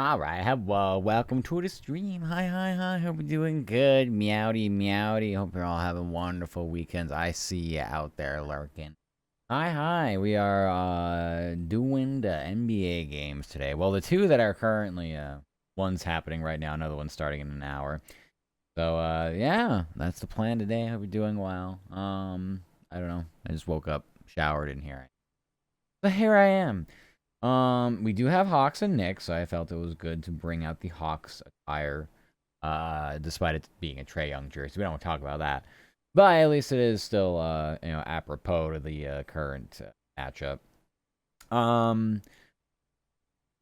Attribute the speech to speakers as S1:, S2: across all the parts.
S1: All right, hello, welcome to the stream. Hi. Hope you're doing good. Meowdy. Hope you're all having wonderful weekends. I see you out there lurking. Hi. We are doing the NBA games today. Well, the two that are currently one's happening right now, another one's starting in an hour. So yeah, that's the plan today. Hope you're doing well. I don't know. I just woke up, showered, and here I am. We do have Hawks and Knicks, so I felt it was good to bring out the Hawks attire, despite it being a Trae Young jersey. We don't talk about that, but at least it is still, apropos to the current matchup. Um,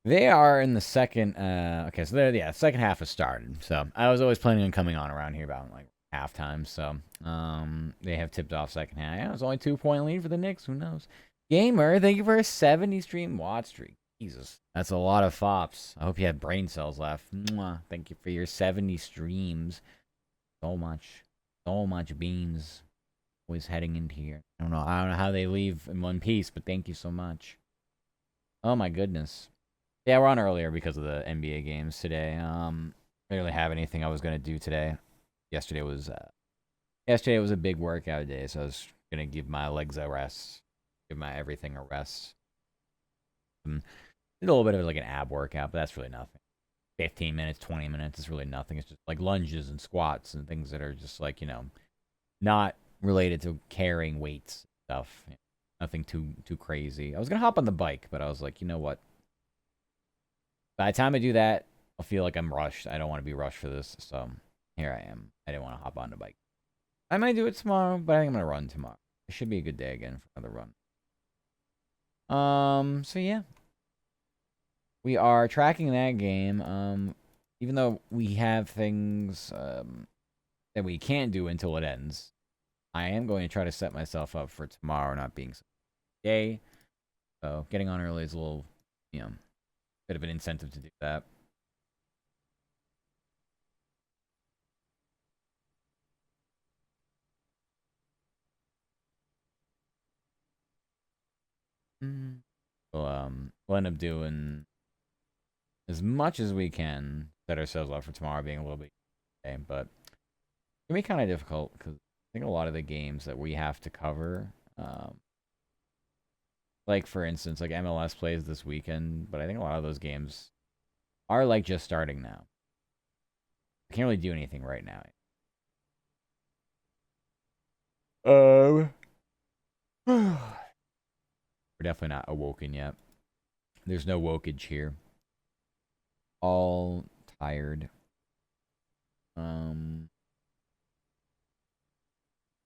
S1: they are in the second. Okay, so second half has started. So I was always planning on coming on around here about like halftime. So they have tipped off second half. Yeah, it was only 2 point lead for the Knicks. Who knows? Gamer, thank you for a 70 stream watch streak. Jesus, that's a lot of fops. I hope you had brain cells left. Mwah. Thank you for your 70 streams. So much beans. Always heading into here. I don't know how they leave in one piece, but thank you so much. Oh my goodness. Yeah, we're on earlier because of the NBA games today. I didn't really have anything I was gonna do today. Yesterday was a big workout day, so I was gonna give my legs a rest, give my everything a rest. Did a little bit of like an ab workout, but that's really nothing. 15 minutes, 20 minutes is really nothing. It's just like lunges and squats and things that are just like, not related to carrying weights stuff. Nothing too crazy. I was gonna hop on the bike, but I was like, you know what? By the time I do that, I'll feel like I'm rushed. I don't want to be rushed for this, so here I am. I didn't want to hop on the bike. I might do it tomorrow, but I think I'm gonna run tomorrow. It should be a good day again for another run. So yeah, we are tracking that game. Even though we have things that we can't do until it ends, I am going to try to set myself up for tomorrow not being so day. So getting on early is a little, bit of an incentive to do that. We'll end up doing as much as we can, set ourselves up for tomorrow being a little bit okay, but it can be kind of difficult because I think a lot of the games that we have to cover, like for instance, like MLS plays this weekend, but I think a lot of those games are like just starting now. I can't really do anything right now. Um, we're definitely not awoken yet. There's no wokage here. All tired.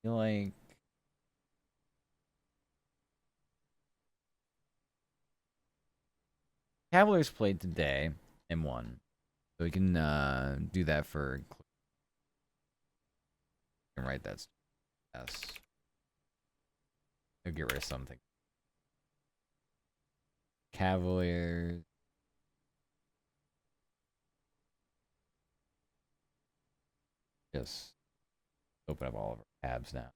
S1: Feel like Cavaliers played today and won, so we can do that for. Can write that. Yes. I'll get rid of something. Cavaliers. Just open up all of our tabs now.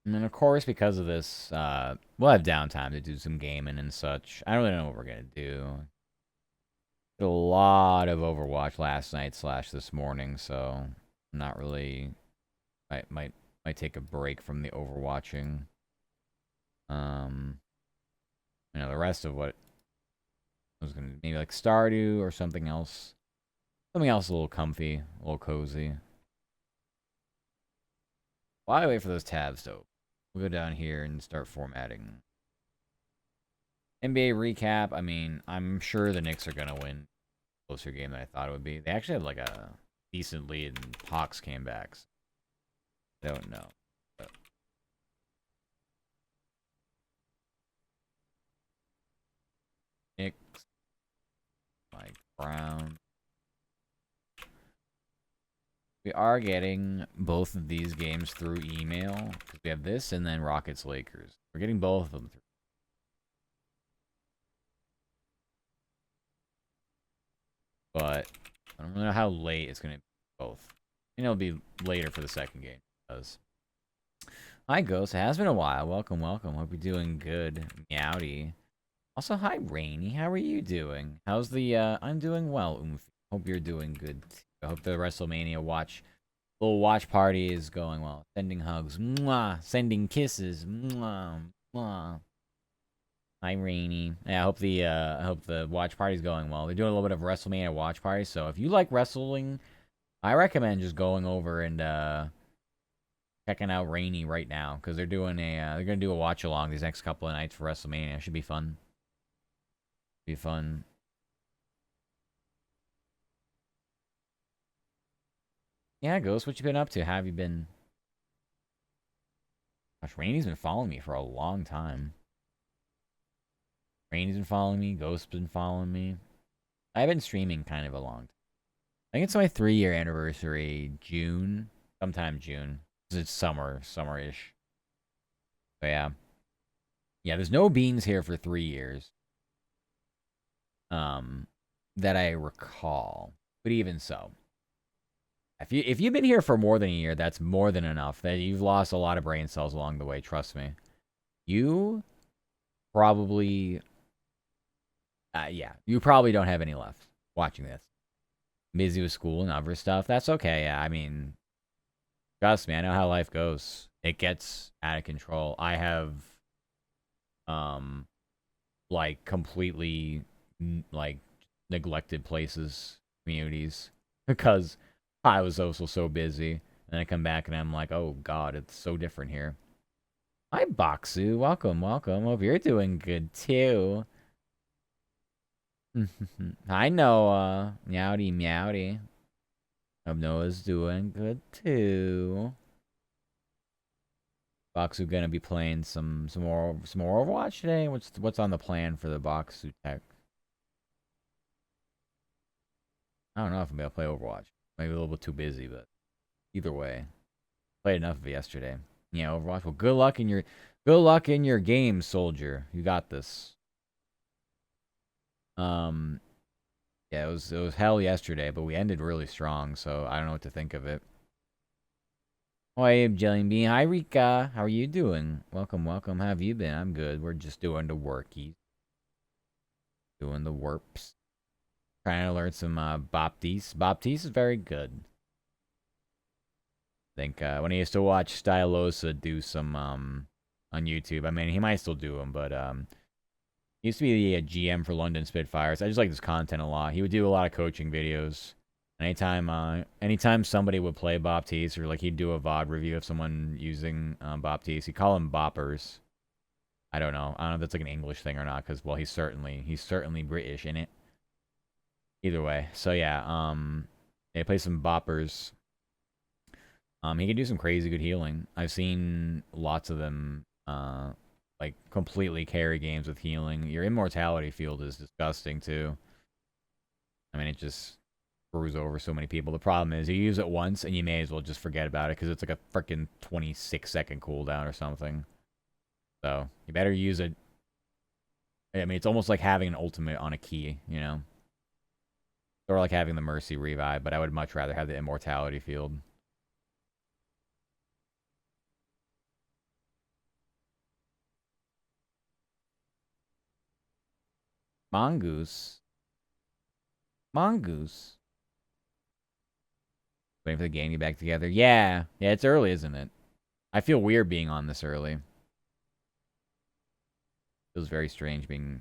S1: And of course, because of this, we'll have downtime to do some gaming and such. I don't really know what we're gonna do. Did a lot of Overwatch last night / this morning, so I'm not really. Might take a break from the Overwatching. The rest of what I was gonna maybe like Stardew or something else. Something else a little comfy, a little cozy. While I wait for those tabs though, we'll go down here and start formatting. NBA recap. I mean, I'm sure the Knicks are gonna win. Closer game than I thought it would be. They actually had like a decent lead and Hawks came back. So I don't know. But Knicks, Mike Brown. We are getting both of these games through email. We have this and then Rockets Lakers. We're getting both of them through. But I don't know how late it's going to be both. And it'll be later for the second game. Because hi, Ghost. It has been a while. Welcome, welcome. Hope you're doing good. Meowdy. Also, hi, Rainy. How are you doing? How's the, I'm doing well, Hope you're doing good. I hope the WrestleMania little watch party is going well. Sending hugs. Mwah. Sending kisses. Mwah. Mwah. Hi, Rainy. Yeah, I hope the watch party's going well. They're doing a little bit of WrestleMania watch party, so if you like wrestling, I recommend just going over and checking out Rainy right now because they're gonna do a watch along these next couple of nights for WrestleMania. It should be fun. Be fun. Yeah, Ghost, what you been up to? How have you been? Gosh, Rainy's been following me for a long time. Rainy's been following me. Ghost's been following me. I've been streaming kind of a long time. I think it's my 3-year anniversary, June, sometime June. It's summer-ish. But yeah. Yeah, there's no beans here for 3 years. That I recall. But even so. If you've been here for more than a year, that's more than enough. That you've lost a lot of brain cells along the way, trust me. You probably you probably don't have any left watching this. Busy with school and other stuff. That's okay. Yeah, I mean, trust me, I know how life goes. It gets out of control. I have like completely like neglected places, communities because I was also so busy. And I come back and I'm like, oh god, it's so different here. Hi, Boxu. Welcome, welcome. Hope you're doing good too. Hi, Noah. Meowdy, meowdy. Hope Noah's doing good too. Boxu gonna be playing some more Overwatch today. What's on the plan for the Boxu tech? I don't know if I'm gonna play Overwatch. Maybe a little bit too busy, but either way, played enough of it yesterday. Yeah, Overwatch. Well, good luck in your game, soldier. You got this. Yeah, it was hell yesterday, but we ended really strong, so I don't know what to think of it. Oh, hey, Jelly Bean. Hi, Rika. How are you doing? Welcome, welcome. How have you been? I'm good. We're just doing the workies. Doing the warps. Trying to learn some Baptiste. Baptiste is very good. I think when I used to watch Stylosa do some on YouTube, I mean, he might still do them, but he used to be the GM for London Spitfires. I just like his content a lot. He would do a lot of coaching videos. Anytime somebody would play Baptiste or like he'd do a VOD review of someone using Baptiste, he'd call them boppers. I don't know if that's like an English thing or not, because well, he's certainly British in it. Either way, so yeah, they play some boppers. He can do some crazy good healing. I've seen lots of them like completely carry games with healing. Your immortality field is disgusting too. I mean, it just screws over so many people. The problem is you use it once and you may as well just forget about it because it's like a freaking 26-second cooldown or something. So you better use it. I mean, it's almost like having an ultimate on a key, you know? Or like having the Mercy revive, but I would much rather have the immortality field. Mongoose. Mongoose. Waiting for the gang to get back together. Yeah. Yeah, it's early, isn't it? I feel weird being on this early. Feels very strange being...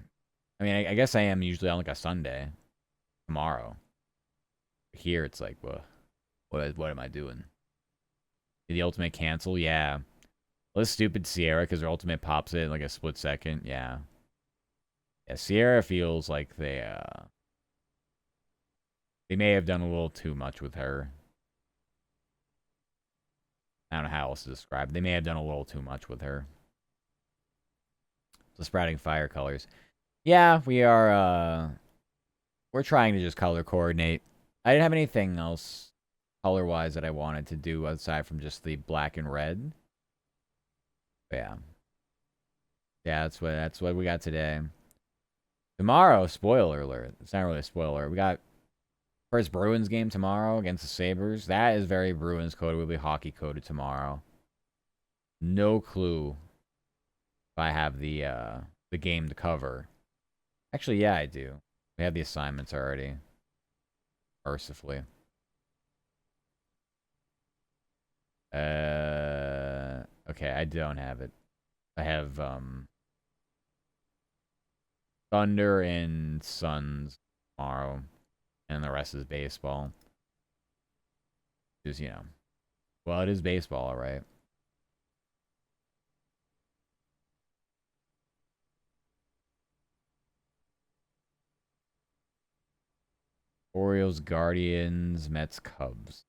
S1: I mean, I guess I am usually on like a Sunday. Tomorrow. Here, it's like, what am I doing? Did the ultimate cancel? Yeah. Well, this stupid Sierra, because their ultimate pops it in like a split second. Yeah. Yeah, Sierra feels like they may have done a little too much with her. I don't know how else to describe it. They may have done a little too much with her. So sprouting fire colors. Yeah, we are we're trying to just color coordinate. I didn't have anything else color-wise that I wanted to do aside from just the black and red. But yeah. Yeah, that's what we got today. Tomorrow, spoiler alert. It's not really a spoiler. We got First Bruins game tomorrow against the Sabres. That is very Bruins coded. Will be hockey coded tomorrow. No clue if I have the game to cover. Actually, yeah, I do. We have the assignments already. Mercifully. Okay, I don't have it. I have Thunder and Suns tomorrow, and the rest is baseball. Just well, it is baseball, all right. Orioles, Guardians, Mets, Cubs.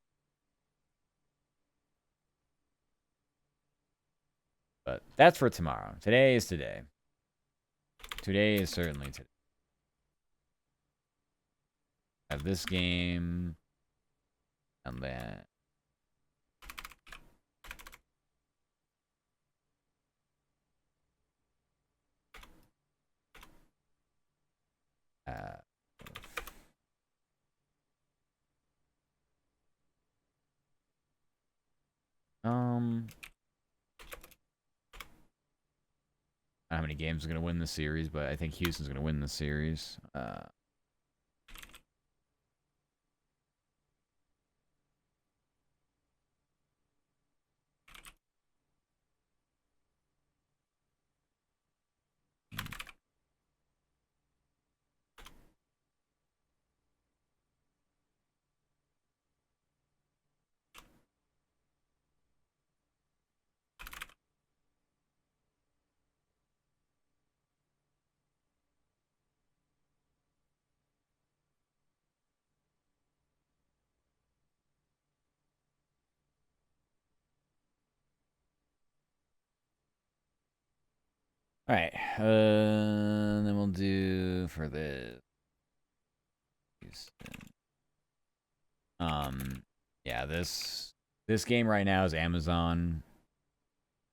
S1: But that's for tomorrow. Today is today. Today is certainly today. I have this game, and then uh, um, I don't know how many games are gonna win the series, but I think Houston's gonna win the series. All right. Then we'll do for this. Yeah, this game right now is Amazon,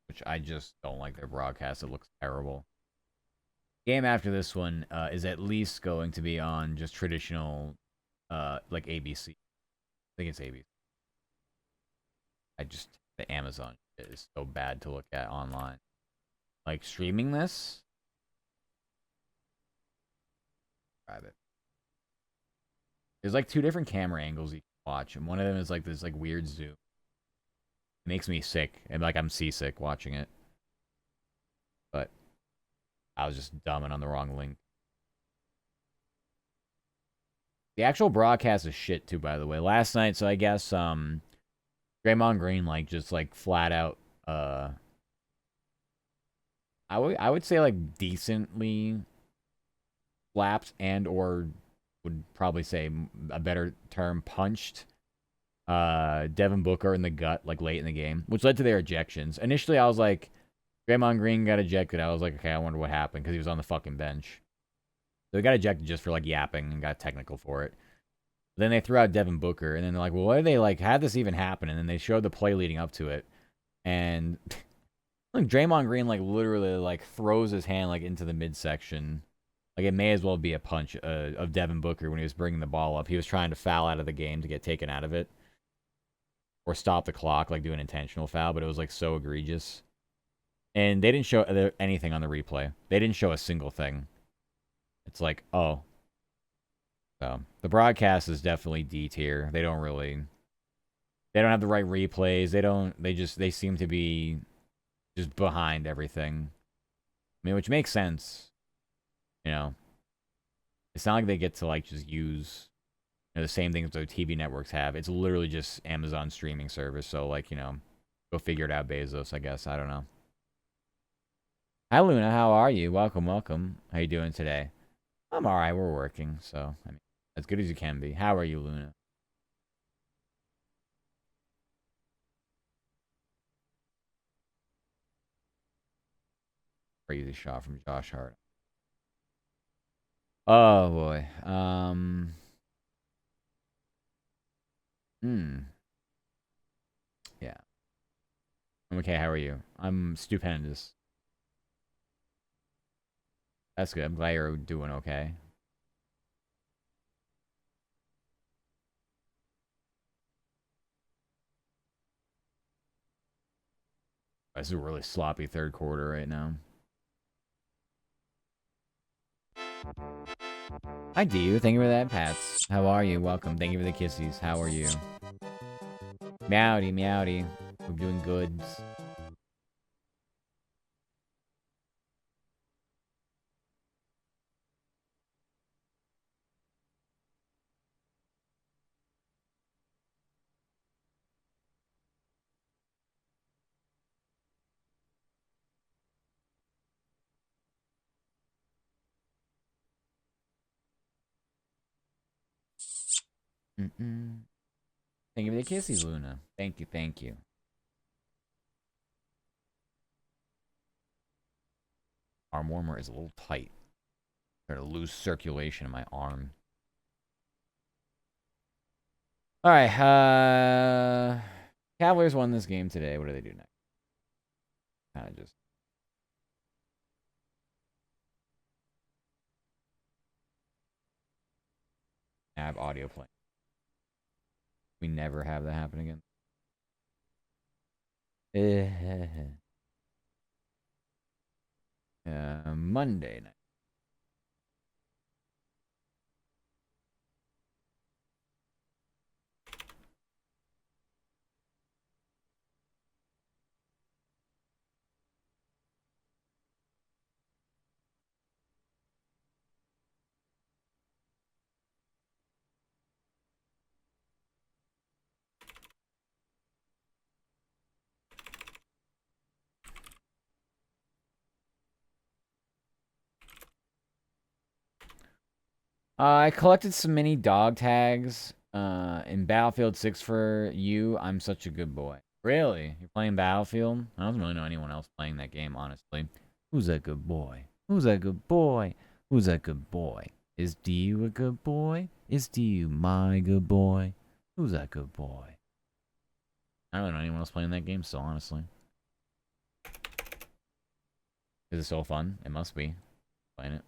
S1: which I just don't like their broadcast. It looks terrible. Game after this one is at least going to be on just traditional, like ABC. I think it's ABC. The Amazon is so bad to look at online. Like streaming this, private. There's like two different camera angles you can watch, and one of them is like this like weird zoom. It makes me sick, and like I'm seasick watching it. But I was just dumbing on the wrong link. The actual broadcast is shit too, by the way. Last night, so I guess Draymond Green like just like flat out I would say like decently slapped and or would probably say a better term punched Devin Booker in the gut like late in the game, which led to their ejections. Initially, I was like, Draymond Green got ejected. I was like, okay, I wonder what happened because he was on the fucking bench. So he got ejected just for like yapping and got technical for it. Then they threw out Devin Booker, and then they're like, well, what did they like? How did this even happen? And then they showed the play leading up to it, and like Draymond Green like literally like throws his hand like into the midsection. Like it may as well be a punch of Devin Booker when he was bringing the ball up. He was trying to foul out of the game to get taken out of it, or stop the clock, like do an intentional foul. But it was like so egregious, and they didn't show anything on the replay. They didn't show a single thing. It's like, oh, so the broadcast is definitely D tier. They don't have the right replays. They seem to be just behind everything. I mean, which makes sense. You know, it's not like they get to like just use the same things the TV networks have. It's literally just Amazon streaming service. So like go figure it out, Bezos. I guess I don't know. Hi Luna, how are you? Welcome, welcome. How you doing today? I'm all right. We're working, so I mean, as good as you can be. How are you, Luna? Crazy shot from Josh Hart. Oh boy. Hmm. Yeah. I'm okay. How are you? I'm stupendous. That's good. I'm glad you're doing okay. It's a really sloppy third quarter right now. Hi, D. Thank you for that, Pats. How are you? Welcome. Thank you for the kissies. How are you? Meowdy, meowdy. We're doing goods. Thank you for the kissies, Luna. Thank you, thank you. Arm warmer is a little tight. I'm going to lose circulation in my arm. All right. Cavaliers won this game today. What do they do next? Kind of just have audio playing. We never have that happen again. Monday night. I collected some mini dog tags in Battlefield 6 for you. I'm such a good boy. Really? You're playing Battlefield? I don't really know anyone else playing that game, honestly. Who's that good boy? Who's that good boy? Who's that good boy? Is DU a good boy? Is DU my good boy? Who's that good boy? I don't really know anyone else playing that game still, honestly. Is it so fun? It must be. Playing it.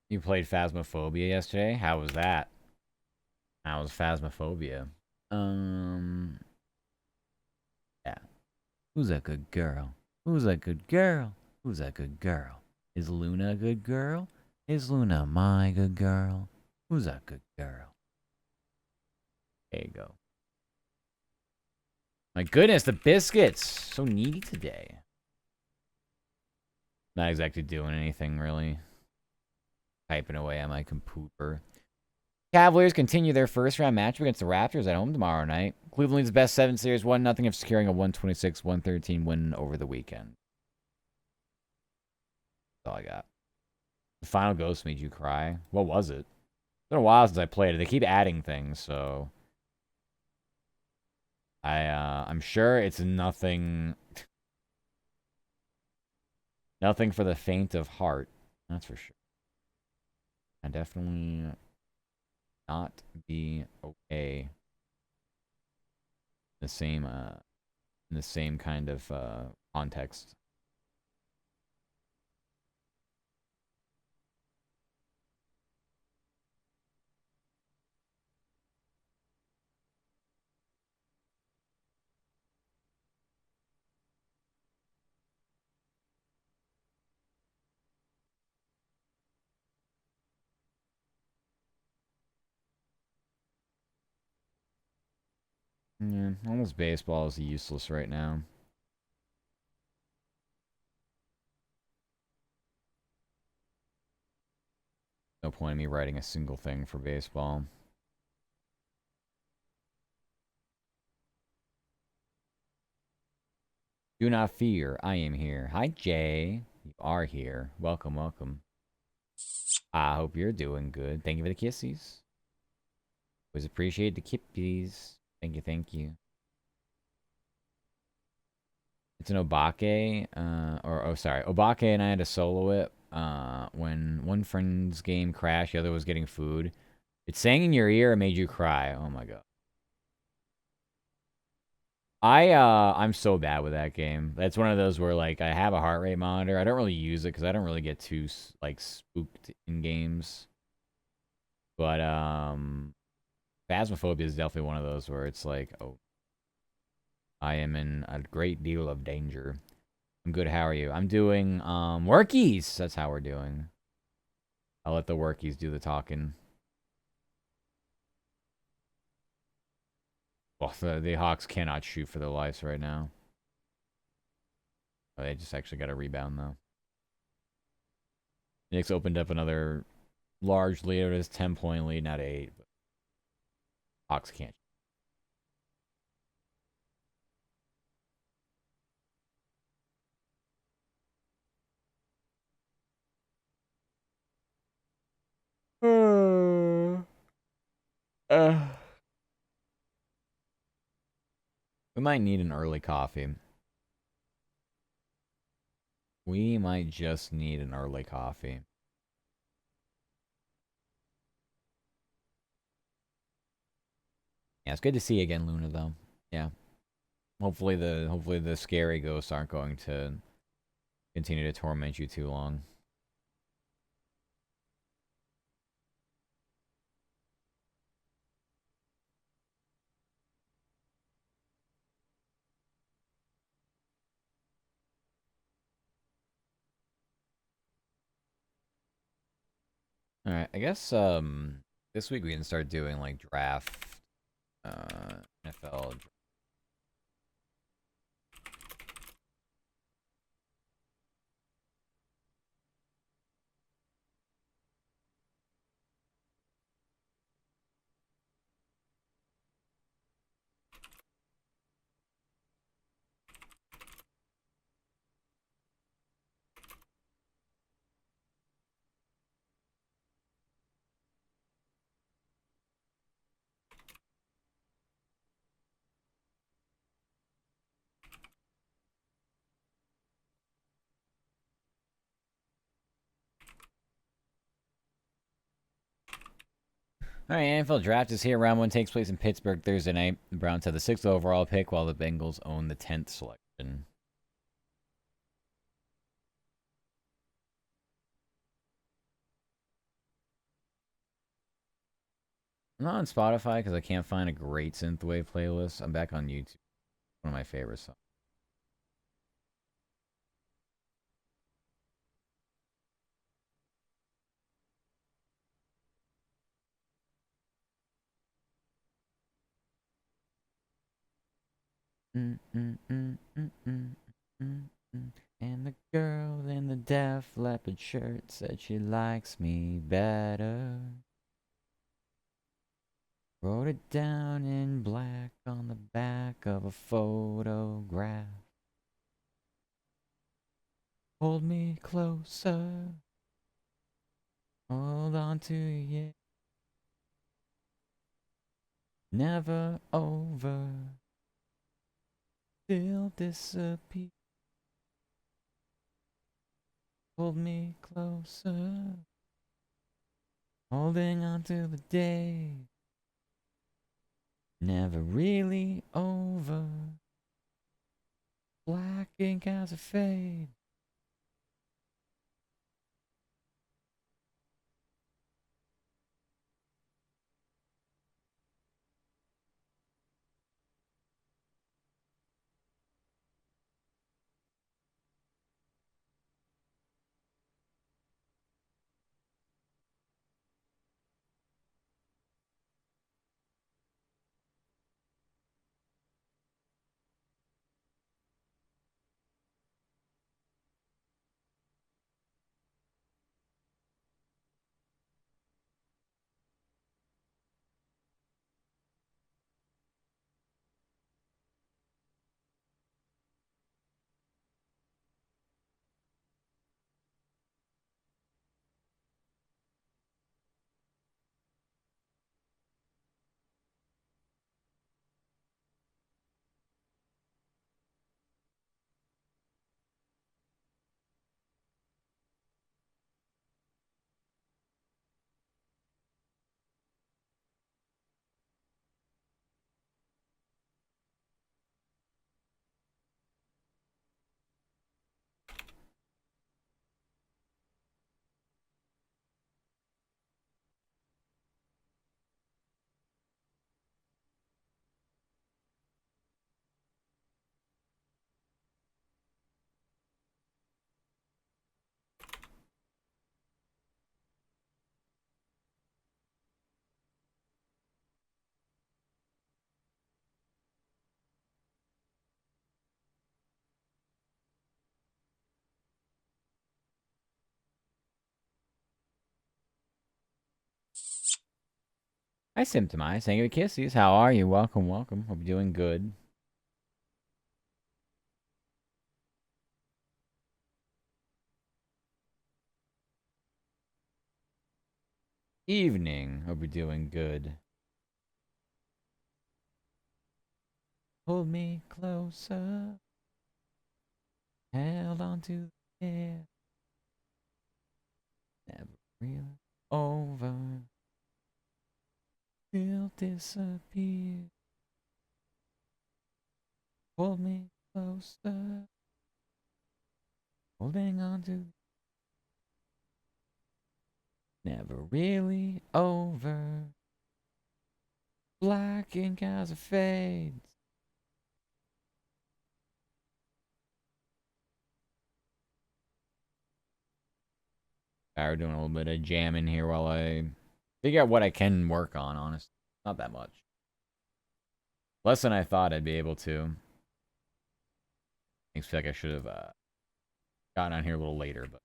S1: You played Phasmophobia yesterday? How was that? How was Phasmophobia? Yeah. Who's that good girl? Who's that good girl? Who's that good girl? Is Luna a good girl? Is Luna my good girl? Who's that good girl? There you go. My goodness, the biscuits! So needy today. Not exactly doing anything, really. Typing away on my computer. Cavaliers continue their first round matchup against the Raptors at home tomorrow night. Cleveland leads the best 7 series 1-0 after securing a 126-113 win over the weekend. That's all I got. The final Ghost made you cry. What was it? It's been a while since I played it. They keep adding things, so I'm sure it's nothing nothing for the faint of heart. That's for sure. I definitely not be okay. The same in the same kind of context. Yeah, almost baseball is useless right now. No point in me writing a single thing for baseball. Do not fear, I am here. Hi, Jay. You are here. Welcome, welcome. I hope you're doing good. Thank you for the kissies. Always appreciate the kippies. Thank you, thank you. It's an Obake, sorry, Obake and I had to solo it. When one friend's game crashed, the other was getting food. It sang in your ear and made you cry. Oh my god. I'm so bad with that game. That's one of those where like I have a heart rate monitor. I don't really use it because I don't really get too like spooked in games. But Phasmophobia is definitely one of those where it's like, oh, I am in a great deal of danger. I'm good. How are you? I'm doing workies. That's how we're doing. I'll let the workies do the talking. Well, the Hawks cannot shoot for their lives right now. Oh, they just actually got a rebound though. Knicks opened up another large lead. It was 10-point lead, not 8. But Hawks can't. Uh, we might need an early coffee. We might just need an early coffee. Yeah, it's good to see you again, Luna. Though. Yeah. Hopefully the scary ghosts aren't going to continue to torment you too long. All right, I guess this week we can start doing like draft NFL. All right, NFL draft is here. Round 1 takes place in Pittsburgh Thursday night. The Browns have the 6th overall pick, while the Bengals own the 10th selection. I'm not on Spotify because I can't find a great synthwave playlist. I'm back on YouTube. One of my favorite songs. Mm, mm, mm, mm, mm, mm, mm. And the girl in the Def Leopard shirt said she likes me better. Wrote it down in black on the back of a photograph. Hold me closer. Hold on to you. Never over. Still disappear. Hold me closer. Holding on to the day. Never really over. Black ink as a fade. Hi, Symptomize. Thank you, Kissies. How are you? Welcome, welcome. Hope you're doing good. Evening. Hope you're doing good. Hold me closer. Held on to the air. Never really over. Will disappear. Hold me closer. Holding on to. Never really over. Black ink as it fades. We're doing a little bit of jamming here while I figure out what I can work on, honestly. Not that much. Less than I thought I'd be able to. I feel like I should have gotten on here a little later, but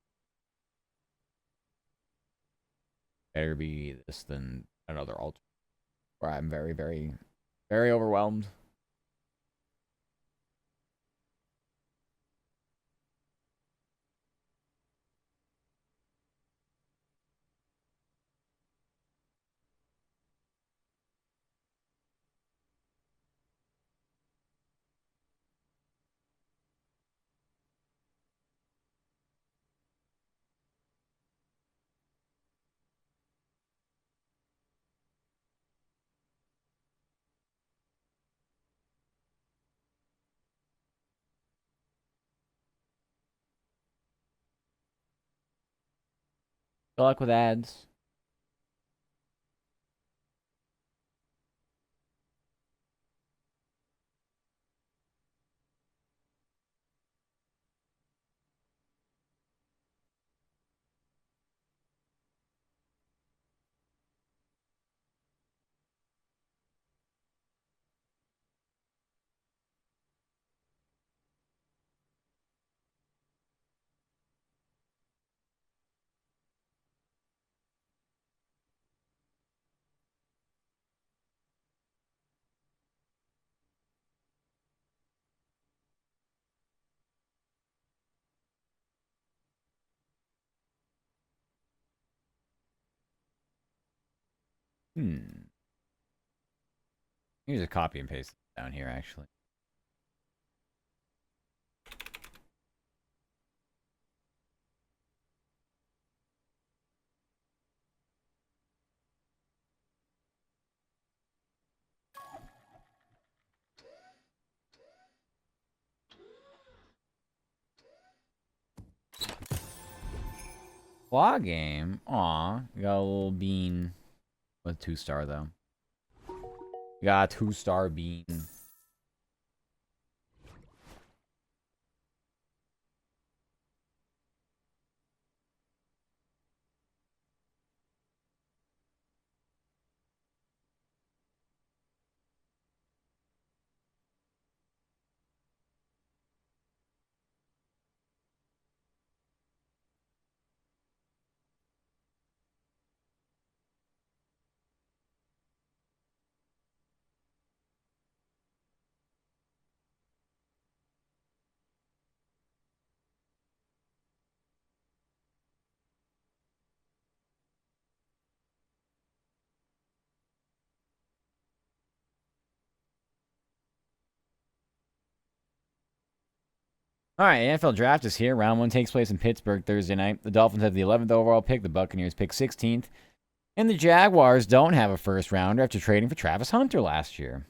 S1: better be this than another altar where I'm very, very, very overwhelmed. Good luck with ads. Here's a copy and paste down here, actually. Claw game. Aw, you got a little bean with 2-star though. You got a 2-star bean. All right, NFL draft is here. Round 1 takes place in Pittsburgh Thursday night. The Dolphins have the 11th overall pick. The Buccaneers pick 16th. And the Jaguars don't have a first rounder after trading for Travis Hunter last year.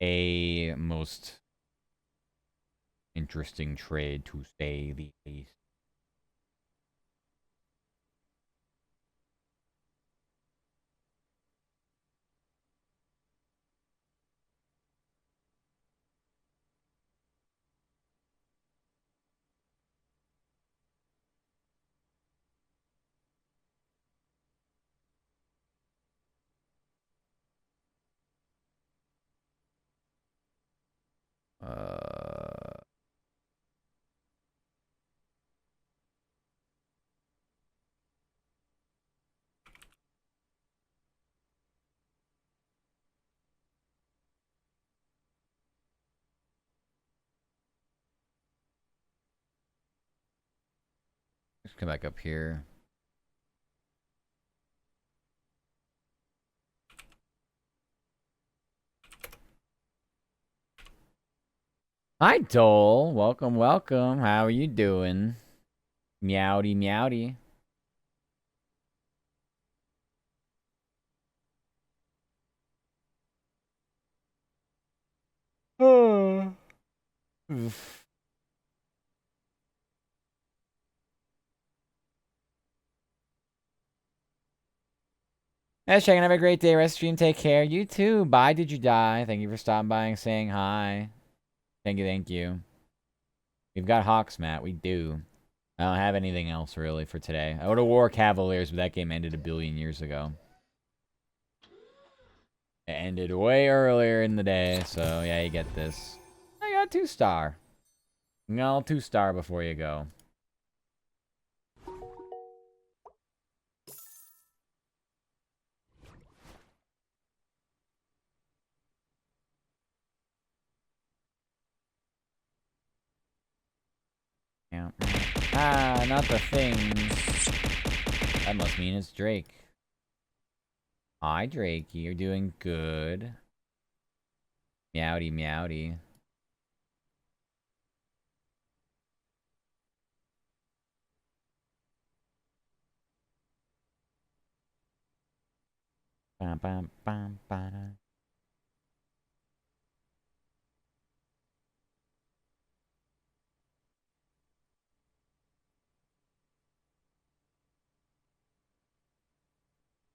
S1: A most interesting trade, to say the least. Uh, Come back up here. Hi, Dole. Welcome, welcome. How are you doing? Meowdy, meowdy. Oof. Hashtag, have a great day. Rest stream. Take care. You too. Bye. Did you die? Thank you for stopping by and saying hi. Thank you. Thank you. We've got Hawks, Matt. We do. I don't have anything else really for today. I would have wore Cavaliers, but that game ended a billion years ago. It ended way earlier in the day, so yeah, you get this. I got 2-star. No, 2-star before you go. Yeah. Ah, not the thing. That must mean it's Drake. Hi, Drakey. You're doing good. Meowdy, meowdy. Bam, bam, bam, bam.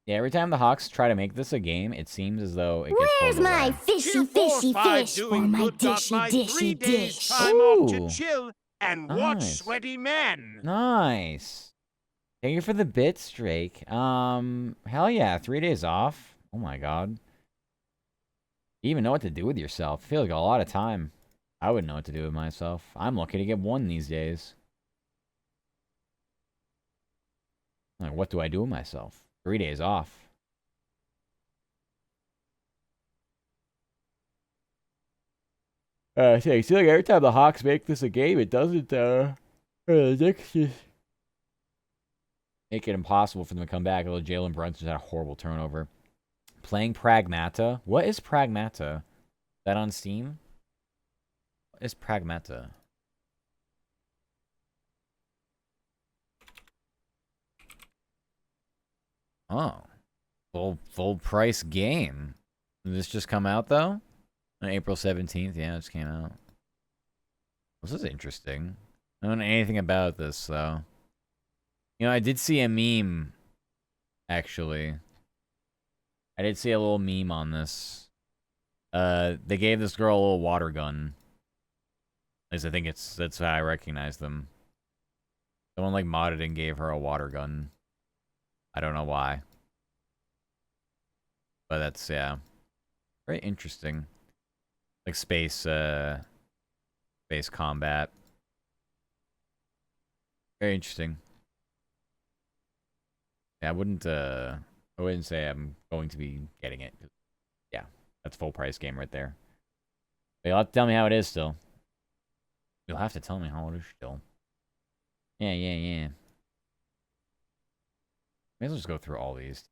S1: Yeah, every time the Hawks try to make this a game, it seems as though it gets
S2: Where's
S1: pulled
S2: my
S1: away.
S2: fishy, fishy fish for my dishy dish?
S3: Time off to chill and watch
S1: Nice.
S3: sweaty men.
S1: Nice. Thank you for the bits, Drake. Hell yeah, 3 days off. Oh my god. You even know what to do with yourself. I feel like a lot of time. I wouldn't know what to do with myself. I'm lucky to get 1 these days. Like, what do I do with myself? 3 days off. So you see, like, every time the Hawks make this a game, it doesn't, Knicks just make it impossible for them to come back, although Jalen Brunson's had a horrible turnover. Playing Pragmata? What is Pragmata? Is that on Steam? What is Pragmata? Oh. Full price game. Did this just come out, though? On April 17th? Yeah, it just came out. This is interesting. I don't know anything about this, though. You know, I did see a meme, actually. I did see a little meme on this. They gave this girl a little water gun. At least I think that's how I recognize them. Someone, like, modded and gave her a water gun. I don't know why. But that's, yeah. Very interesting. Like space combat. Very interesting. Yeah, I wouldn't say I'm going to be getting it. Yeah, that's full price game right there. But you'll have to tell me how it is still. You'll have to tell me how it is still. Yeah. May as well just go through all these.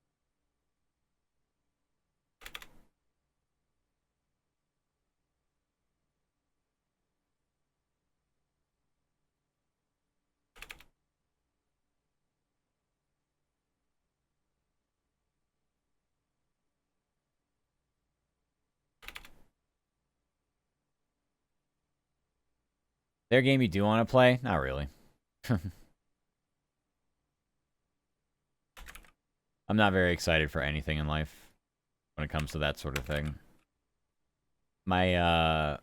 S1: Their game you do want to play? Not really. I'm not very excited for anything in life when it comes to that sort of thing. My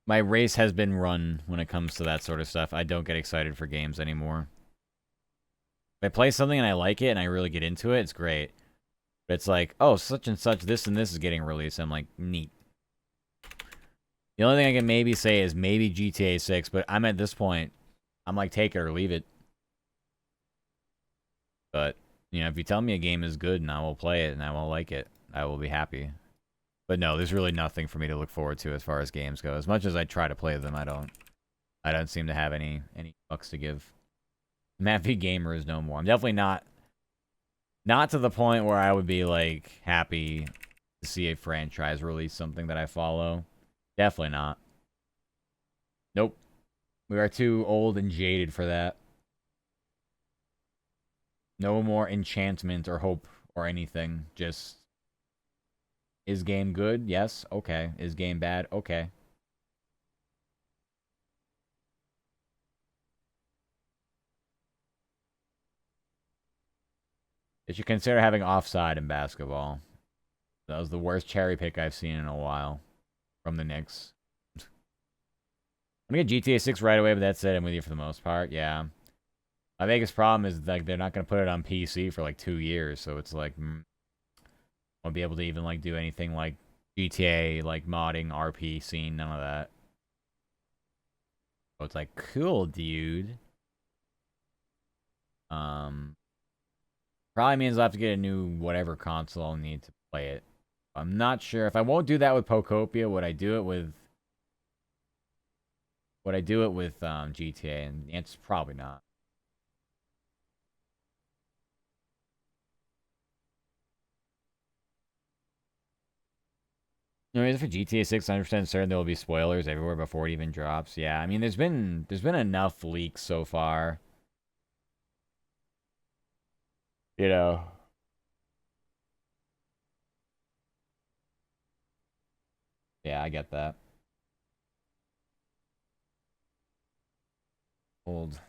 S1: race has been run when it comes to that sort of stuff. I don't get excited for games anymore. If I play something and I like it and I really get into it, it's great. But it's like, oh, such and such, this and this is getting released. I'm like, neat. The only thing I can maybe say is maybe GTA 6, but I'm at this point, I'm like, take it or leave it. But, you know, if you tell me a game is good and I will play it and I will like it, I will be happy. But no, there's really nothing for me to look forward to as far as games go. As much as I try to play them, I don't seem to have any fucks to give. Mappy gamers no more. I'm definitely not to the point where I would be like happy to see a franchise release something that I follow. Definitely not. Nope. We are too old and jaded for that. No more enchantment or hope or anything. Just, is game good? Yes. Okay. Is game bad? Okay. They should consider having offside in basketball. That was the worst cherry pick I've seen in a while from the Knicks. I'm gonna get GTA 6 right away, but that's it. I'm with you for the most part. Yeah. My biggest problem is like they're not gonna put it on PC for like 2 years, so it's like won't be able to even like do anything like GTA, like modding, RP scene, none of that. So it's like cool, dude. Probably means I'll have to get a new whatever console I'll need to play it. I'm not sure if I won't do that with Pokopia. Would I do it with? Would I do it with GTA? And the answer's probably not. No, for GTA 6, 100% certain there will be spoilers everywhere before it even drops. Yeah, I mean, there's been enough leaks so far. You know. Yeah, I get that. Old.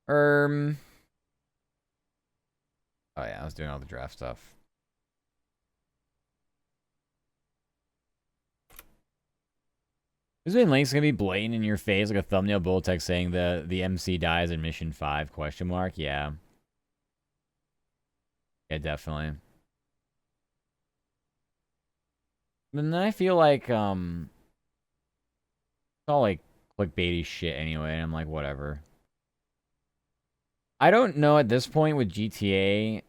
S1: Um. Oh yeah, I was doing all the draft stuff. This link's gonna be blatant in your face, like a thumbnail bullet text saying the MC dies in mission 5? Question mark. Yeah. Yeah, definitely. But then I feel like it's all like clickbaity shit anyway, and I'm like, whatever. I don't know at this point with GTA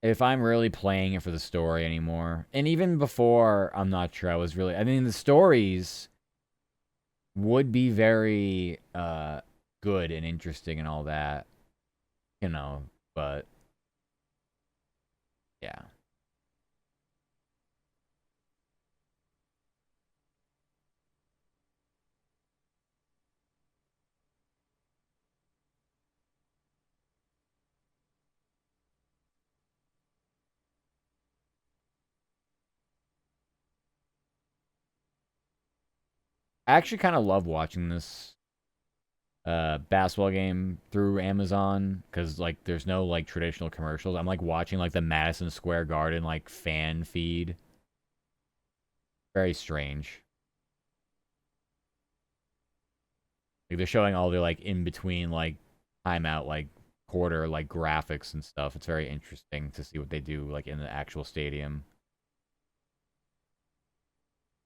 S1: if I'm really playing it for the story anymore. And even before, I'm not sure I was really. I mean, the stories would be very good and interesting and all that, you know. But yeah, I actually kind of love watching this basketball game through Amazon because like there's no like traditional commercials. I'm like watching like the Madison Square Garden like fan feed. Very strange. Like they're showing all their like in between like timeout like quarter like graphics and stuff. It's very interesting to see what they do like in the actual stadium.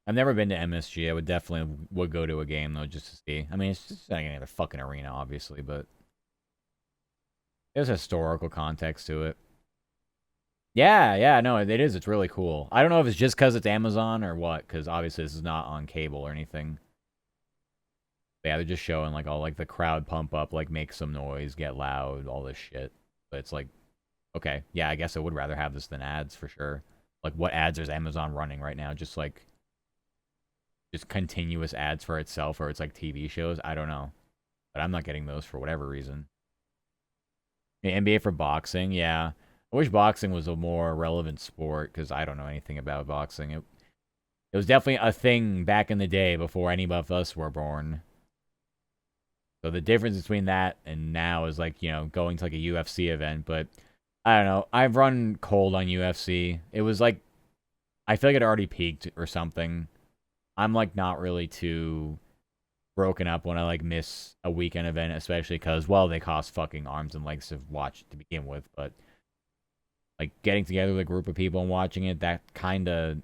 S1: I've never been to MSG. I would definitely would go to a game though just to see. I mean, it's just like any other fucking arena, obviously, but there's historical context to it. Yeah, yeah, no, it is. It's really cool. I don't know if it's just because it's Amazon or what, because obviously this is not on cable or anything. But yeah, they're just showing like all like the crowd pump up, like make some noise, get loud, all this shit. But it's like, okay, yeah, I guess I would rather have this than ads for sure. Like, what ads is Amazon running right now? Just continuous ads for itself, or it's like TV shows. I don't know, but I'm not getting those for whatever reason. The NBA for boxing, yeah. I wish boxing was a more relevant sport because I don't know anything about boxing. It was definitely a thing back in the day before any of us were born. So the difference between that and now is like, you know, going to like a UFC event. But I don't know. I've run cold on UFC. It was like, I feel like it already peaked or something. I'm like not really too broken up when I like miss a weekend event, especially because, well, they cost fucking arms and legs to watch to begin with. But like getting together with a group of people and watching it, that kind of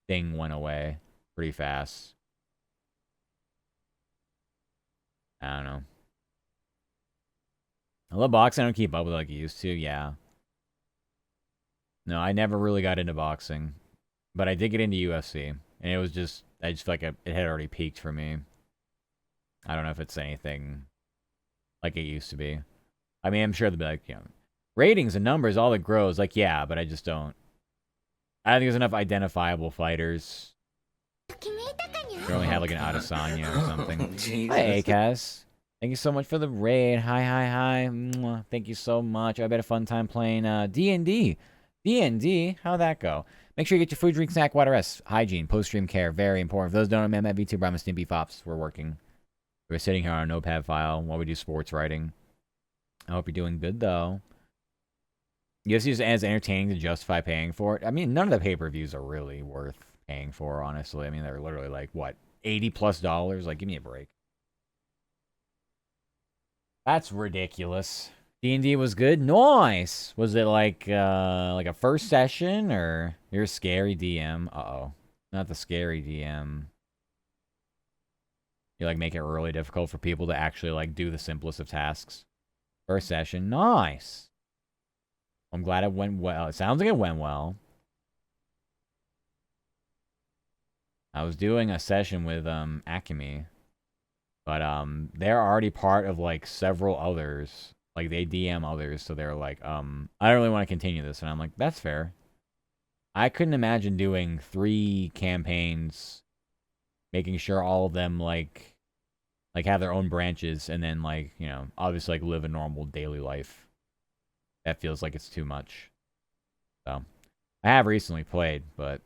S1: thing went away pretty fast. I don't know. I love boxing. I don't keep up with it like I used to. Yeah. No, I never really got into boxing, but I did get into UFC, and it was just I just feel like it had already peaked for me. I don't know if it's anything like it used to be. I mean, I'm sure they'll be like, ratings and numbers, all that grows. Like, yeah, but I just don't. I don't think there's enough identifiable fighters. You only have like an Adesanya or something. Hi, Acas. Thank you so much for the raid. Hi, hi, hi. Mwah. Thank you so much. I had a fun time playing D&D. D&D? How'd that go? Make sure you get your food, drink, snack, water, rest, hygiene, post-stream care. Very important. For those who don't know, I'm at VTuber. I'm a Snippy Fops. We're working. We're sitting here on a notepad file while we do sports writing. I hope you're doing good, though. UFC is as entertaining to justify paying for it. I mean, none of the pay-per-views are really worth paying for, honestly. I mean, they're literally like, what, $80+? Like, give me a break. That's ridiculous. D&D was good? Nice! Was it like a first session, or you're a scary DM? Uh-oh. Not the scary DM. You, like, make it really difficult for people to actually, like, do the simplest of tasks. First session. Nice! I'm glad it went well. It sounds like it went well. I was doing a session with Akemi, but they're already part of like several others. Like they DM others, so they're like, I don't really want to continue this, and I'm like, that's fair. I couldn't imagine doing 3 campaigns, making sure all of them like have their own branches, and then like obviously like live a normal daily life. That feels like it's too much. So, I have recently played, but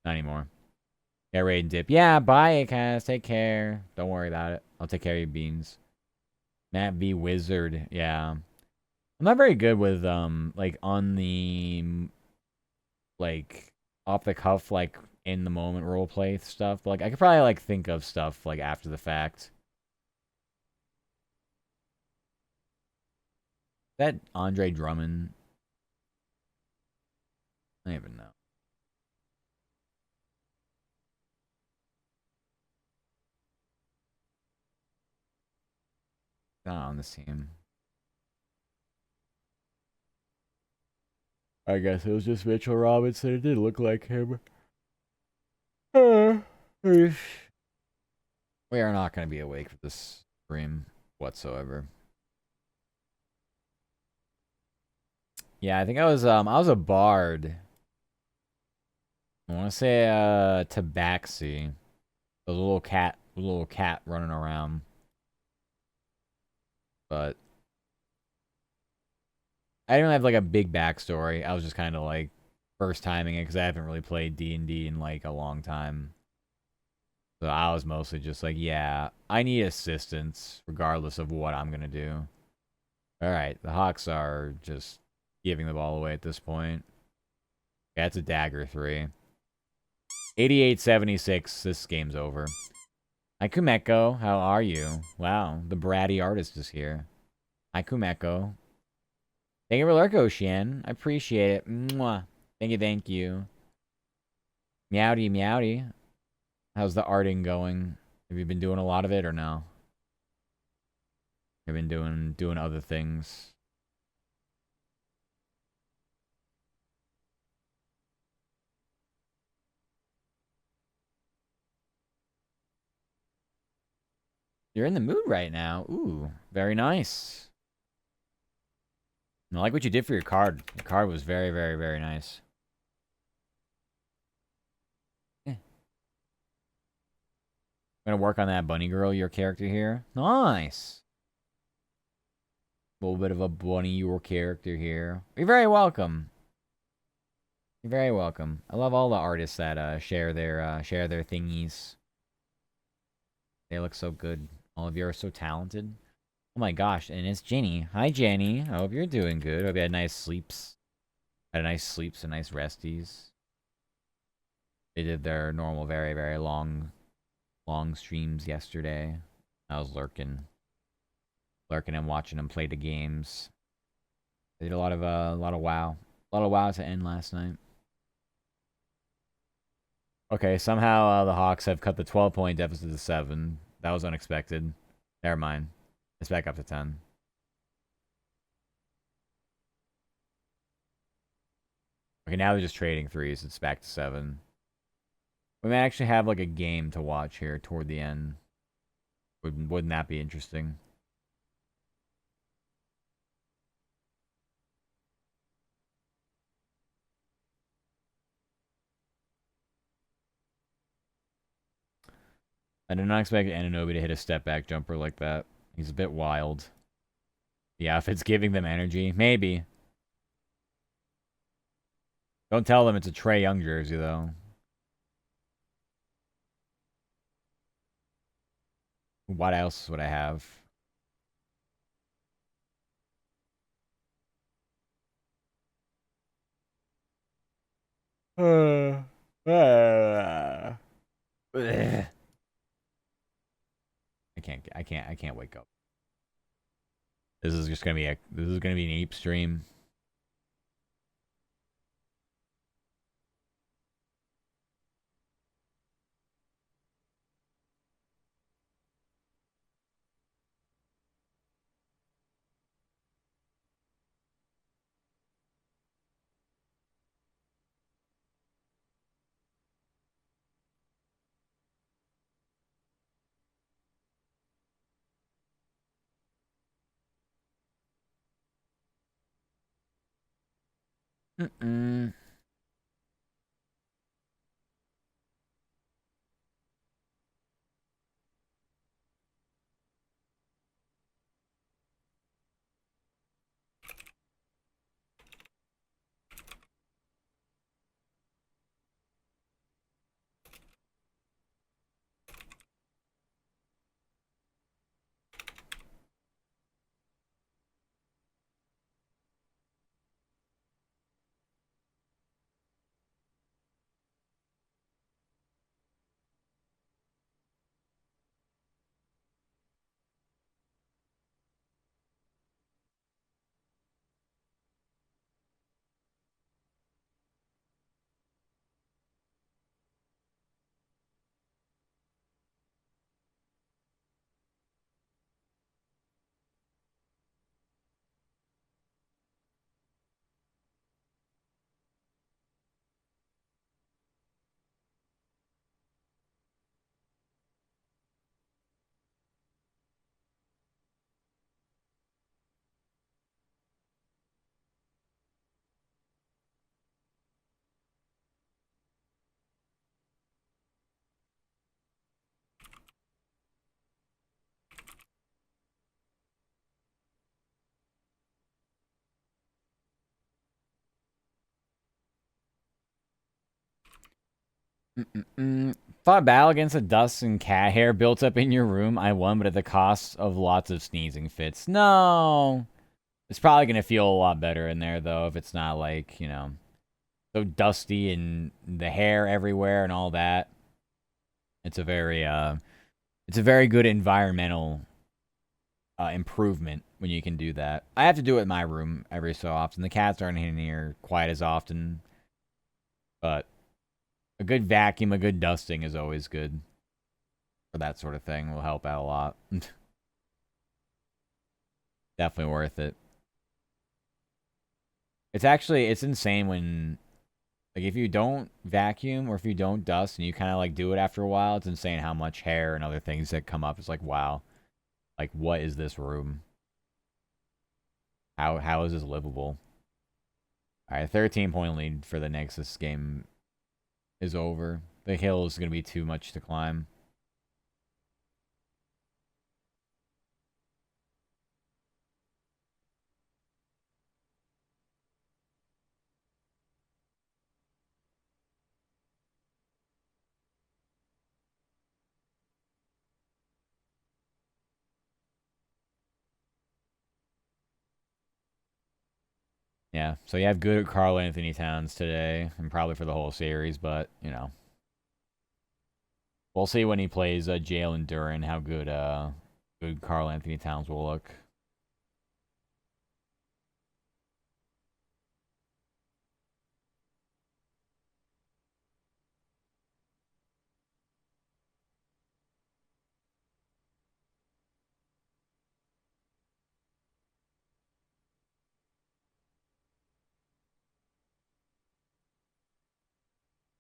S1: not anymore. Get ready and dip. Yeah, bye, Acast. Take care. Don't worry about it. I'll take care of your beans. Matt V. Wizard. Yeah. I'm not very good with, like, on the, like, off the cuff, like, in the moment roleplay stuff. But, like, I could probably, like, think of stuff, like, after the fact. Is that Andre Drummond? I don't even know. Not on this team. I guess it was just Mitchell Robinson. It didn't look like him. We are not going to be awake for this stream whatsoever. Yeah, I think I was a bard. I want to say Tabaxi. A little cat running around. But I didn't have like a big backstory. I was just kind of like first timing it because I haven't really played D&D in like a long time. So I was mostly just like, yeah, I need assistance regardless of what I'm gonna do. All right, the Hawks are just giving the ball away at this point. Yeah, it's a dagger 3. 88-76. This game's over. Hi, Kumeko. How are you? Wow, the bratty artist is here. Hi, Kumeko. Thank you for lurk, Ocean. I appreciate it. Mwah. Thank you, thank you. Meowdy, meowdy. How's the arting going? Have you been doing a lot of it or no? I've been doing other things. You're in the mood right now. Ooh, very nice. I like what you did for your card. Your card was very, very, very nice. Yeah. Gonna work on that bunny girl, your character here. Nice. A little bit of a bunny, your character here. You're very welcome. You're very welcome. I love all the artists that share their thingies. They look so good. All of you are so talented. Oh my gosh, and it's Jenny. Hi, Jenny. I hope you're doing good. Hope you had nice sleeps. Had a nice sleeps and nice resties. They did their normal, very, very long long streams yesterday. I was lurking and watching them play the games. They did a lot of WoW, a lot of WoW to end last night. Okay, somehow the Hawks have cut the 12-point deficit to 7. That was unexpected. Never mind. It's back up to 10. Okay, now they're just trading threes. It's back to 7. We may actually have like a game to watch here toward the end. Wouldn't that be interesting? I did not expect Anunoby to hit a step back jumper like that. He's a bit wild. Yeah, if it's giving them energy, maybe. Don't tell them it's a Trae Young jersey though. What else would I have? I can't wake up. This is just gonna be an ape stream. Mm-mm. Fought a battle against the dust and cat hair built up in your room. I won, but at the cost of lots of sneezing fits. No. It's probably going to feel a lot better in there, though, if it's not like, so dusty and the hair everywhere and all that. It's a very good environmental improvement when you can do that. I have to do it in my room every so often. The cats aren't in here quite as often, but a good vacuum, a good dusting is always good for that sort of thing. Will help out a lot. Definitely worth it. It's insane when, like, if you don't vacuum or if you don't dust and you kind of like do it after a while, it's insane how much hair and other things that come up. It's like, wow, like what is this room? How is this livable? All right, 13-point lead for the Nexus game is over. The hill is going to be too much to climb. Yeah, so you have good Karl Anthony Towns today, and probably for the whole series, but, We'll see when he plays Jalen Duren how good Karl Anthony Towns will look.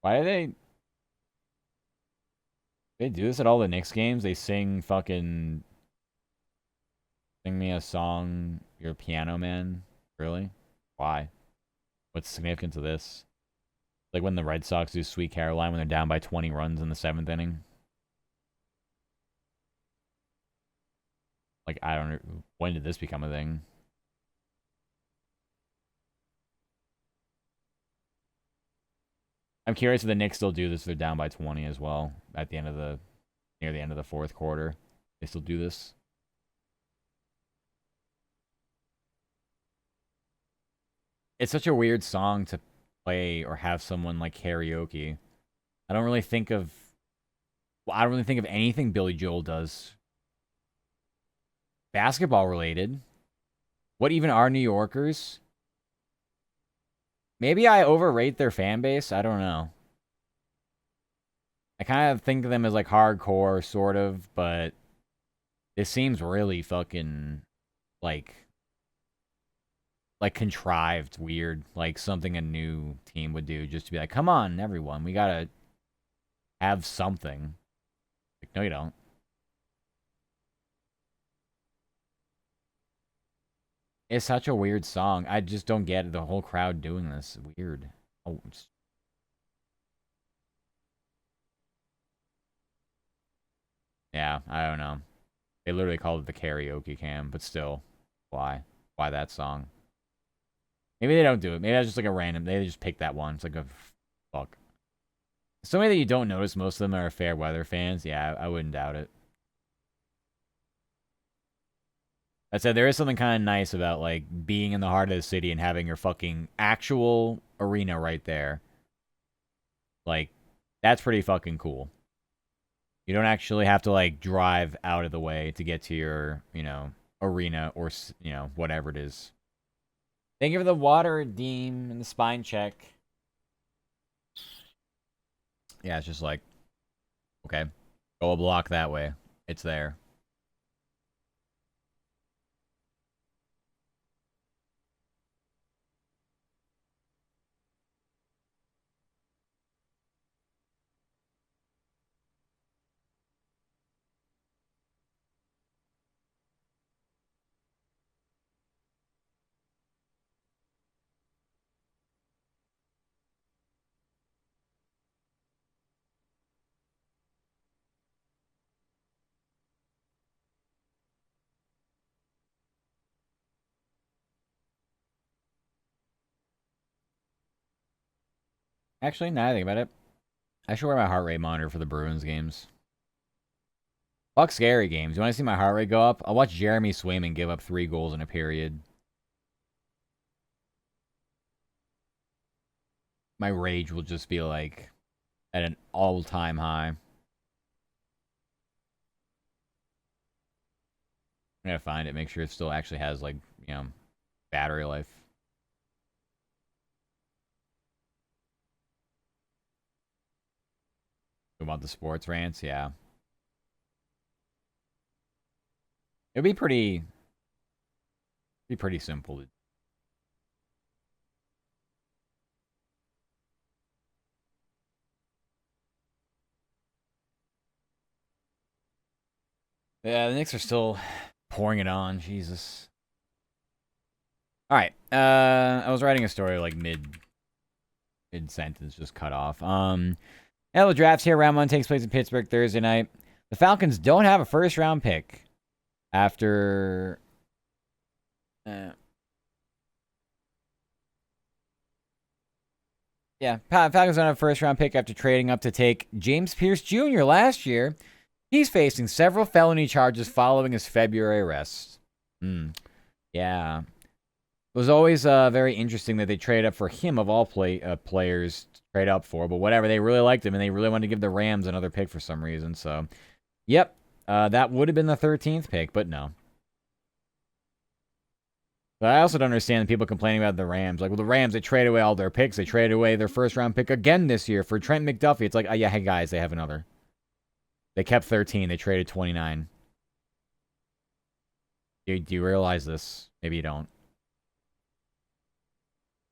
S1: Why do they do this at all the Knicks games? They sing me a song, You're a Piano Man. Really? Why? What's the significance of this? Like when the Red Sox do Sweet Caroline when they're down by 20 runs in the 7th inning. Like, I don't know. When did this become a thing? I'm curious if the Knicks still do this if they're down by 20 as well at the end of near the end of the 4th quarter. They still do this. It's such a weird song to play or have someone like karaoke. I don't really think of anything Billy Joel does basketball related. What even are New Yorkers? Maybe I overrate their fan base. I don't know. I kind of think of them as like hardcore, sort of, but this seems really fucking like contrived, weird, like something a new team would do just to be like, come on, everyone, we gotta have something. Like, no, you don't. It's such a weird song. I just don't get the whole crowd doing this. Weird. Oh, yeah, I don't know. They literally called it the karaoke cam, but still, why? Why that song? Maybe they don't do it. Maybe that's just like a random. They just pick that one. It's like a fuck. So many that you don't notice. Most of them are fair weather fans. Yeah, I wouldn't doubt it. I said there is something kind of nice about like being in the heart of the city and having your fucking actual arena right there. Like, that's pretty fucking cool. You don't actually have to like drive out of the way to get to your, arena or, whatever it is. Thank you for the water, Deem, and the spine check. Yeah, it's just like, okay, go a block that way. It's there. Actually, now I think about it, I should wear my heart rate monitor for the Bruins games. Fuck scary games. You want to see my heart rate go up? I'll watch Jeremy Swayman give up 3 goals in a period. My rage will just be like at an all-time high. I'm gonna find it, make sure it still actually has like, battery life. We want the sports rants, yeah. It'd be pretty simple. Yeah, the Knicks are still pouring it on. Jesus. All right. I was writing a story like mid sentence, just cut off. Hello, drafts here. Round 1 takes place in Pittsburgh Thursday night. The Falcons don't have a first round pick after. Yeah, Falcons don't have a first round pick after trading up to take James Pierce Jr. last year. He's facing several felony charges following his February arrest. Yeah. It was always very interesting that they trade up for him of all players to trade up for, but whatever. They really liked him, and they really wanted to give the Rams another pick for some reason. So, yep, that would have been the 13th pick, but no. But I also don't understand people complaining about the Rams. Like, well, the Rams, they traded away all their picks. They traded away their first-round pick again this year for Trent McDuffie. It's like, oh, yeah, hey, guys, they have another. They kept 13. They traded 29. Do you realize this? Maybe you don't.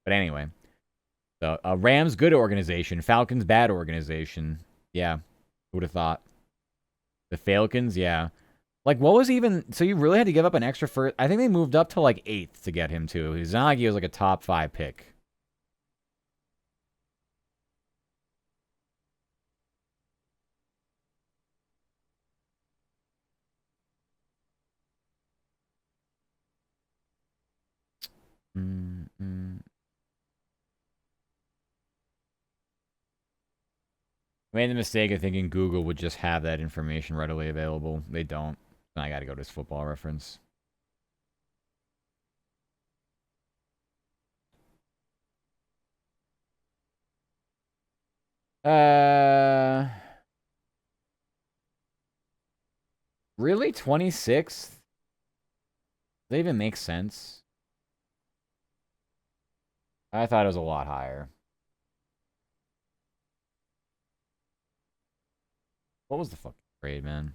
S1: But anyway. So, Rams, good organization. Falcons, bad organization. Yeah. Who would have thought? The Falcons, yeah. Like, what was even... So you really had to give up an extra first... I think they moved up to, like, 8th to get him, too. It's not like he was, like, a top 5 pick. I made the mistake of thinking Google would just have that information readily available. They don't. I gotta go to this Football Reference. Really? 26th? Does that even make sense? I thought it was a lot higher. What was the fucking trade, man?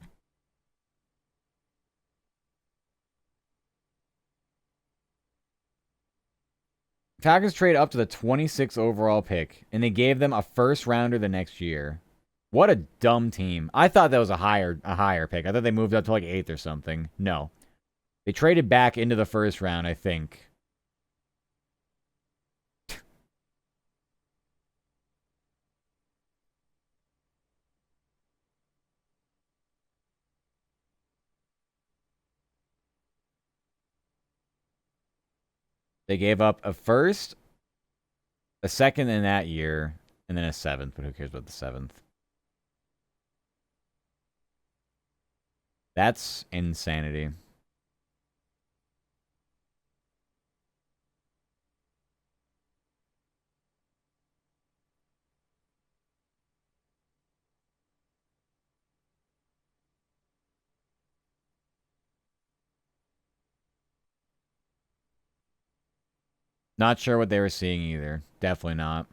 S1: Falcons trade up to the 26th overall pick, and they gave them a first rounder the next year. What a dumb team. I thought that was a higher pick. I thought they moved up to like 8th or something. No. They traded back into the first round, I think. They gave up a first, a second in that year, and then a 7th, but who cares about the 7th? That's insanity. Not sure what they were seeing either. Definitely not.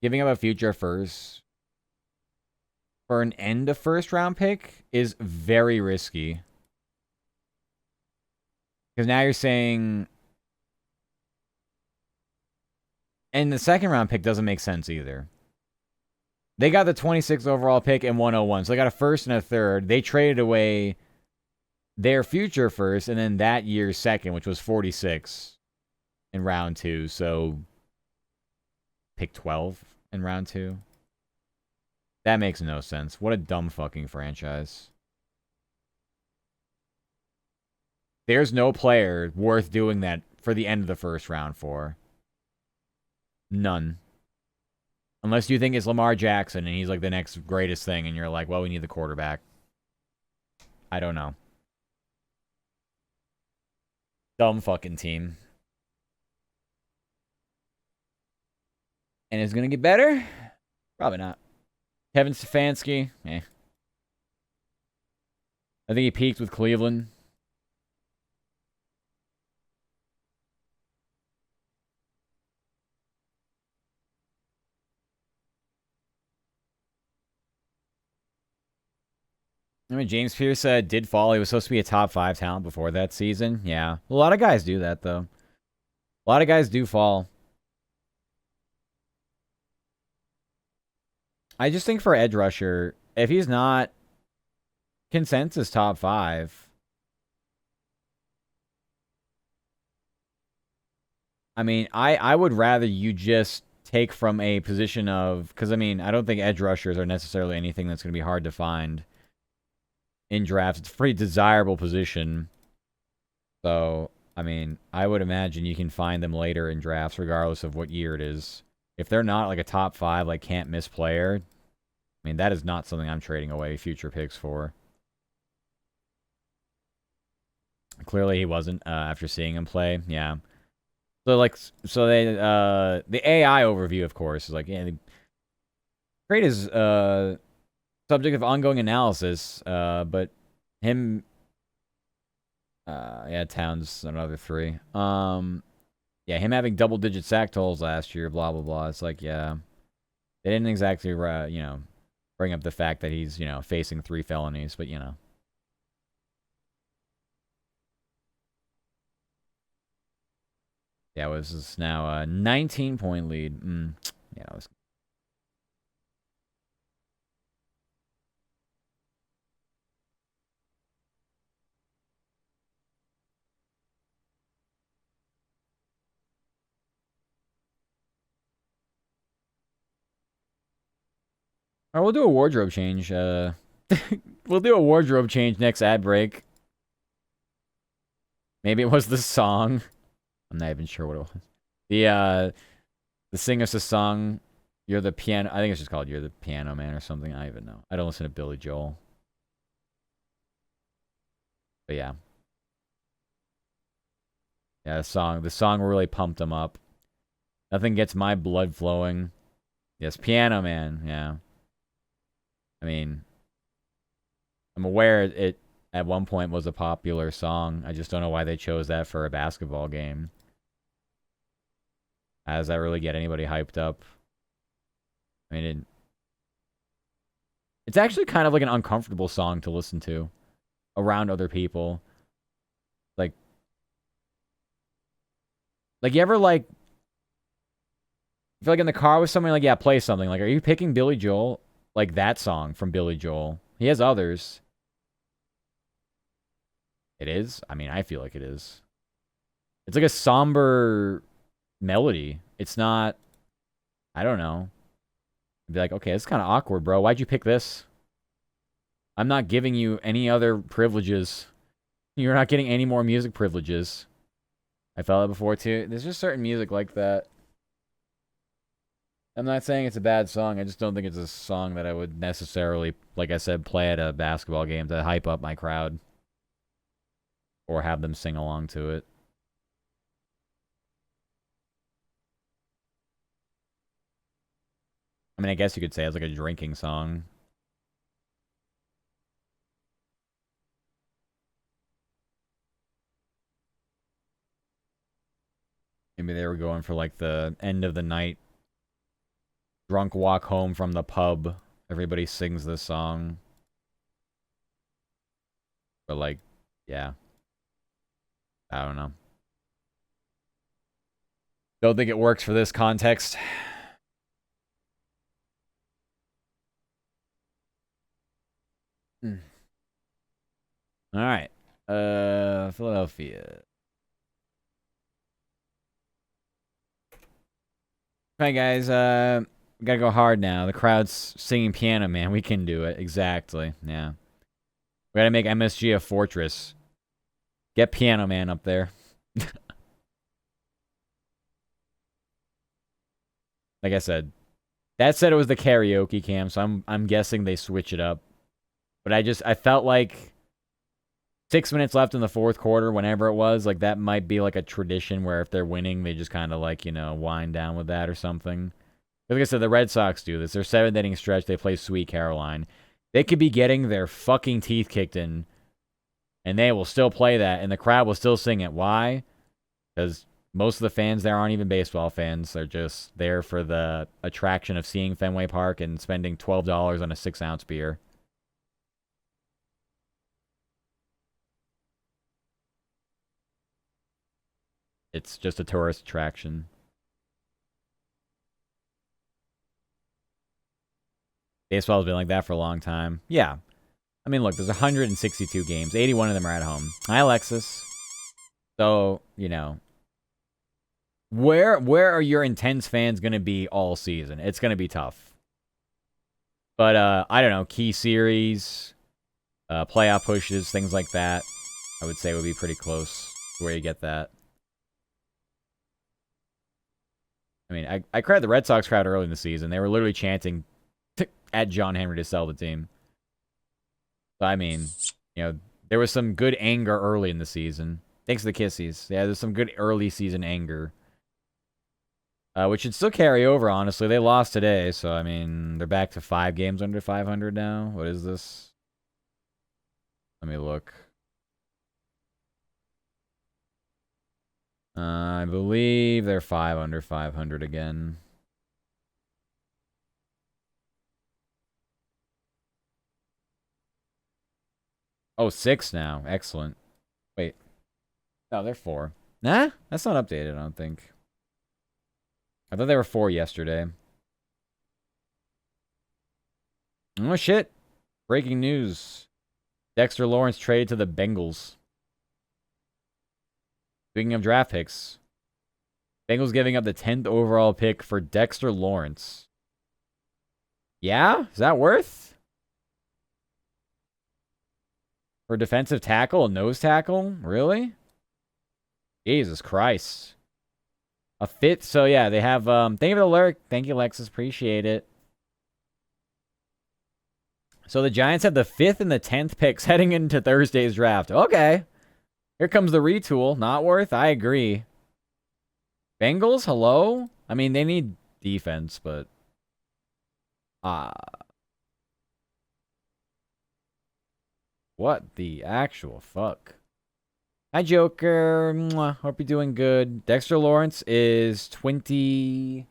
S1: Giving up a future first for an end of first round pick is very risky. Because now you're saying... And the second round pick doesn't make sense either. They got the 26th overall pick and 101. So they got a first and a third. They traded away their future first and then that year's second, which was 46 in round 2. So pick 12 in round 2. That makes no sense. What a dumb fucking franchise. There's no player worth doing that for the end of the first round for. None. Unless you think it's Lamar Jackson and he's like the next greatest thing and you're like, well, we need the quarterback. I don't know. Dumb fucking team. And it's going to get better? Probably not. Kevin Stefanski? Eh. I think he peaked with Cleveland. I mean, James Pierce did fall. He was supposed to be a top 5 talent before that season. Yeah. A lot of guys do that, though. A lot of guys do fall. I just think for edge rusher, if he's not consensus top 5, I mean, I would rather you just take from a position of... Because, I mean, I don't think edge rushers are necessarily anything that's going to be hard to find in drafts. It's a pretty desirable position. So, I mean, I would imagine you can find them later in drafts, regardless of what year it is. If they're not like a top 5, like can't miss player, I mean, that is not something I'm trading away future picks for. Clearly he wasn't after seeing him play. Yeah. So the AI overview, of course, is like, yeah, the trade is subject of ongoing analysis. But him, yeah, Towns another 3. Yeah, him having double-digit sack totals last year. Blah blah blah. It's like, yeah, they didn't exactly, bring up the fact that he's, facing 3 felonies, but Yeah, this is now a 19-point lead. Yeah, it was. All right, we'll do a wardrobe change. We'll do a wardrobe change next ad break. Maybe it was the song. I'm not even sure what it was. The singer's the song. You're the piano. I think it's just called "You're the Piano Man" or something. I don't even know. I don't listen to Billy Joel. But yeah. Yeah, the song really pumped him up. Nothing gets my blood flowing. Yes, Piano Man. Yeah. I mean, I'm aware it at one point was a popular song. I just don't know why they chose that for a basketball game. How does that really get anybody hyped up? I mean, it's actually kind of like an uncomfortable song to listen to around other people. Like you ever like feel like in the car with somebody like, yeah, play something. Like, are you picking Billy Joel? Like that song from Billy Joel. He has others. It is? I mean, I feel like it is. It's like a somber melody. It's not, I don't know. I'd be like, okay, it's kind of awkward, bro. Why'd you pick this? I'm not giving you any other privileges. You're not getting any more music privileges. I felt it before too. There's just certain music like that. I'm not saying it's a bad song. I just don't think it's a song that I would necessarily, like I said, play at a basketball game to hype up my crowd or have them sing along to it. I mean, I guess you could say it's like a drinking song. Maybe they were going for like the end of the night drunk walk home from the pub. Everybody sings this song. But like, yeah. I don't know. Don't think it works for this context. All right. Philadelphia. All right, guys. We gotta go hard now. The crowd's singing Piano Man. We can do it. Exactly. Yeah. We gotta make MSG a fortress. Get Piano Man up there. Like I said, that said it was the karaoke cam, so I'm guessing they switch it up. But I felt like 6 minutes left in the fourth quarter, whenever it was, like that might be like a tradition where if they're winning, they just kind of like, wind down with that or something. Like I said, the Red Sox do this. Their 7th-inning stretch, they play Sweet Caroline. They could be getting their fucking teeth kicked in, and they will still play that, and the crowd will still sing it. Why? Because most of the fans there aren't even baseball fans. They're just there for the attraction of seeing Fenway Park and spending $12 on a 6-ounce beer. It's just a tourist attraction. Baseball's been like that for a long time. Yeah. I mean, look, there's 162 games. 81 of them are at home. Hi, Alexis. So, where are your intense fans going to be all season? It's going to be tough. But, I don't know, key series, playoff pushes, things like that, I would say would be pretty close to where you get that. I mean, I credit the Red Sox crowd early in the season. They were literally chanting at John Henry to sell the team. So, I mean, There was some good anger early in the season. Thanks to the kissies. Yeah, there's some good early season anger. Which should still carry over, honestly. They lost today, so, I mean, they're back to 5 games under 500 now. What is this? Let me look. I believe they're 5 under 500 again. Oh, 6 now. Excellent. Wait. No, they're 4. Nah, that's not updated, I don't think. I thought they were 4 yesterday. Oh, shit. Breaking news. Dexter Lawrence traded to the Bengals. Speaking of draft picks, Bengals giving up the 10th overall pick for Dexter Lawrence. Yeah? Is that worth? For defensive tackle, a nose tackle? Really? Jesus Christ. A fit? So, yeah, they have... thank you for the alert. Thank you, Alexis. Appreciate it. So, the Giants have the 5th and the 10th picks heading into Thursday's draft. Okay. Here comes the retool. Not worth? I agree. Bengals? Hello? I mean, they need defense, but... what the actual fuck? Hi, Joker. Mwah. Hope you're doing good. Dexter Lawrence is 28.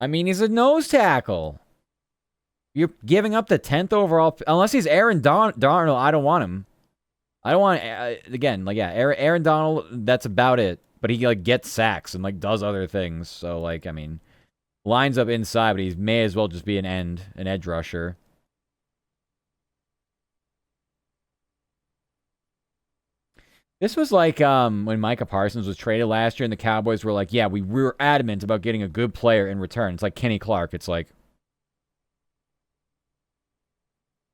S1: I mean, he's a nose tackle. You're giving up the 10th overall. Unless he's Aaron Darnold, I don't want him. I don't want... again, like, yeah, Aaron Donald, that's about it. But he, like, gets sacks and, like, does other things. So, like, I mean, lines up inside, but he may as well just be an edge rusher. This was like when Micah Parsons was traded last year and the Cowboys were like, yeah, we were adamant about getting a good player in return. It's like Kenny Clark. It's like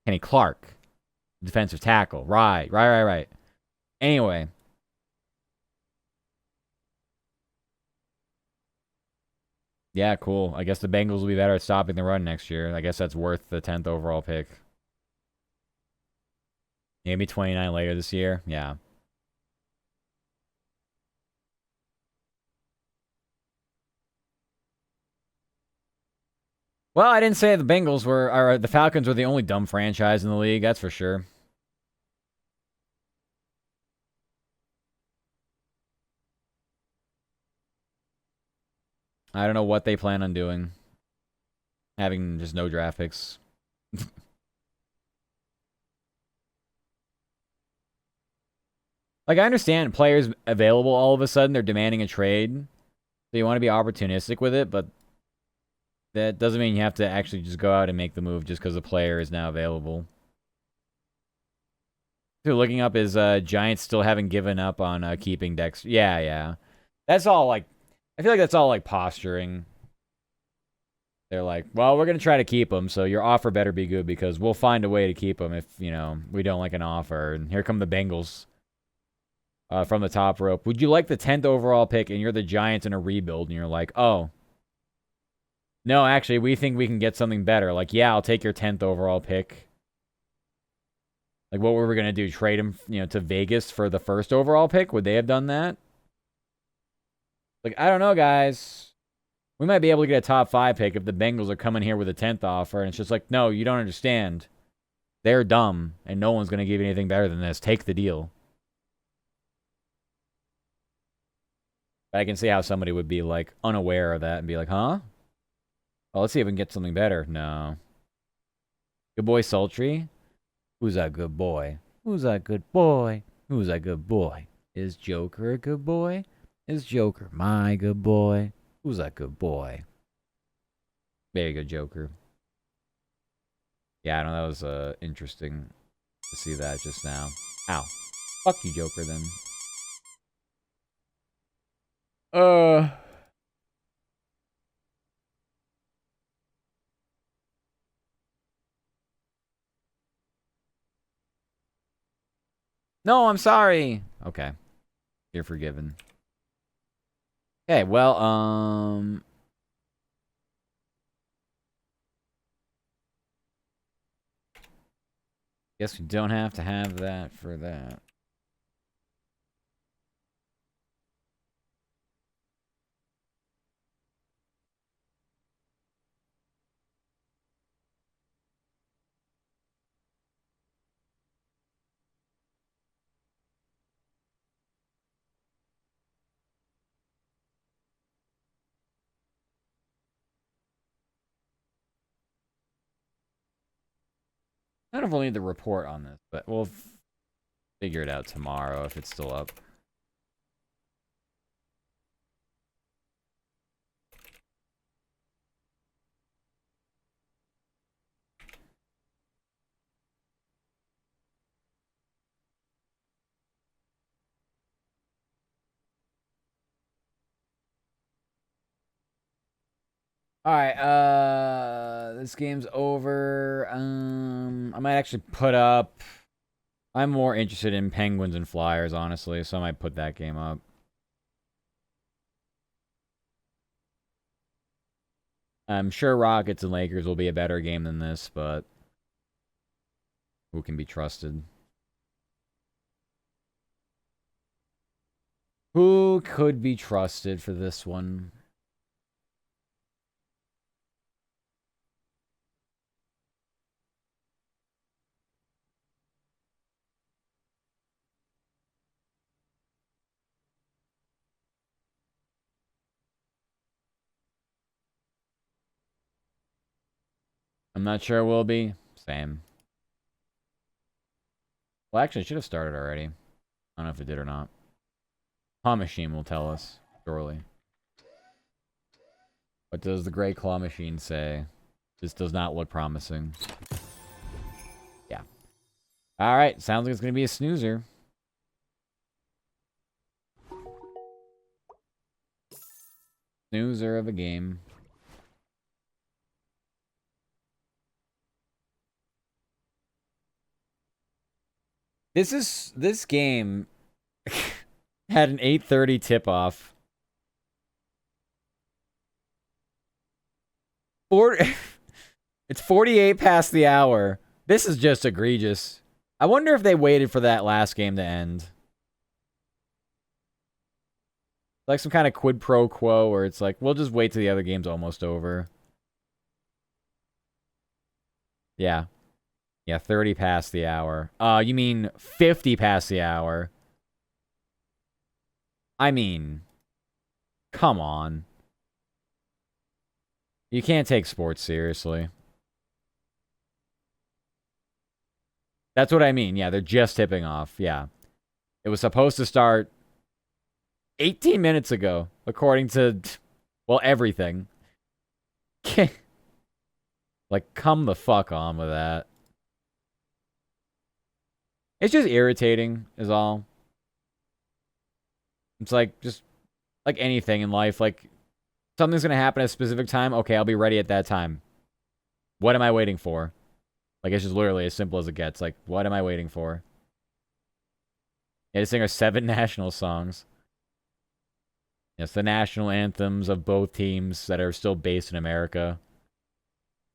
S1: Kenny Clark, defensive tackle. Right. Anyway. Yeah, cool. I guess the Bengals will be better at stopping the run next year. I guess that's worth the 10th overall pick. Maybe 29 later this year. Yeah. Well, I didn't say the Bengals were, or the Falcons were the only dumb franchise in the league. That's for sure. I don't know what they plan on doing. Having just no draft picks. Like, I understand players available all of a sudden, they're demanding a trade. So you want to be opportunistic with it, but that doesn't mean you have to actually just go out and make the move just because the player is now available. So looking up is Giants still haven't given up on keeping Dexter. Yeah. That's all, like, I feel like that's all, like, posturing. They're like, well, we're going to try to keep him, so your offer better be good because we'll find a way to keep him if, you know, we don't like an offer. And here come the Bengals from the top rope. Would you like the 10th overall pick and you're the Giants in a rebuild and you're like, oh, no, actually, we think we can get something better. Like, yeah, I'll take your 10th overall pick. Like, what were we going to do? Trade him, you know, to Vegas for the 1st overall pick? Would they have done that? Like, I don't know, guys. We might be able to get a top 5 pick if the Bengals are coming here with a 10th offer. And it's just like, no, you don't understand. They're dumb, and no one's going to give you anything better than this. Take the deal. But I can see how somebody would be, like, unaware of that and be like, huh? Well, let's see if we can get something better. No. Good boy, Sultry. Who's that good boy? Who's that good boy? Who's that good boy? Is Joker a good boy? Is Joker my good boy? Who's that good boy? There you go, Joker. Yeah, I know that was interesting to see that just now. Ow. Fuck you, Joker, then. No, I'm sorry. Okay. You're forgiven. Okay, well, Guess we don't have to have that for that. I don't know if we'll need the report on this, but we'll figure it out tomorrow if it's still up. Alright, this game's over. I might actually put up... I'm more interested in Penguins and Flyers, honestly, so I might put that game up. I'm sure Rockets and Lakers will be a better game than this, but... who can be trusted? Who could be trusted for this one? I'm not sure it will be. Same. Well, actually, it should have started already. I don't know if it did or not. Claw Machine will tell us, surely. What does the Gray Claw Machine say? This does not look promising. Yeah. Alright, sounds like it's going to be a snoozer. Snoozer of a game. This game had an 8:30 tip-off. It's 48 past the hour. This is just egregious. I wonder if they waited for that last game to end. Like some kind of quid pro quo where it's like, we'll just wait till the other game's almost over. Yeah. Yeah, 30 past the hour. You mean 50 past the hour. I mean, come on. You can't take sports seriously. That's what I mean. Yeah, they're just tipping off. Yeah. It was supposed to start 18 minutes ago, according to, well, everything. Like, come the fuck on with that. It's just irritating, is all. It's like, just, like anything in life. Like, something's going to happen at a specific time. Okay, I'll be ready at that time. What am I waiting for? Like, it's just literally as simple as it gets. Like, what am I waiting for? Yeah, to sing our 7 national songs. Yes, the national anthems of both teams that are still based in America.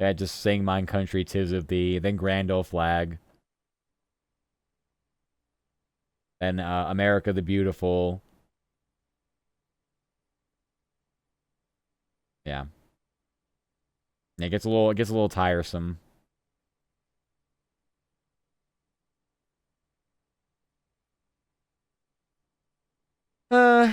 S1: They had just sing Mine Country 'Tis of Thee, then Grand Ole Flag. Then America the Beautiful. Yeah. It gets a little tiresome. Uh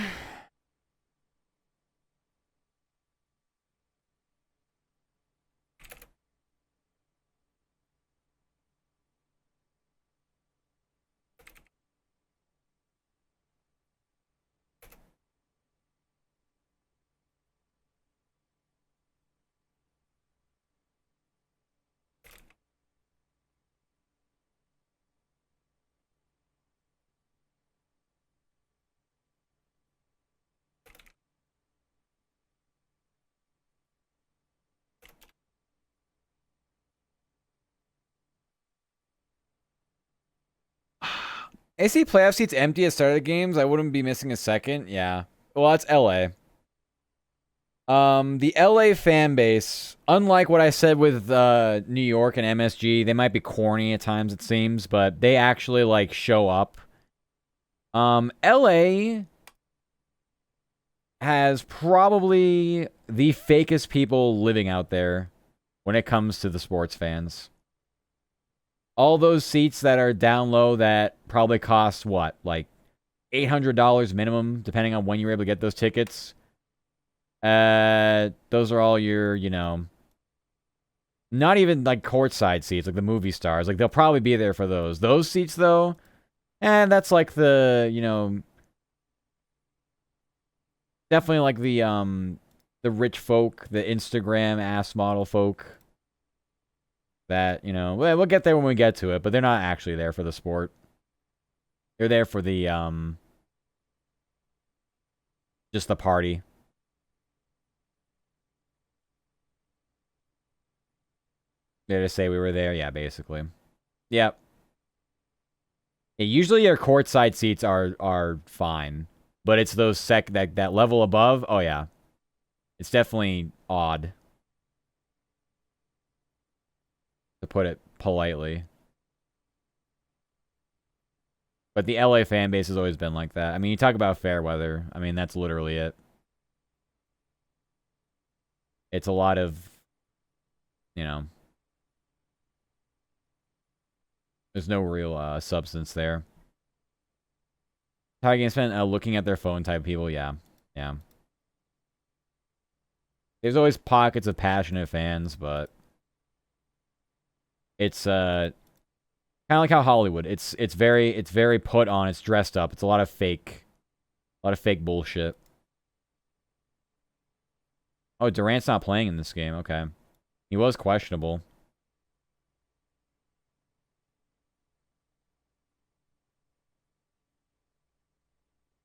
S1: AC playoff seats empty at start of the games. I wouldn't be missing a second. Yeah. Well, that's LA. The LA fan base, unlike what I said with New York and MSG, they might be corny at times, it seems, but they actually like show up. LA has probably the fakest people living out there when it comes to the sports fans. All those seats that are down low that probably cost what, like $800 minimum, depending on when you were able to get those tickets. Those are all your, not even like courtside seats, like the movie stars. Like they'll probably be there for those. Those seats though, and that's like the, definitely like the rich folk, the Instagram ass model folk. That, we'll get there when we get to it, but they're not actually there for the sport. They're there for the just the party. There to say we were there, yeah, basically. Yep. Yeah, usually your courtside seats are fine, but it's those that level above. Oh yeah, it's definitely odd, to put it politely. But the LA fan base has always been like that. I mean, you talk about fair weather. I mean, that's literally it. It's a lot of, there's no real substance there. How you gonna spend looking at their phone type people? Yeah. Yeah. There's always pockets of passionate fans, but it's kind of like how Hollywood. It's very put on. It's dressed up. It's a lot of fake bullshit. Oh, Durant's not playing in this game. Okay, he was questionable.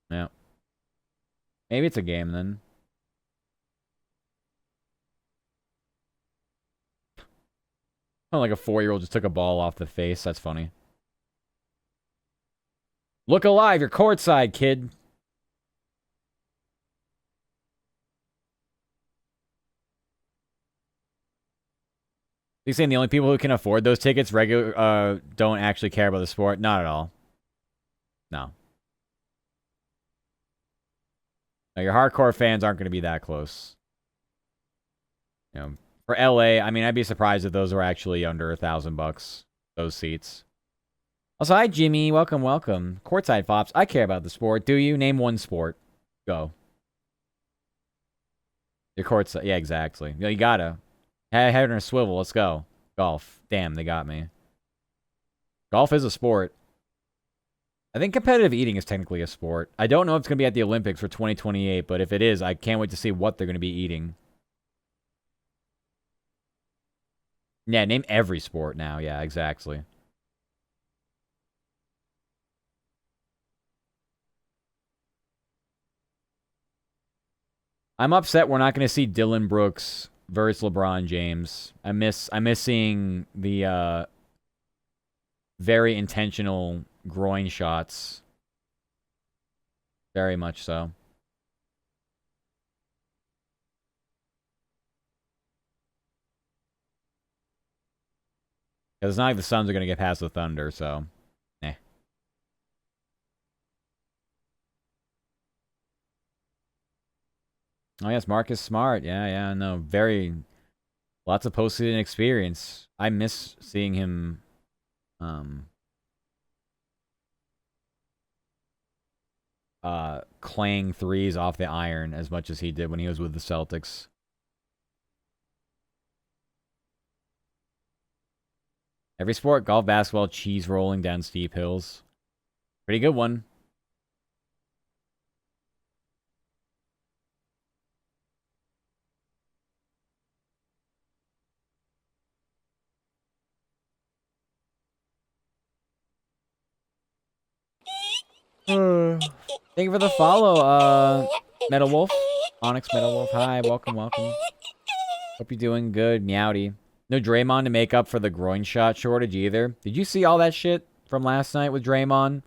S1: Yeah, maybe it's a game then. Oh, like a 4-year-old just took a ball off the face. That's funny. Look alive, you're courtside, kid. You saying the only people who can afford those tickets don't actually care about the sport? Not at all. No. No, your hardcore fans aren't going to be that close. For LA, I mean, I'd be surprised if those were actually under $1,000. Those seats. Also, hi Jimmy, welcome. Courtside Fops, I care about the sport. Do you? Name one sport. Go. Your courtside, yeah, exactly. You gotta. Head on a swivel, let's go. Golf. Damn, they got me. Golf is a sport. I think competitive eating is technically a sport. I don't know if it's going to be at the Olympics for 2028, but if it is, I can't wait to see what they're going to be eating. Yeah, name every sport now. Yeah, exactly. I'm upset we're not going to see Dylan Brooks versus LeBron James. I miss seeing the very intentional groin shots. Very much so. Because it's not like the Suns are going to get past the Thunder, so. Oh, yes, Marcus Smart. Yeah, no. Lots of postseason experience. I miss seeing him, clang threes off the iron as much as he did when he was with the Celtics. Every sport, golf, basketball, cheese rolling down steep hills. Pretty good one. Thank you for the follow, Metal Wolf. Onyx Metal Wolf. Hi, welcome. Hope you're doing good, Meowdy. No Draymond to make up for the groin shot shortage either. Did you see all that shit from last night with Draymond?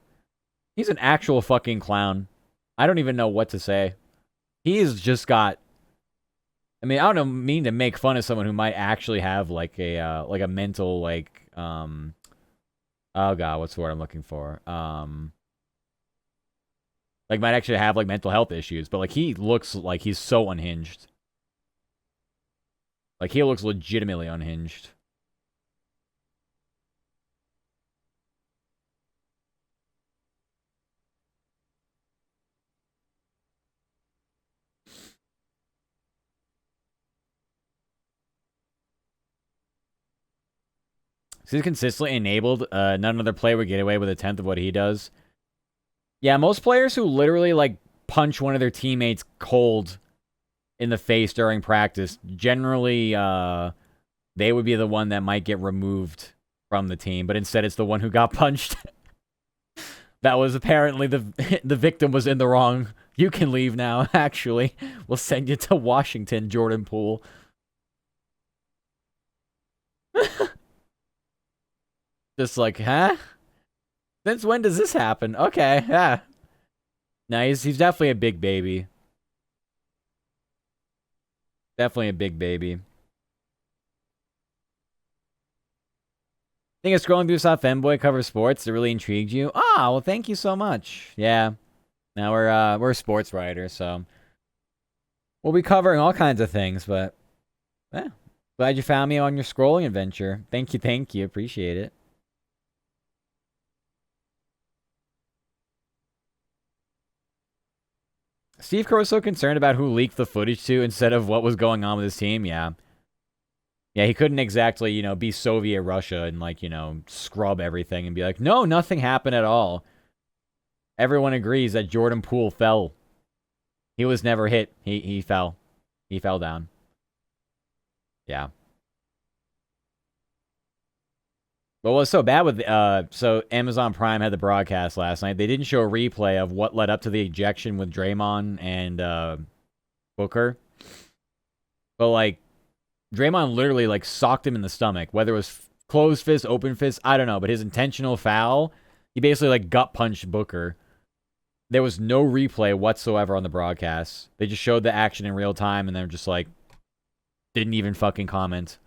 S1: He's an actual fucking clown. I don't even know what to say. He's just got I mean, I don't mean to make fun of someone who might actually have like a mental oh god, what's the word I'm looking for? Like might actually have like mental health issues, but like he looks like he's so unhinged. Like he looks legitimately unhinged. He's consistently enabled. None other player would get away with a tenth of what he does. Yeah, most players who literally like punch one of their teammates cold in the face during practice, generally they would be the one that might get removed from the team, but instead it's the one who got punched. That was apparently the victim was in the wrong. You can leave now, actually. We'll send you to Washington, Jordan Poole. Just like, huh? Since when does this happen? Okay, yeah. No, he's definitely a big baby. Definitely a big baby. I think it's scrolling through Soft Femboy cover sports that really intrigued you. Ah, well, thank you so much. Yeah. Now we're sports writers, so we'll be covering all kinds of things, but yeah. Glad you found me on your scrolling adventure. Thank you, appreciate it. Steve Kerr was so concerned about who leaked the footage to instead of what was going on with his team. Yeah. Yeah, he couldn't exactly, be Soviet Russia and, scrub everything and be like, no, nothing happened at all. Everyone agrees that Jordan Poole fell. He was never hit. He fell. He fell down. Yeah. But what was so bad with so Amazon Prime had the broadcast last night. They didn't show a replay of what led up to the ejection with Draymond and Booker. But Draymond literally socked him in the stomach, whether it was closed fist, open fist, I don't know, but his intentional foul, he basically gut punched Booker. There was no replay whatsoever on the broadcast. They just showed the action in real time and they're just didn't even fucking comment.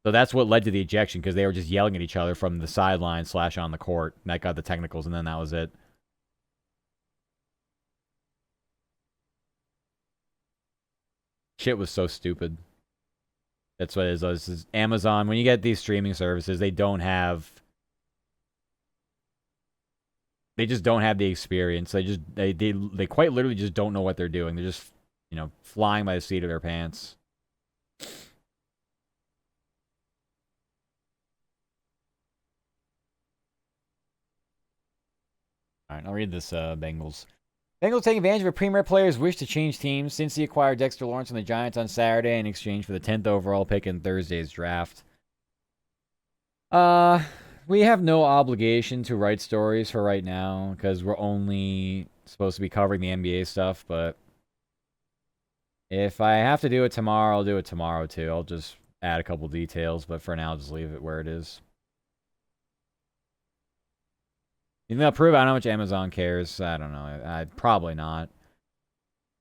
S1: So that's what led to the ejection, because they were just yelling at each other from the sideline / on the court. And that got the technicals, and then that was it. Shit was so stupid. That's what it is. This is Amazon. When you get these streaming services, they just don't have the experience. They quite literally just don't know what they're doing. They're just, flying by the seat of their pants. All right, I'll read this, Bengals. Bengals taking advantage of a premier player's wish to change teams since he acquired Dexter Lawrence from the Giants on Saturday in exchange for the 10th overall pick in Thursday's draft. We have no obligation to write stories for right now because we're only supposed to be covering the NBA stuff, but if I have to do it tomorrow, I'll do it tomorrow too. I'll just add a couple details, but for now, I'll just leave it where it is. You think they'll prove? I don't know how much Amazon cares. I don't know. Probably not.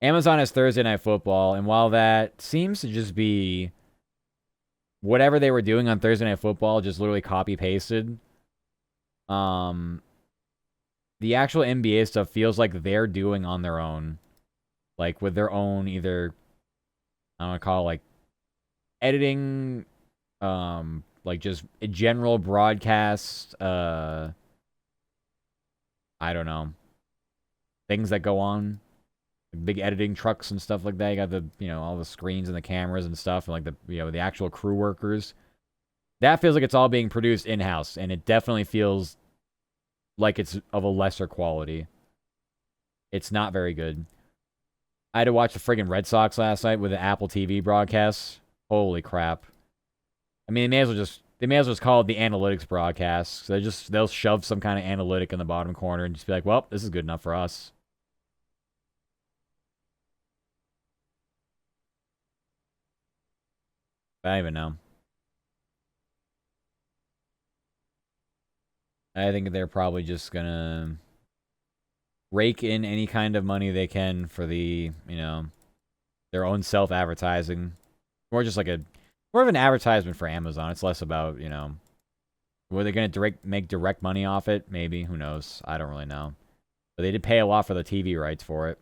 S1: Amazon has Thursday Night Football, and while that seems to just be whatever they were doing on Thursday Night Football, just literally copy-pasted, the actual NBA stuff feels like they're doing on their own. With their own either, I don't want to call it, editing, just a general broadcast, I don't know, things that go on, big editing trucks and stuff like that. You got the, all the screens and the cameras and stuff, and the actual crew workers. That feels like it's all being produced in-house, and it definitely feels like it's of a lesser quality. It's not very good. I had to watch the friggin' Red Sox last night with the Apple TV broadcast. Holy crap. I mean, they may as well just call it the analytics broadcast. So they'll shove some kind of analytic in the bottom corner and just be like, well, this is good enough for us. I don't even know. I think they're probably just gonna rake in any kind of money they can for the, their own self-advertising. More just like more of an advertisement for Amazon. It's less about, were they going to make direct money off it? Maybe. Who knows? I don't really know. But they did pay a lot for the TV rights for it.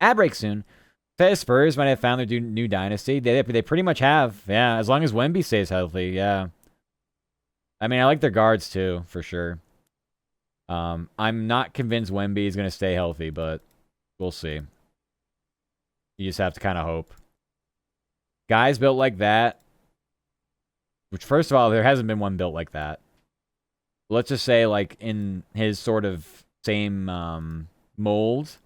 S1: Ad break soon. Spurs might have found their new dynasty. They pretty much have. Yeah, as long as Wemby stays healthy. Yeah. I mean, I like their guards too, for sure. I'm not convinced Wemby is going to stay healthy, but we'll see. You just have to kind of hope. Guys built like that, which first of all, there hasn't been one built like that. Let's just say, like, in his sort of same mold,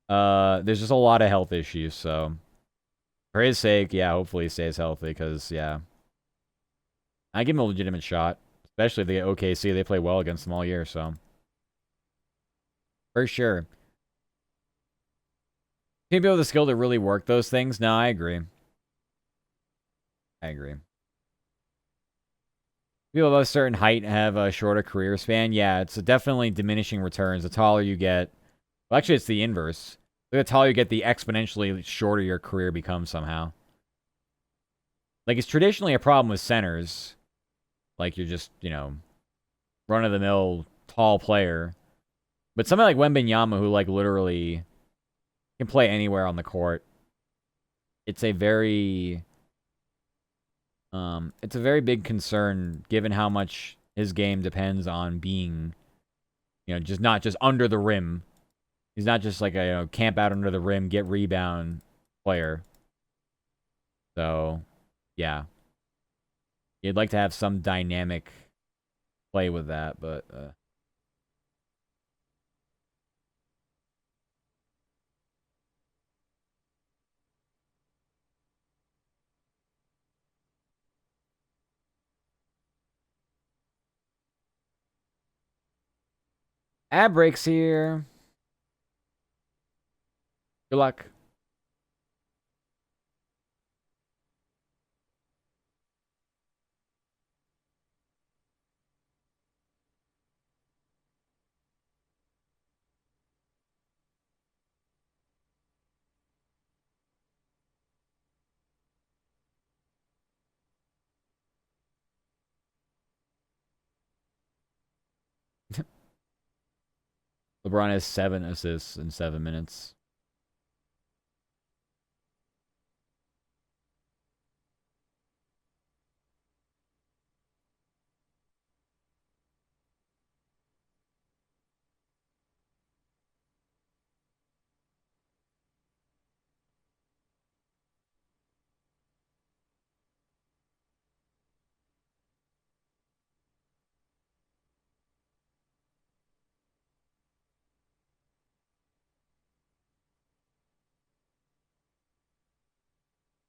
S1: there's just a lot of health issues, so for his sake, yeah, hopefully he stays healthy, because, yeah. I give him a legitimate shot, especially if they get OKC. They play well against them all year, so. For sure. People with the skill to really work those things? No, I agree. I agree. People of a certain height have a shorter career span. Yeah, it's definitely diminishing returns. The taller you get, well, actually, it's the inverse. The taller you get, the exponentially shorter your career becomes somehow. Like, it's traditionally a problem with centers. Like, you're just, run-of-the-mill tall player. But somebody like Wembanyama, who, like, literally can play anywhere on the court, it's a very big concern given how much his game depends on being, just not just under the rim. He's not just like a camp out under the rim, get rebound player. So, yeah. You'd like to have some dynamic play with that, but ad breaks here. Good luck. LeBron has 7 assists in 7 minutes.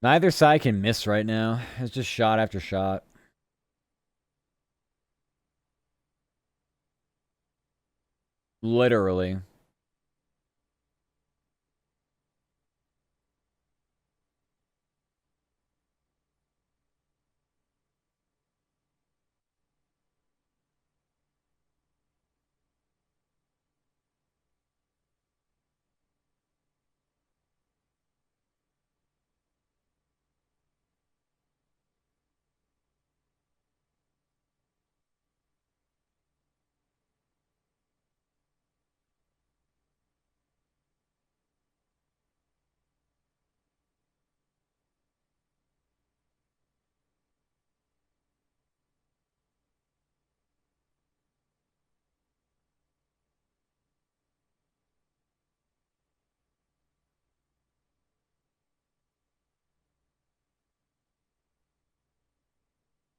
S1: Neither side can miss right now. It's just shot after shot. Literally.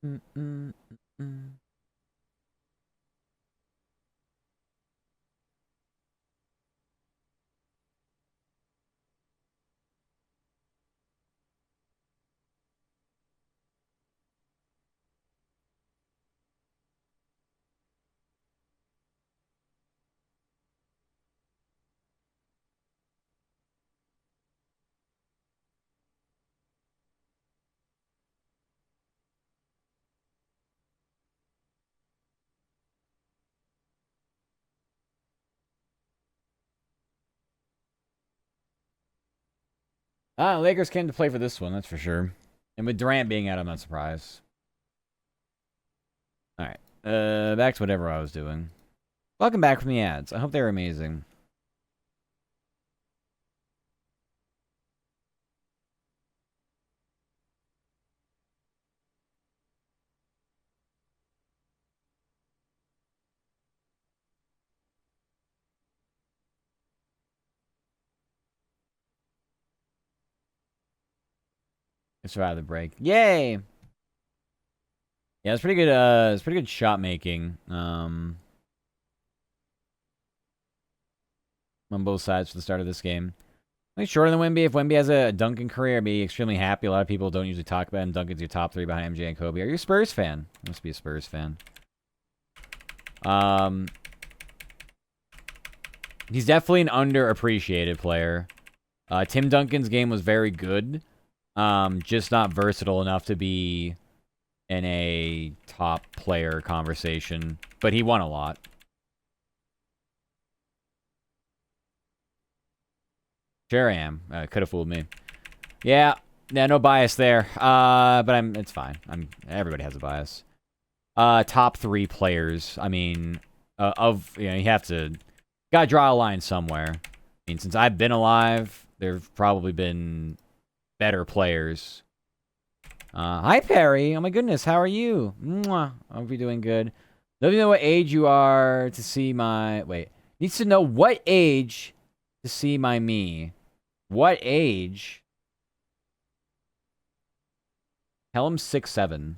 S1: Mm-mm-mm. Lakers came to play for this one, that's for sure. And with Durant being out, I'm not surprised. Alright. Back to whatever I was doing. Welcome back from the ads. I hope they were amazing. Survive the break. Yay! Yeah, it's pretty good. It's pretty good shot making. On both sides for the start of this game. I think shorter than Wemby. If Wemby has a Duncan career, I'd be extremely happy. A lot of people don't usually talk about him. Duncan's your top 3 behind MJ and Kobe. Are you a Spurs fan? You must be a Spurs fan. He's definitely an underappreciated player. Tim Duncan's game was very good. Just not versatile enough to be in a top player conversation. But he won a lot. Sure I am. Could have fooled me. Yeah, no bias there. But it's fine. Everybody has a bias. Top 3 players. I mean, you have to gotta draw a line somewhere. I mean, since I've been alive, there've probably been better players. Hi Perry. Oh my goodness, how are you? Mwah. I hope you're doing good. Let me know what age you are to see my needs to know what age to see my me. What age? Tell him 6'7".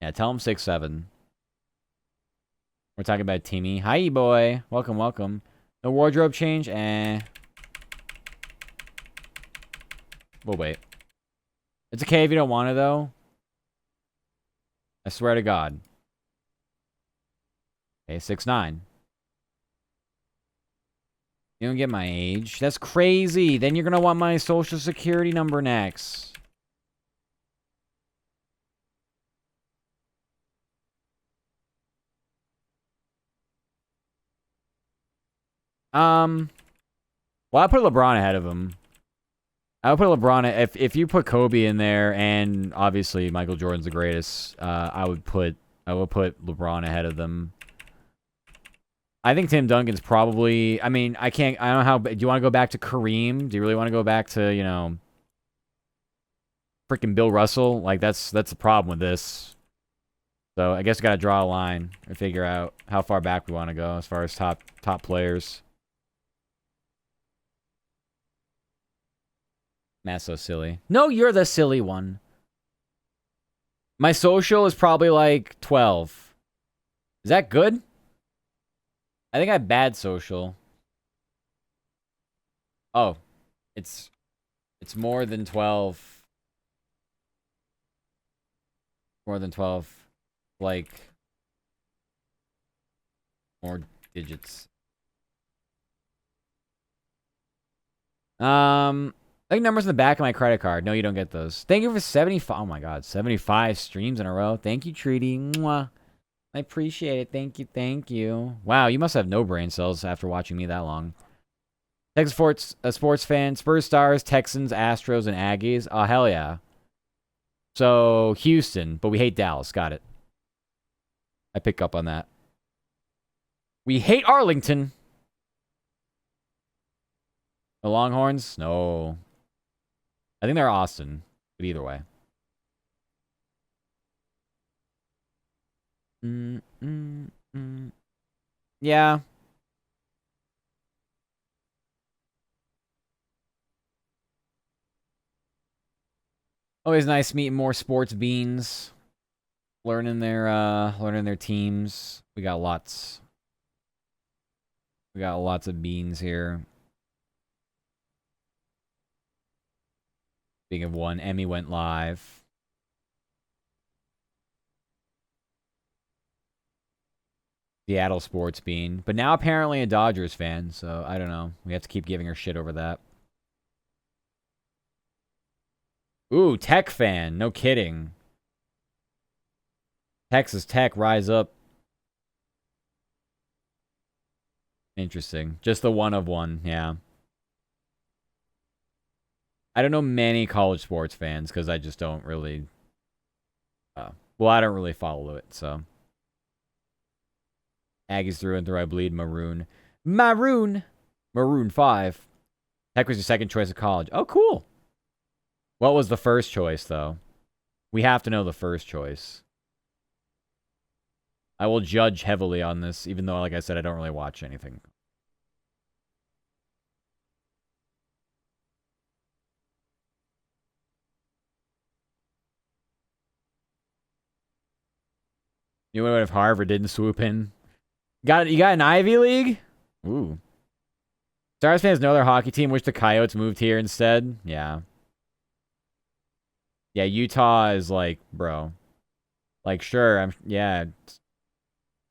S1: Yeah, tell him 6'7". We're talking about Timmy. Hi, boy. Welcome, welcome. No wardrobe change? We'll wait. It's okay if you don't want it, though. I swear to God. Okay, 6'9". You don't get my age? That's crazy. Then you're going to want my social security number next. Well, I put LeBron ahead of him. I would put LeBron. If you put Kobe in there, and obviously Michael Jordan's the greatest, I would put LeBron ahead of them. I think Tim Duncan's probably. I mean, I don't know how. Do you want to go back to Kareem? Do you really want to go back to freaking Bill Russell? Like that's the problem with this. So I guess we gotta draw a line and figure out how far back we want to go as far as top players. Matt's so silly. No, you're the silly one. My social is probably like 12. Is that good? I think I have bad social. Oh. It's more than 12. More than 12. Like more digits. I think numbers in the back of my credit card. No, you don't get those. Thank you for 75. Oh my God, 75 streams in a row. Thank you, Treaty. Mwah. I appreciate it. Thank you. Thank you. Wow, you must have no brain cells after watching me that long. Texas sports fan. Spurs, Stars, Texans, Astros, and Aggies. Oh, hell yeah. So, Houston, but we hate Dallas. Got it. I pick up on that. We hate Arlington. The Longhorns? No. I think they're Austin, but either way. Yeah. Always nice meeting more sports beans. Learning their teams. We got lots of beans here. Speaking of one, Emmy went live. Seattle sports bean. But now apparently a Dodgers fan, so I don't know. We have to keep giving her shit over that. Ooh, Tech fan. No kidding. Texas Tech, rise up. Interesting. Just the one of one, yeah. I don't know many college sports fans because I just don't really. Well, I don't really follow it, so. Aggies through and through, I bleed. Maroon. Maroon 5. Tech was your second choice of college. Oh, cool. What was the first choice, though? We have to know the first choice. I will judge heavily on this, even though, like I said, I don't really watch anything. You know what if Harvard didn't swoop in? You got an Ivy League? Ooh. Stars fans know their hockey team. Wish the Coyotes moved here instead. Yeah. Yeah, Utah is like, bro. Like, sure, yeah.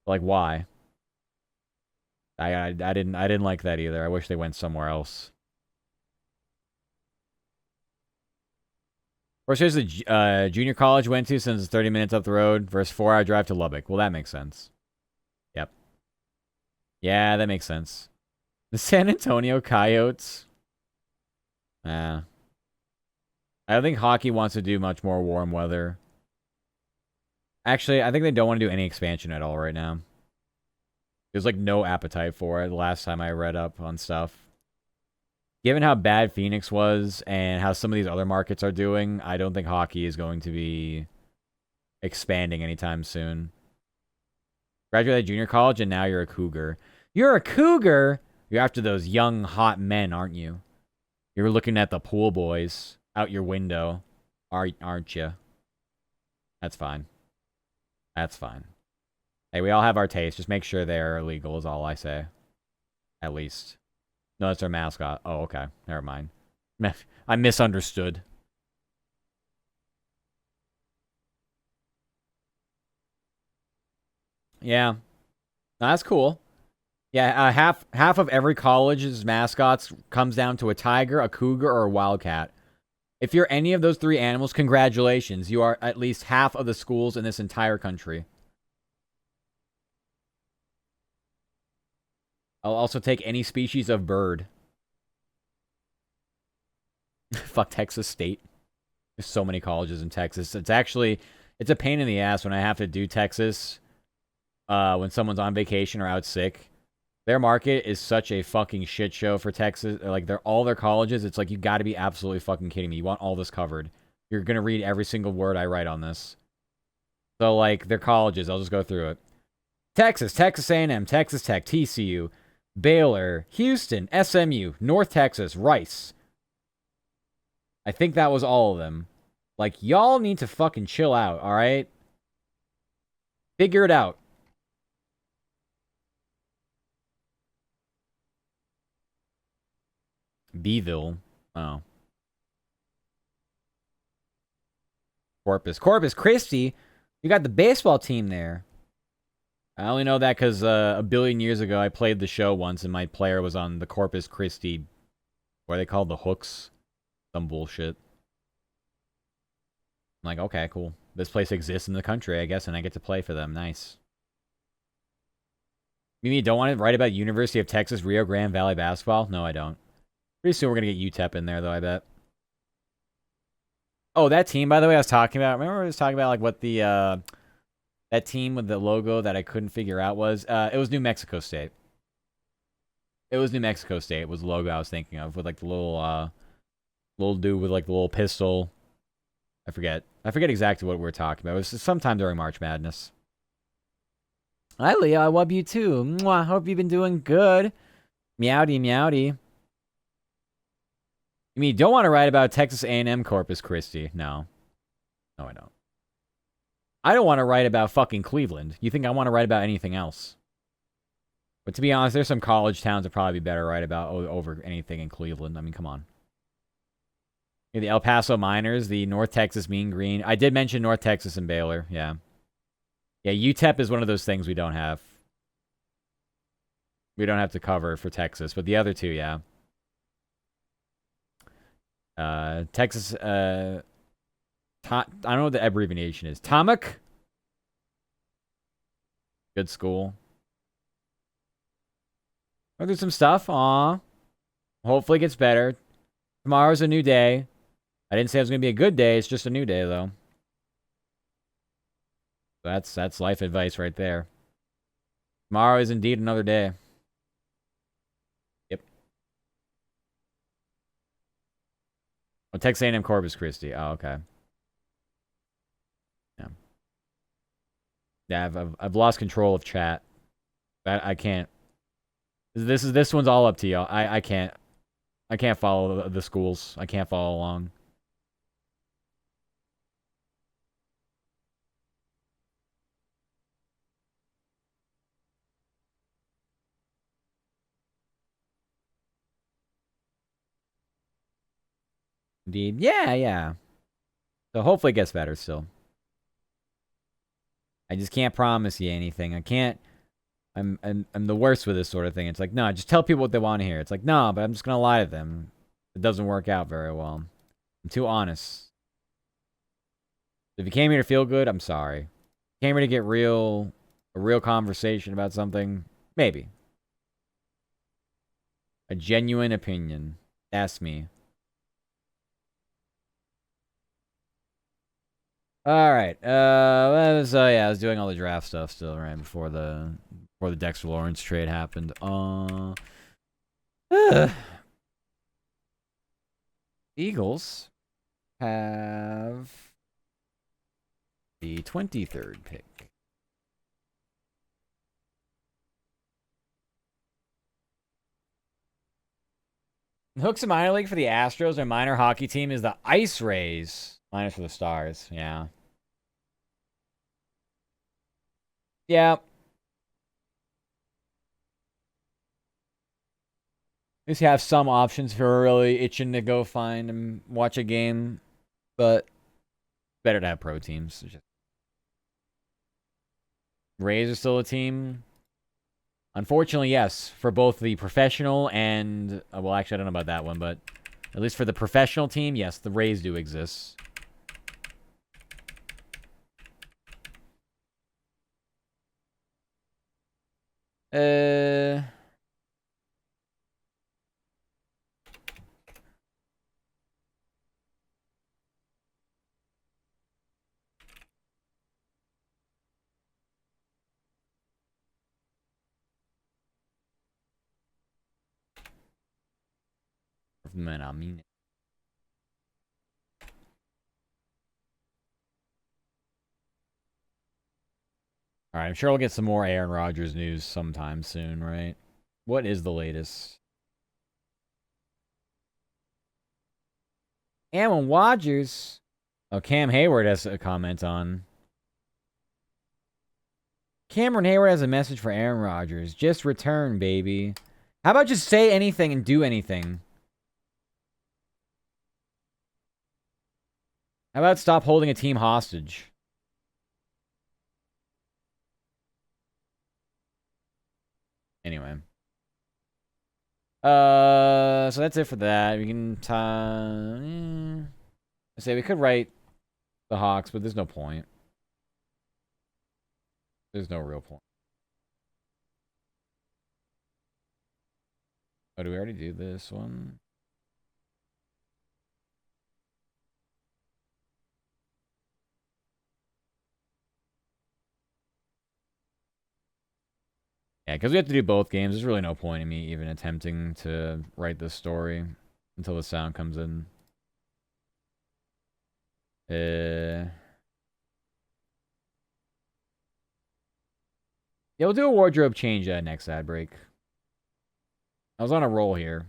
S1: Like, why? I didn't like that either. I wish they went somewhere else. Where's the junior college went to since it's 30 minutes up the road versus 4-hour drive to Lubbock? Well, that makes sense. Yep. Yeah, that makes sense. The San Antonio Coyotes. I don't think hockey wants to do much more warm weather. Actually, I think they don't want to do any expansion at all right now. There's like no appetite for it the last time I read up on stuff. Given how bad Phoenix was and how some of these other markets are doing, I don't think hockey is going to be expanding anytime soon. Graduated junior college and now you're a cougar. You're a cougar? You're after those young, hot men, aren't you? You're looking at the pool boys out your window, aren't you? That's fine. That's fine. Hey, we all have our taste. Just make sure they're illegal is all I say. At least. No, that's our mascot. Oh, okay. Never mind. I misunderstood. Yeah. No, that's cool. Yeah, half of every college's mascots comes down to a tiger, a cougar, or a wildcat. If you're any of those three animals, congratulations. You are at least half of the schools in this entire country. I'll also take any species of bird. Fuck Texas State. There's so many colleges in Texas. It's a pain in the ass when I have to do Texas when someone's on vacation or out sick. Their market is such a fucking shit show for Texas. Like, all their colleges, it's like, you got to be absolutely fucking kidding me. You want all this covered. You're going to read every single word I write on this. So, like, their colleges, I'll just go through it. Texas, Texas A&M, Texas Tech, TCU, Baylor, Houston, SMU, North Texas, Rice. I think that was all of them. Like, y'all need to fucking chill out, all right? Figure it out. Beeville. Oh. Corpus Christi. You got the baseball team there. I only know that because a billion years ago I played the show once and my player was on the Corpus Christi. What are they called? The Hooks? Some bullshit. I'm like, okay, cool. This place exists in the country, I guess, and I get to play for them. Nice. You mean you don't want to write about University of Texas Rio Grande Valley basketball? No, I don't. Pretty soon we're going to get UTEP in there, though, I bet. Oh, that team, by the way, I was talking about. Remember I was talking about, like, what the, that team with the logo that I couldn't figure out was? It was New Mexico State. It was New Mexico State was the logo I was thinking of, with, like, the little dude with, like, the little pistol. I forget exactly what we were talking about. It was sometime during March Madness. Hi, Leo. I love you, too. Mwah. Hope you've been doing good. Meowdy, meowdy. You mean you don't want to write about Texas A&M Corpus Christi? No. No, I don't. I don't want to write about fucking Cleveland. You think I want to write about anything else? But to be honest, there's some college towns that probably be better to write about over anything in Cleveland. I mean, come on. The El Paso Miners, the North Texas Mean Green. I did mention North Texas and Baylor, yeah. Yeah, UTEP is one of those things we don't have. We don't have to cover for Texas, but the other two, yeah. Texas, I don't know what the abbreviation is. Tomuk? Good school. I'll do some stuff. Aw. Hopefully it gets better. Tomorrow's a new day. I didn't say it was going to be a good day. It's just a new day, though. That's life advice right there. Tomorrow is indeed another day. Yep. Oh, Texas A&M Corpus Christi. Oh, okay. Yeah. Yeah, I've lost control of chat. I can't. This one's all up to y'all. I can't. I can't follow the schools. I can't follow along. Indeed. Yeah, yeah. So hopefully it gets better still. I just can't promise you anything. I can't. I'm the worst with this sort of thing. It's like, no, just tell people what they want to hear. It's like, no, but I'm just gonna lie to them. It doesn't work out very well. I'm too honest. If you came here to feel good, I'm sorry. If you came here to get a real conversation about something, maybe. A genuine opinion. Ask me. All right. Yeah, I was doing all the draft stuff still, right, before the Dexter Lawrence trade happened. Eagles have the 23rd pick. Hooks a minor league for the Astros. Their minor hockey team is the Ice Rays. Minus for the Stars. Yeah. Yeah. At least you have some options if you're really itching to go find and watch a game. But better to have pro teams. Rays are still a team. Unfortunately, yes. For both the professional and... well, actually, I don't know about that one, but... at least for the professional team, yes, the Rays do exist. Man, I mean... Alright, I'm sure we'll get some more Aaron Rodgers news sometime soon, right? What is the latest? Aaron Rodgers. Oh, Cam Hayward has a comment on. Cameron Hayward has a message for Aaron Rodgers. Just return, baby. How about just say anything and do anything? How about stop holding a team hostage? Anyway. So that's it for that. We can I say we could write the Hawks, but there's no point. There's no real point. Oh, do we already do this one? Yeah, because we have to do both games. There's really no point in me even attempting to write this story until the sound comes in. Yeah, we'll do a wardrobe change next ad break. I was on a roll here.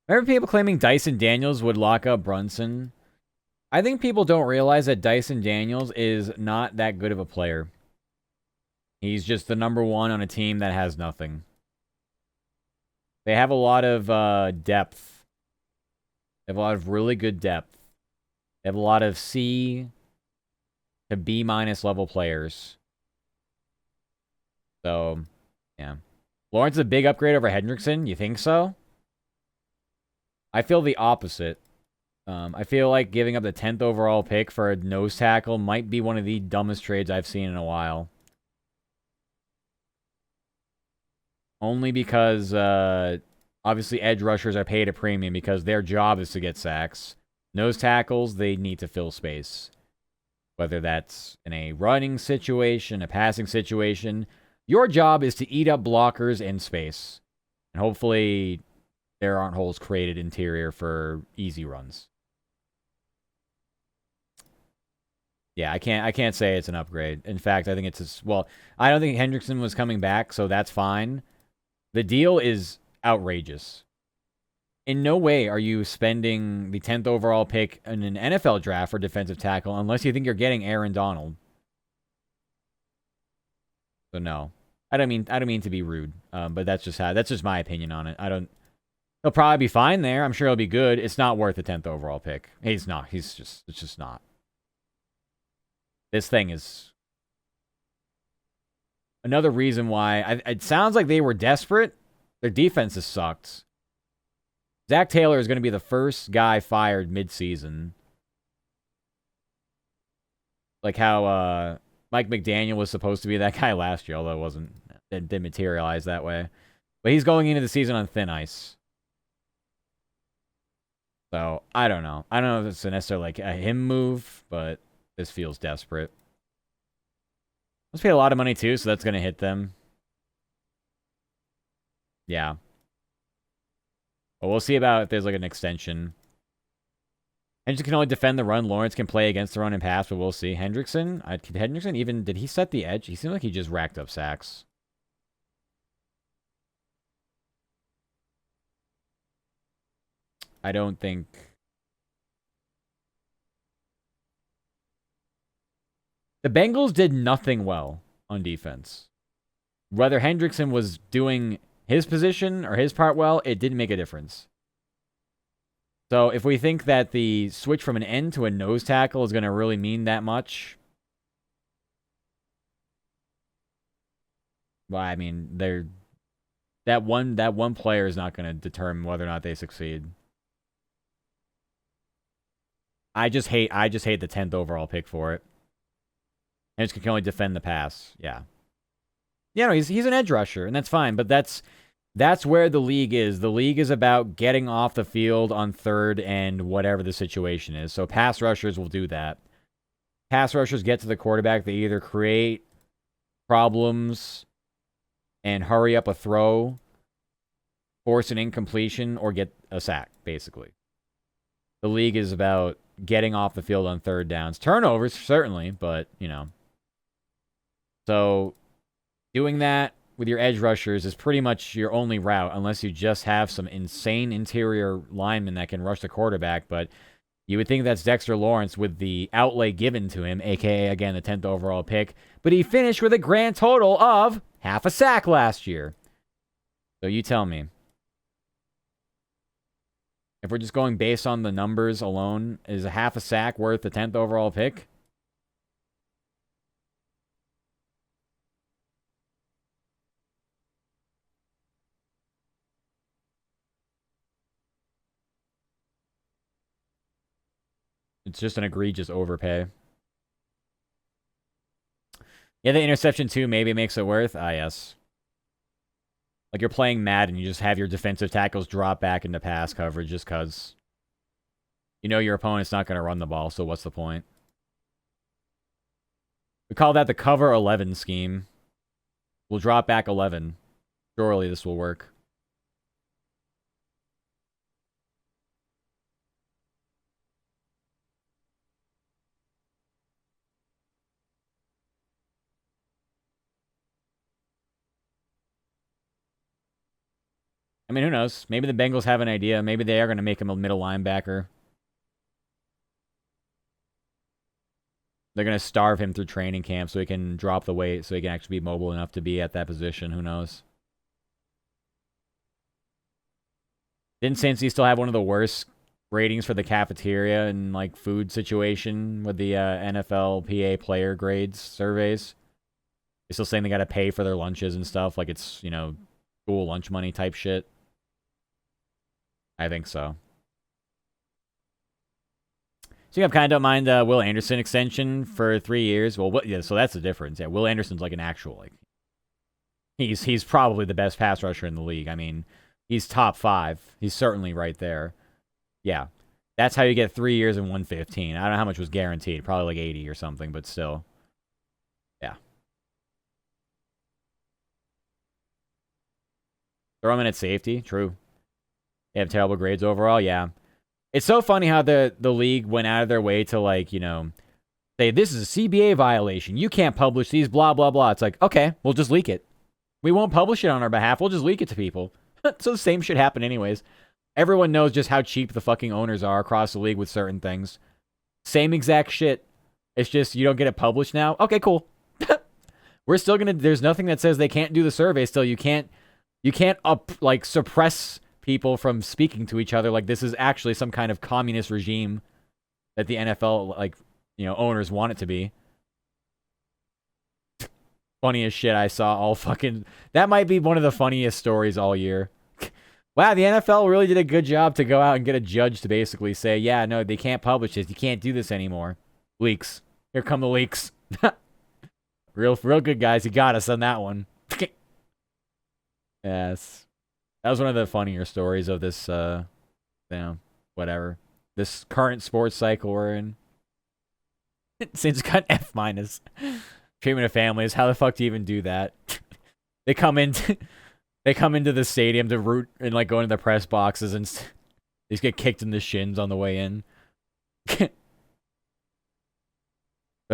S1: Remember people claiming Dyson Daniels would lock up Brunson? I think people don't realize that Dyson Daniels is not that good of a player. He's just the number one on a team that has nothing. They have a lot of depth. They have a lot of really good depth. They have a lot of C to B- level players. So, yeah. Lawrence is a big upgrade over Hendrickson? You think so? I feel the opposite. I feel like giving up the 10th overall pick for a nose tackle might be one of the dumbest trades I've seen in a while. Only because Obviously, edge rushers are paid a premium because their job is to get sacks. Nose tackles, they need to fill space. Whether that's in a running situation, a passing situation, your job is to eat up blockers in space. And hopefully there aren't holes created interior for easy runs. Yeah, I can't say it's an upgrade. In fact, I think it's I don't think Hendrickson was coming back, so that's fine. The deal is outrageous. In no way are you spending the 10th overall pick in an NFL draft for defensive tackle unless you think you're getting Aaron Donald. So no. I don't mean to be rude, but that's just my opinion on it. He'll probably be fine there. I'm sure he'll be good. It's not worth the 10th overall pick. It's just not. This thing is another reason why it sounds like they were desperate. Their defense has sucked. Zach Taylor is going to be the first guy fired mid-season. Like how Mike McDaniel was supposed to be that guy last year, although it didn't materialize that way. But he's going into the season on thin ice. So, I don't know. I don't know if it's necessarily like a him move, but this feels desperate. Let's pay a lot of money too, so that's going to hit them. Yeah. But we'll see about if there's like an extension. Hendrickson can only defend the run. Lawrence can play against the run and pass, but we'll see. Hendrickson even, did he set the edge? He seemed like he just racked up sacks. I don't think... The Bengals did nothing well on defense. Whether Hendrickson was doing his position or his part well, it didn't make a difference. So if we think that the switch from an end to a nose tackle is going to really mean that much, well, I mean, that one player is not going to determine whether or not they succeed. I just hate the 10th overall pick for it. And can only defend the pass. Yeah. Yeah, no, he's an edge rusher, and that's fine, but that's where the league is. The league is about getting off the field on third and whatever the situation is. So pass rushers will do that. Pass rushers get to the quarterback. They either create problems and hurry up a throw, force an incompletion, or get a sack, basically. The league is about getting off the field on third downs. Turnovers, certainly, but, you know. So doing that with your edge rushers is pretty much your only route, unless you just have some insane interior lineman that can rush the quarterback. But you would think that's Dexter Lawrence with the outlay given to him, a.k.a., again, the 10th overall pick. But he finished with a grand total of half a sack last year. So you tell me. If we're just going based on the numbers alone, is a half a sack worth the 10th overall pick? It's just an egregious overpay. Yeah, the interception too maybe makes it worth. Ah, yes. Like you're playing Madden, you just have your defensive tackles drop back into pass coverage just because you know your opponent's not going to run the ball, so what's the point? We call that the cover 11 scheme. We'll drop back 11. Surely this will work. I mean, who knows? Maybe the Bengals have an idea. Maybe they are going to make him a middle linebacker. They're going to starve him through training camp so he can drop the weight, so he can actually be mobile enough to be at that position. Who knows? Didn't Cincy still have one of the worst ratings for the cafeteria and like food situation with the NFLPA player grades surveys? They're still saying they got to pay for their lunches and stuff, like it's, you know, school lunch money type shit. I think so. So I kind of don't mind Will Anderson extension for 3 years. Well, yeah, so that's the difference. Yeah, Will Anderson's like an actual, like, he's probably the best pass rusher in the league. I mean, He's top 5. He's certainly right there. Yeah. That's how you get 3 years and 115. I don't know how much was guaranteed. Probably like 80 or something, but still. Yeah. Throw him in at safety. True. They have terrible grades overall. Yeah. It's so funny how the league went out of their way to, like, you know, say, this is a CBA violation. You can't publish these, blah, blah, blah. It's like, okay, we'll just leak it. We won't publish it on our behalf. We'll just leak it to people. So the same shit happen anyways. Everyone knows just how cheap the fucking owners are across the league with certain things. Same exact shit. It's just you don't get it published now. Okay, cool. We're still gonna. There's nothing that says they can't do the survey. Still, you can't suppress people from speaking to each other. Like this is actually some kind of communist regime that the NFL owners want it to be. Funniest shit I saw all fucking. That might be one of the funniest stories all year. Wow, the NFL really did a good job to go out and get a judge to basically say, yeah, no, they can't publish this. You can't do this anymore. Leaks. Here come the leaks. real good, guys. You got us on that one. Yes. That was one of the funnier stories of this, whatever. This current sports cycle we're in. Saints got F-. Treatment of families. How the fuck do you even do that? They come into the stadium to root and like go into the press boxes and they just get kicked in the shins on the way in. They're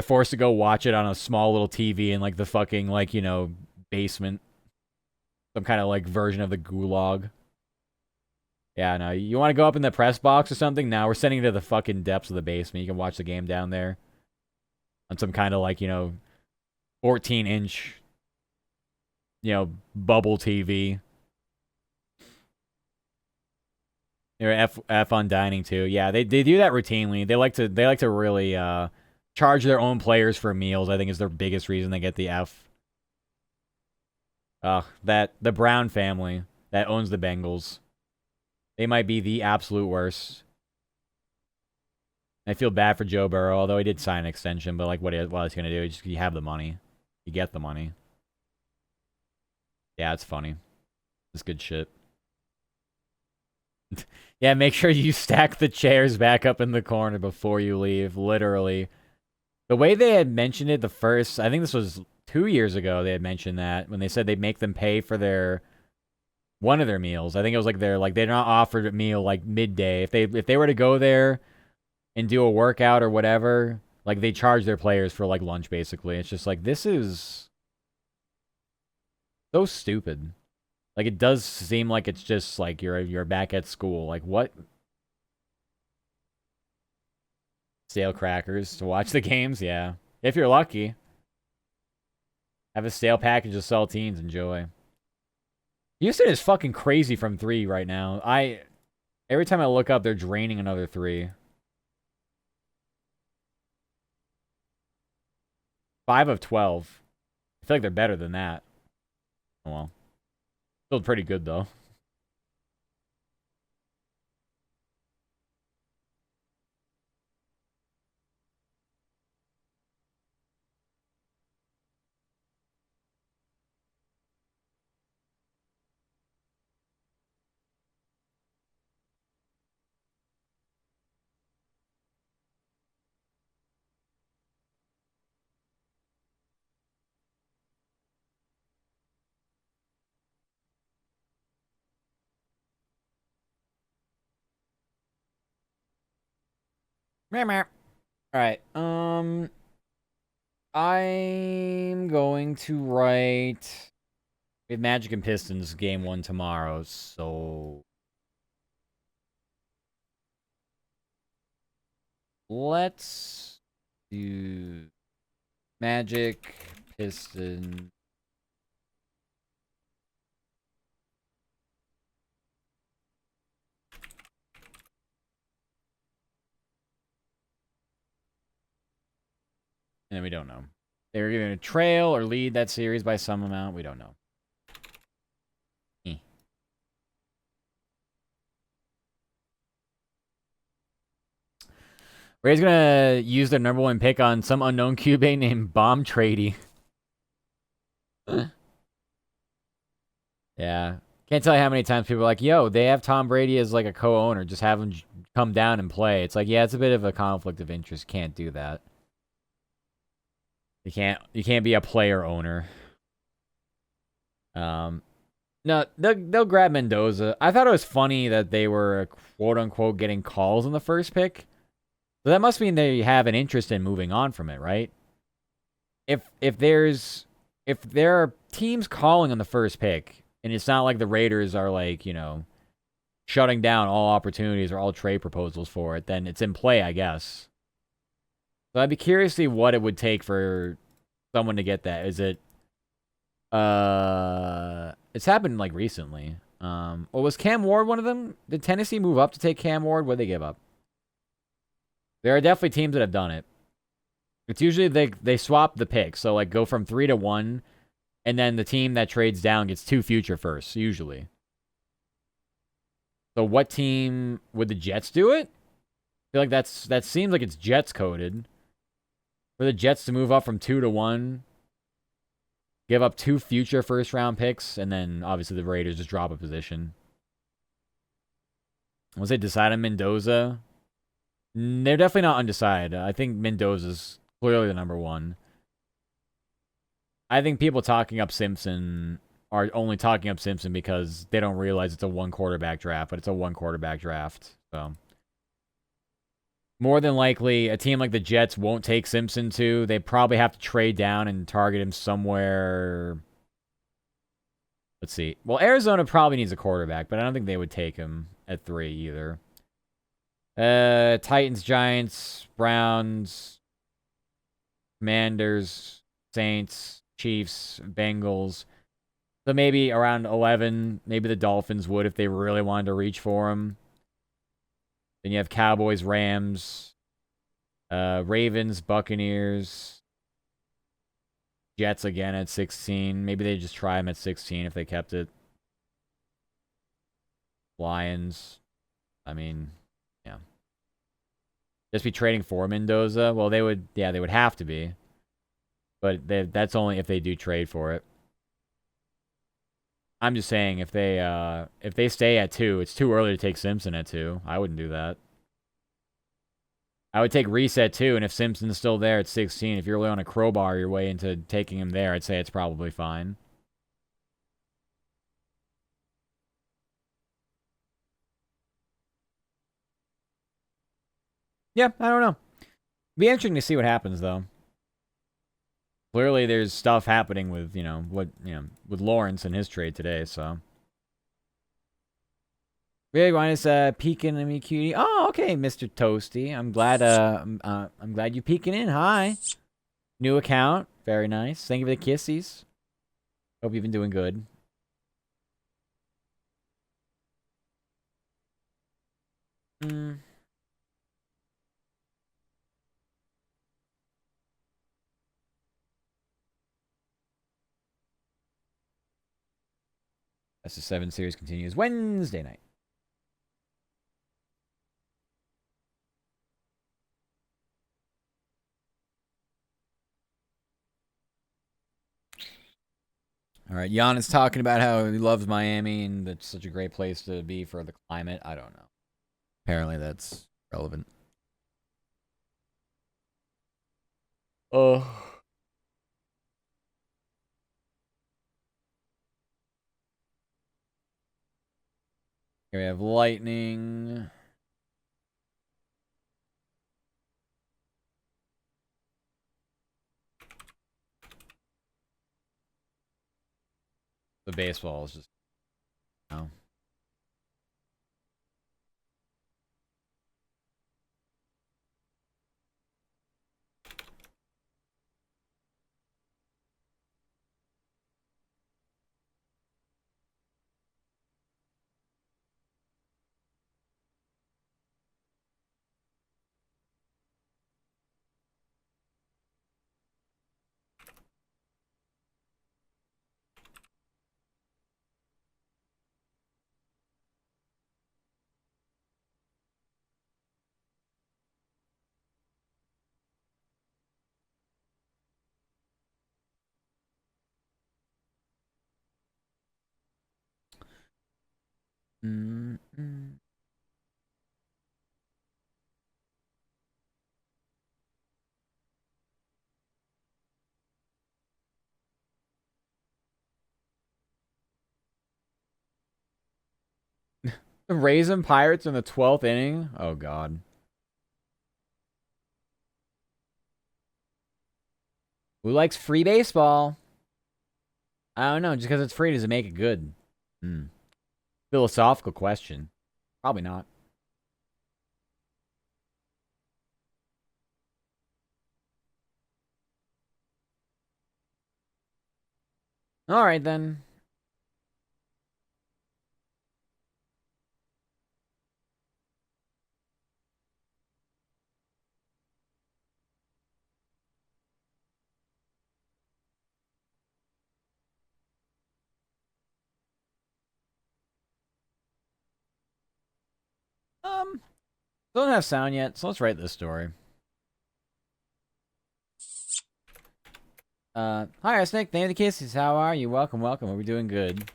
S1: forced to go watch it on a small little TV in like the fucking basement. Some kind of like version of the gulag. Yeah, no, you want to go up in the press box or something? Now we're sending you to the fucking depths of the basement. You can watch the game down there on some kind of 14-inch bubble TV. They're F on dining too. Yeah, they do that routinely. They like to really charge their own players for meals. I think is their biggest reason they get the F. The Brown family that owns the Bengals. They might be the absolute worst. I feel bad for Joe Burrow, although he did sign an extension. But what he's gonna do? You have the money. You get the money. Yeah, it's funny. It's good shit. Yeah, make sure you stack the chairs back up in the corner before you leave. Literally. The way they had mentioned it I think this was 2 years ago, they had mentioned that when they said they'd make them pay for one of their meals. I think it was they're not offered a meal midday. If they were to go there and do a workout or whatever, they charge their players for lunch basically. It's just this is so stupid. It does seem like it's just you're back at school. What? Stale crackers to watch the games? Yeah. If you're lucky. Have a stale package of saltines. Enjoy. Houston is fucking crazy from 3 right now. Every time I look up, they're draining another 3. 5 of 12. I feel like they're better than that. Oh well. Still pretty good, though. Alright, I'm going to write... We have Magic and Pistons game 1 tomorrow, so... Let's do... Magic, Pistons... And we don't know. They're either going to trail or lead that series by some amount. We don't know. Ray's going to use their number 1 pick on some unknown QB named Bomb Trady. Yeah. Can't tell you how many times people are like, yo, they have Tom Brady as like a co-owner. Just have him come down and play. It's like, yeah, it's a bit of a conflict of interest. Can't do that. You can't be a player owner. No, they'll grab Mendoza. I thought it was funny that they were quote unquote getting calls on the first pick. So that must mean they have an interest in moving on from it, right? If there are teams calling on the first pick, and it's not like the Raiders are like, shutting down all opportunities or all trade proposals for it, then it's in play, I guess. So I'd be curious to see what it would take for someone to get that. Is it it's happened like recently. Well, was Cam Ward one of them? Did Tennessee move up to take Cam Ward? What'd they give up? There are definitely teams that have done it. It's usually they swap the pick. So like go from 3 to 1, and then the team that trades down gets 2 future firsts, usually. So what team would the Jets do it? I feel like that seems like it's Jets coded. For the Jets to move up from 2 to 1, give up 2 future first round picks, and then obviously the Raiders just drop a position. Was they decide on Mendoza? They're definitely not undecided. I think Mendoza's clearly the number one. I think people talking up Simpson are only talking up Simpson because they don't realize it's a 1 quarterback draft, but it's a 1 quarterback draft. So more than likely, a team like the Jets won't take Simpson too. They probably have to trade down and target him somewhere. Let's see. Well, Arizona probably needs a quarterback, but I don't think they would take him at 3 either. Titans, Giants, Browns, Commanders, Saints, Chiefs, Bengals. So maybe around 11, maybe the Dolphins would if they really wanted to reach for him. Then you have Cowboys, Rams, Ravens, Buccaneers, Jets again at 16. Maybe they just try him at 16 if they kept it. Lions. I mean, yeah. Just be trading for Mendoza? Well, they would have to be. But that's only if they do trade for it. I'm just saying if they stay at 2, it's too early to take Simpson at 2. I wouldn't do that. I would take Reese at 2, and if Simpson's still there at 16, if you're really on a crowbar your way into taking him there, I'd say it's probably fine. Yeah, I don't know. Be interesting to see what happens though. Clearly, there's stuff happening with with Lawrence and his trade today. So, really want us peeking at me, cutie. Oh, okay, Mr. Toasty. I'm glad. I'm glad you peeking in. Hi, new account. Very nice. Thank you for the kissies. Hope you've been doing good. That's the 7 series continues Wednesday night. All right, Jan is talking about how he loves Miami and that's such a great place to be for the climate. I don't know. Apparently, that's relevant. Oh. Here we have lightning. The baseball is just, oh. The Raisin Pirates in the 12th inning? Oh, God. Who likes free baseball? I don't know. Just because it's free, does it make it good? Philosophical question. Probably not. All right, then. Don't have sound yet, so let's write this story. Hi, Arsenic. Name of the Kisses. How are you? Welcome, welcome. Are we doing good?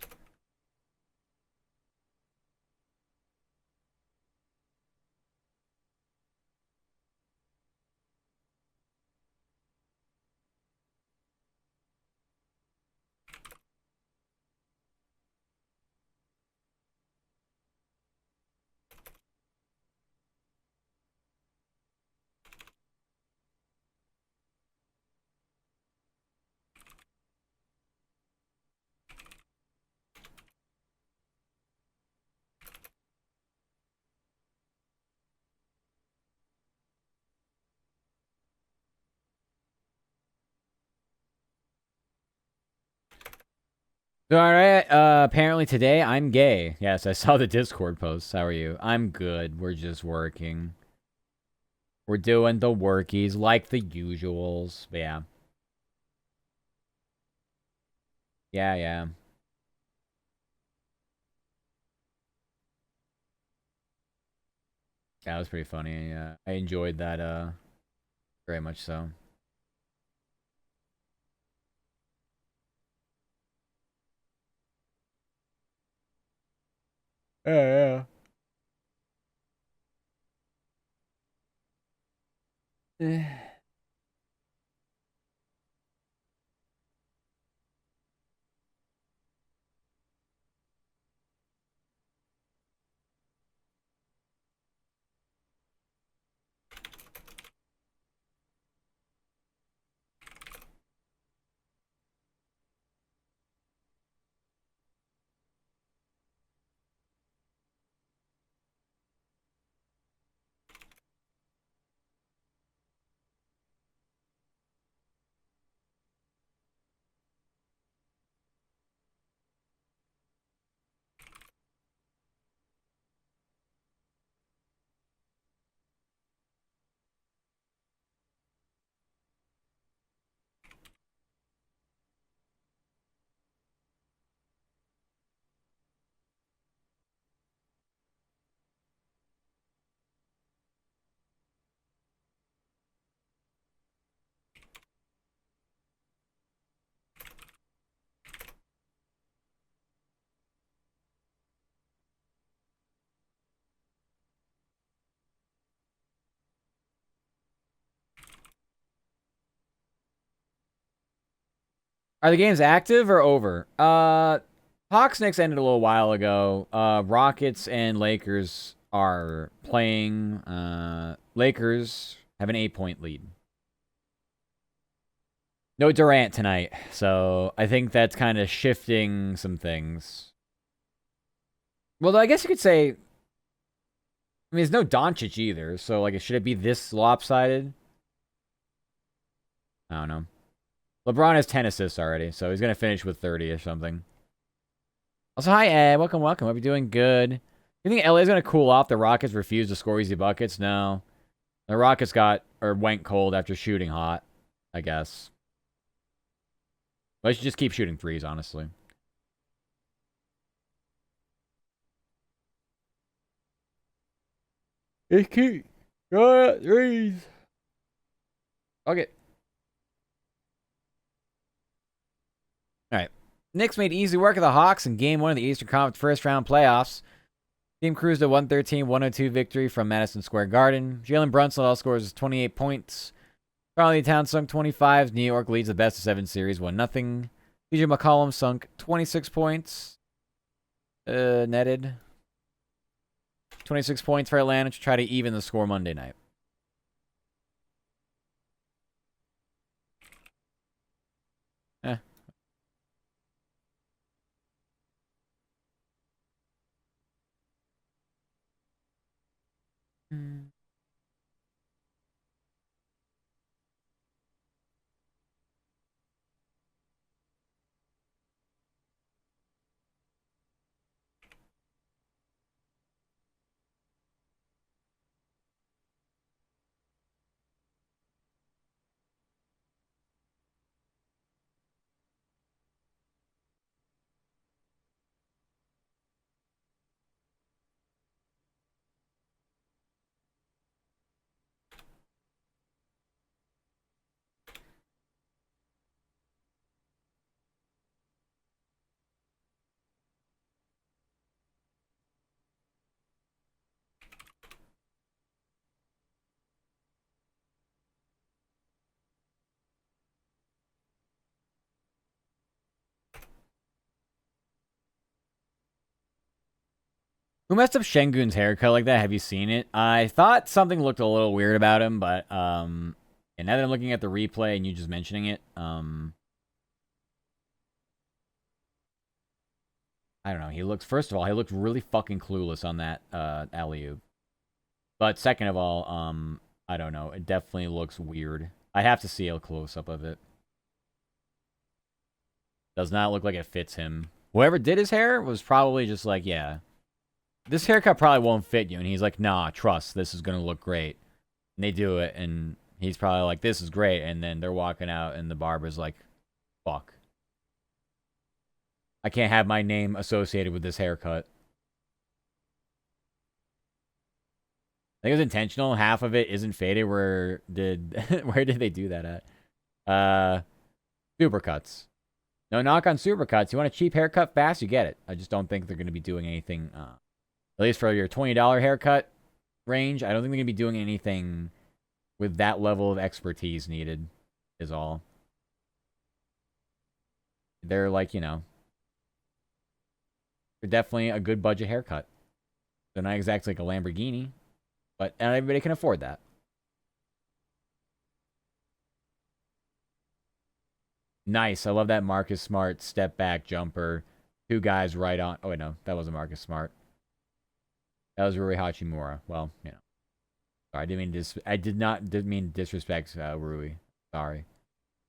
S1: All right. Apparently today I'm gay. Yes, I saw the Discord post. How are you? I'm good. We're just working. We're doing the workies like the usuals. But yeah. Yeah, yeah. Yeah, that was pretty funny. Yeah, I enjoyed that. Very much so. Yeah, yeah. Are the games active or over? Hawks Knicks ended a little while ago. Rockets and Lakers are playing. Lakers have an 8-point lead. No Durant tonight, so I think that's kind of shifting some things. Well, I guess you could say. I mean, there's no Doncic either, so like, should it be this lopsided? I don't know. LeBron has 10 assists already, so he's gonna finish with 30 or something. Also, hi Ed, welcome, welcome. Hope you're doing good. You think LA's gonna cool off? The Rockets refuse to score easy buckets? No. The Rockets went cold after shooting hot, I guess. But I should just keep shooting threes, honestly. It's keep going threes. Okay. All right. Knicks made easy work of the Hawks in Game 1 of the Eastern Conference first round playoffs. Team cruised a 113-102 victory from Madison Square Garden. Jalen Brunson all scores 28 points. Carly Towns sunk 25. New York leads the best of 7 series, 1-0. DJ McCollum sunk 26 points. Netted 26 points for Atlanta to try to even the score Monday night. Who messed up Şengün's haircut like that? Have you seen it? I thought something looked a little weird about him, but and now that I'm looking at the replay and you just mentioning it, I don't know. He looks, first of all, he looked really fucking clueless on that alley-oop. But second of all, I don't know. It definitely looks weird. I have to see a close-up of it. Does not look like it fits him. Whoever did his hair was probably just like, yeah, this haircut probably won't fit you. And he's like, nah, trust, this is going to look great. And they do it, and he's probably like, this is great. And then they're walking out, and the barber's like, fuck. I can't have my name associated with this haircut. I think it was intentional. Half of it isn't faded. Where did they do that at? Supercuts. No knock on supercuts. You want a cheap haircut fast, you get it. I just don't think they're going to be doing anything, at least for your $20 haircut range. I don't think they're going to be doing anything with that level of expertise needed, is all. They're like, you know, they're definitely a good budget haircut. They're not exactly like a Lamborghini, but not everybody can afford that. Nice. I love that Marcus Smart step back jumper. Two guys right on. Oh, wait, no. That wasn't Marcus Smart. That was Rui Hachimura. Well, you know. Sorry, I didn't mean to disrespect Rui. Sorry.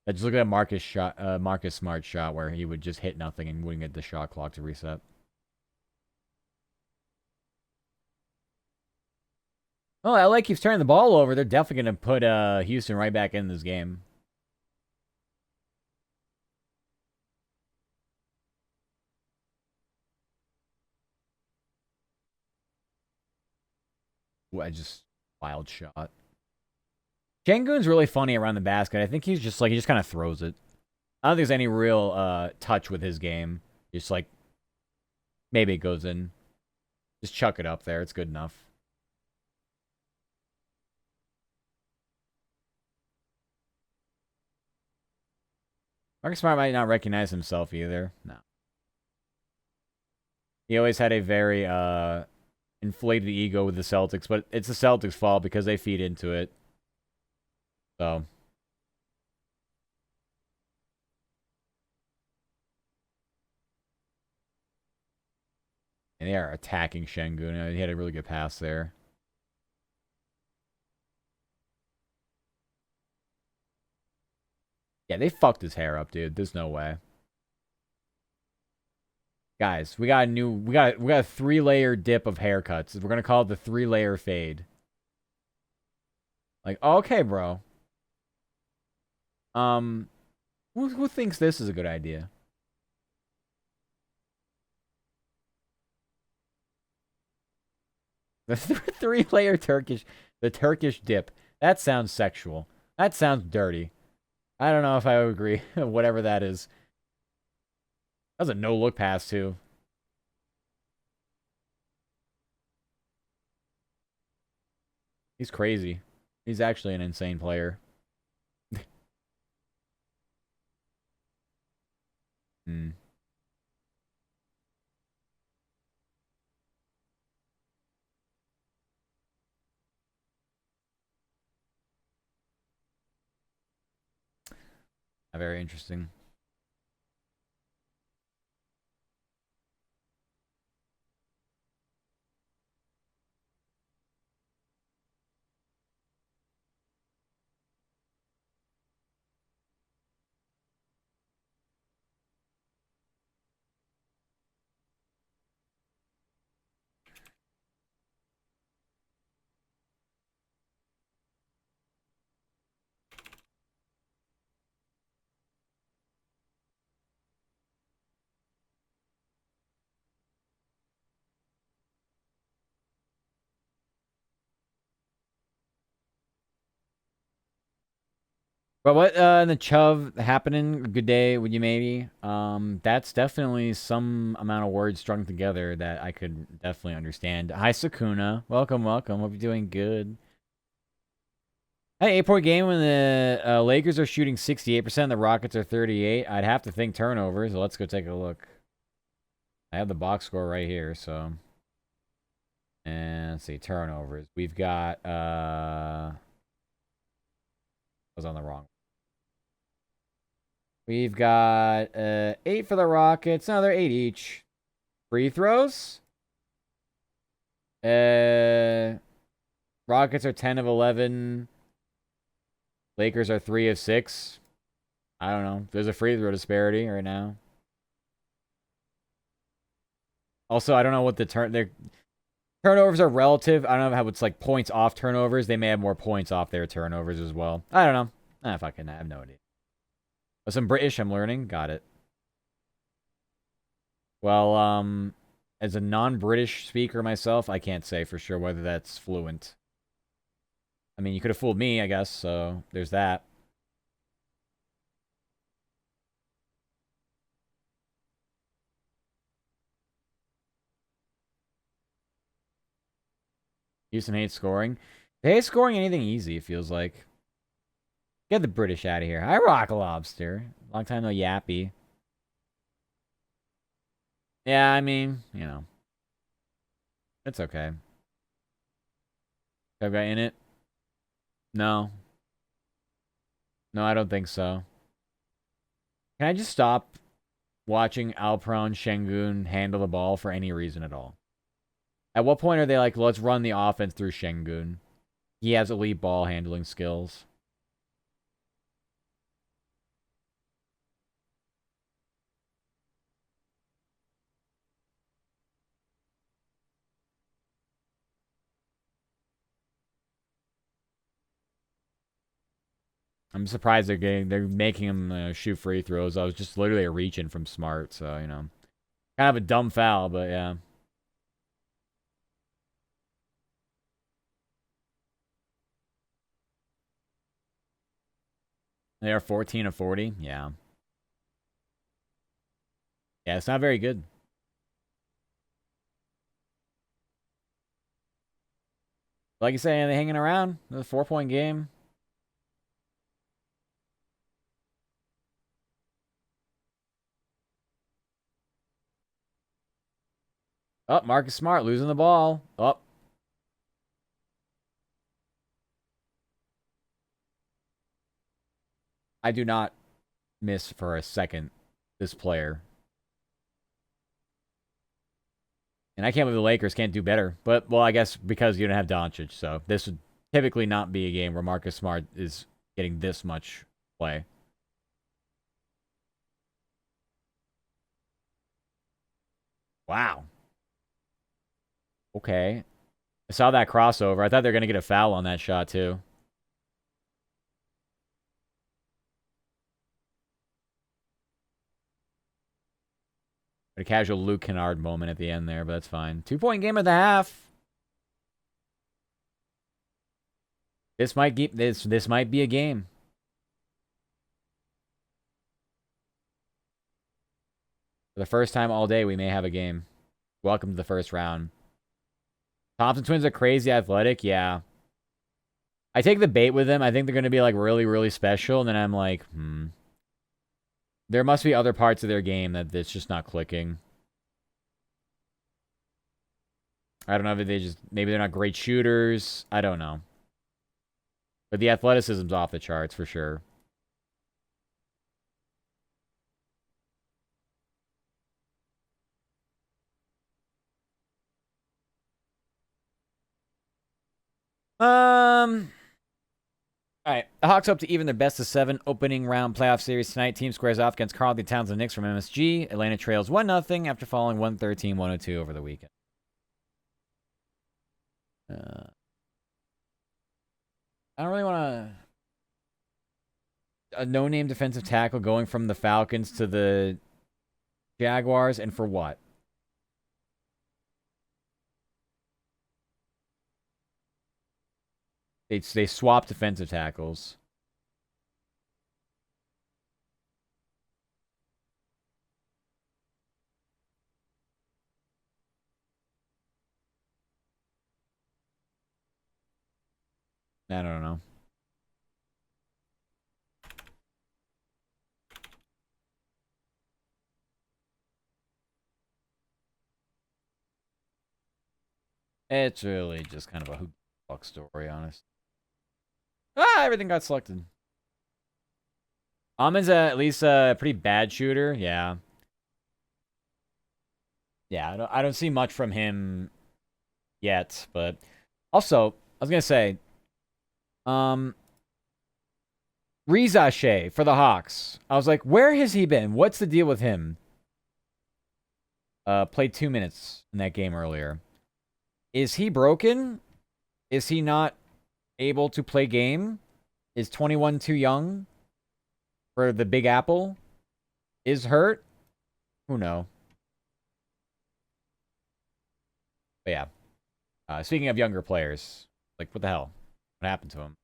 S1: I just look at Marcus Smart shot where he would just hit nothing and wouldn't get the shot clock to reset. Oh, LA keeps turning the ball over. They're definitely going to put Houston right back in this game. Ooh, I just wild shot. Şengün's really funny around the basket. I think he's just like, he just kind of throws it. I don't think there's any real touch with his game. Just like, maybe it goes in. Just chuck it up there. It's good enough. Marcus Smart might not recognize himself either. No. He always had a very inflated ego with the Celtics, but it's the Celtics' fault because they feed into it. So. And they are attacking Şengün. He had a really good pass there. Yeah, they fucked his hair up, dude. There's no way. Guys, we got a 3-layer dip of haircuts. We're gonna call it the 3-layer fade. Like, okay, bro. Who thinks this is a good idea? The 3-layer the Turkish dip. That sounds sexual. That sounds dirty. I don't know if I would agree. Whatever that is. That was a no-look pass, too. He's crazy. He's actually an insane player. Hmm. Very interesting. But what in the Chuv happening? Good day, would you maybe? That's definitely some amount of words strung together that I could definitely understand. Hi Sakuna, welcome, welcome. Hope you're doing good. Hey, 8-point game when the Lakers are shooting 68%, the Rockets are 38. I'd have to think turnovers. So let's go take a look. I have the box score right here, so and let's see turnovers. We've got I was on the wrong. We've got 8 for the Rockets. No, they're 8 each. Free throws. Rockets are 10 of 11. Lakers are 3 of 6. I don't know. There's a free throw disparity right now. Also, I don't know what the turnovers are relative. I don't know how it's like points off turnovers. They may have more points off their turnovers as well. I don't know. I have no idea. Oh, some British I'm learning. Got it. Well, as a non-British speaker myself, I can't say for sure whether that's fluent. I mean, you could have fooled me, I guess, so there's that. Houston hates scoring. They hate scoring anything easy, it feels like. Get the British out of here. Hi, Rock Lobster. Long time no yappy. Yeah, I mean, you know. It's okay. Have guy in it? No. No, I don't think so. Can I just stop watching Alpron Şengün handle the ball for any reason at all? At what point are they like, let's run the offense through Şengün? He has elite ball handling skills. I'm surprised they're making him shoot free throws. I was just literally reaching from Smart, so you know, kind of a dumb foul, but yeah. They are 14 of 40. Yeah, yeah, it's not very good. Like you say, they're hanging around. The 4-point game. Oh, Marcus Smart losing the ball. Oh, I do not miss for a second this player. And I can't believe the Lakers can't do better. But, well, I guess because you don't have Doncic. So this would typically not be a game where Marcus Smart is getting this much play. Wow. Okay. I saw that crossover. I thought they were going to get a foul on that shot, too. A casual Luke Kennard moment at the end there, but that's fine. 2-point game at the half. This might be a game. For the first time all day, we may have a game. Welcome to the first round. Thompson twins are crazy athletic, yeah. I take the bait with them. I think they're going to be like really, really special. And then I'm like, there must be other parts of their game that's just not clicking. I don't know if maybe they're not great shooters. I don't know. But the athleticism's off the charts for sure. All right. The Hawks hope to even their best of 7 opening round playoff series tonight. Team squares off against Karl-Anthony Towns and Knicks from MSG. Atlanta trails 1-0 after falling 113-102 over the weekend. I don't really want a no-name defensive tackle going from the Falcons to the Jaguars, and for what? They swapped defensive tackles. I don't know. It's really just kind of a who the fuck story, honest. Everything got selected. Amon's at least a pretty bad shooter. Yeah. Yeah, I don't see much from him yet, but also, I was going to say, Reza Shea for the Hawks. I was like, where has he been? What's the deal with him? Played 2 minutes in that game earlier. Is he broken? Is he not able to play game? Is 21 too young for the Big Apple? Is hurt? Who knows? But yeah. Speaking of younger players, like, what the hell? What happened to him?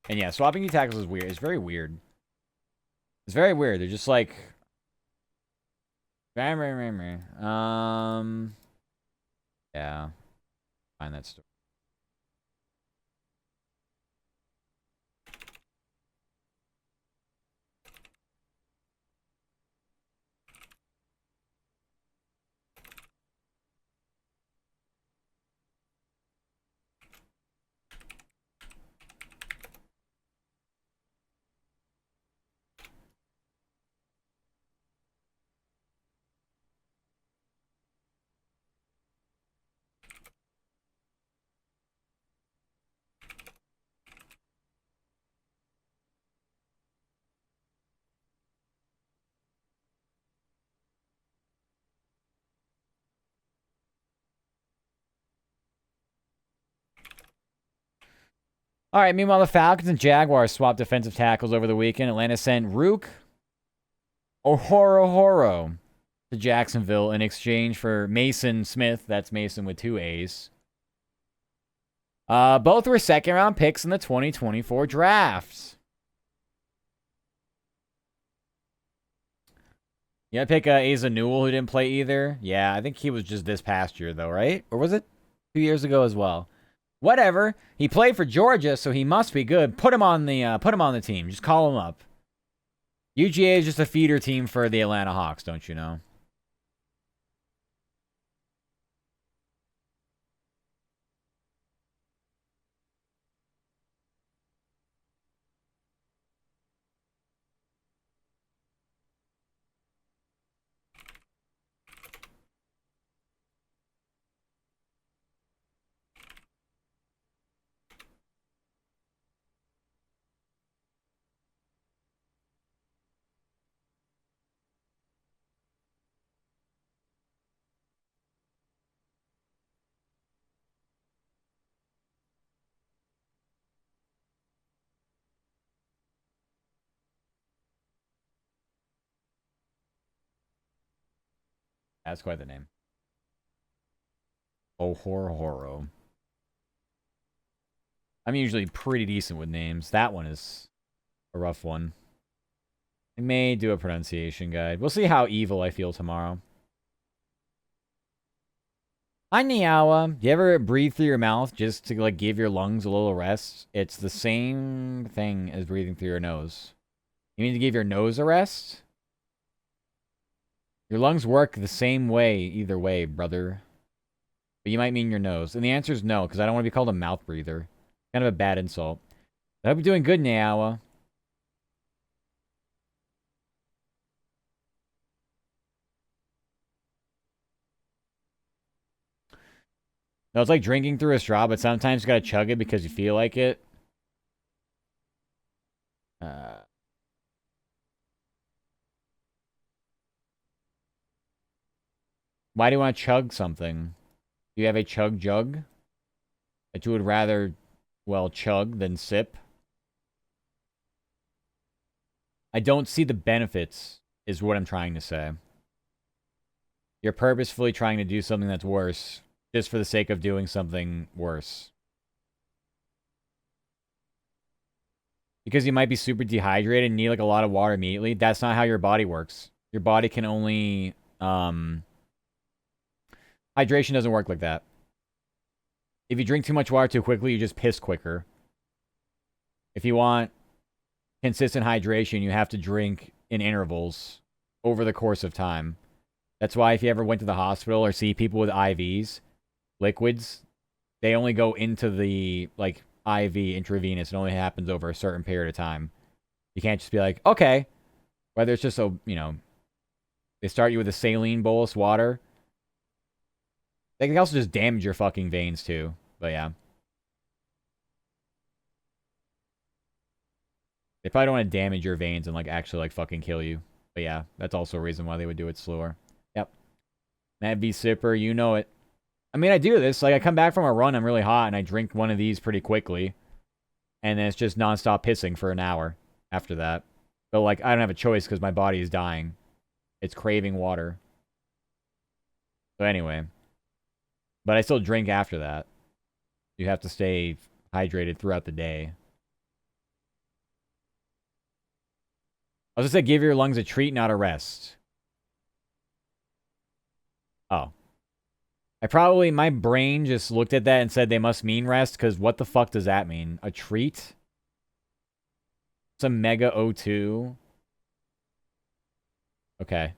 S1: And yeah, swapping D tackles is weird. It's very weird. It's very weird. They're just like... Yeah. Find that story. All right, meanwhile, the Falcons and Jaguars swapped defensive tackles over the weekend. Atlanta sent Rook Ohorohoro to Jacksonville in exchange for Mason Smith. That's Mason with 2 A's. Both were second-round picks in the 2024 draft. You gotta pick Asa Newell, who didn't play either. Yeah, I think he was just this past year, though, right? Or was it 2 years ago as well? Whatever. He played for Georgia, so he must be good. Put him on the team. Just call him up. UGA is just a feeder team for the Atlanta Hawks, don't you know? That's quite the name. Ohorohoro. I'm usually pretty decent with names. That one is a rough one. I may do a pronunciation guide. We'll see how evil I feel tomorrow. Hi, Niawa. Do you ever breathe through your mouth just to, like, give your lungs a little rest? It's the same thing as breathing through your nose. You mean to give your nose a rest? Your lungs work the same way either way, brother. But you might mean your nose. And the answer is no, because I don't want to be called a mouth breather. Kind of a bad insult. I hope you're doing good, Niawa. No, it's like drinking through a straw, but sometimes you gotta chug it because you feel like it. Uh, why do you want to chug something? Do you have a chug jug that you would rather, well, chug than sip? I don't see the benefits, is what I'm trying to say. You're purposefully trying to do something that's worse just for the sake of doing something worse. Because you might be super dehydrated and need like a lot of water immediately. That's not how your body works. Your body can only hydration doesn't work like that. If you drink too much water too quickly, you just piss quicker. If you want consistent hydration, you have to drink in intervals over the course of time. That's why if you ever went to the hospital or see people with IVs, liquids, they only go into the like IV intravenous. It only happens over a certain period of time. You can't just be like, okay, whether it's just they start you with a saline bolus water. They can also just damage your fucking veins too. But yeah. They probably don't want to damage your veins and like actually like fucking kill you. But yeah, that's also a reason why they would do it slower. Yep. Matt V Sipper, you know it. I mean, I do this. Like, I come back from a run, I'm really hot, and I drink one of these pretty quickly. And then it's just nonstop pissing for an hour after that. But, like, I don't have a choice because my body is dying. It's craving water. So, anyway. But I still drink after that. You have to stay hydrated throughout the day. I was just saying, give your lungs a treat, not a rest. Oh. My brain just looked at that and said they must mean rest, because what the fuck does that mean? A treat? Some Mega O2? Okay.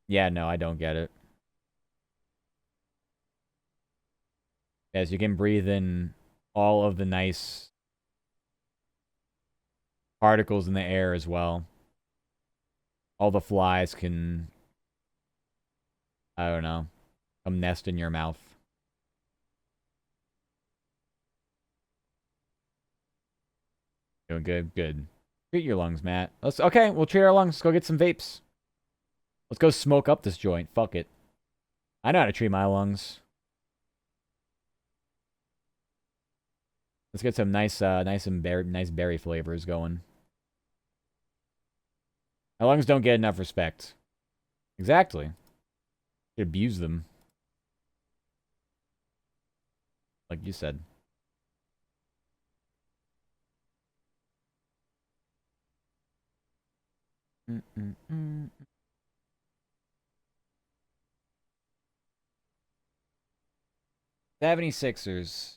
S1: Yeah, no, I don't get it. Yes, you can breathe in all of the nice particles in the air as well. All the flies can, I don't know, come nest in your mouth. Doing good, good. Treat your lungs, Matt. Okay, we'll treat our lungs. Let's go get some vapes. Let's go smoke up this joint. Fuck it. I know how to treat my lungs. Let's get some nice berry flavors going. My lungs don't get enough respect. Exactly. You abuse them. Like you said. Mm-mm-mm. 76ers.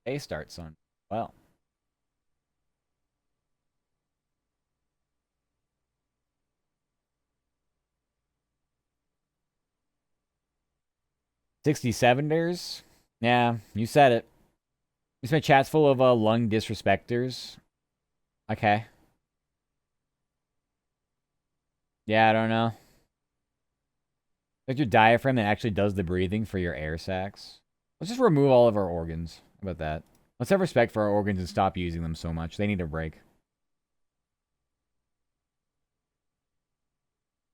S1: They start, son. Well. 67ers? Yeah, you said it. This my chat's full of lung disrespecters. Okay. Yeah, I don't know. Like your diaphragm that actually does the breathing for your air sacs. Let's just remove all of our organs. How about that? Let's have respect for our organs and stop using them so much. They need a break.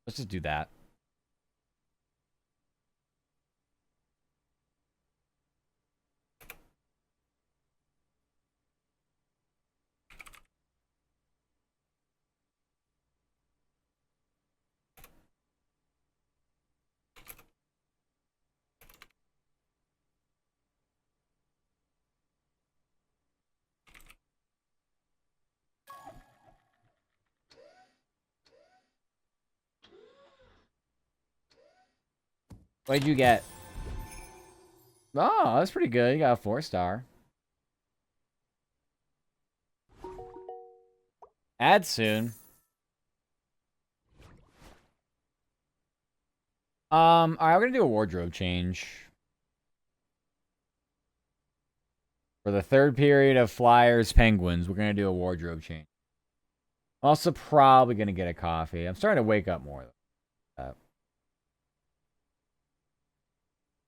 S1: Let's just do that. What'd you get? Oh, that's pretty good. You got a 4-star. Add soon. Alright, we're gonna do a wardrobe change. For the third period of Flyers Penguins, we're gonna do a wardrobe change. Also, probably gonna get a coffee. I'm starting to wake up more.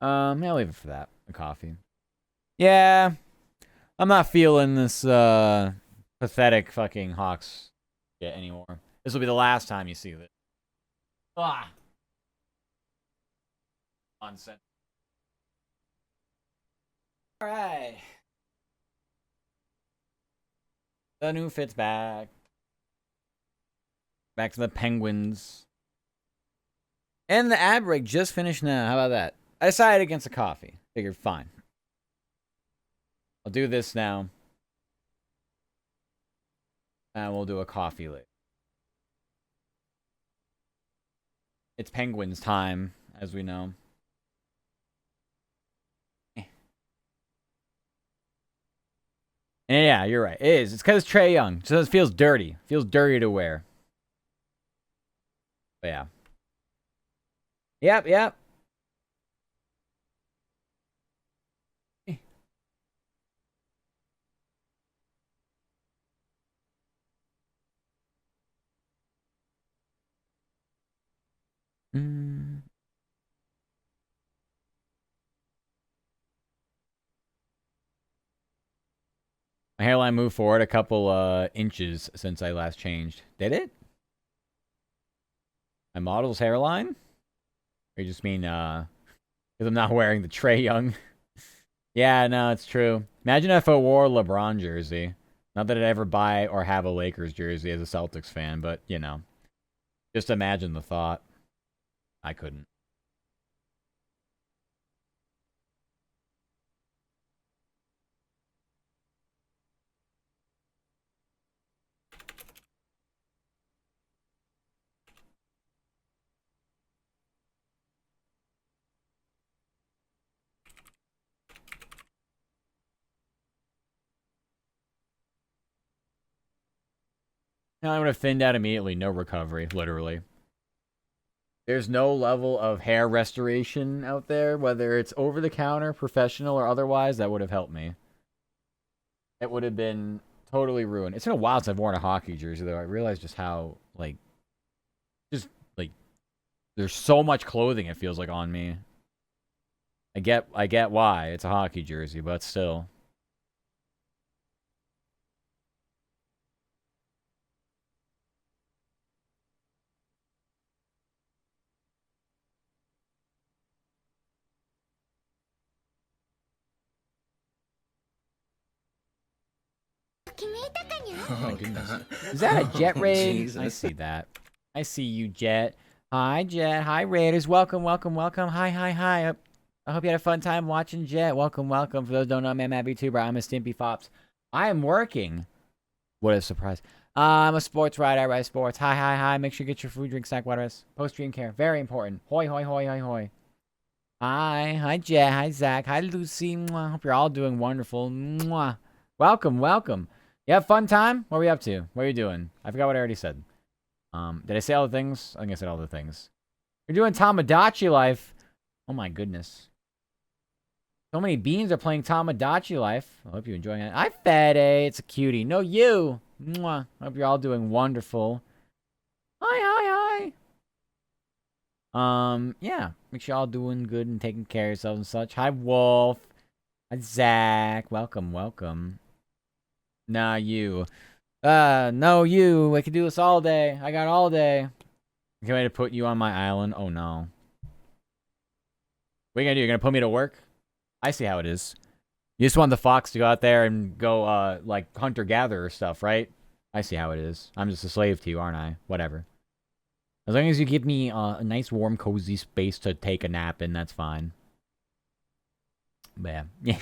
S1: Yeah, I'll leave it for that. A coffee. Yeah. I'm not feeling this pathetic fucking Hawks shit anymore. This will be the last time you see this. Ah. Nonsense. Alright. The new fit's back. Back to the Penguins. And the ad break just finished now. How about that? I decided against a coffee. Figured, fine. I'll do this now. And we'll do a coffee later. It's Penguins time, as we know. And yeah, you're right. It is. It's because it's Trae Young. So it feels dirty. It feels dirty to wear. But yeah. Yep. My hairline moved forward a couple inches since I last changed. Did it? My model's hairline? Or you just mean because I'm not wearing the Trae Young? Yeah, no, it's true. Imagine if I wore a LeBron jersey. Not that I'd ever buy or have a Lakers jersey as a Celtics fan, but, you know. Just imagine the thought. I couldn't. I would have thinned out immediately. No recovery, literally. There's no level of hair restoration out there, whether it's over-the-counter, professional, or otherwise, that would have helped me. It would have been totally ruined. It's been a while since I've worn a hockey jersey, though. I realized just how, like, there's so much clothing, it feels like, on me. I get why. It's a hockey jersey, but still. Oh my goodness. Is that a Jet raid? I see that. I see you, Jet. Hi, Jet. Hi, Raiders. Welcome. Hi. I hope you had a fun time watching Jet. Welcome. For those who don't know, I'm a VTuber. I'm a Stimpy Fops. I am working. What a surprise. I'm a sports writer. I write sports. Hi. Make sure you get your food, drink, snack, water. Post-stream care. Very important. Hoi. Hi, Jet. Hi, Zach. Hi, Lucy. Mwah. Hope you're all doing wonderful. Mwah. Welcome. You have fun time? What are we up to? What are you doing? I forgot what I already said. Did I say all the things? I think I said all the things. You're doing Tamagotchi life. Oh my goodness. So many beans are playing Tamagotchi life. I hope you're enjoying it. Hi, Fede. It's a cutie. No, you. Mwah. I hope you're all doing wonderful. Hi. Yeah. Make sure you're all doing good and taking care of yourselves and such. Hi, Wolf. Hi, Zach. Welcome. Nah, you. No, you. I can do this all day. I got all day. I can't wait to put you on my island. Oh, no. What are you gonna do? You're gonna put me to work? I see how it is. You just want the fox to go out there and go, like, hunter-gatherer stuff, right? I see how it is. I'm just a slave to you, aren't I? Whatever. As long as you give me a nice, warm, cozy space to take a nap in, that's fine. But yeah.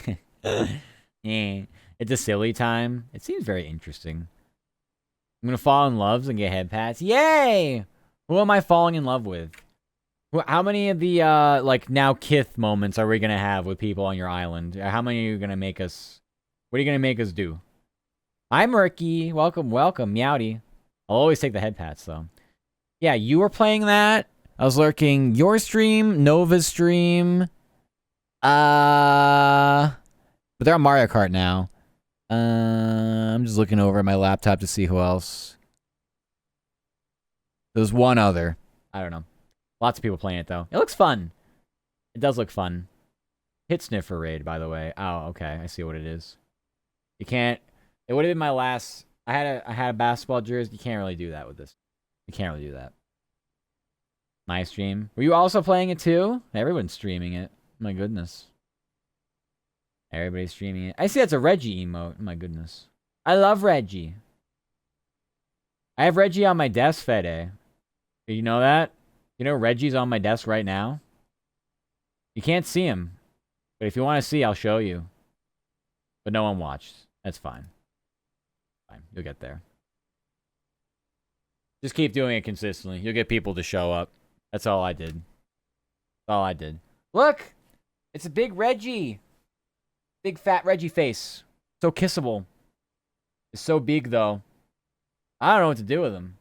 S1: Yeah. It's a silly time. It seems very interesting. I'm gonna fall in love and get head pats. Yay! Who am I falling in love with? How many of the like now Kith moments are we gonna have with people on your island? How many are you gonna make us? What are you gonna make us do? Hi, Murky. Welcome, welcome, Meowdy. I'll always take the head pats though. Yeah, you were playing that. I was lurking your stream, Nova's stream. But they're on Mario Kart now. I'm just looking over at my laptop to see who else. There's one other. I don't know. Lots of people playing it though. It looks fun. It does look fun. Hit sniffer raid, by the way. Oh, okay. I see what it is. You can't. It would have been my last. I had a basketball jersey. You can't really do that with this. You can't really do that. My stream. Were you also playing it too? Everyone's streaming it. My goodness. Everybody's streaming it. I see that's a Reggie emote. My goodness. I love Reggie. I have Reggie on my desk, Fede. Did you know that? You know Reggie's on my desk right now? You can't see him. But if you want to see, I'll show you. But no one watched. That's fine. Fine. You'll get there. Just keep doing it consistently. You'll get people to show up. That's all I did. That's all I did. Look! It's a big Reggie. Big fat Reggie face. So kissable. It's so big, though. I don't know what to do with him.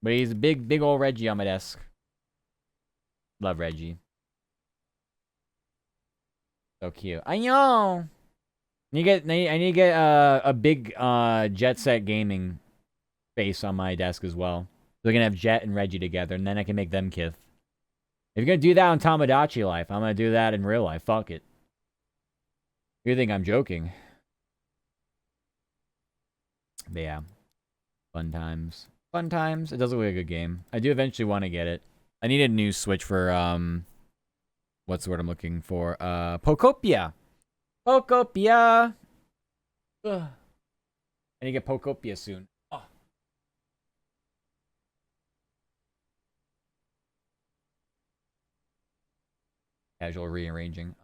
S1: But he's a big old Reggie on my desk. Love Reggie. So cute. I know. I need to get a big Jet Set Gaming face on my desk as well. So we're gonna have Jet and Reggie together, and then I can make them kith. If you're gonna do that on Tamagotchi life, I'm gonna do that in real life. Fuck it. You think I'm joking? But yeah, fun times. Fun times. It does look like a good game. I do eventually want to get it. I need a new Switch for what's the word I'm looking for? Pokopia. Pokopia. Ugh. I need to get Pokopia soon. Oh. Casual rearranging.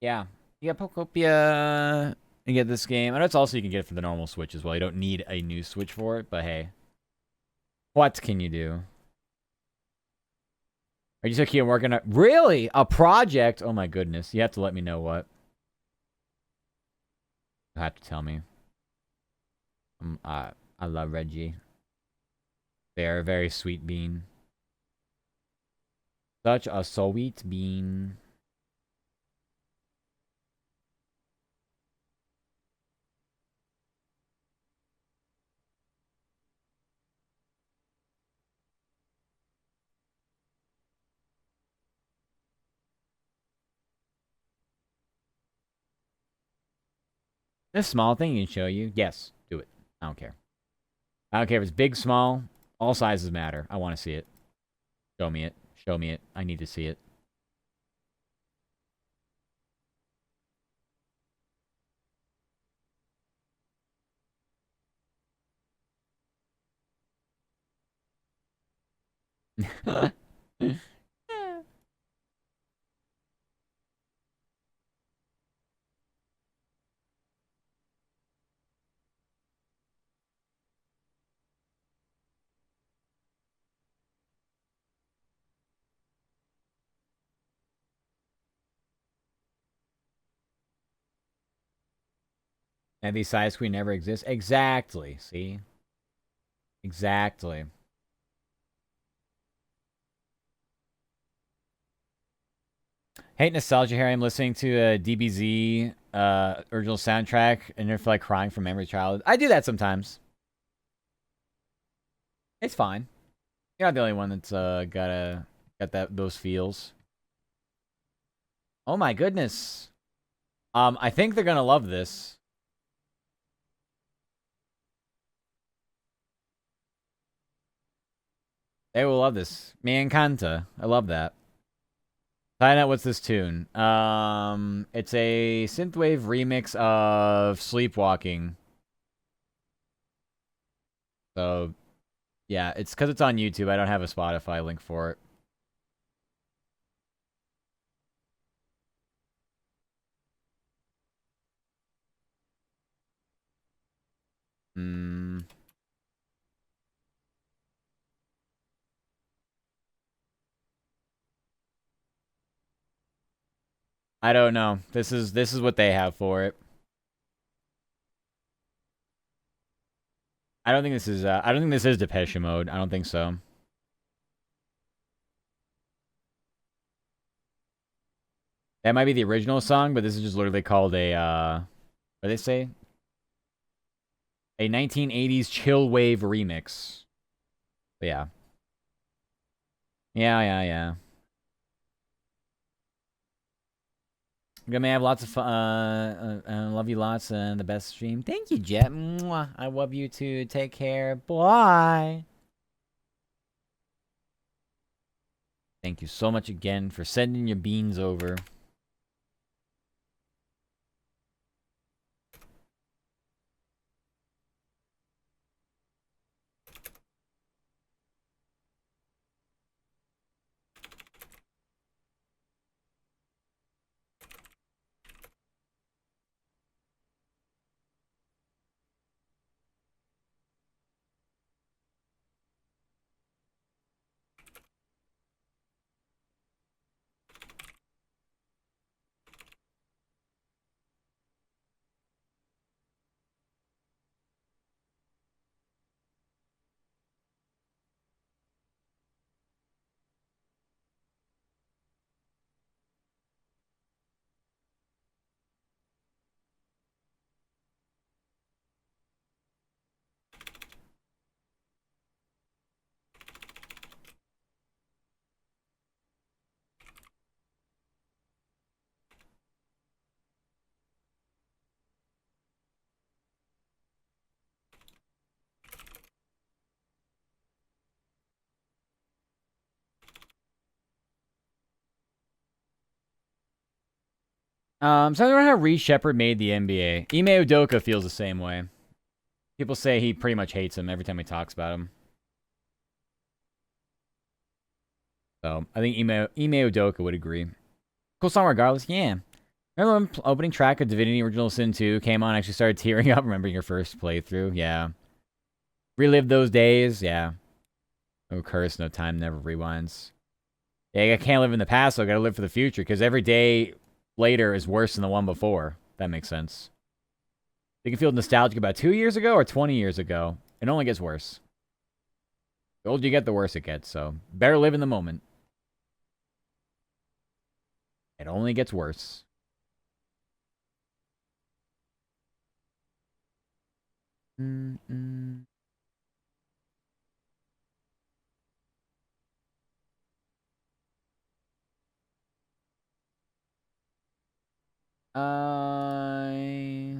S1: Yeah. You got Pokopia and get this game. I know it's also you can get it for the normal Switch as well. You don't need a new Switch for it, but hey. What can you do? Are you so cute working on... Really? A project? Oh my goodness. You have to let me know what. You have to tell me. I love Reggie. They are a very sweet bean. Such a sweet bean. This small thing you can show you? Yes, do it. I don't care. I don't care if it's big, small. All sizes matter. I want to see it. Show me it. Show me it. I need to see it. And the size queen never exists. Exactly. See? Exactly. Hate nostalgia here. I'm listening to a DBZ original soundtrack and you're like crying from memory childhood. I do that sometimes. It's fine. You're not the only one that's got those feels. Oh my goodness. I think they're gonna love this. They will love this. Me encanta. I love that. Find out what's this tune. It's a synthwave remix of Sleepwalking. So, yeah, it's because it's on YouTube. I don't have a Spotify link for it. Hmm. I don't know. This is what they have for it. I don't think this is Depeche Mode. I don't think so. That might be the original song, but this is just literally called a what do they say? A 1980s chill wave remix. But yeah. Yeah. Gonna have lots of fun. Love you lots and the best stream. Thank you, Jet. Mwah. I love you too. Take care. Bye. Thank you so much again for sending your beans over. So I don't know how Reed Shepard made the NBA. Ime Udoka feels the same way. People say he pretty much hates him every time he talks about him. So I think Ime Udoka would agree. Cool song regardless. Yeah. Remember when opening track of Divinity Original Sin 2 came on? I actually started tearing up remembering your first playthrough. Yeah. Relive those days. Yeah. No curse, no time, never rewinds. Yeah, I can't live in the past, so I gotta live for the future, because every day later is worse than the one before. That makes sense. You can feel nostalgic about 2 years ago or 20 years ago. It only gets worse. The older you get, the worse it gets, so better live in the moment. It only gets worse. Mm-mm. I...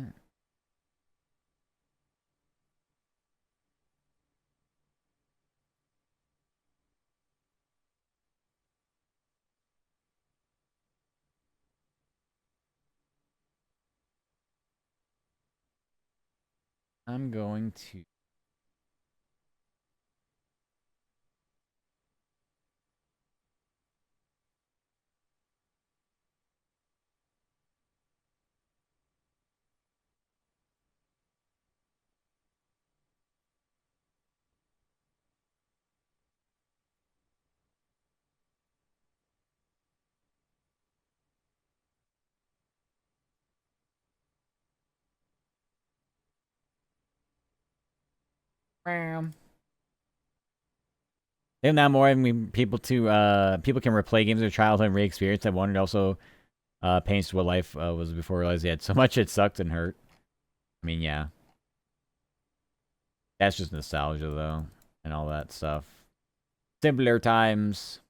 S1: I'm going to... Think now more, I mean, people can replay games of their childhood and re-experience. I wondered also paints what life was before I realized they had so much it sucked and hurt. I mean, yeah. That's just nostalgia, though, and all that stuff. Simpler times.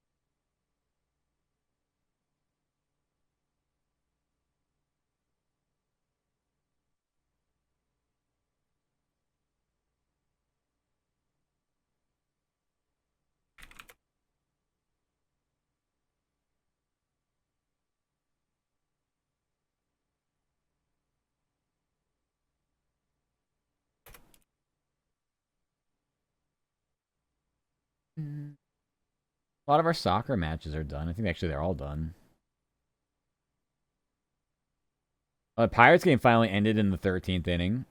S1: A lot of our soccer matches are done. I think actually they're all done. The Pirates game finally ended in the 13th inning.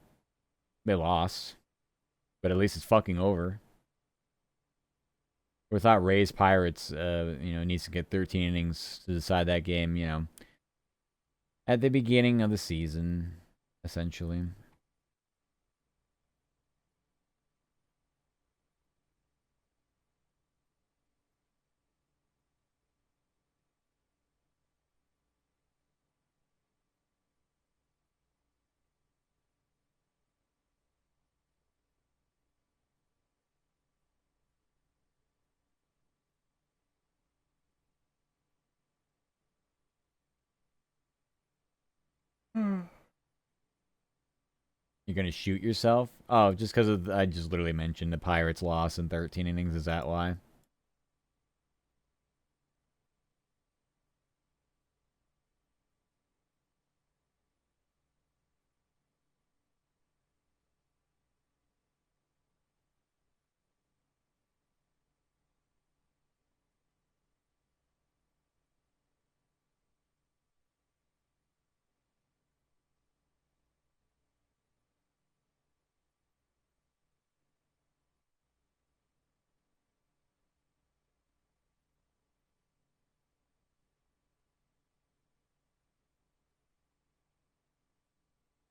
S1: They lost, but at least it's fucking over. We thought Rays Pirates, needs to get 13 innings to decide that game. At the beginning of the season, essentially. You're gonna shoot yourself? Oh, just because of I just literally mentioned the Pirates loss in 13 innings. Is that why?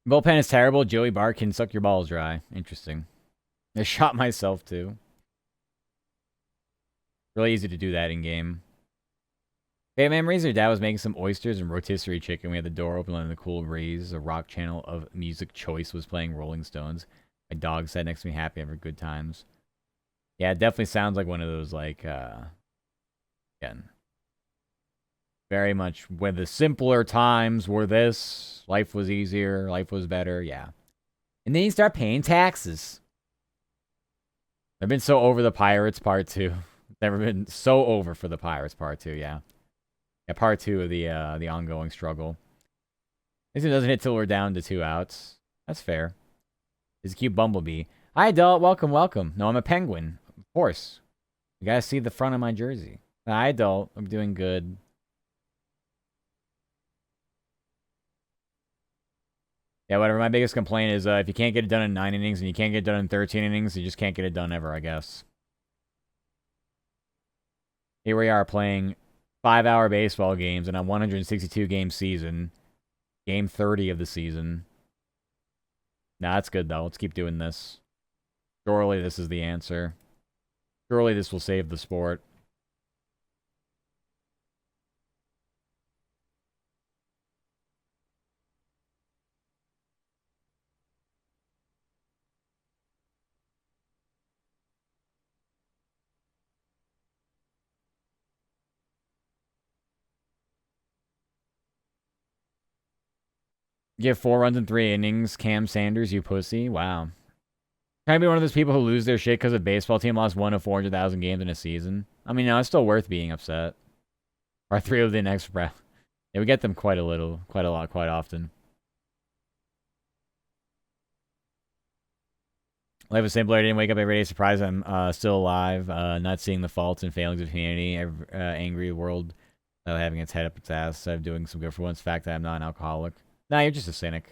S1: Bullpen is terrible. Joey Bart can suck your balls dry. Interesting. I shot myself too. Really easy to do that in game. Hey, memories. Our dad was making some oysters and rotisserie chicken. We had the door open, letting the cool breeze. A rock channel of music choice was playing Rolling Stones. My dog sat next to me, happy, having good times. Yeah, it definitely sounds like one of those, like, again, very much when the simpler times were this. Life was easier. Life was better. Yeah. And then you start paying taxes. I've been so over the Pirates part 2. Never been so over for the Pirates part 2, yeah. Yeah, part 2 of the ongoing struggle. This one doesn't hit till we're down to 2 outs. That's fair. It's a cute bumblebee. Hi, adult. Welcome, welcome. No, I'm a penguin. Of course. You gotta see the front of my jersey. Hi, adult. I'm doing good. Yeah, whatever. My biggest complaint is if you can't get it done in 9 innings and you can't get it done in 13 innings, you just can't get it done ever, I guess. Here we are playing 5-hour baseball games in a 162-game season. Game 30 of the season. Nah, that's good, though. Let's keep doing this. Surely this is the answer. Surely this will save the sport. Give 4 runs in 3 innings. Cam Sanders, you pussy. Wow. Can I be one of those people who lose their shit because a baseball team lost 1 of 400,000 games in a season? I mean, no, it's still worth being upset. Or 3 of the next breath. Yeah, we get them quite a lot, quite often. Life is simpler. I didn't wake up every day surprised I'm still alive, not seeing the faults and failings of humanity, angry world having its head up its ass. I'm doing some good for once. Fact that I'm not an alcoholic. Nah, you're just a cynic.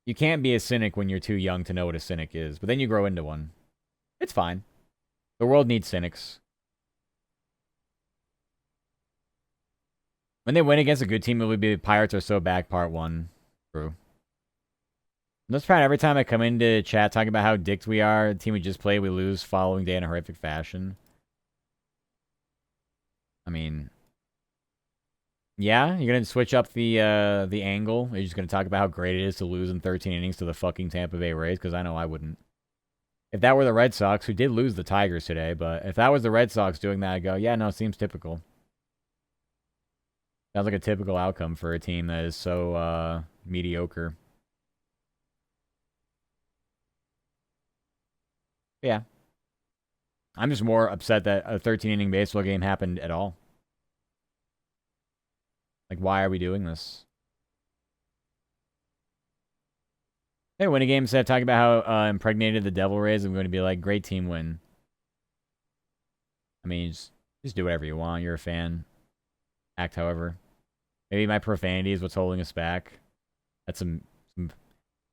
S1: You can't be a cynic when you're too young to know what a cynic is, but then you grow into one. It's fine. The world needs cynics. When they win against a good team, it would be the Pirates are so back, part 1. True. That's proud every time I come into chat talking about how dicked we are, the team we just played, we lose following day in a horrific fashion. I mean, yeah, you're gonna switch up the angle. You're just gonna talk about how great it is to lose in 13 innings to the fucking Tampa Bay Rays, because I know I wouldn't. If that were the Red Sox, who did lose the Tigers today, but if that was the Red Sox doing that, I'd go, yeah, no, it seems typical. Sounds like a typical outcome for a team that is so mediocre. Yeah. I'm just more upset that a 13-inning baseball game happened at all. Like, why are we doing this? Hey, win a game instead of talking about how impregnated the Devil Rays, I'm going to be like, great team win. I mean, just do whatever you want. You're a fan. Act however. Maybe my profanity is what's holding us back. That's some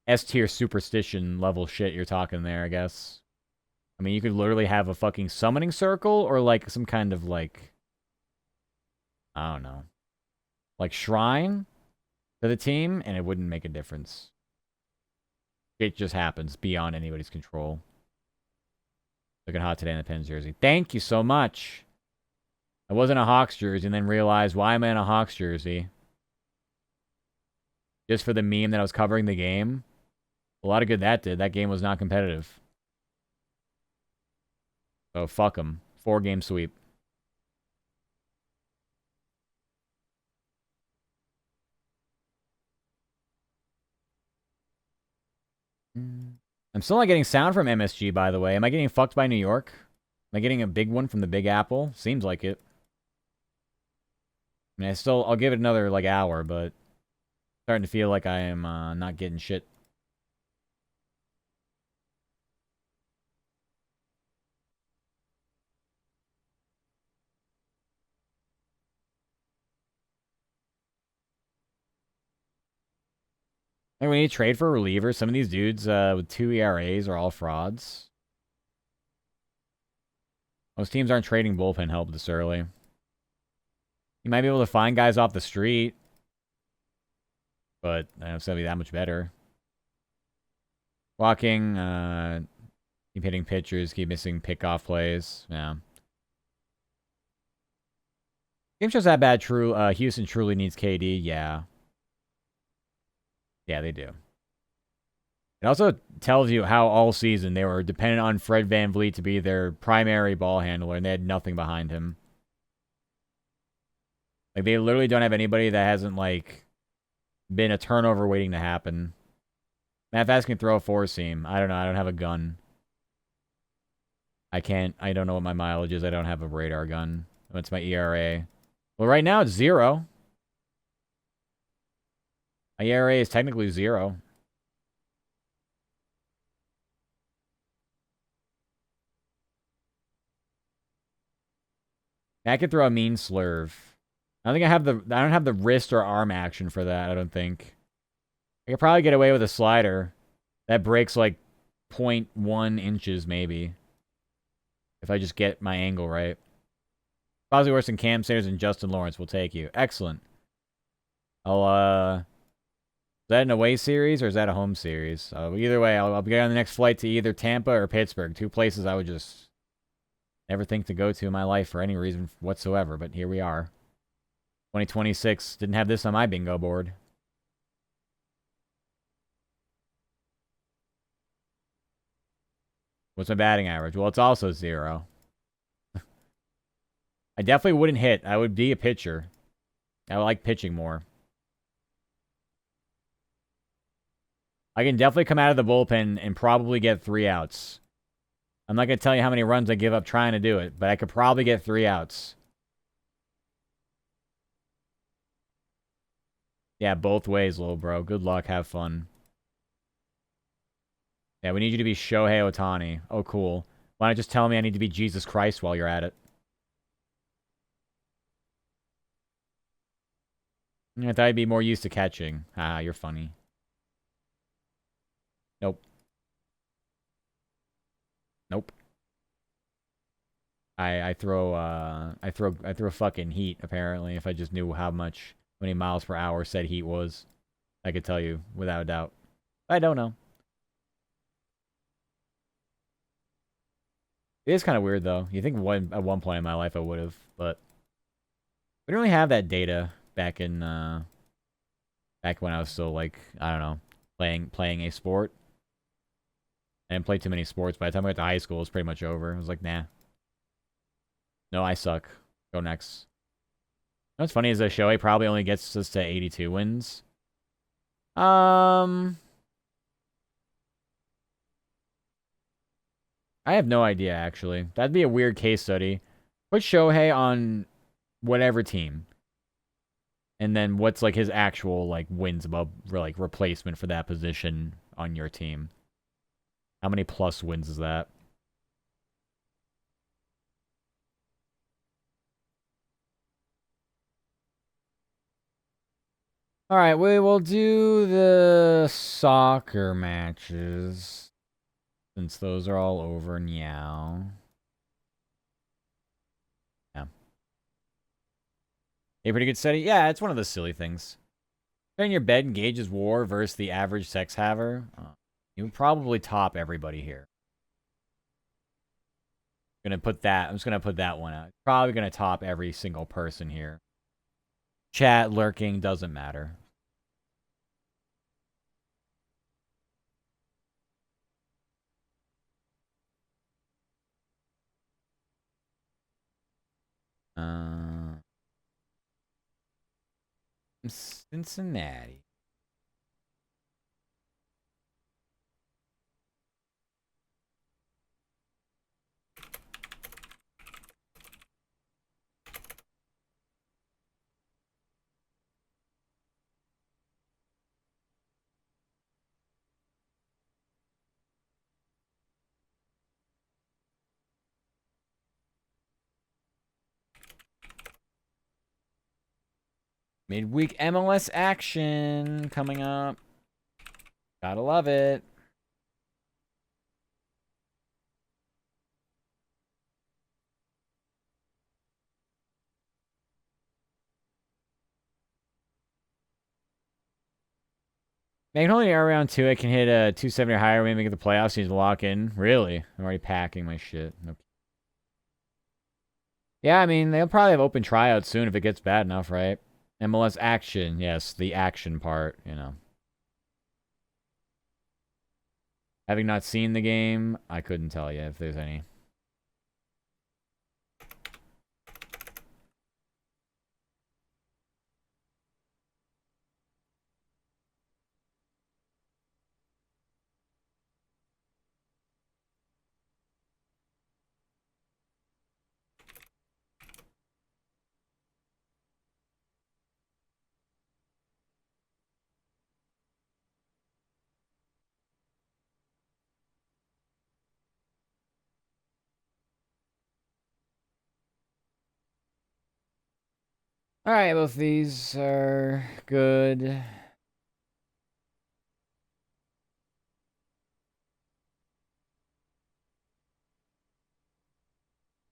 S1: S-tier superstition level shit you're talking there, I guess. I mean, you could literally have a fucking summoning circle or, like, some kind of, like, I don't know. like Shrine to the team, and it wouldn't make a difference. It just happens beyond anybody's control. Looking hot today in the Pens jersey. Thank you so much. I wasn't a Hawks jersey and then realized, why am I in a Hawks jersey? Just for the meme that I was covering the game. A lot of good that did. That game was not competitive. So fuck them. 4-game sweep. I'm still not getting sound from MSG, by the way. Am I getting fucked by New York? Am I getting a big one from the Big Apple? Seems like it. I mean, I'll give it another, like, hour, but starting to feel like I am not getting shit. Like, we need to trade for a reliever. Some of these dudes with 2 ERAs are all frauds. Most teams aren't trading bullpen help this early. You might be able to find guys off the street, but I don't know if it's going to be that much better. Walking, keep hitting pitchers, keep missing pickoff plays. Yeah. Game show's that bad. Houston truly needs KD. Yeah. Yeah, they do. It also tells you how all season they were dependent on Fred VanVleet to be their primary ball handler, and they had nothing behind him. Like, they literally don't have anybody that hasn't, like, been a turnover waiting to happen. Matt Fast can throw a 4-seam. I don't know. I don't have a gun. I don't know what my mileage is. I don't have a radar gun. What's my ERA? Well, right now it's 0. My ERA is technically 0. I could throw a mean slurve. I don't think I don't have the wrist or arm action for that, I don't think. I could probably get away with a slider that breaks like 0.1 inches maybe. If I just get my angle right. Probably worse than Cam Sayers and Justin Lawrence will take you. Excellent. Is that an away series or is that a home series? Either way, I'll be on the next flight to either Tampa or Pittsburgh. 2 places I would just never think to go to in my life for any reason whatsoever, but here we are. 2026 didn't have this on my bingo board. What's my batting average? Well, it's also 0. I definitely wouldn't hit. I would be a pitcher. I would like pitching more. I can definitely come out of the bullpen and probably get 3 outs. I'm not going to tell you how many runs I give up trying to do it, but I could probably get 3 outs. Yeah, both ways, little bro. Good luck. Have fun. Yeah, we need you to be Shohei Ohtani. Oh, cool. Why not just tell me I need to be Jesus Christ while you're at it? I thought I'd be more used to catching. Ah, you're funny. Nope. Nope. I throw fucking heat, apparently. If I just knew how many miles per hour said heat was, I could tell you without a doubt. I don't know. It is kind of weird though. You think at one point in my life I would have, but we don't really have that data back when I was still like, I don't know, playing a sport. I didn't play too many sports. By the time I got to high school, it was pretty much over. I was like, nah. No, I suck. Go next. What's funny is that Shohei probably only gets us to 82 wins. I have no idea, actually. That'd be a weird case study. Put Shohei on whatever team. And then what's, like, his actual, like, wins above, like, replacement for that position on your team? How many plus wins is that? Alright, we will do the soccer matches. Since those are all over now. Yeah. A pretty good study? Yeah, it's one of those silly things. In your bed engages war versus the average sex haver. You would probably top everybody here. I'm just gonna put that one out. Probably gonna top every single person here. Chat, lurking, doesn't matter. Cincinnati. Midweek MLS action coming up. Gotta love it. Magnolia round 2, I can hit a 270 or higher when we get the playoffs. He's lock in. Really? I'm already packing my shit. Nope. Yeah, I mean, they'll probably have open tryouts soon if it gets bad enough, right? MLS action. Yes, the action part, you know. Having not seen the game, I couldn't tell you if there's any. Alright, both these are good.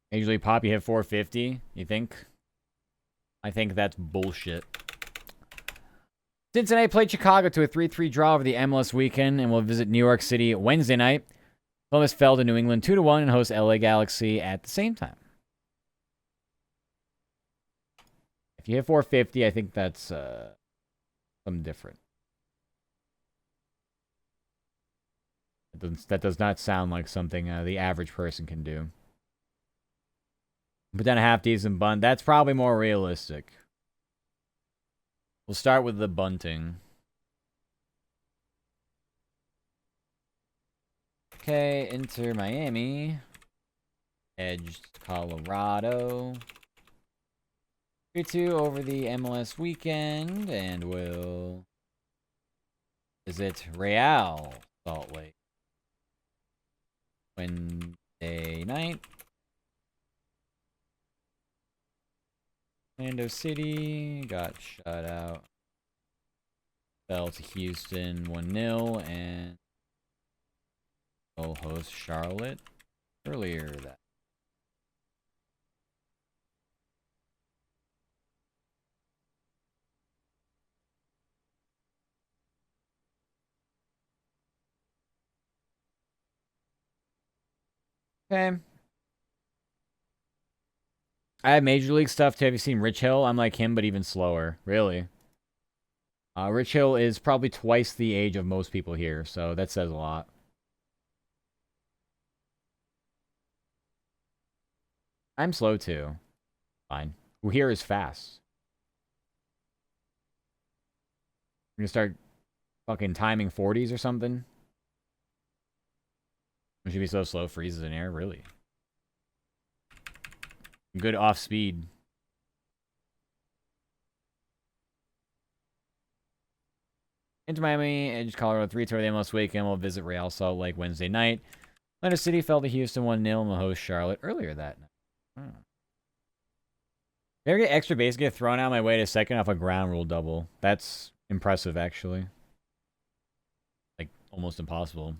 S1: Usually Poppy hit 450, you think? I think that's bullshit. Cincinnati played Chicago to a 3-3 draw over the MLS weekend and will visit New York City Wednesday night. Columbus fell to New England 2-1 and host LA Galaxy at the same time. If you hit 450, I think that's something different. That does not sound like something the average person can do. Put down a half-decent bunt. That's probably more realistic. We'll start with the bunting. Okay, Inter Miami. Edged Colorado. 3-2 over the MLS weekend, and we'll visit Real Salt Lake Wednesday night. Orlando City got shut out. Fell to Houston 1-0, and will host Charlotte earlier that. Okay. I have Major League stuff too. Have you seen Rich Hill? I'm like him, but even slower. Really. Rich Hill is probably twice the age of most people here, so that says a lot. I'm slow too. Fine. Who here is fast? We're gonna start fucking timing 40s or something. We should be so slow, freezes in air, really. Good off speed. Into Miami, Edge, Colorado, 3 tour the MLS weekend. We'll visit Real Salt Lake Wednesday night. Atlanta City fell to Houston 1-0 and will host Charlotte earlier that night. Never get extra base, get thrown out my way to second off a ground rule double. That's impressive, actually. Like, almost impossible.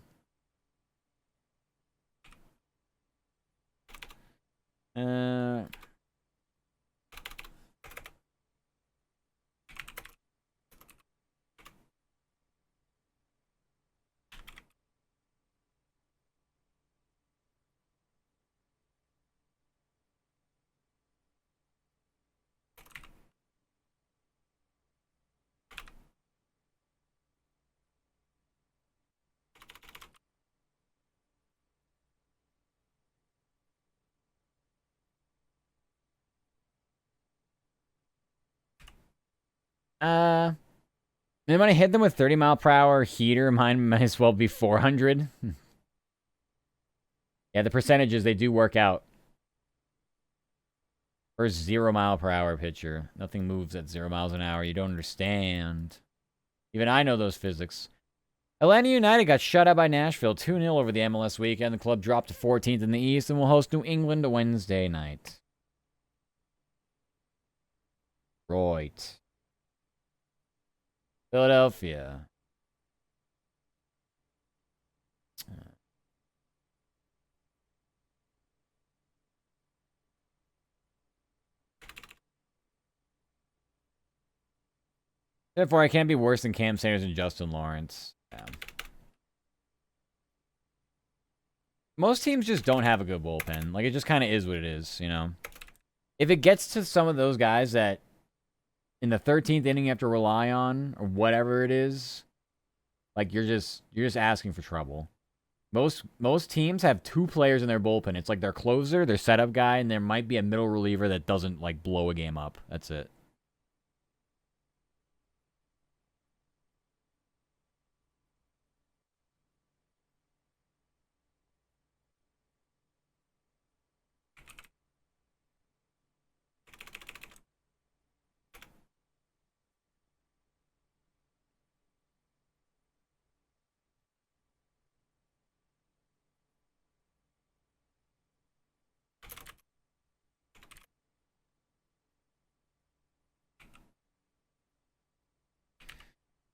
S1: They might hit them with 30-mile-per-hour heater. Mine might as well be 400. Yeah, the percentages, they do work out. First 0-mile-per-hour pitcher. Nothing moves at 0 miles an hour. You don't understand. Even I know those physics. Atlanta United got shut out by Nashville 2-0 over the MLS weekend. The club dropped to 14th in the East and will host New England Wednesday night. Right. Philadelphia. Therefore, I can't be worse than Cam Sanders and Justin Lawrence. Yeah. Most teams just don't have a good bullpen. Like, it just kind of is what it is, you know? If it gets to some of those guys that in the 13th inning you have to rely on, or whatever it is, like, you're just asking for trouble. Most teams have 2 players in their bullpen. It's like their closer, their setup guy, and there might be a middle reliever that doesn't, like, blow a game up. That's it.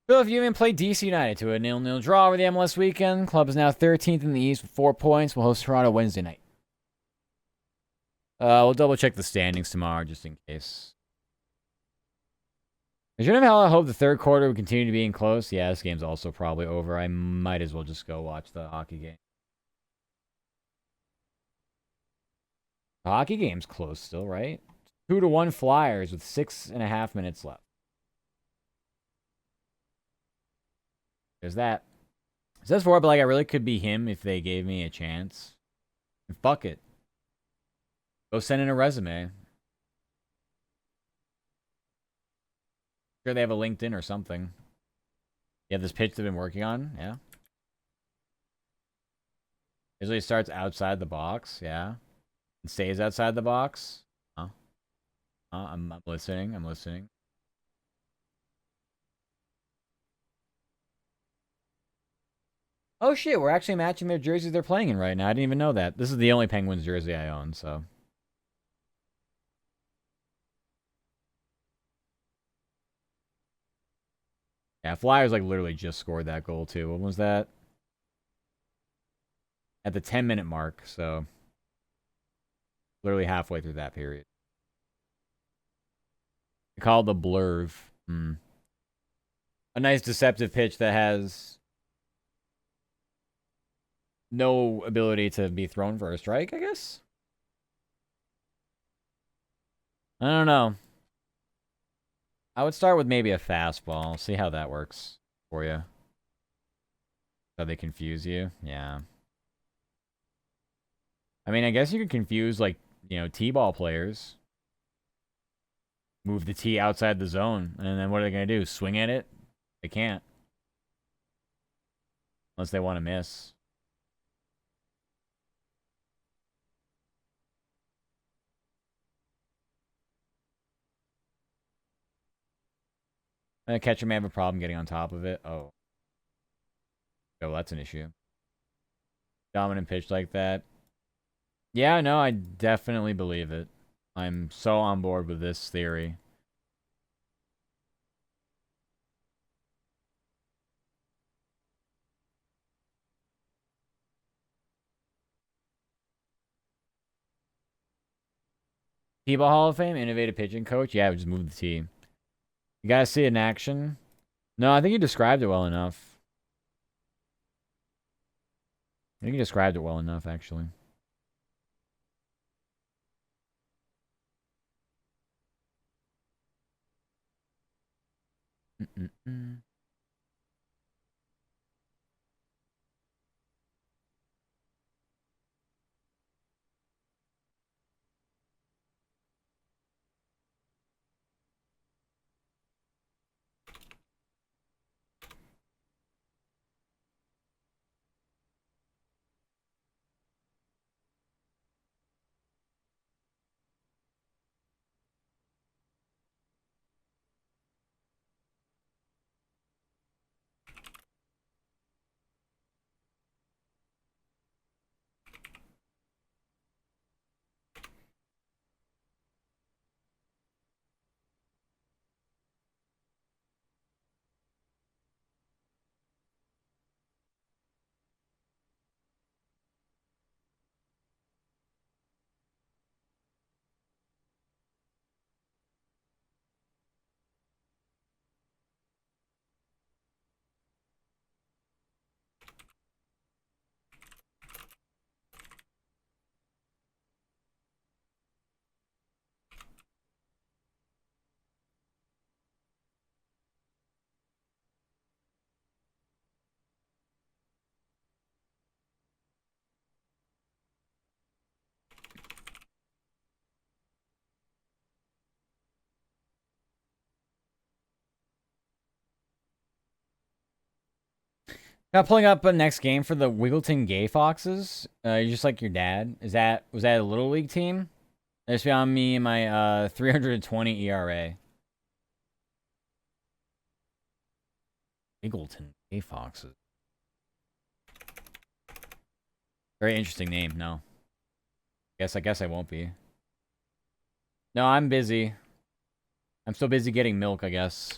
S1: Philadelphia Union played DC United to a 0-0 draw over the MLS weekend. Club is now 13th in the East with 4 points. We'll host Toronto Wednesday night. We'll double check the standings tomorrow just in case. I shouldn't have hope the third quarter would continue to be close. Yeah, this game's also probably over. I might as well just go watch the hockey game. The hockey game's close still, right? 2-1 Flyers with 6.5 minutes left. There's that. It says 4, but like I really could be him if they gave me a chance. And fuck it. Go send in a resume. Sure they have a LinkedIn or something. You have this pitch they've been working on? Yeah. Usually it starts outside the box, yeah. And stays outside the box. Huh? I'm listening. I'm listening. Oh shit, we're actually matching their jerseys they're playing in right now. I didn't even know that. This is the only Penguins jersey I own, so. Yeah, Flyers like literally just scored that goal too. When was that? At the 10-minute mark, so literally halfway through that period. They call it the blurve. A nice deceptive pitch that has no ability to be thrown for a strike, I guess? I don't know. I would start with maybe a fastball. See how that works for you. So they confuse you? Yeah. I mean, I guess you could confuse, like, you know, T-ball players. Move the T outside the zone. And then what are they going to do? Swing at it? They can't. Unless they want to miss. And a catcher may have a problem getting on top of it. Oh. Oh, that's an issue. Dominant pitch like that. Yeah, no, I definitely believe it. I'm so on board with this theory. T-ball Hall of Fame, innovative pitching coach. Yeah, we just moved the T. You guys see it in action? No, I think you described it well enough. I think you described it well enough, actually. Now pulling up a next game for the Wiggleton Gay Foxes. You're just like your dad. Was that a little league team? There's beyond me and my 320 ERA. Wiggleton Gay Foxes. Very interesting name. No. I guess I won't be. No, I'm busy. I'm still busy getting milk, I guess.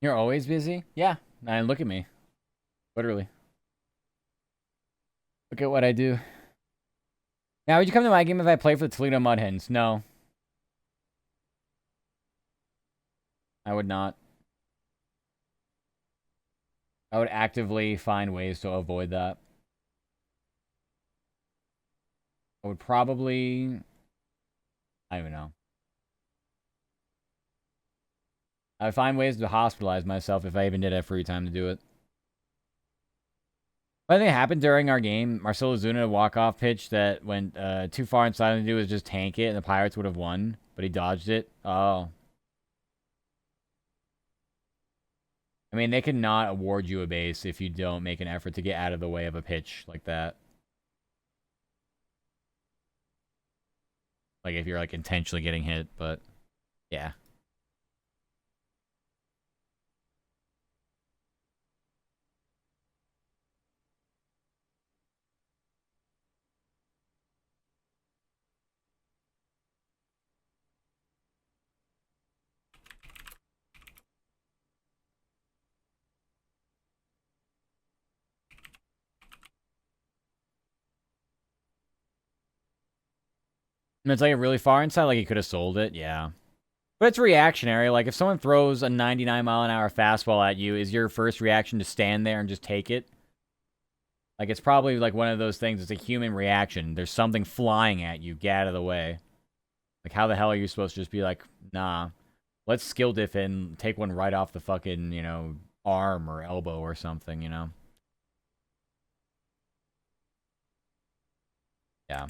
S1: You're always busy? Yeah. And look at me. Literally. Look at what I do. Now, would you come to my game if I play for the Toledo Mud Hens? No. I would not. I would actively find ways to avoid that. I would probably... I don't even know. I would find ways to hospitalize myself if I even did have free time to do it. One thing happened during our game, Marcelo Zuna, a walk-off pitch that went too far inside to do was just tank it, and the Pirates would have won, but he dodged it. Oh. I mean, they cannot award you a base if you don't make an effort to get out of the way of a pitch like that. Like, if you're, like, intentionally getting hit, but... yeah. And it's, like, really far inside, like, he could have sold it, yeah. But it's reactionary. Like, if someone throws a 99-mile-an-hour fastball at you, is your first reaction to stand there and just take it? Like, it's probably, like, one of those things. It's a human reaction. There's something flying at you. Get out of the way. Like, how the hell are you supposed to just be like, nah, let's skill diff and take one right off the fucking, you know, arm or elbow or something, you know? Yeah.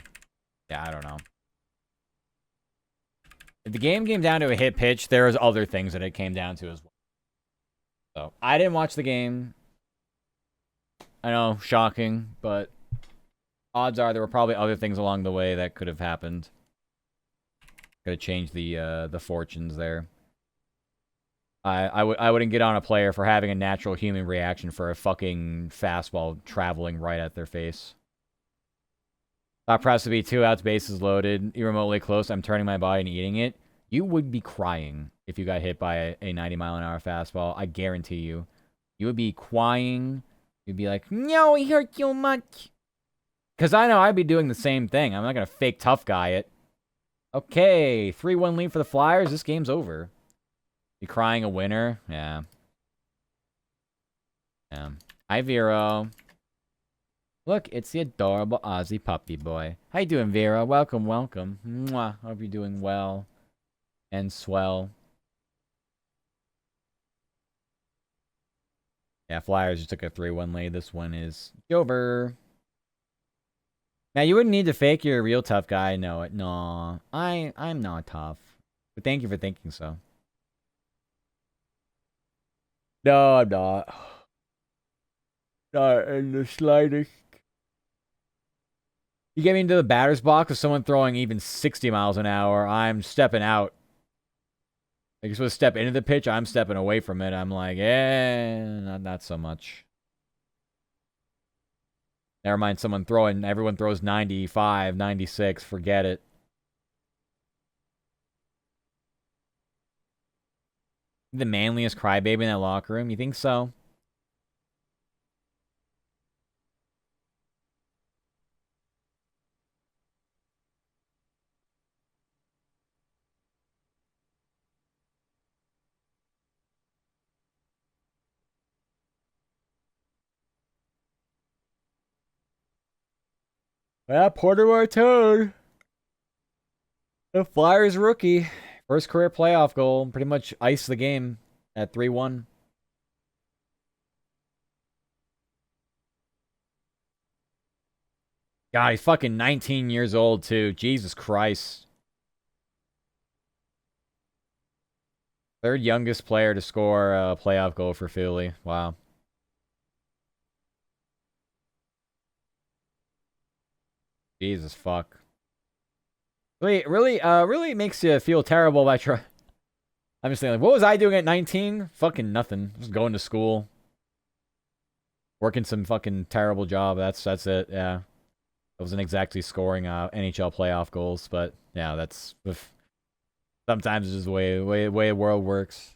S1: Yeah, I don't know. If the game came down to a hit pitch, there was other things that it came down to as well. So, I didn't watch the game. I know, shocking, but odds are there were probably other things along the way that could have happened. Could have changed the fortunes there. I wouldn't get on a player for having a natural human reaction for a fucking fastball traveling right at their face. Thought perhaps to be 2 outs, bases loaded, remotely close. I'm turning my body and eating it. You would be crying if you got hit by a 90-mile-an-hour fastball. I guarantee you. You would be crying. You'd be like, no, it hurt you much. Because I know I'd be doing the same thing. I'm not going to fake tough guy it. Okay, 3-1 lead for the Flyers. This game's over. You crying a winner? Yeah. Yeah. Hi, Vero. Look, it's the adorable Aussie puppy boy. How you doing, Vera? Welcome, welcome. Mwah. Hope you're doing well and swell. Yeah, Flyers just took a 3-1 lead. This one is over. Now, you wouldn't need to fake you're a real tough guy. No, no. I'm not tough. But thank you for thinking so. No, I'm not. Not in the slightest. You get me into the batter's box with someone throwing even 60 miles an hour, I'm stepping out. Like, you're supposed to step into the pitch, I'm stepping away from it. I'm like, not so much. Never mind someone throwing, everyone throws 95, 96, forget it. The manliest crybaby in that locker room, you think so? Yeah, Porter Martone. The Flyers rookie. First career playoff goal. Pretty much iced the game at 3-1. God, he's fucking 19 years old, too. Jesus Christ. Third youngest player to score a playoff goal for Philly. Wow. Jesus fuck. Really makes you feel terrible about your. I'm just thinking, like, what was I doing at 19? Fucking nothing. Just going to school. Working some fucking terrible job. That's it. Yeah. I wasn't exactly scoring NHL playoff goals, but yeah, that's sometimes it's just the way the world works.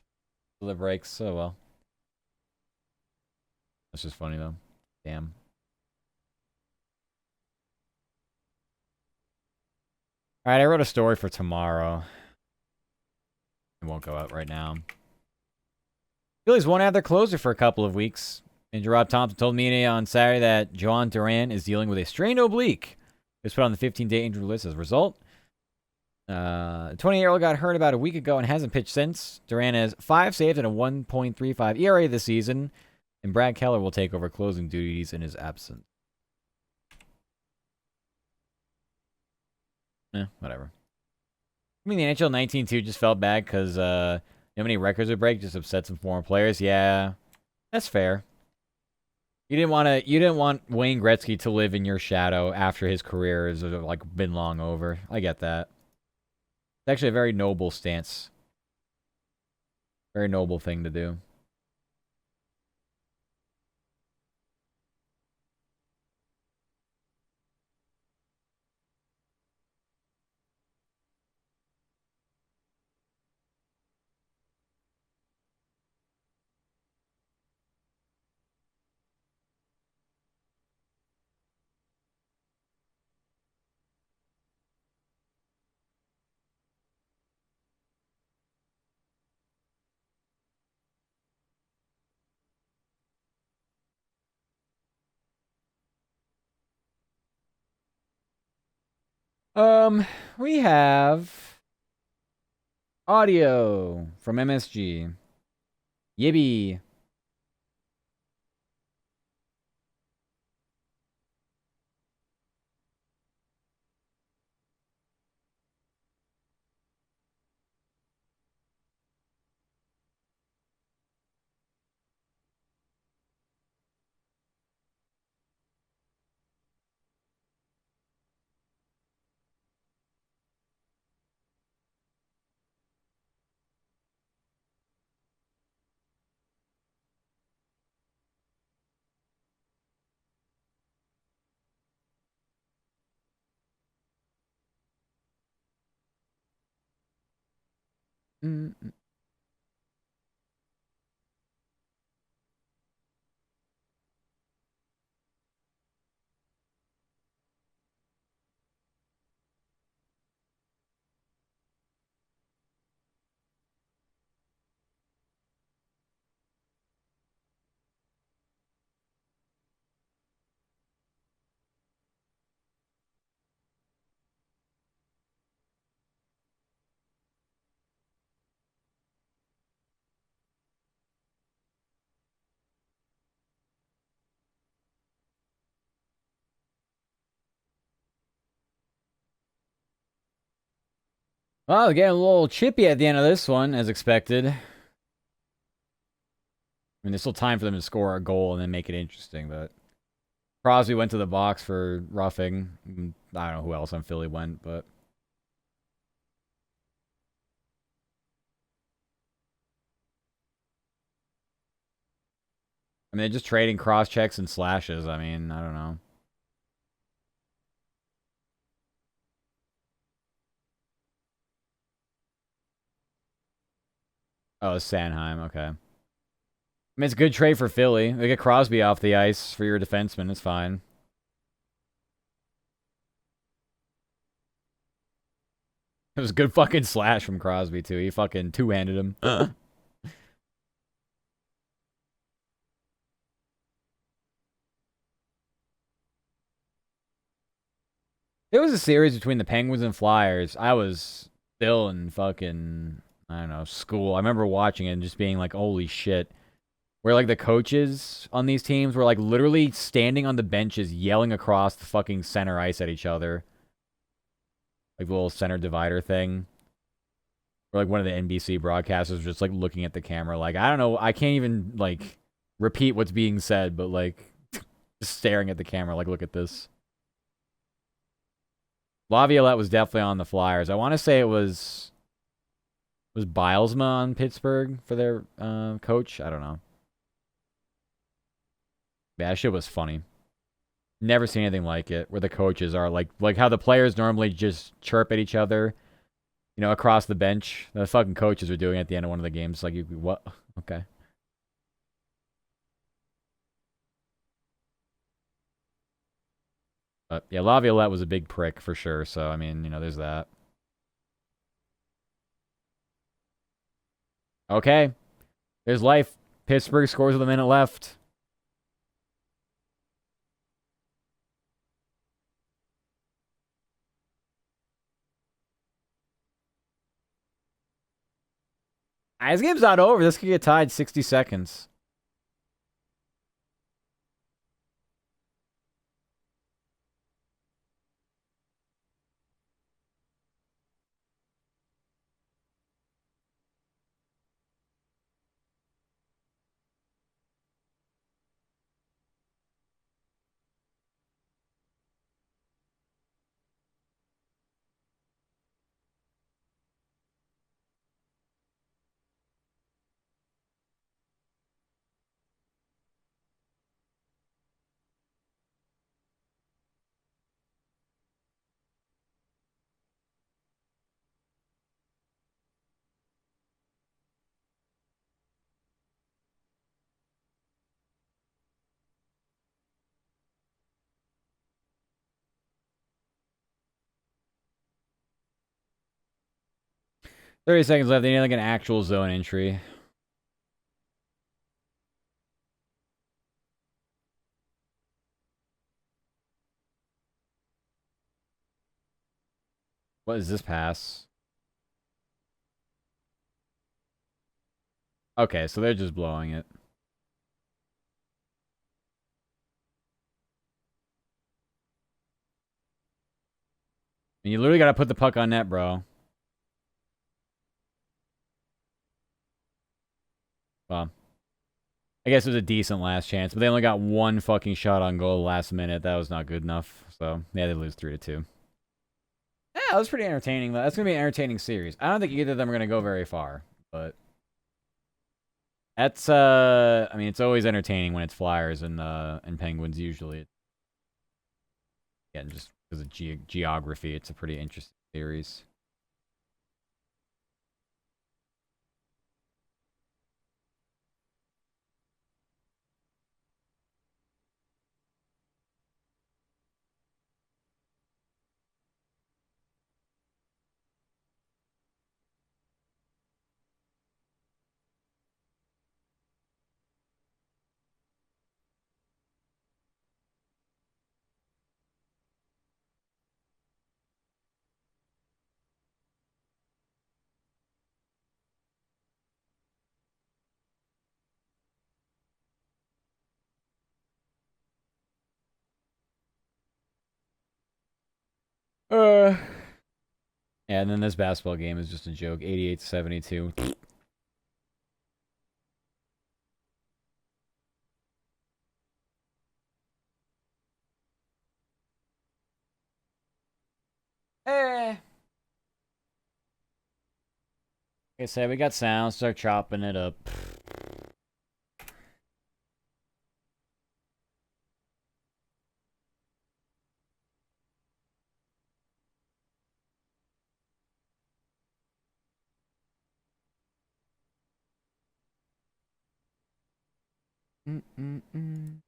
S1: The breaks. So well. That's just funny though. Damn. All right, I wrote a story for tomorrow. It won't go out right now. Phillies won't have their closer for a couple of weeks. And Rob Thompson told me on Saturday that Joan Duran is dealing with a strained oblique. He was put on the 15-day injury list as a result. The 28-year-old got hurt about a week ago and hasn't pitched since. Duran has 5 saves and a 1.35 ERA this season. And Brad Keller will take over closing duties in his absence. Whatever. I mean, the NHL 19-2 just felt bad because how many records would break just upset some former players. Yeah, that's fair. You didn't want Wayne Gretzky to live in your shadow after his career has like been long over. I get that. It's actually a very noble stance. Very noble thing to do. We have audio from MSG. Yibby. Mm-mm. Well, getting a little chippy at the end of this one, as expected. mean, there's still time for them to score a goal and then make it interesting, but Crosby went to the box for roughing. I don't know who else on Philly went, but I mean, they're just trading cross checks and slashes. I mean, I don't know. Oh, Sanheim. Okay. I mean, it's a good trade for Philly. They get Crosby off the ice for your defenseman. It's fine. It was a good fucking slash from Crosby, too. He fucking two-handed him. There was a series between the Penguins and Flyers. I was still in fucking, I don't know, school. I remember watching it and just being like, holy shit. Where, like, the coaches on these teams were, like, literally standing on the benches yelling across the fucking center ice at each other. Like, the little center divider thing. Or, like, one of the NBC broadcasters was just, like, looking at the camera. Like, I don't know. I can't even, like, repeat what's being said, but, like, just staring at the camera. Like, look at this. Laviolette was definitely on the Flyers. I want to say it was Bilesma on Pittsburgh for their coach. I don't know. Yeah, that shit was funny. Never seen anything like it. Where the coaches are like how the players normally just chirp at each other, you know, across the bench. The fucking coaches are doing it at the end of one of the games. Like, you what? Okay. But yeah, Laviolette was a big prick for sure. So I mean, you know, there's that. Okay, there's life. Pittsburgh scores with a minute left. This game's not over. This could get tied 60 seconds. $30 left. They need like an actual zone entry. What is this pass? Okay, so they're just blowing it. And you literally got to put the puck on net, bro. Well, I guess it was a decent last chance, but they only got one fucking shot on goal last minute. That was not good enough. So, yeah, they lose 3-2. Yeah, that was pretty entertaining. That's going to be an entertaining series. I don't think either of them are going to go very far, but that's, I mean, it's always entertaining when it's Flyers and Penguins usually. Again, just because of geography, it's a pretty interesting series. Yeah, and then this basketball game is just a joke. 88-72. Hey. Like I said, we got sound. Start chopping it up. Mm-mm-mm.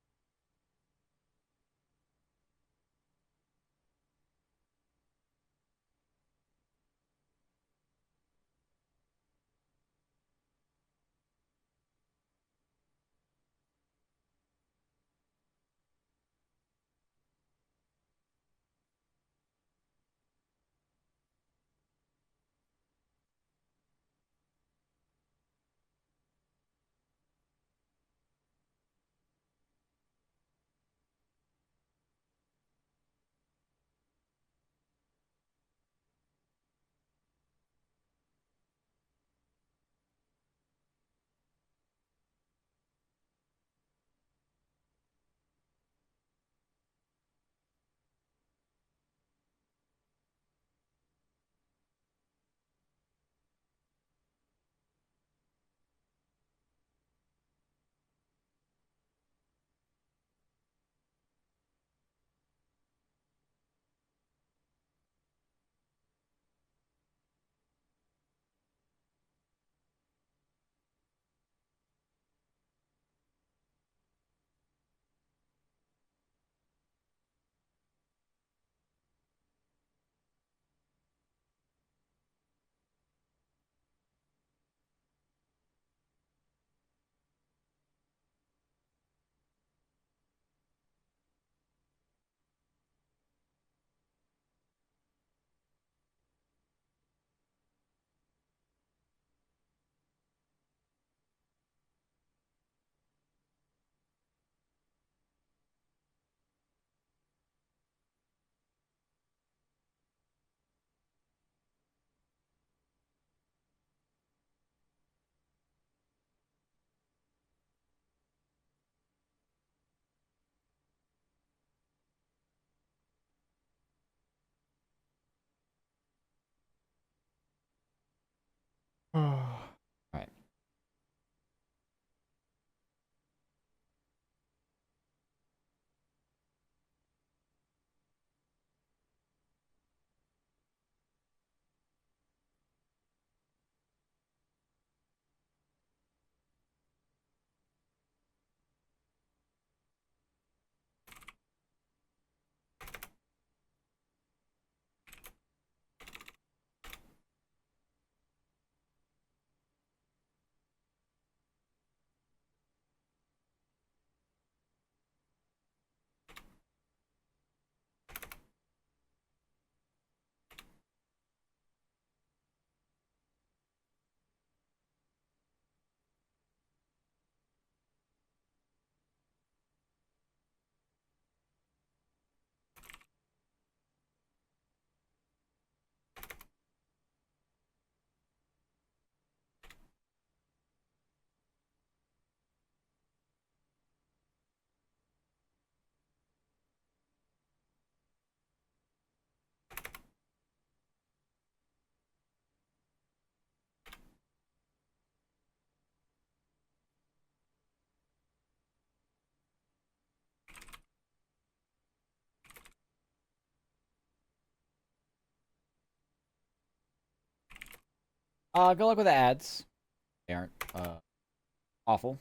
S1: Alright. Good luck with the ads. They aren't, awful.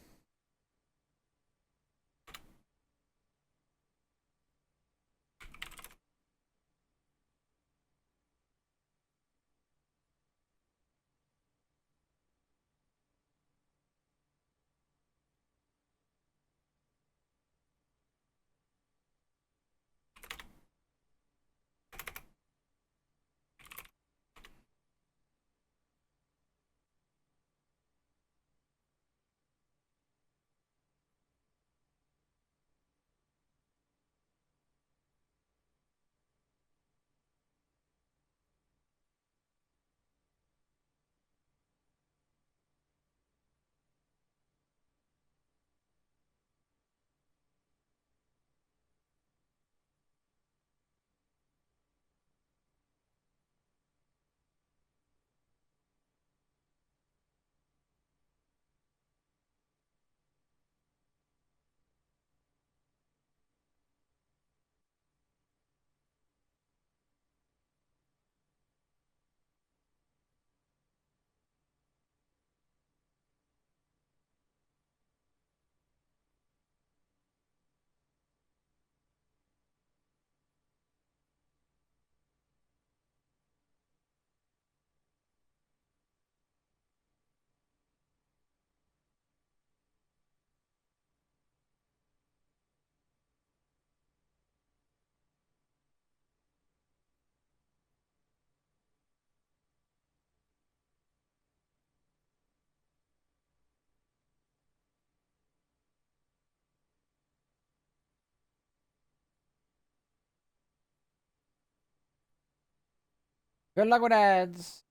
S1: Good luck with ads.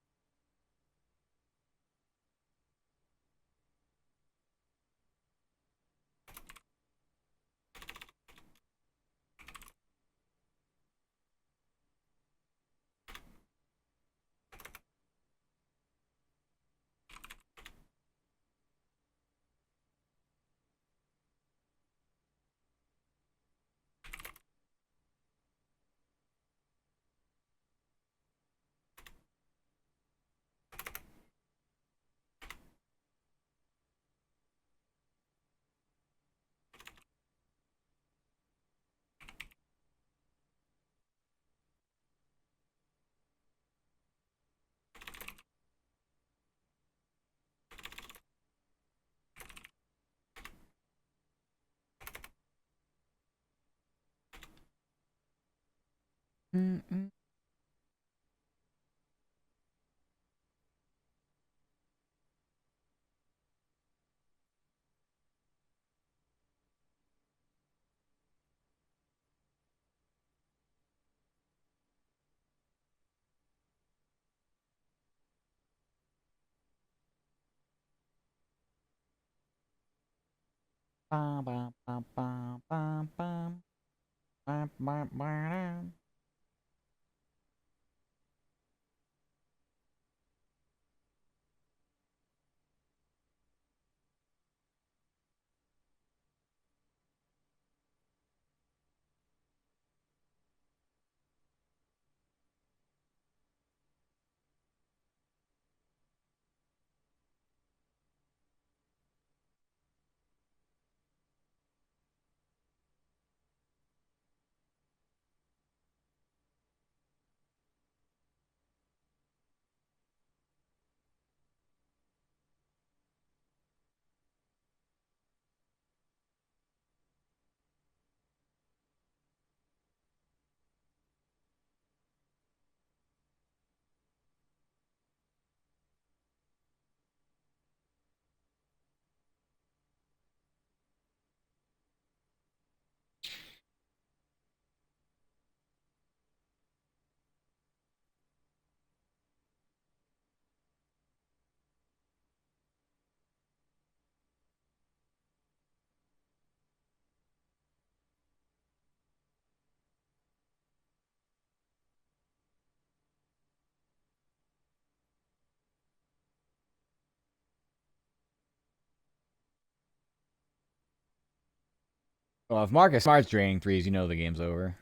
S1: Mm-mm. Bum, bum, bum, bum, bum, bum. Bum, bum, bum. Well, if Marcus Smart's draining threes, you know the game's over.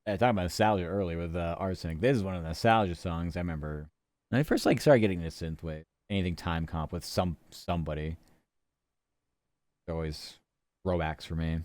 S1: Yeah, talking about nostalgia earlier with Arsenic. This is one of the nostalgia songs I remember when I first started getting into synthwave. Anything time comp with somebody. Always throwbacks for me.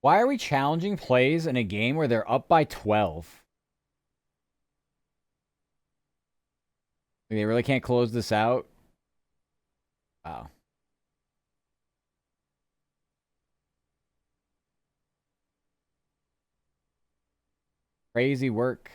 S1: Why are we challenging plays in a game where they're up by 12? They really can't close this out? Wow. Crazy work.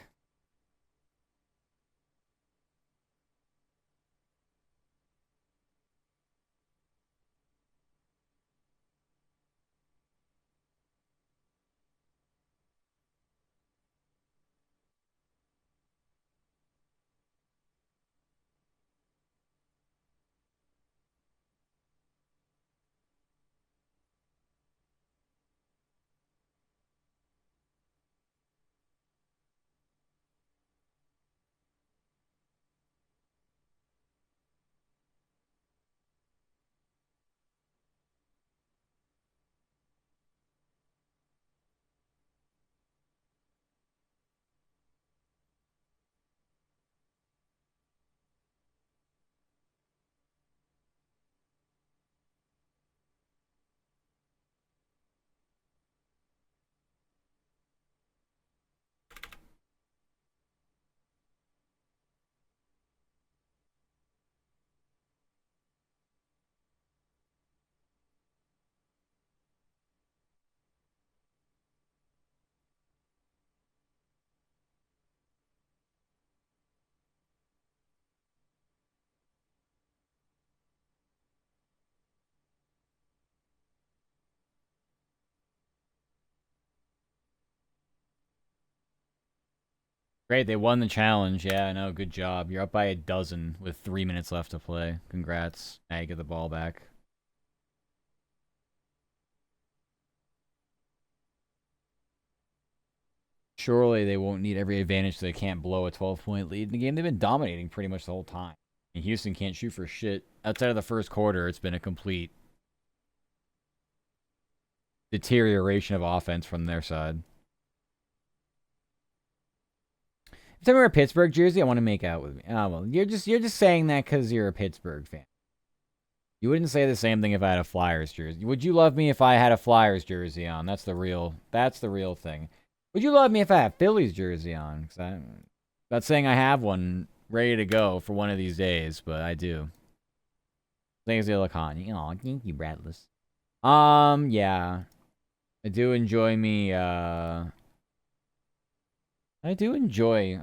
S1: Great, they won the challenge. Yeah, I know. Good job. You're up by a dozen with 3 minutes left to play. Congrats. Now you get the ball back. Surely they won't need every advantage so they can't blow a 12-point lead in the game. They've been dominating pretty much the whole time. And Houston can't shoot for shit. Outside of the first quarter, it's been a complete deterioration of offense from their side. If I wear a Pittsburgh jersey, I want to make out with me. Oh well, you're just saying that because you're a Pittsburgh fan. You wouldn't say the same thing if I had a Flyers jersey. Would you love me if I had a Flyers jersey on? That's the real thing. Would you love me if I had a Phillies jersey on? Because I'm not saying I have one ready to go for one of these days, but I do. Thanks, Illican. Oh, thank you, Bradless. Yeah. I do enjoy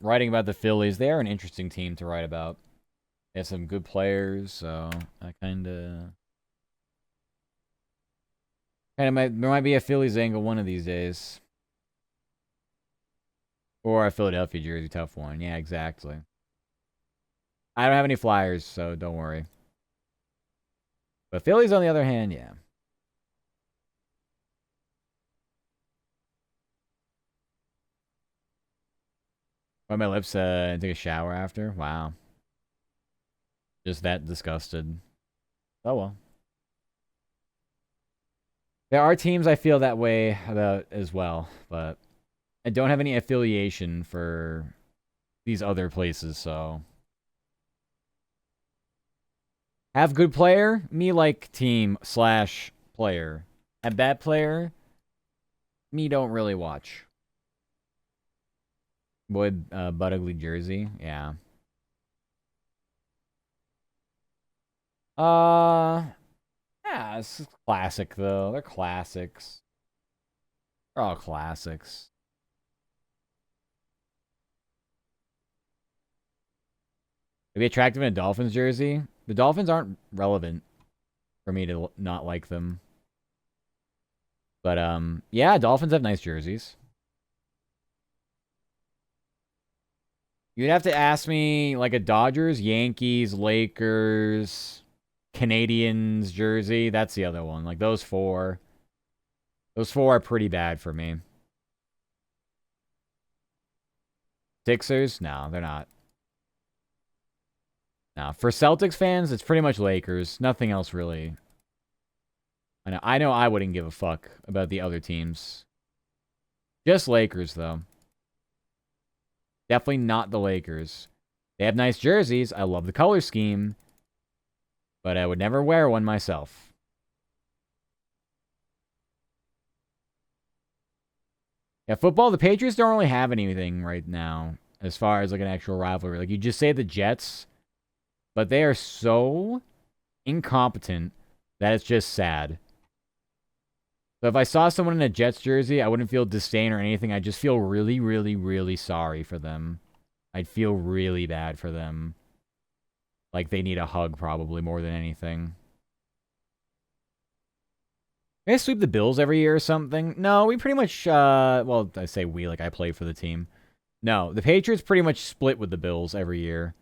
S1: writing about the Phillies. They are an interesting team to write about. They have some good players, so I there might be a Phillies angle one of these days. Or a Philadelphia jersey, tough one. Yeah, exactly. I don't have any Flyers, so don't worry. But Phillies, on the other hand, yeah. Wipe my lips and take a shower after? Wow. Just that disgusted. Oh well. There are teams I feel that way about as well, but I don't have any affiliation for these other places, so. Have good player? Me like team / player. Have bad player? Me don't really watch. Boy, butt ugly jersey? Yeah. Yeah, it's classic though. They're classics. They're all classics. It'd be attractive in a Dolphins jersey. The Dolphins aren't relevant for me to not like them. But yeah, Dolphins have nice jerseys. You'd have to ask me like a Dodgers, Yankees, Lakers, Canadians jersey. That's the other one. Like those four. Those four are pretty bad for me. Sixers? No, they're not. No, for Celtics fans, it's pretty much Lakers. Nothing else really. I know I wouldn't give a fuck about the other teams. Just Lakers, though. Definitely not the Lakers. They have nice jerseys. I love the color scheme. But I would never wear one myself. Yeah, football, the Patriots don't really have anything right now as far as like an actual rivalry. Like you just say the Jets, but they are so incompetent that it's just sad. So if I saw someone in a Jets jersey, I wouldn't feel disdain or anything. I'd just feel really, really, really sorry for them. I'd feel really bad for them. Like they need a hug probably more than anything. You guys sweep the Bills every year or something? No, we pretty much, well, I say we, like I play for the team. No, the Patriots pretty much split with the Bills every year.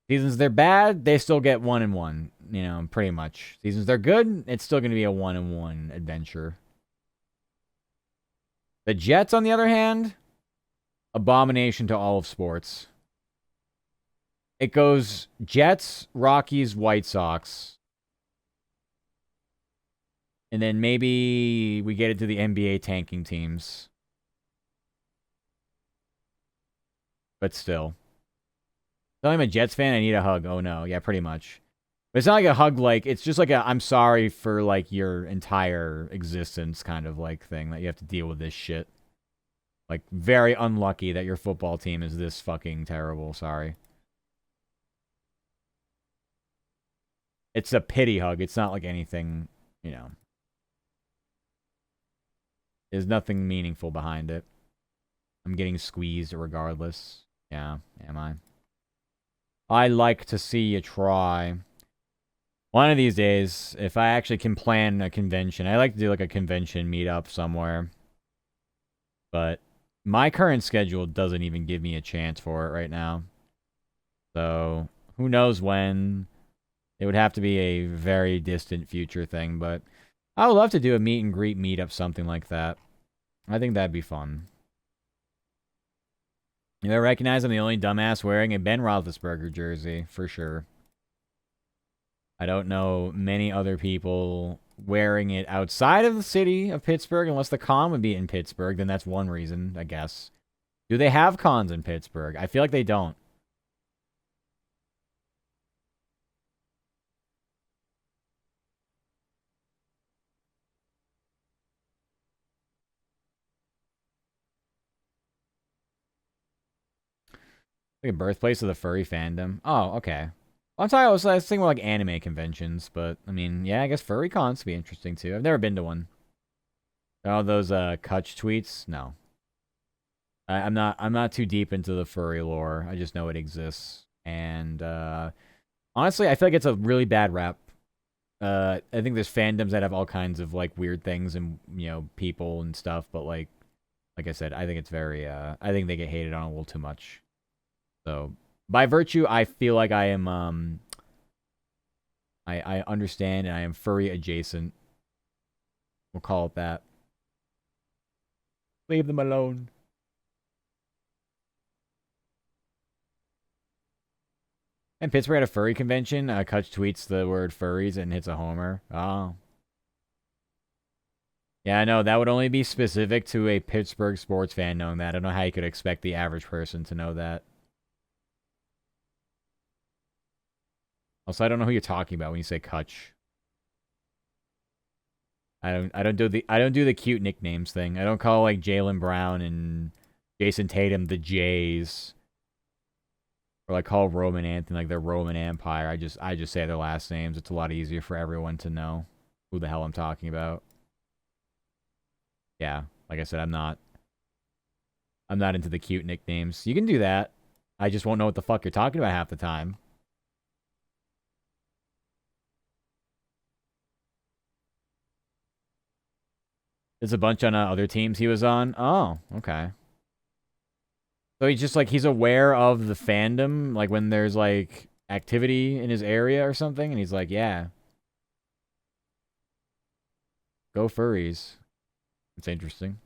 S1: Seasons they're bad, they still get 1-1, you know, pretty much. Seasons they're good, it's still going to be a 1-1 adventure. The Jets, on the other hand, abomination to all of sports. It goes Jets, Rockies, White Sox. And then maybe we get into the NBA tanking teams. But still. Tell me I'm a Jets fan, I need a hug. Oh no, yeah, pretty much. But it's not like a hug, like, it's just like a I'm sorry for, like, your entire existence kind of, like, thing that you have to deal with this shit. Like, very unlucky that your football team is this fucking terrible, sorry. It's a pity hug, it's not like anything, you know. There's nothing meaningful behind it. I'm getting squeezed regardless. Yeah, am I? I like to see you try. One of these days, if I actually can plan a convention, I like to do like a convention meetup somewhere. But my current schedule doesn't even give me a chance for it right now. So, who knows when. It would have to be a very distant future thing, but I would love to do a meet and greet meetup, something like that. I think that'd be fun. You know, recognize I'm the only dumbass wearing a Ben Roethlisberger jersey, for sure. I don't know many other people wearing it outside of the city of Pittsburgh, unless the con would be in Pittsburgh, then that's one reason, I guess. Do they have cons in Pittsburgh? I feel like they don't. Like a birthplace of the furry fandom. Oh, okay. Well, I was thinking more like anime conventions, but I mean, yeah, I guess furry cons would be interesting too. I've never been to one. Oh, those Kutch tweets? No. I'm not too deep into the furry lore. I just know it exists. And honestly, I feel like it's a really bad rap. I think there's fandoms that have all kinds of like weird things and, you know, people and stuff, but like I said, I think it's very I think they get hated on a little too much. So, by virtue, I feel like I am, I understand and I am furry adjacent. We'll call it that. Leave them alone. And Pittsburgh had a furry convention. Kutch tweets the word furries and hits a homer. Oh. Yeah, I know. That would only be specific to a Pittsburgh sports fan knowing that. I don't know how you could expect the average person to know that. Also, I don't know who you're talking about when you say Kutch. I don't do the cute nicknames thing. I don't call like Jaylen Brown and Jason Tatum the Jays. Or like call Roman Anthony like the Roman Empire. I just say their last names. It's a lot easier for everyone to know who the hell I'm talking about. Yeah, like I said, I'm not into the cute nicknames. You can do that. I just won't know what the fuck you're talking about half the time. There's a bunch on other teams he was on. Oh, okay. So he's just like, he's aware of the fandom, like when there's like activity in his area or something, and he's like, yeah. Go furries. It's interesting.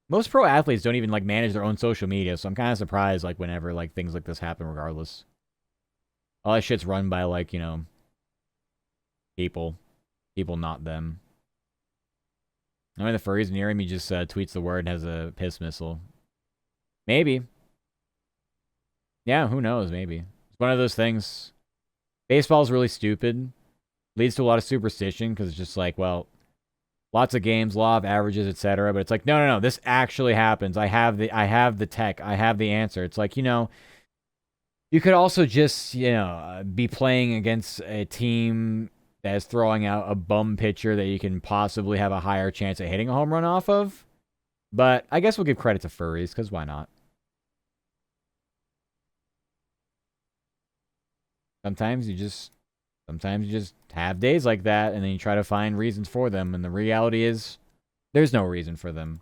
S1: Most pro athletes don't even like manage their own social media, so I'm kind of surprised like whenever like things like this happen regardless. All that shit's run by like, you know, people. People, not them. I mean, the furries near him, he just tweets the word and has a piss missile. Maybe. Yeah, who knows? Maybe. It's one of those things. Baseball's really stupid. Leads to a lot of superstition because it's just like, well, lots of games, law of averages, etc. But it's like, no. This actually happens. I have the tech. I have the answer. It's like, you could also just, be playing against a team that is throwing out a bum pitcher that you can possibly have a higher chance of hitting a home run off of. But I guess we'll give credit to furries, because why not? Sometimes you just have days like that, and then you try to find reasons for them, and the reality is there's no reason for them.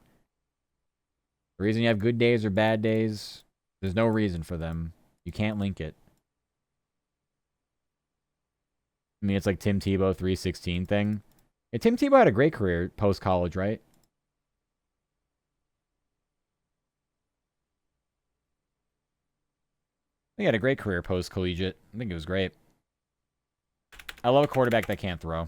S1: The reason you have good days or bad days, there's no reason for them. You can't link it. I mean, it's like Tim Tebow 316 thing. Yeah, Tim Tebow had a great career post-college, right? He had a great career post-collegiate. I think it was great. I love a quarterback that can't throw.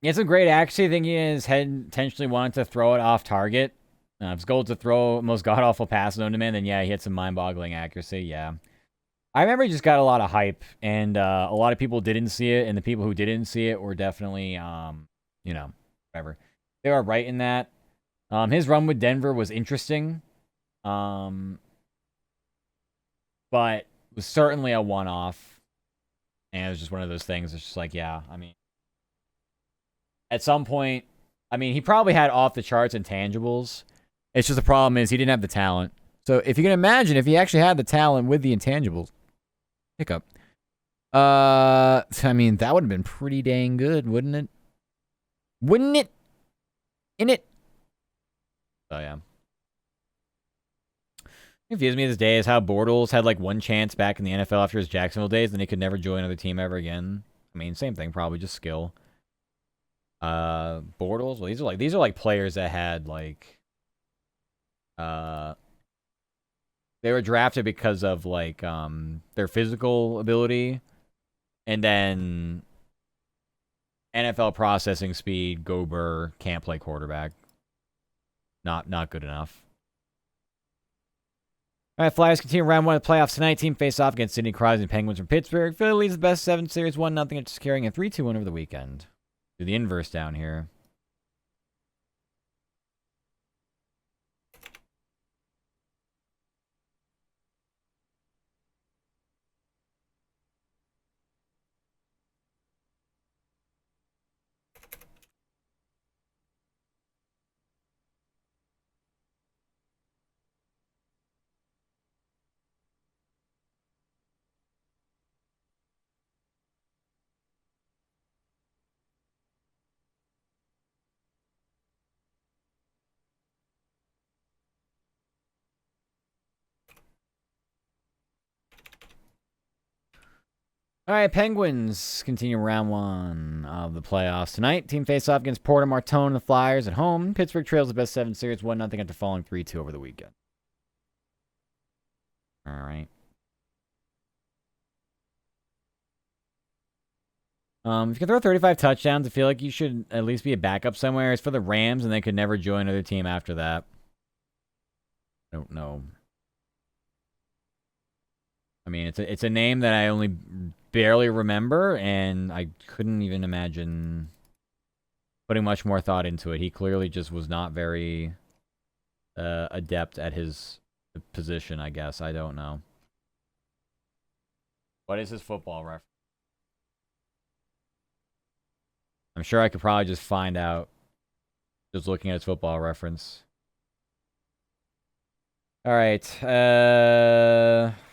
S1: It's a great accuracy. I think his head intentionally wanted to throw it off target. If his goal to throw most god awful pass known to man, then yeah, he had some mind boggling accuracy. Yeah. I remember he just got a lot of hype, and a lot of people didn't see it, and the people who didn't see it were definitely, whatever. They were right in that. His run with Denver was interesting, but was certainly a one-off, and it was just one of those things. It's just like, yeah, I mean, at some point, I mean, he probably had off-the-charts intangibles. It's just the problem is he didn't have the talent. So if you can imagine, if he actually had the talent with the intangibles, hiccup. I mean, that would have been pretty dang good, wouldn't it? Wouldn't it? In it? Oh, yeah. Confused me this day is how Bortles had like one chance back in the NFL after his Jacksonville days, and he could never join another team ever again. I mean, same thing, probably just skill. Bortles, well, these are like players that had like they were drafted because of like their physical ability, and then NFL processing speed, go burr, can't play quarterback. Not good enough. All right, Flyers continue round one of the playoffs tonight. Team face off against Sidney Crosby and Penguins from Pittsburgh. Philly leads the best 7 series 1-0 after securing a 3-2 win over the weekend. Do the inverse down here. All right, Penguins continue round one of the playoffs tonight. Team face-off against Porter Martone and the Flyers at home. Pittsburgh trails the best 7 series 1-0 after falling 3-2 over the weekend. All right. If you can throw 35 touchdowns, I feel like you should at least be a backup somewhere. It's for the Rams, and they could never join another team after that. I don't know. I mean, it's a name that I only barely remember, and I couldn't even imagine putting much more thought into it. He clearly just was not very adept at his position, I guess. I don't know. What is his football reference? I'm sure I could probably just find out. Just looking at his football reference. All right.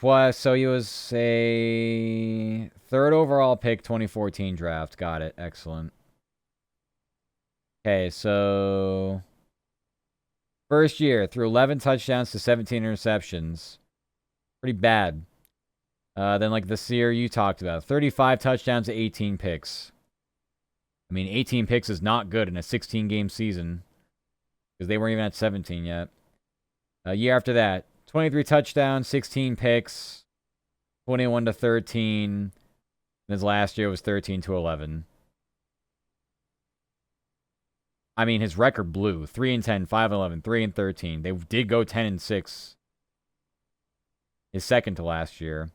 S1: What? So he was a 3rd overall pick, 2014 draft. Got it. Excellent. Okay, so first year, threw 11 touchdowns to 17 interceptions. Pretty bad. Then, like this year you talked about, 35 touchdowns to 18 picks. I mean, 18 picks is not good in a 16-game season because they weren't even at 17 yet. A year after that, 23 touchdowns, 16 picks, 21 to 13. And his last year was 13 to 11. I mean, his record blew. 3-10, 5-11, 3-13. They did go 10-6. His second to last year.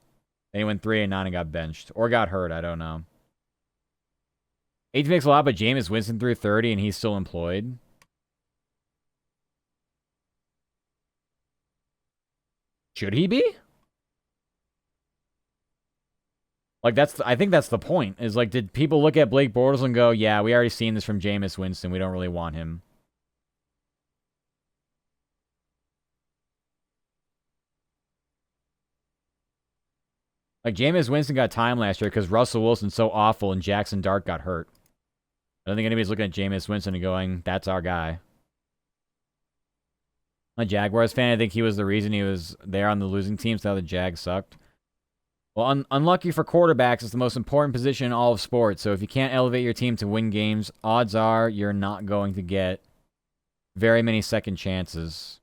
S1: Then he went 3-9 and got benched. Or got hurt, I don't know. 18 picks a lot, but Jameis Winston threw 30 and he's still employed. Should he be? Like, I think that's the point. Is like, did people look at Blake Bortles and go, yeah, we already seen this from Jameis Winston. We don't really want him. Like, Jameis Winston got time last year because Russell Wilson's so awful and Jackson Dart got hurt. I don't think anybody's looking at Jameis Winston and going, that's our guy. I'm a Jaguars fan. I think he was the reason he was there on the losing team, so now the Jags sucked. Well, unlucky for quarterbacks, it's the most important position in all of sports. So if you can't elevate your team to win games, odds are you're not going to get very many second chances.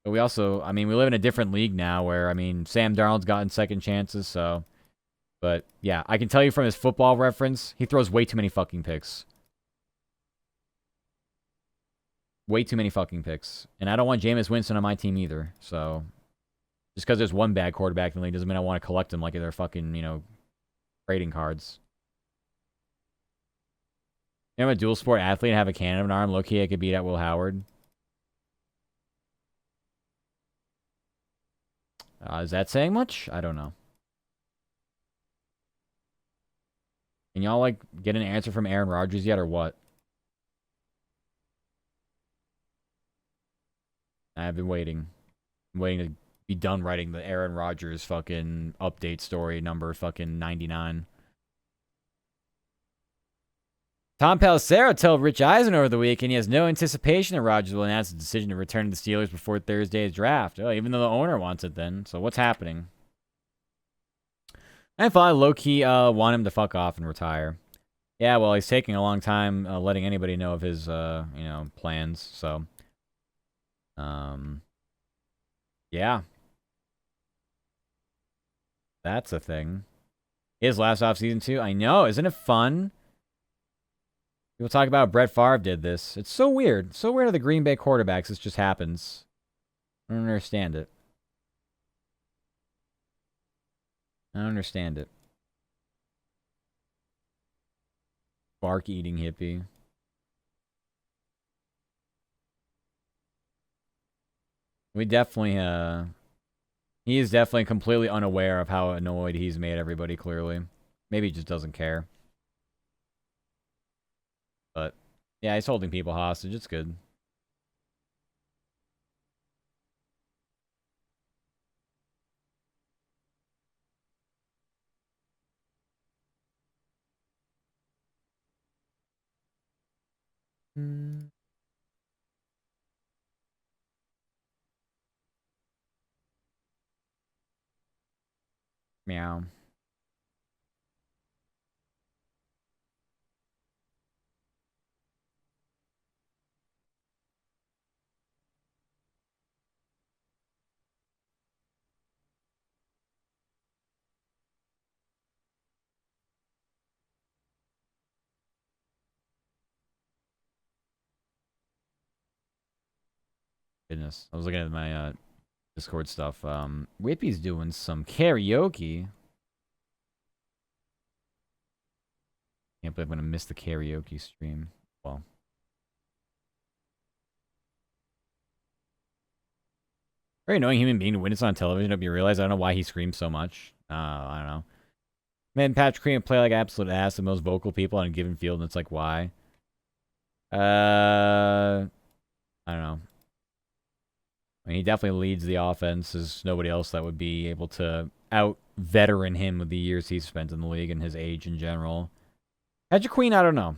S1: But we also, I mean, we live in a different league now where, I mean, Sam Darnold's gotten second chances, so. But, yeah, I can tell you from his football reference, he throws way too many fucking picks. Way too many fucking picks. And I don't want Jameis Winston on my team either, so. Just because there's one bad quarterback in the league doesn't mean I want to collect them like they're fucking, you know, trading cards. You know, I'm a dual sport athlete and have a cannon of an arm. Low-key, I could beat out Will Howard. Is that saying much? I don't know. Can y'all, like, get an answer from Aaron Rodgers yet or what? I've been waiting. I'm waiting to be done writing the Aaron Rodgers fucking update story number fucking 99. Tom Pelissero told Rich Eisen over the weekend he has no anticipation that Rodgers will announce his decision to return to the Steelers before Thursday's draft. Oh, even though the owner wants it then. So what's happening? I thought low-key want him to fuck off and retire. Yeah, well, he's taking a long time letting anybody know of his, you know, plans. So, yeah. That's a thing. His last offseason, too. I know. Isn't it fun? People talk about Brett Favre did this. It's so weird. So weird of the Green Bay quarterbacks. This just happens. I don't understand it. I don't understand it. Bark eating hippie. We definitely, he is definitely completely unaware of how annoyed he's made everybody, clearly. Maybe he just doesn't care. But, yeah, he's holding people hostage. It's good. Meow. Goodness. I was looking at my Discord stuff. Whippy's doing some karaoke. Can't believe I'm gonna miss the karaoke stream. Well. Very annoying human being to witness on television. Hope you realize I don't know why he screams so much. I don't know. Man, Patrick Queen play like absolute ass the most vocal people on a given field, and it's like, why? I don't know. I mean, he definitely leads the offense. There's nobody else that would be able to out-veteran him with the years he's spent in the league and his age in general. Hedge Queen, I don't know.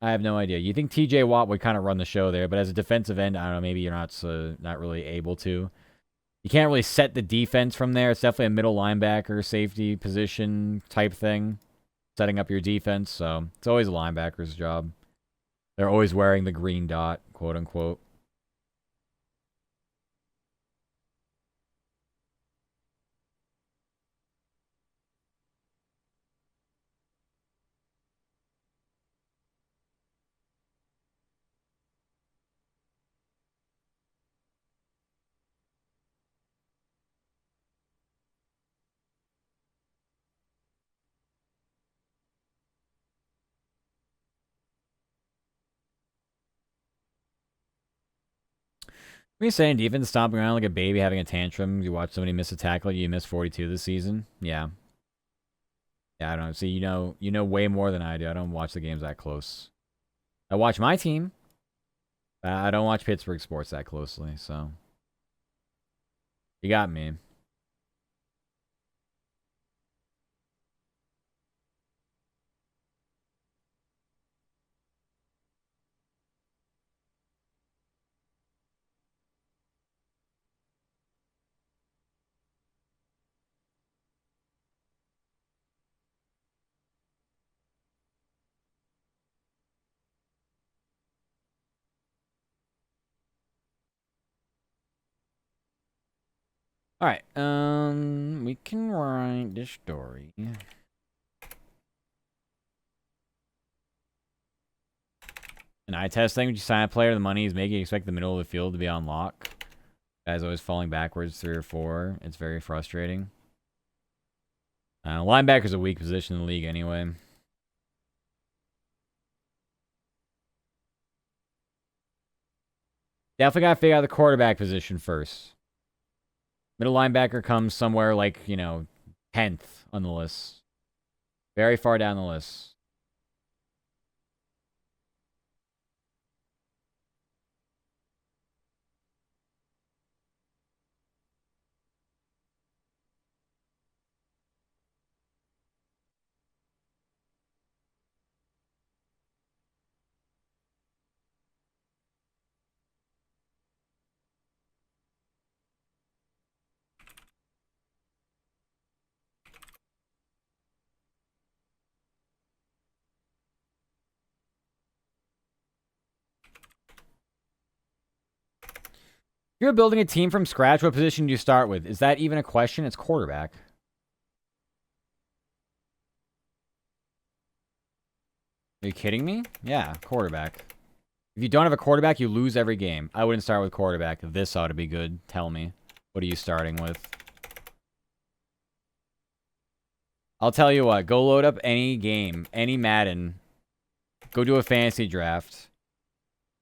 S1: I have no idea. You think TJ Watt would kind of run the show there, but as a defensive end, I don't know. Maybe you're not really able to. You can't really set the defense from there. It's definitely a middle linebacker, safety position type thing, setting up your defense. So it's always a linebacker's job. They're always wearing the green dot, quote unquote. What are you saying? Defense stomping around like a baby having a tantrum. You watch somebody miss a tackle, you miss 42 this season. Yeah. Yeah, I don't know. See, you know way more than I do. I don't watch the games that close. I watch my team. I don't watch Pittsburgh sports that closely, so you got me. All right. We can write this story. An eye test thing. When you sign a player, the money he's making, you expect the middle of the field to be on lock. Guys always falling backwards 3 or 4. It's very frustrating. Linebacker's a weak position in the league anyway. Definitely got to figure out the quarterback position first. Middle linebacker comes somewhere like, 10th on the list. Very far down the list. If you're building a team from scratch, what position do you start with? Is that even a question? It's quarterback. Are you kidding me? Yeah, quarterback. If you don't have a quarterback, you lose every game. I wouldn't start with quarterback. This ought to be good. Tell me. What are you starting with? I'll tell you what. Go load up any game, any Madden. Go do a fantasy draft.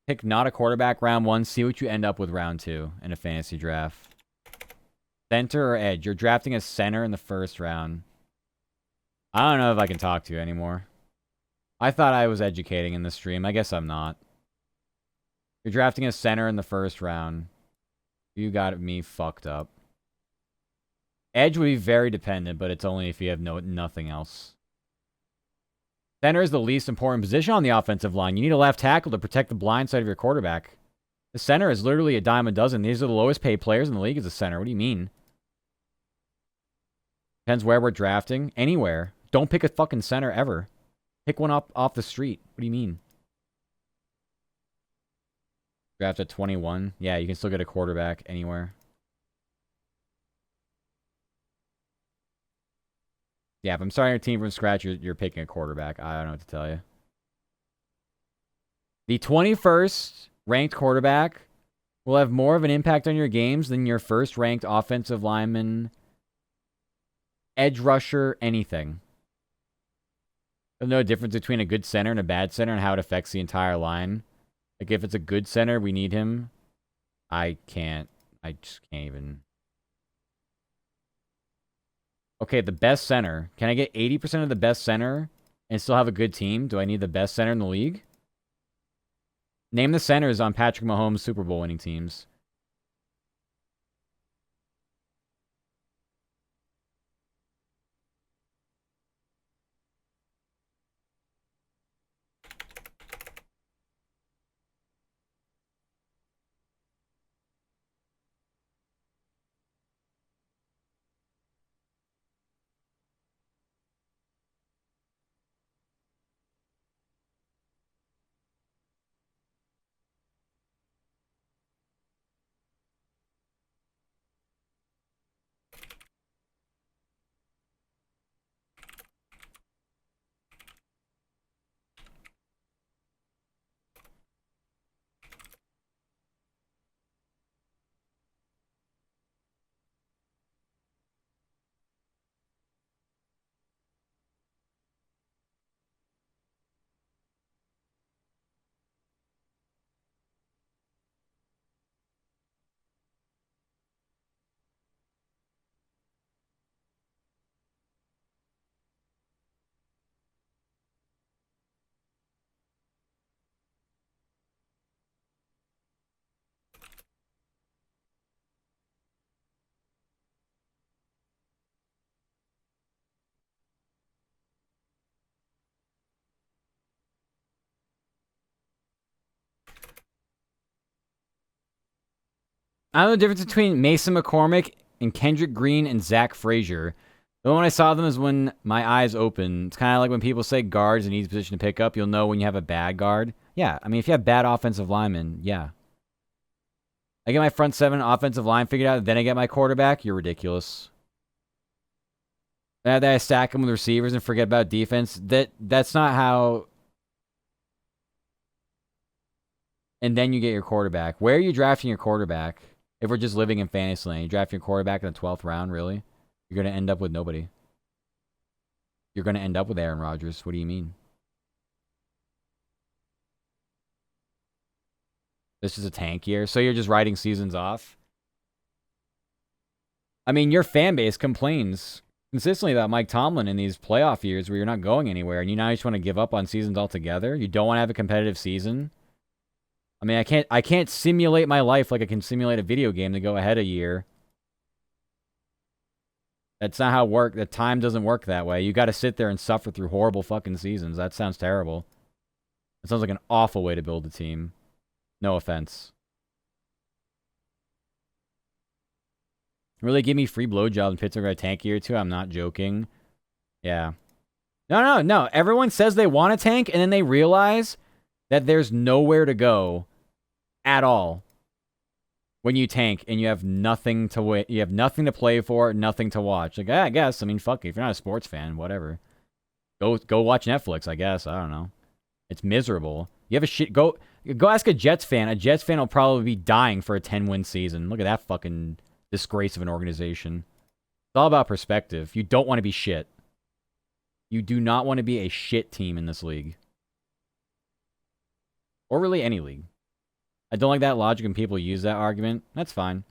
S1: Pick not a quarterback round 1. See what you end up with round 2 in a fantasy draft. Center or edge? You're drafting a center in the first round. I don't know if I can talk to you anymore. I thought I was educating in the stream. I guess I'm not. You're drafting a center in the first round. You got me fucked up. Edge would be very dependent, but it's only if you have nothing else. Center is the least important position on the offensive line. You need a left tackle to protect the blind side of your quarterback. The center is literally a dime a dozen. These are the lowest paid players in the league as a center. What do you mean? Depends where we're drafting. Anywhere. Don't pick a fucking center ever. Pick one up off the street. What do you mean? Draft at 21. Yeah, you can still get a quarterback anywhere. Yeah, if I'm starting a team from scratch, you're picking a quarterback. I don't know what to tell you. The 21st ranked quarterback will have more of an impact on your games than your first ranked offensive lineman, edge rusher, anything. There's no difference between a good center and a bad center and how it affects the entire line. Like, if it's a good center, we need him. I just can't even. Okay, the best center. Can I get 80% of the best center and still have a good team? Do I need the best center in the league? Name the centers on Patrick Mahomes' Super Bowl winning teams. I don't know the difference between Mason McCormick and Kendrick Green and Zach Frazier. The one I saw them is when my eyes open. It's kind of like when people say guards in easy position to pick up. You'll know when you have a bad guard. Yeah, I mean, if you have bad offensive linemen, yeah. I get my front seven offensive line figured out, then I get my quarterback. You're ridiculous. That I stack them with receivers and forget about defense. That's not how. And then you get your quarterback. Where are you drafting your quarterback? If we're just living in fantasy land, you draft your quarterback in the 12th round, really? You're going to end up with nobody. You're going to end up with Aaron Rodgers. What do you mean? This is a tank year. So you're just writing seasons off? I mean, your fan base complains consistently about Mike Tomlin in these playoff years where you're not going anywhere, and you now just want to give up on seasons altogether. You don't want to have a competitive season. I mean, I can't simulate my life like I can simulate a video game to go ahead a year. That's not how it works. The time doesn't work that way. You got to sit there and suffer through horrible fucking seasons. That sounds terrible. It sounds like an awful way to build a team. No offense. Really give me free blowjob in Pittsburgh a tank year too? I'm not joking. Yeah. No. Everyone says they want to tank, and then they realize that there's nowhere to go at all when you tank and you have nothing to wait. You have nothing to play for, nothing to watch. Like, I guess. I mean, fuck it. If you're not a sports fan, whatever. Go watch Netflix, I guess. I don't know. It's miserable. You have a shit. Go ask a Jets fan. A Jets fan will probably be dying for a 10-win season. Look at that fucking disgrace of an organization. It's all about perspective. You don't want to be shit. You do not want to be a shit team in this league. Or really any league. I don't like that logic when people use that argument. That's fine.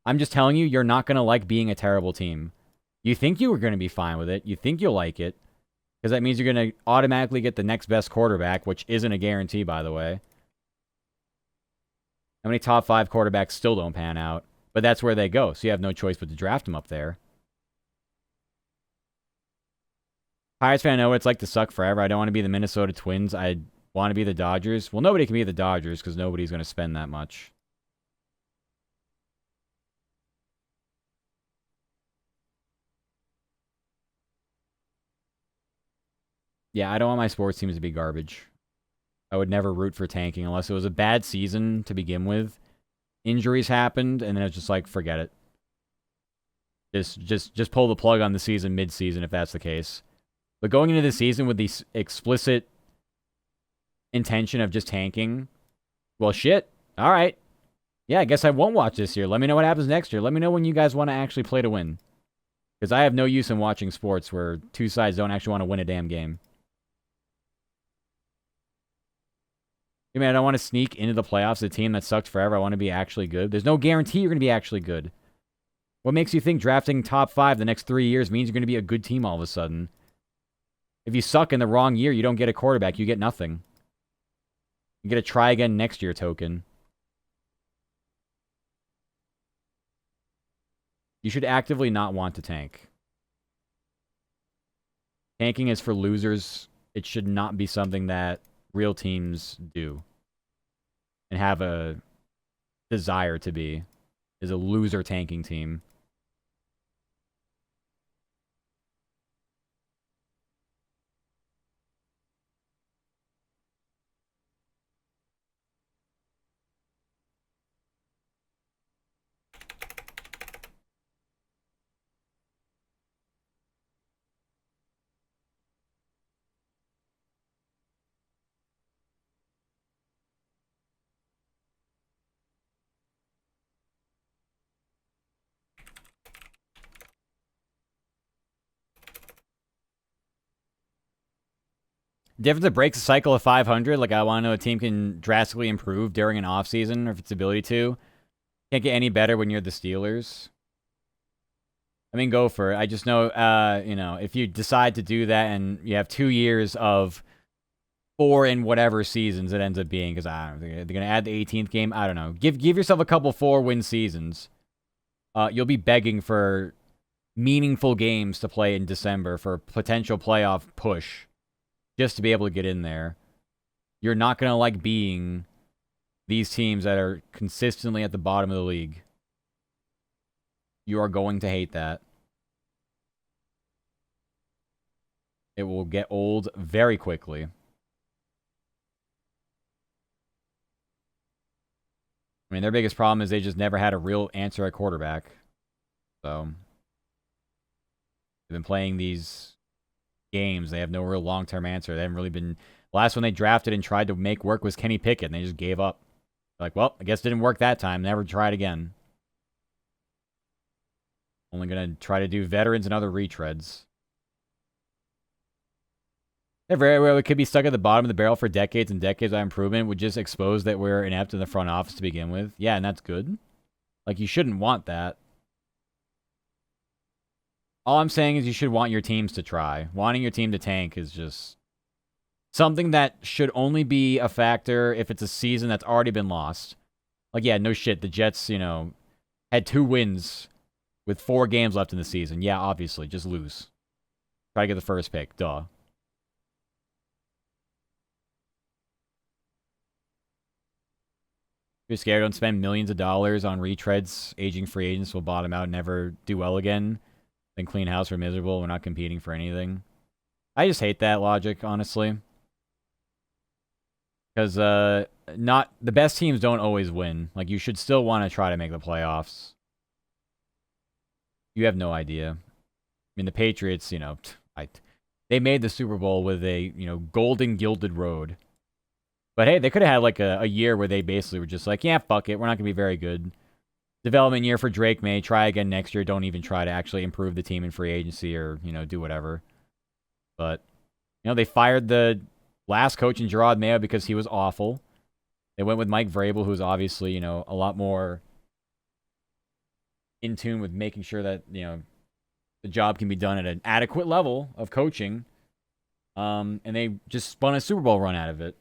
S1: I'm just telling you, you're not going to like being a terrible team. You think you were going to be fine with it. You think you'll like it. Because that means you're going to automatically get the next best quarterback, which isn't a guarantee, by the way. How many top 5 quarterbacks still don't pan out? But that's where they go, so you have no choice but to draft them up there. Pirates fan, I know what it's like to suck forever. I don't want to be the Minnesota Twins. I want to be the Dodgers. Well, nobody can be the Dodgers because nobody's going to spend that much. Yeah, I don't want my sports teams to be garbage. I would never root for tanking unless it was a bad season to begin with. Injuries happened, and then it's just like, forget it. Just pull the plug on the season mid-season if that's the case. But going into the season with the explicit intention of just tanking, well, shit. All right. Yeah, I guess I won't watch this year. Let me know what happens next year. Let me know when you guys want to actually play to win. Because I have no use in watching sports where two sides don't actually want to win a damn game. I mean, I don't want to sneak into the playoffs a team that sucked forever. I want to be actually good. There's no guarantee you're going to be actually good. What makes you think drafting top 5 the next 3 years means you're going to be a good team all of a sudden? If you suck in the wrong year, you don't get a quarterback. You get nothing. You get a try again next year token. You should actively not want to tank. Tanking is for losers. It should not be something that real teams do and have a desire to be, is a loser tanking team. Difference that breaks a cycle of 500. Like, I want to know a team can drastically improve during an offseason, or if its ability to. Can't get any better when you're the Steelers. I mean, go for it. I just know, you know, if you decide to do that and you have 2 years of 4 in whatever seasons it ends up being, because I don't know, they're going to add the 18th game. I don't know. Give yourself a couple 4-win seasons. You'll be begging for meaningful games to play in December for a potential playoff push. Just to be able to get in there. You're not going to like being these teams that are consistently at the bottom of the league. You are going to hate that. It will get old very quickly. I mean, their biggest problem is they just never had a real answer at quarterback. So, they've been playing these games. They have no real long-term answer. They haven't really been... The last one they drafted and tried to make work was Kenny Pickett, and they just gave up. Like, well, I guess it didn't work that time. Never try it again. Only going to try to do veterans and other retreads. They very well could be stuck at the bottom of the barrel for decades and decades without improvement. Would just expose that we're inept in the front office to begin with. Yeah, and that's good. Like, you shouldn't want that. All I'm saying is you should want your teams to try. Wanting your team to tank is just something that should only be a factor if it's a season that's already been lost. Like, yeah, no shit. The Jets, you know, had 2 wins with 4 games left in the season. Yeah, obviously. Just lose. Try to get the first pick. Duh. If you're scared, don't spend millions of dollars on retreads. Aging free agents will bottom out and never do well again. Then clean house, we're miserable. We're not competing for anything. I just hate that logic, honestly. Because not the best teams don't always win. Like, you should still want to try to make the playoffs. You have no idea. I mean, the Patriots, you know, they made the Super Bowl with a, you know, golden gilded road. But hey, they could have had like a year where they basically were just like, yeah, fuck it, we're not going to be very good. Development year for Drake May. Try again next year. Don't even try to actually improve the team in free agency or, you know, do whatever. But, you know, they fired the last coach in Gerard Mayo because he was awful. They went with Mike Vrabel, who's obviously, you know, a lot more in tune with making sure that, you know, the job can be done at an adequate level of coaching. And they just spun a Super Bowl run out of it.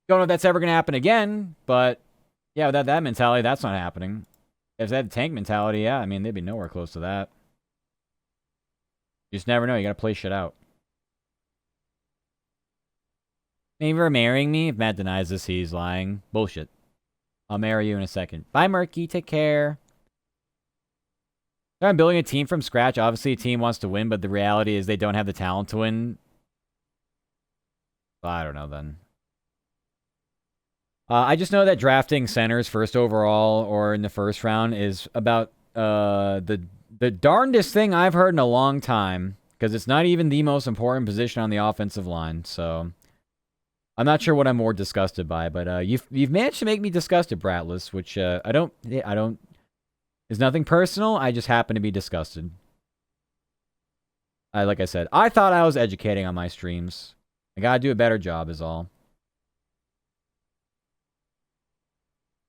S1: Don't know if that's ever going to happen again, but yeah, without that mentality, that's not happening. If they had the tank mentality, yeah, I mean, they'd be nowhere close to that. You just never know. You got to play shit out. Maybe you're marrying me? If Matt denies this, he's lying. Bullshit. I'll marry you in a second. Bye, Murky. Take care. I'm building a team from scratch. Obviously, a team wants to win, but the reality is they don't have the talent to win. Well, I don't know, then. I just know that drafting centers first overall or in the first round is about the darndest thing I've heard in a long time, because it's not even the most important position on the offensive line. So I'm not sure what I'm more disgusted by, but you've managed to make me disgusted, Bratless, which I don't. There's nothing personal. I just happen to be disgusted. Like I said, I thought I was educating on my streams. I gotta do a better job, is all.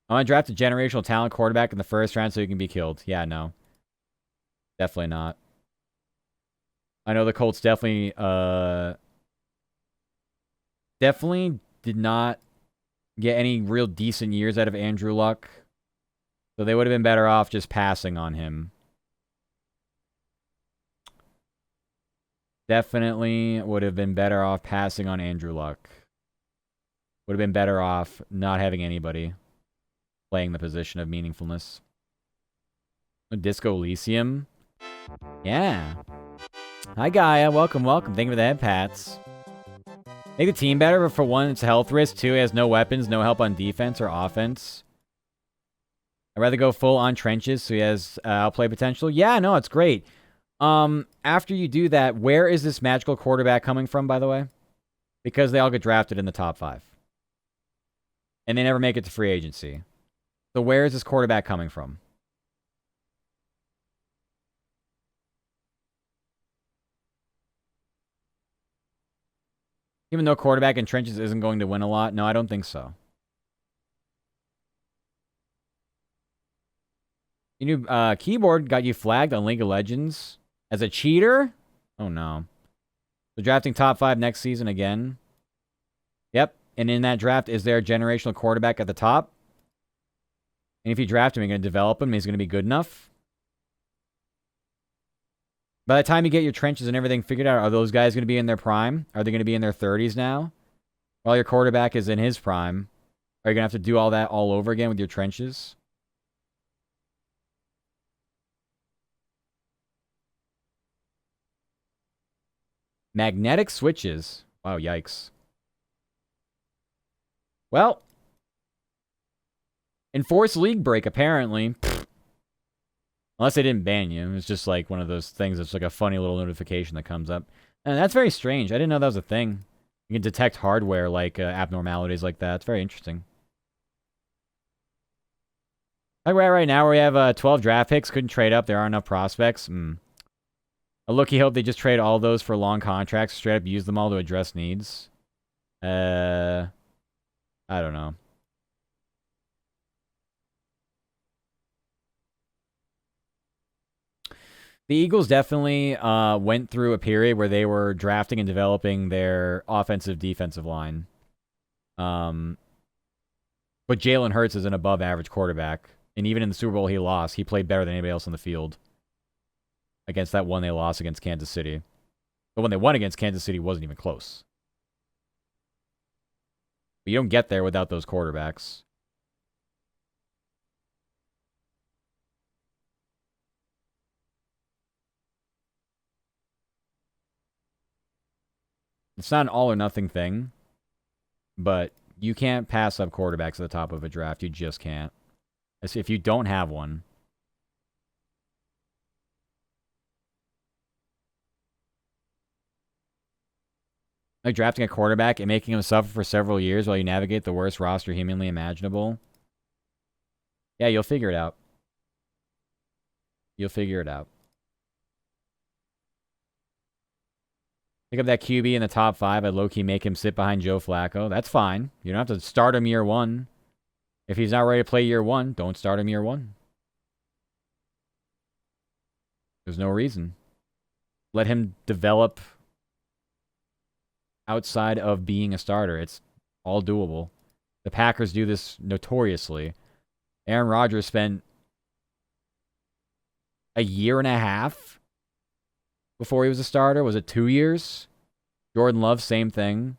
S1: I want to draft a generational talent quarterback in the first round so he can be killed. Yeah, no. Definitely not. I know the Colts definitely Definitely did not get any real decent years out of Andrew Luck. So they would have been better off just passing on him. Definitely would have been better off passing on Andrew Luck. Would have been better off not having anybody playing the position of meaningfulness. Disco Elysium. Yeah. Hi, Gaia. Welcome, welcome. Thank you for the head pats. Make the team better, but for one, it's a health risk. Two, he has no weapons, no help on defense or offense. I'd rather go full on trenches so he has outplay potential. Yeah, no, it's great. After you do that, where is this magical quarterback coming from, by the way? Because they all get drafted in the top 5. And they never make it to free agency. So where is this quarterback coming from? Even though quarterback in trenches isn't going to win a lot? No, I don't think so. Your new keyboard got you flagged on League of Legends as a cheater? Oh, no. So drafting top 5 next season again. Yep. And in that draft, is there a generational quarterback at the top? And if you draft him, you're going to develop him. He's going to be good enough. By the time you get your trenches and everything figured out, are those guys going to be in their prime? Are they going to be in their 30s now? While your quarterback is in his prime, are you going to have to do all that all over again with your trenches? Magnetic switches. Wow, yikes. Well, enforced league break, apparently. Unless they didn't ban you. It's just like one of those things that's like a funny little notification that comes up. And that's very strange. I didn't know that was a thing. You can detect hardware like abnormalities like that. It's very interesting. Like right now where we have 12 draft picks, couldn't trade up. There aren't enough prospects. A looky hope they just trade all those for long contracts. Straight up use them all to address needs. I don't know. The Eagles definitely went through a period where they were drafting and developing their defensive line. But Jalen Hurts is an above-average quarterback. And even in the Super Bowl he lost, he played better than anybody else on the field. Against that one they lost against Kansas City. But when they won against Kansas City, it wasn't even close. But you don't get there without those quarterbacks. It's not an all-or-nothing thing. But you can't pass up quarterbacks at the top of a draft. You just can't. If you don't have one. Like drafting a quarterback and making him suffer for several years while you navigate the worst roster humanly imaginable. Yeah, you'll figure it out. You'll figure it out. Pick up that QB in the top 5. I'd low-key make him sit behind Joe Flacco. That's fine. You don't have to start him year 1. If he's not ready to play year 1, don't start him year 1. There's no reason. Let him develop outside of being a starter. It's all doable. The Packers do this notoriously. Aaron Rodgers spent a year and a half before he was a starter. Was it 2 years? Jordan Love, same thing.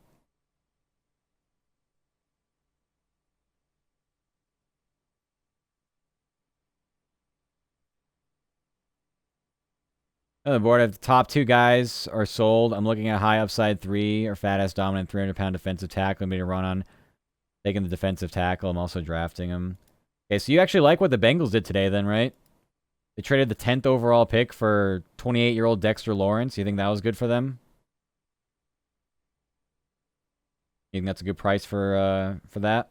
S1: On the board, the top 2 guys are sold. I'm looking at high upside 3 or fat ass dominant 300-pound defensive tackle. I'm going to run on taking the defensive tackle. I'm also drafting him. Okay, so you actually like what the Bengals did today then, right? They traded the 10th overall pick for 28-year-old Dexter Lawrence. You think that was good for them? You think that's a good price for that?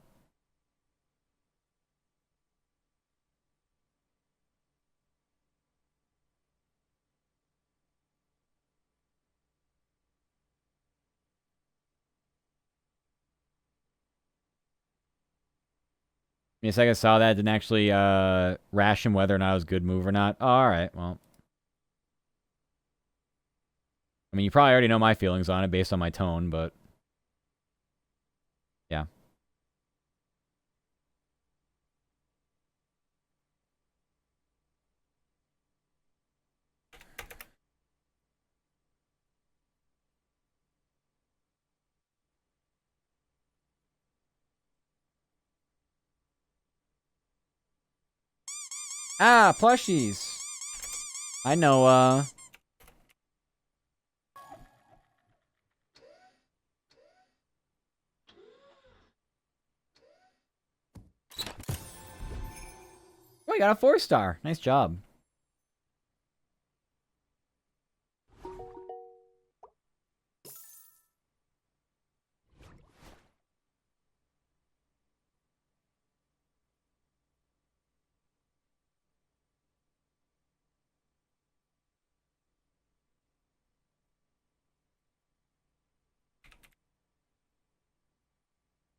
S1: I mean, a second I saw that, didn't actually ration whether or not it was a good move or not. Oh, all right, well. I mean, you probably already know my feelings on it based on my tone, but Ah, plushies. I know, Oh, you got a 4-star. Nice job.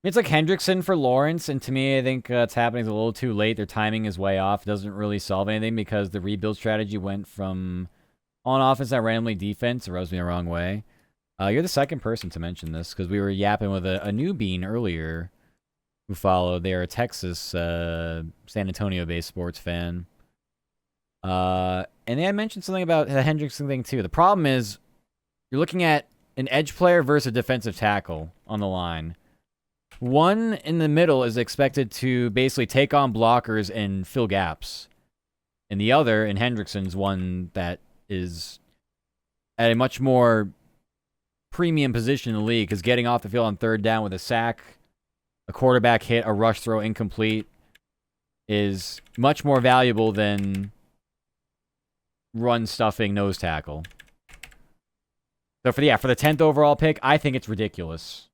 S1: It's like Hendrickson for Lawrence, and to me, I think it's happening a little too late. Their timing is way off. It doesn't really solve anything because the rebuild strategy went from on offense that randomly defense. It rubs me the wrong way. You're the second person to mention this because we were yapping with a new bean earlier who followed. They're a Texas, San Antonio-based sports fan. And then I mentioned something about the Hendrickson thing too. The problem is you're looking at an edge player versus a defensive tackle on the line. One in the middle is expected to basically take on blockers and fill gaps. And the other, in Hendrickson's, one that is at a much more premium position in the league, because getting off the field on third down with a sack, a quarterback hit, a rush throw incomplete is much more valuable than run-stuffing nose tackle. So for the 10th overall pick, I think it's ridiculous.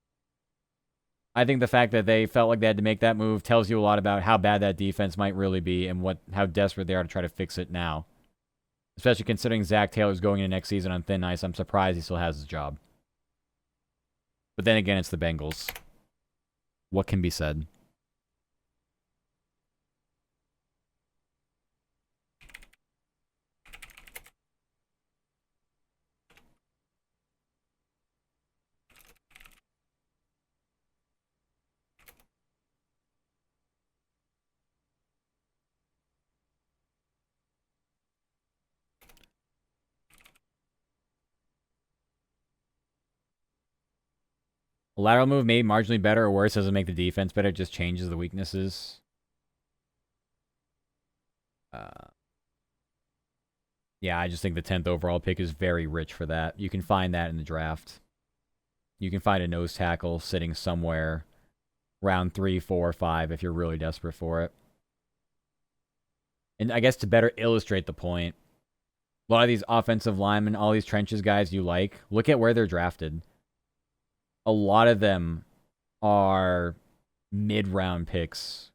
S1: I think the fact that they felt like they had to make that move tells you a lot about how bad that defense might really be and how desperate they are to try to fix it now. Especially considering Zach Taylor's going into next season on thin ice. I'm surprised he still has his job. But then again, it's the Bengals. What can be said? A lateral move maybe marginally better or worse doesn't make the defense better. It just changes the weaknesses. Yeah, I just think the 10th overall pick is very rich for that. You can find that in the draft. You can find a nose tackle sitting somewhere round 3, 4, 5 if you're really desperate for it. And I guess to better illustrate the point, a lot of these offensive linemen, all these trenches guys you like, look at where they're drafted. A lot of them are mid-round picks.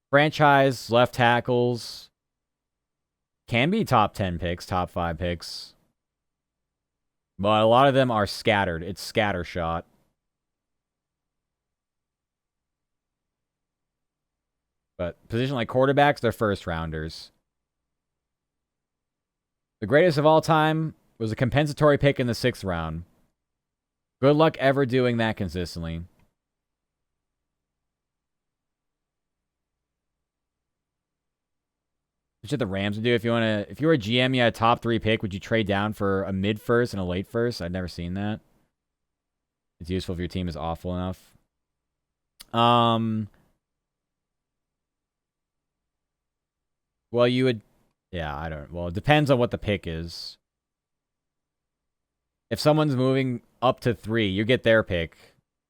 S1: Franchise left tackles can be top 10 picks, top 5 picks. But a lot of them are scattered. It's scattershot. But position like quarterbacks, they're first rounders. The greatest of all time was a compensatory pick in the 6th round. Good luck ever doing that consistently. What should the Rams do? If you were a GM, you had a top 3 pick, would you trade down for a mid first and a late first? I've never seen that. It's useful if your team is awful enough. Well, you would, yeah, well, it depends on what the pick is. If someone's moving up to 3, you get their pick.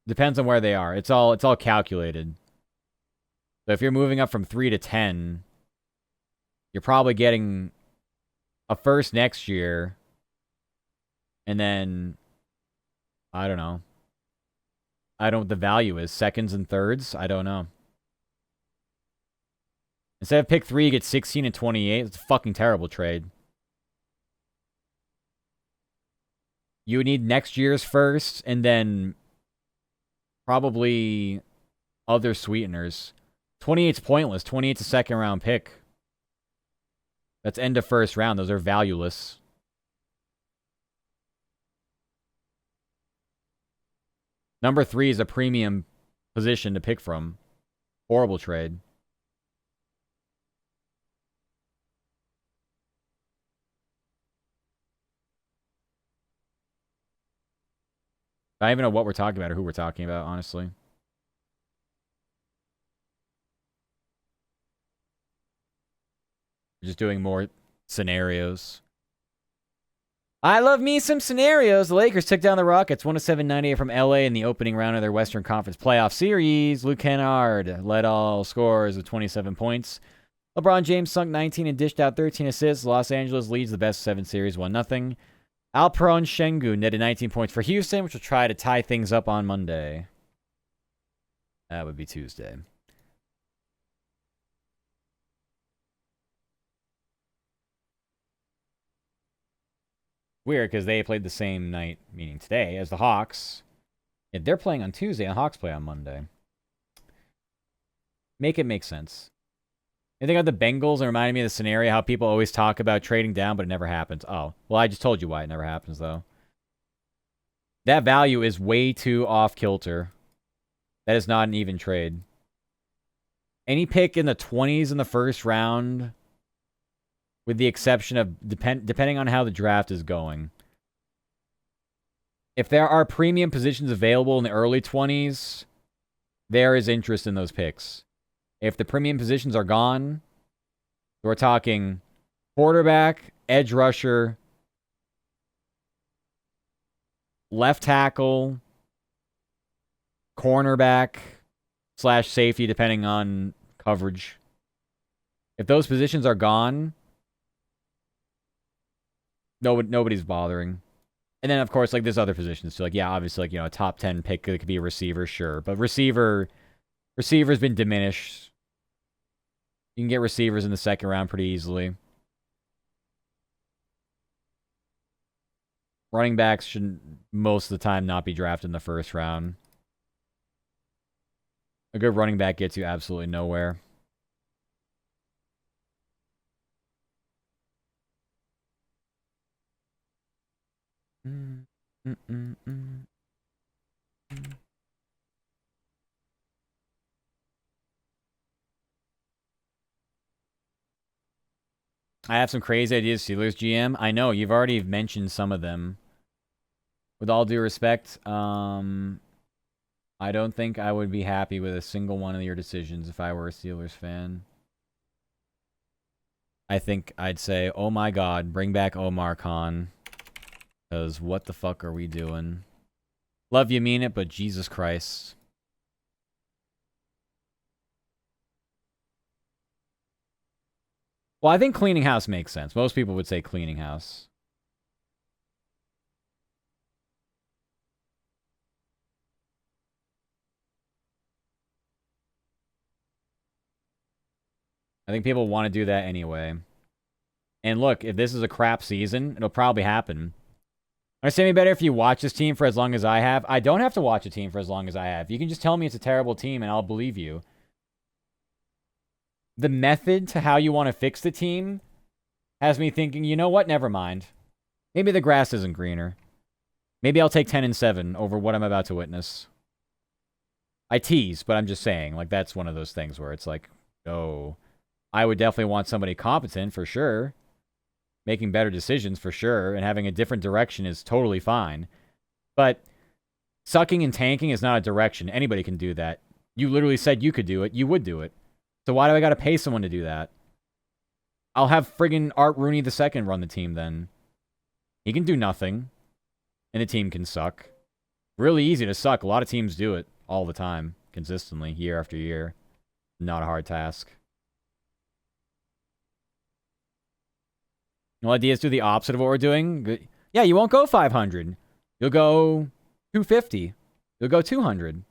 S1: Depends on where they are. It's all calculated. So if you're moving up from 3 to 10, you're probably getting a first next year. And then, I don't know. I don't know what the value is. Seconds and thirds? I don't know. Instead of pick 3, you get 16 and 28. It's a fucking terrible trade. You would need next year's first, and then probably other sweeteners. 28's pointless. 28's a second round pick. That's end of first round. Those are valueless. Number 3 is a premium position to pick from. Horrible trade. I don't even know what we're talking about or who we're talking about, honestly. Just doing more scenarios. I love me some scenarios. The Lakers took down the Rockets 107-98 from LA in the opening round of their Western Conference playoff series. Luke Kennard led all scorers with 27 points. LeBron James sunk 19 and dished out 13 assists. Los Angeles leads the best 7 series 1-0. Alperon Şengün netted 19 points for Houston, which will try to tie things up on Monday. That would be Tuesday. Weird, because they played the same night, meaning today, as the Hawks. Yeah, they're playing on Tuesday, and the Hawks play on Monday. Make it make sense. Anything about the Bengals? It reminded me of the scenario how people always talk about trading down, but it never happens. Oh, well, I just told you why it never happens, though. That value is way too off-kilter. That is not an even trade. Any pick in the 20s in the first round, with the exception of depending on how the draft is going. If there are premium positions available in the early 20s, there is interest in those picks. If the premium positions are gone, we're talking quarterback, edge rusher, left tackle, cornerback / safety, depending on coverage. If those positions are gone, nobody's bothering. And then, of course, like, there's other positions. So, like, yeah, obviously, like, you know, a top 10 pick could be a receiver, sure. But receiver's been diminished. You can get receivers in the second round pretty easily. Running backs should most of the time not be drafted in the first round. A good running back gets you absolutely nowhere. I have some crazy ideas, Steelers GM. I know, you've already mentioned some of them. With all due respect, I don't think I would be happy with a single one of your decisions if I were a Steelers fan. I think I'd say, oh my god, bring back Omar Khan. Because what the fuck are we doing? Love you, mean it, but Jesus Christ. Well, I think cleaning house makes sense. Most people would say cleaning house. I think people want to do that anyway. And look, if this is a crap season, it'll probably happen. I say me better if you watch this team for as long as I have. I don't have to watch a team for as long as I have. You can just tell me it's a terrible team and I'll believe you. The method to how you want to fix the team has me thinking, you know what? Never mind. Maybe the grass isn't greener. Maybe I'll take 10-7 over what I'm about to witness. I tease, but I'm just saying, like, that's one of those things where it's like, oh, I would definitely want somebody competent for sure. Making better decisions for sure, and having a different direction is totally fine. But sucking and tanking is not a direction. Anybody can do that. You literally said you could do it. You would do it. So why do I got to pay someone to do that? I'll have friggin' Art Rooney II run the team then. He can do nothing, and the team can suck. Really easy to suck. A lot of teams do it all the time, consistently, year after year. Not a hard task. No ideas do the opposite of what we're doing? Yeah, you won't go 500. You'll go 250. You'll go 200.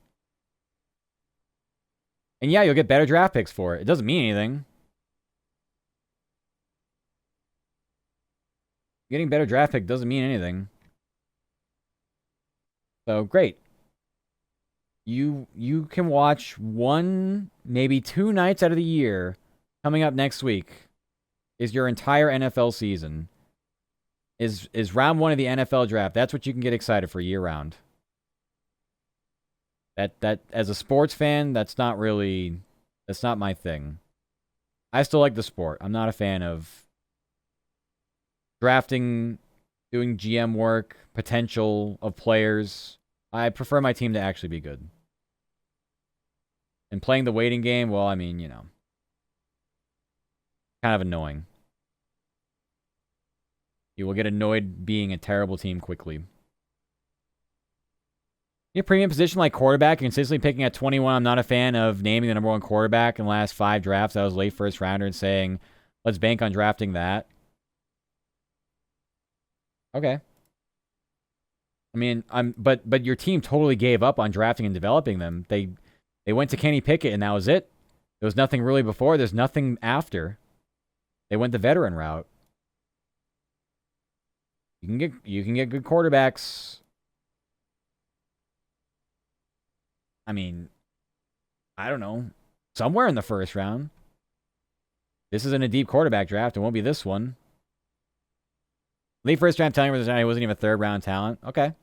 S1: And yeah, you'll get better draft picks for it. It doesn't mean anything. Getting better draft pick doesn't mean anything. So, great. You can watch 1, maybe 2 nights out of the year coming up next week is your entire NFL season. Is round 1 of the NFL draft. That's what you can get excited for year round. That as a sports fan, that's not my thing. I still like the sport. I'm not a fan of drafting, doing GM work, potential of players. I prefer my team to actually be good. And playing the waiting game, well, I mean, you know, kind of annoying. You will get annoyed being a terrible team quickly. Your premium position like quarterback, consistently picking at 21. I'm not a fan of naming the number 1 quarterback in the last 5 drafts. I was late first rounder and saying, let's bank on drafting that. Okay. I mean, but your team totally gave up on drafting and developing them. They went to Kenny Pickett and that was it. There was nothing really before. There's nothing after. They went the veteran route. You can get good quarterbacks. I mean, I don't know. Somewhere in the first round. This isn't a deep quarterback draft. It won't be this one. Late first round, telling me he wasn't even a 3rd round talent. Okay.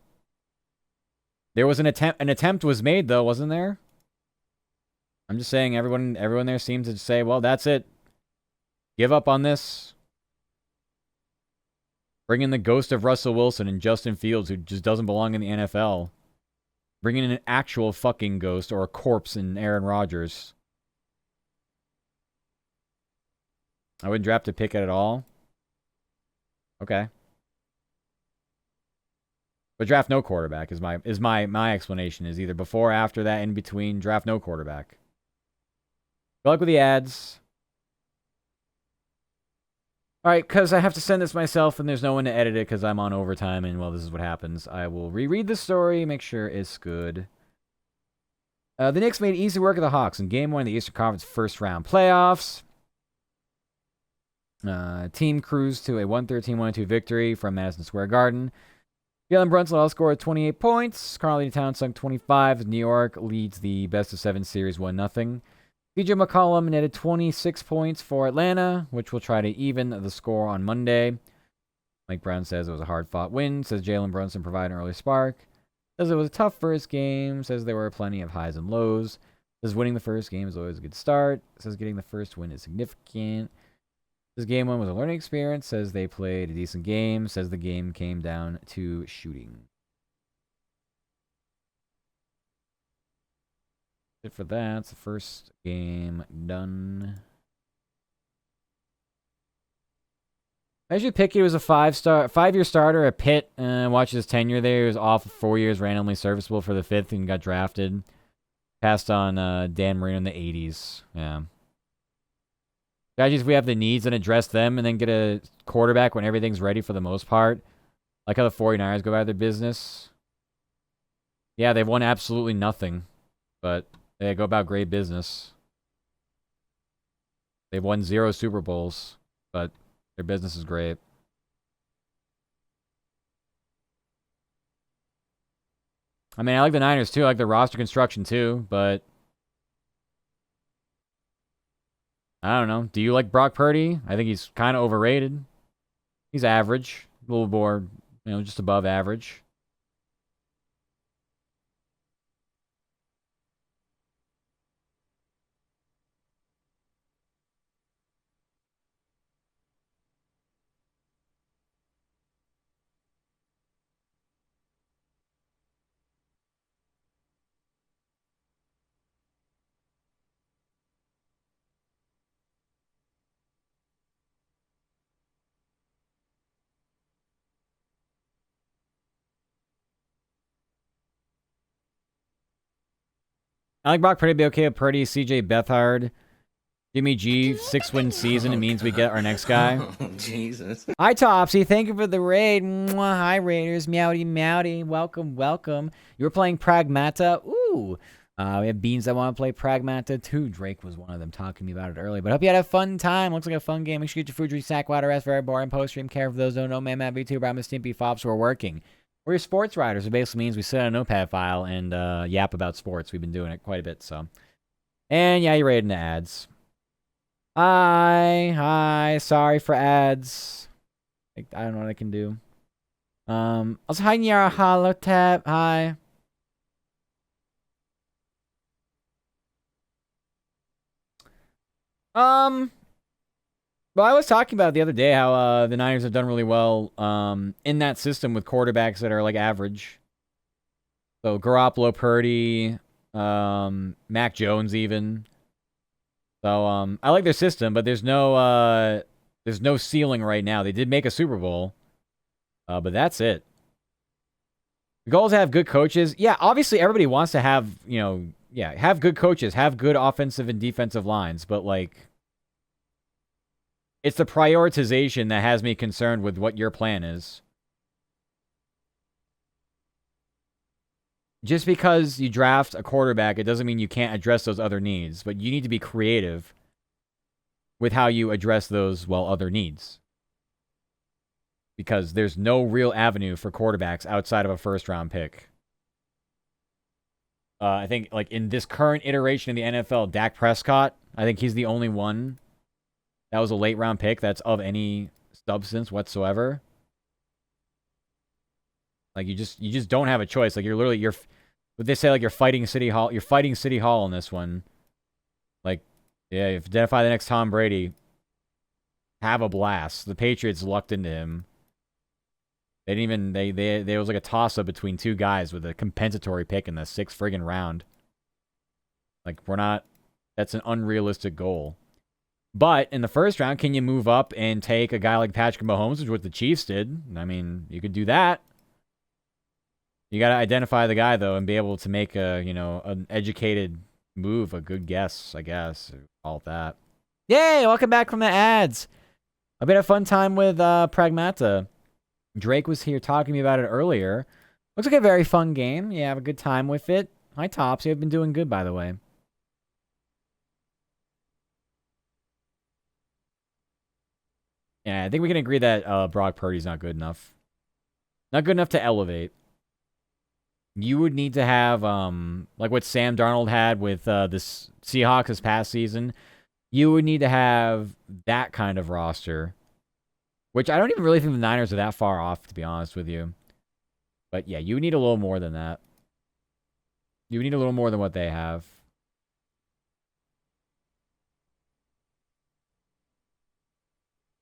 S1: There was an attempt. An attempt was made though, wasn't there? I'm just saying everyone there seems to say, well, that's it. Give up on this. Bring in the ghost of Russell Wilson and Justin Fields, who just doesn't belong in the NFL. Bring in an actual fucking ghost or a corpse in Aaron Rodgers. I wouldn't draft a pick at all. Okay. But draft no quarterback is my explanation. Is either before, after that, in between. Draft no quarterback. Good luck with the ads. All right, because I have to send this myself and there's no one to edit it because I'm on overtime and, well, this is what happens. I will reread the story, make sure it's good. The Knicks made easy work of the Hawks in Game 1 of the Eastern Conference first round playoffs. Team cruised to a 113-102 victory from Madison Square Garden. Jalen Brunson outscored 28 points. Karl-Anthony Towns sunk 25. New York leads the best-of-7 series 1-0. CJ McCollum netted 26 points for Atlanta, which will try to even the score on Monday. Mike Brown says it was a hard-fought win. Says Jalen Brunson provided an early spark. Says it was a tough first game. Says there were plenty of highs and lows. Says winning the first game is always a good start. Says getting the first win is significant. Says game 1 was a learning experience. Says they played a decent game. Says the game came down to shooting. For that, it's the first game done. As you pick, he was a 5-year starter at Pitt. Watched his tenure there. He was off for 4 years, randomly serviceable for the 5th, and got drafted. Passed on Dan Marino in the 80s. Yeah. Strategies, if we have the needs, and address them, and then get a quarterback when everything's ready for the most part. Like how the 49ers go about their business. Yeah, they've won absolutely nothing, but they go about great business. They've won 0 Super Bowls, but their business is great. I mean, I like the Niners too. I like the roster construction too, but I don't know. Do you like Brock Purdy? I think he's kind of overrated. He's average. A little more, just above average. I like Brock Purdy to be okay with Purdy, CJ Beathard, Jimmy G, 6-win season. It means we get our next guy.
S2: Oh, Jesus.
S1: Hi, Topsy. Thank you for the raid. Mwah. Hi, Raiders. Meowdy, meowdy. Welcome, welcome. You were playing Pragmata. Ooh. We have Beans that want to play Pragmata, too. Drake was one of them talking to me about it earlier. But I hope you had a fun time. Looks like a fun game. Make sure you get your food, drink, snack, water, rest, very boring. Post-stream care for those who don't know. Man, Matt, VTuber, I'm a Stimpy Fops. We're working. We're sports writers. It basically means we sit on a notepad file and yap about sports. We've been doing it quite a bit, so. And yeah, you're rating the ads. Hi. Sorry for ads. I don't know what I can do. Also, hi, Nyara Holotap. Hi. Well, I was talking about the other day how the Niners have done really well in that system with quarterbacks that are like average. So Garoppolo, Purdy, Mac Jones even. So I like their system, but there's no ceiling right now. They did make a Super Bowl. But that's it. The goal is to have good coaches. Yeah, obviously everybody wants to have, have good coaches, have good offensive and defensive lines, but like it's the prioritization that has me concerned with what your plan is. Just because you draft a quarterback, it doesn't mean you can't address those other needs, but you need to be creative with how you address those, other needs. Because there's no real avenue for quarterbacks outside of a first-round pick. I think, like, in this current iteration of the NFL, Dak Prescott, I think he's the only one that was a late-round pick that's of any substance whatsoever. Like, you just don't have a choice. Like, what they say, like, you're fighting City Hall. You're fighting City Hall in this one. Like, yeah, if identify the next Tom Brady, have a blast. The Patriots lucked into him. They didn't even, there was like a toss-up between two guys with a compensatory pick in the 6th friggin' round. Like, that's an unrealistic goal. But in the first round, can you move up and take a guy like Patrick Mahomes, which is what the Chiefs did? I mean, you could do that. You got to identify the guy, though, and be able to make an educated move, a good guess, I guess. Call it that. Yay! Welcome back from the ads. I've been a fun time with Pragmata. Drake was here talking to me about it earlier. Looks like a very fun game. Yeah, have a good time with it. Hi, Tops. You've been doing good, by the way. Yeah, I think we can agree that Brock Purdy's not good enough. Not good enough to elevate. You would need to have, like what Sam Darnold had with the Seahawks this past season. You would need to have that kind of roster. Which I don't even really think the Niners are that far off, to be honest with you. But yeah, you need a little more than that. You need a little more than what they have.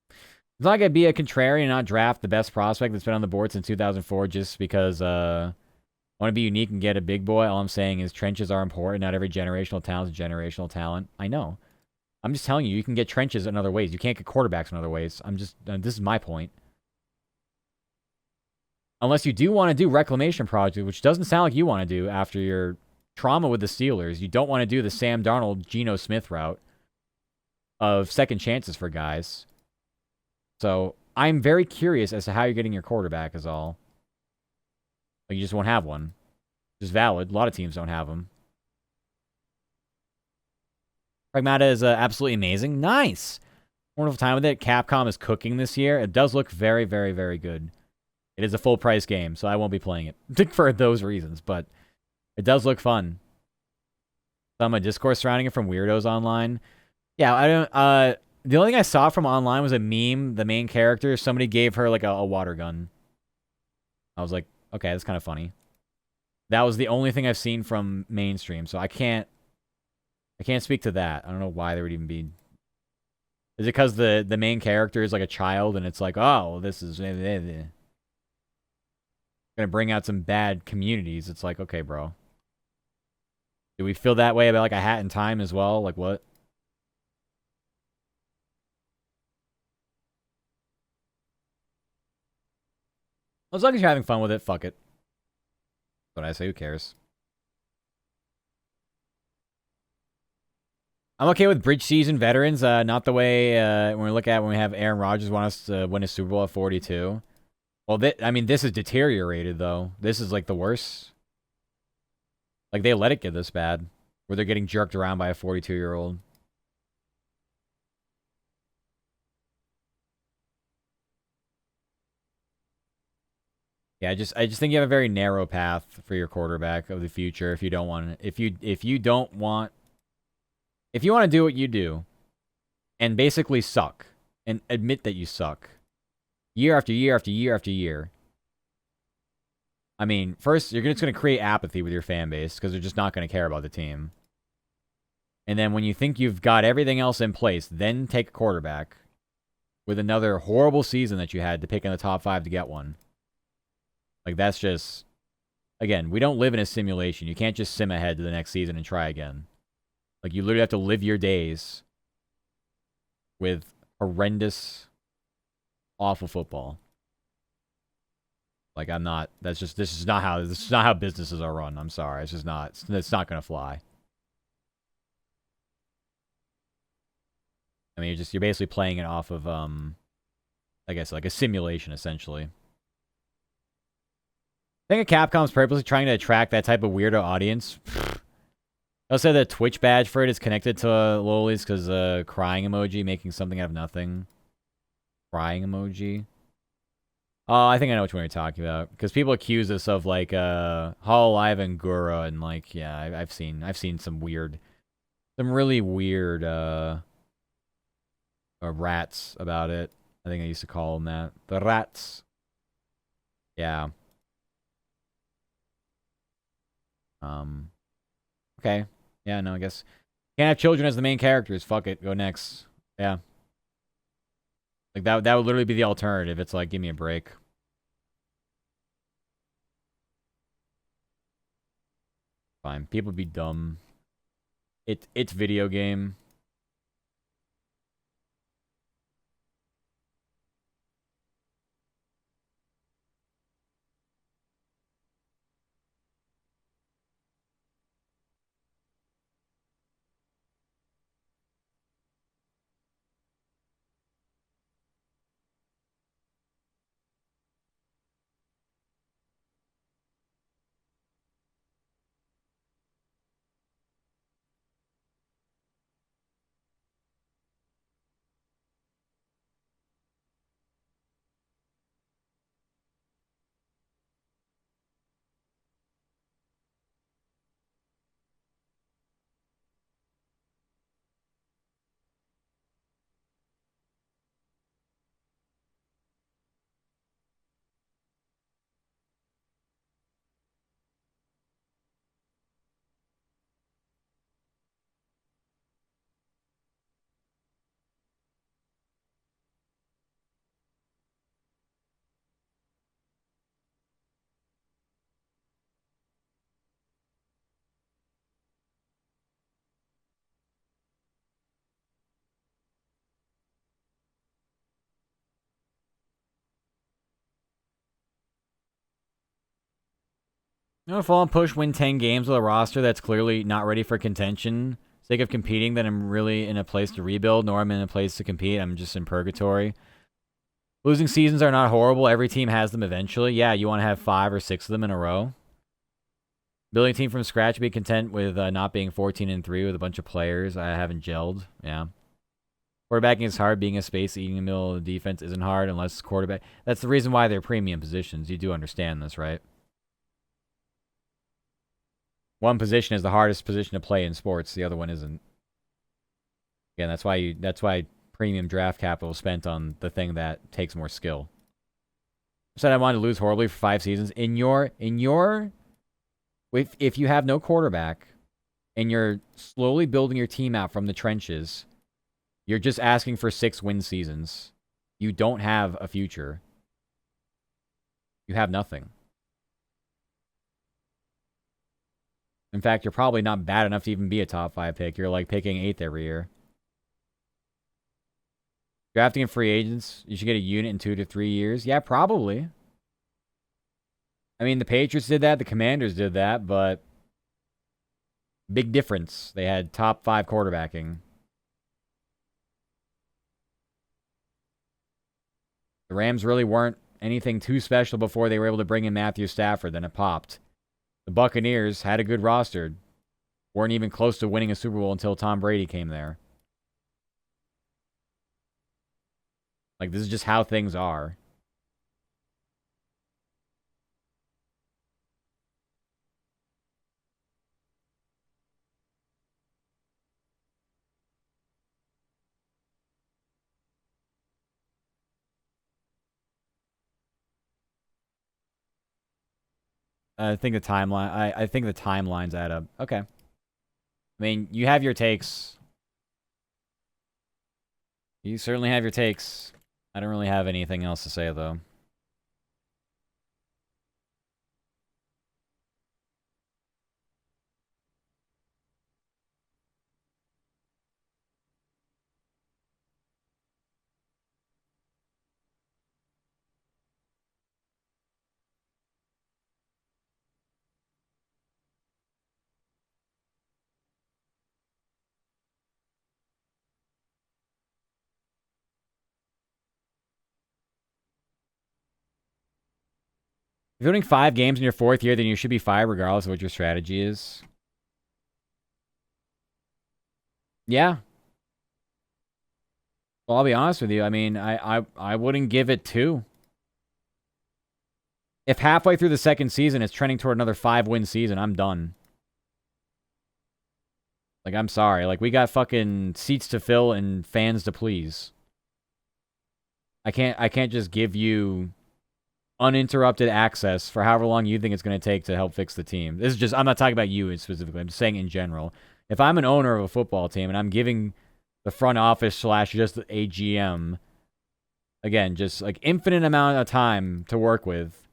S1: It's not like I'd be a contrarian and not draft the best prospect that's been on the board since 2004 just because I want to be unique and get a big boy. All I'm saying is trenches are important. Not every generational talent is generational talent. I know. I'm just telling you, you can get trenches in other ways. You can't get quarterbacks in other ways. This is my point. Unless you do want to do reclamation project, which doesn't sound like you want to do after your trauma with the Steelers. You don't want to do the Sam Darnold, Geno Smith route of second chances for guys. So I'm very curious as to how you're getting your quarterback is all. Like, you just won't have one. It's valid. A lot of teams don't have them. Pragmata is absolutely amazing. Nice. Wonderful time with it. Capcom is cooking this year. It does look very, very, very good. It is a full price game, so I won't be playing it for those reasons, but it does look fun. Some discourse surrounding it from weirdos online. Yeah, I don't. The only thing I saw from online was a meme. The main character, somebody gave her like a water gun. I was like, okay, that's kind of funny. That was the only thing I've seen from mainstream, so I can't speak to that. I don't know why there would even be. Is it because the main character is like a child and it's like, oh, this is gonna bring out some bad communities? It's like, okay, bro. Do we feel that way about like A Hat in Time as well? Like what? As long as you're having fun with it, fuck it. But I say, who cares? I'm okay with bridge season veterans. Not the way when we look at when we have Aaron Rodgers want us to win a Super Bowl at 42. Well, this is deteriorated though. This is like the worst. Like they let it get this bad, where they're getting jerked around by a 42-year-old. Yeah, I just think you have a very narrow path for your quarterback of the future. If you don't want, if you want to do what you do, and basically suck, and admit that you suck, year after year after year after year. I mean, first you're just going to create apathy with your fan base because they're just not going to care about the team. And then when you think you've got everything else in place, then take a quarterback with another horrible season that you had to pick in the top 5 to get one. Like, that's just... Again, we don't live in a simulation. You can't just sim ahead to the next season and try again. Like, you literally have to live your days with horrendous, awful football. Like I'm not. This is not how businesses are run. I'm sorry. It's just not. It's not gonna fly. I mean, you're basically playing it off of I guess like a simulation essentially. I think Capcom's purposely trying to attract that type of weirdo audience. I'll say the Twitch badge for it is connected to lolies because crying emoji, making something out of nothing. Crying emoji. Oh, I think I know which one you're talking about. Because people accuse us of like Hololive and Gura and like yeah, I've seen some really weird rats about it. I think I used to call them that. The rats. Yeah. Okay. Yeah, no, I guess. Can't have children as the main characters. Fuck it. Go next. Yeah. Like that would literally be the alternative. It's like, give me a break. Fine. People be dumb. It's video game. You know, if I'll push win 10 games with a roster that's clearly not ready for contention, sake of competing, then I'm really in a place to rebuild, nor I'm in a place to compete. I'm just in purgatory. Losing seasons are not horrible. Every team has them eventually. Yeah, you want to have 5 or 6 of them in a row. Building a team from scratch, be content with not being 14-3 with a bunch of players I haven't gelled. Yeah. Quarterbacking is hard. Being a space eating the middle of the defense isn't hard unless quarterback. That's the reason why they're premium positions. You do understand this, right? One position is the hardest position to play in sports. The other one isn't. Again, that's why premium draft capital is spent on the thing that takes more skill. I said I wanted to lose horribly for 5 seasons. If you have no quarterback and you're slowly building your team out from the trenches, you're just asking for 6 win seasons. You don't have a future. You have nothing. In fact, you're probably not bad enough to even be a top 5 pick. You're like picking 8th every year. Drafting free agents, you should get a unit in 2 to 3 years. Yeah, probably. I mean, the Patriots did that. The Commanders did that, but big difference. They had top 5 quarterbacking. The Rams really weren't anything too special before they were able to bring in Matthew Stafford. Then it popped. The Buccaneers had a good roster. Weren't even close to winning a Super Bowl until Tom Brady came there. Like, this is just how things are. I think the timeline. I think the timelines add up. Okay. I mean, you have your takes. You certainly have your takes. I don't really have anything else to say, though. If you're winning 5 games in your 4th year, then you should be fired regardless of what your strategy is. Yeah. Well, I'll be honest with you. I mean, I wouldn't give it 2. If halfway through the 2nd season it's trending toward another 5-win season, I'm done. Like, I'm sorry. Like, we got fucking seats to fill and fans to please. I can't just give you uninterrupted access for however long you think it's going to take to help fix the team. This is just, I'm not talking about you specifically. I'm just saying in general. If I'm an owner of a football team and I'm giving the front office / just a GM, again, just like infinite amount of time to work with,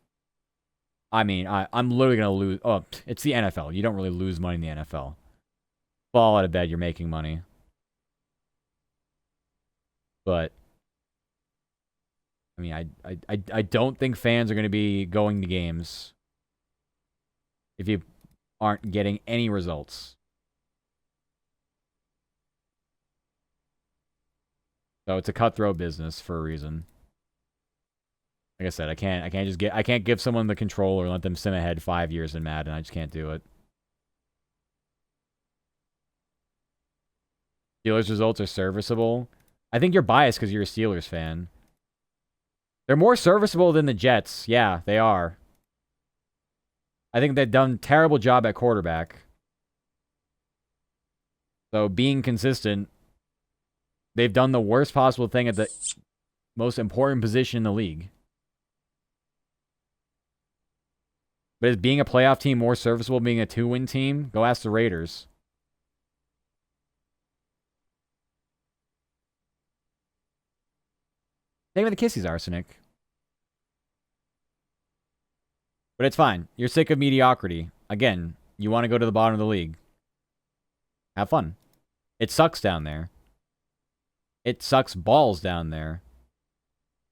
S1: I mean, I'm literally going to lose. Oh, it's the NFL. You don't really lose money in the NFL. Fall out of bed, you're making money. But I mean, I don't think fans are going to be going to games if you aren't getting any results. So it's a cutthroat business for a reason. Like I said, I can't give someone the control or let them sim ahead 5 years in Madden. I just can't do it. Steelers results are serviceable. I think you're biased because you're a Steelers fan. They're more serviceable than the Jets. Yeah, they are. I think they've done a terrible job at quarterback. So being consistent, they've done the worst possible thing at the most important position in the league. But is being a playoff team more serviceable than being a 2-win team? Go ask the Raiders. Same with the Kissies, Arsenic. But it's fine. You're sick of mediocrity. Again, you want to go to the bottom of the league. Have fun. It sucks down there. It sucks balls down there.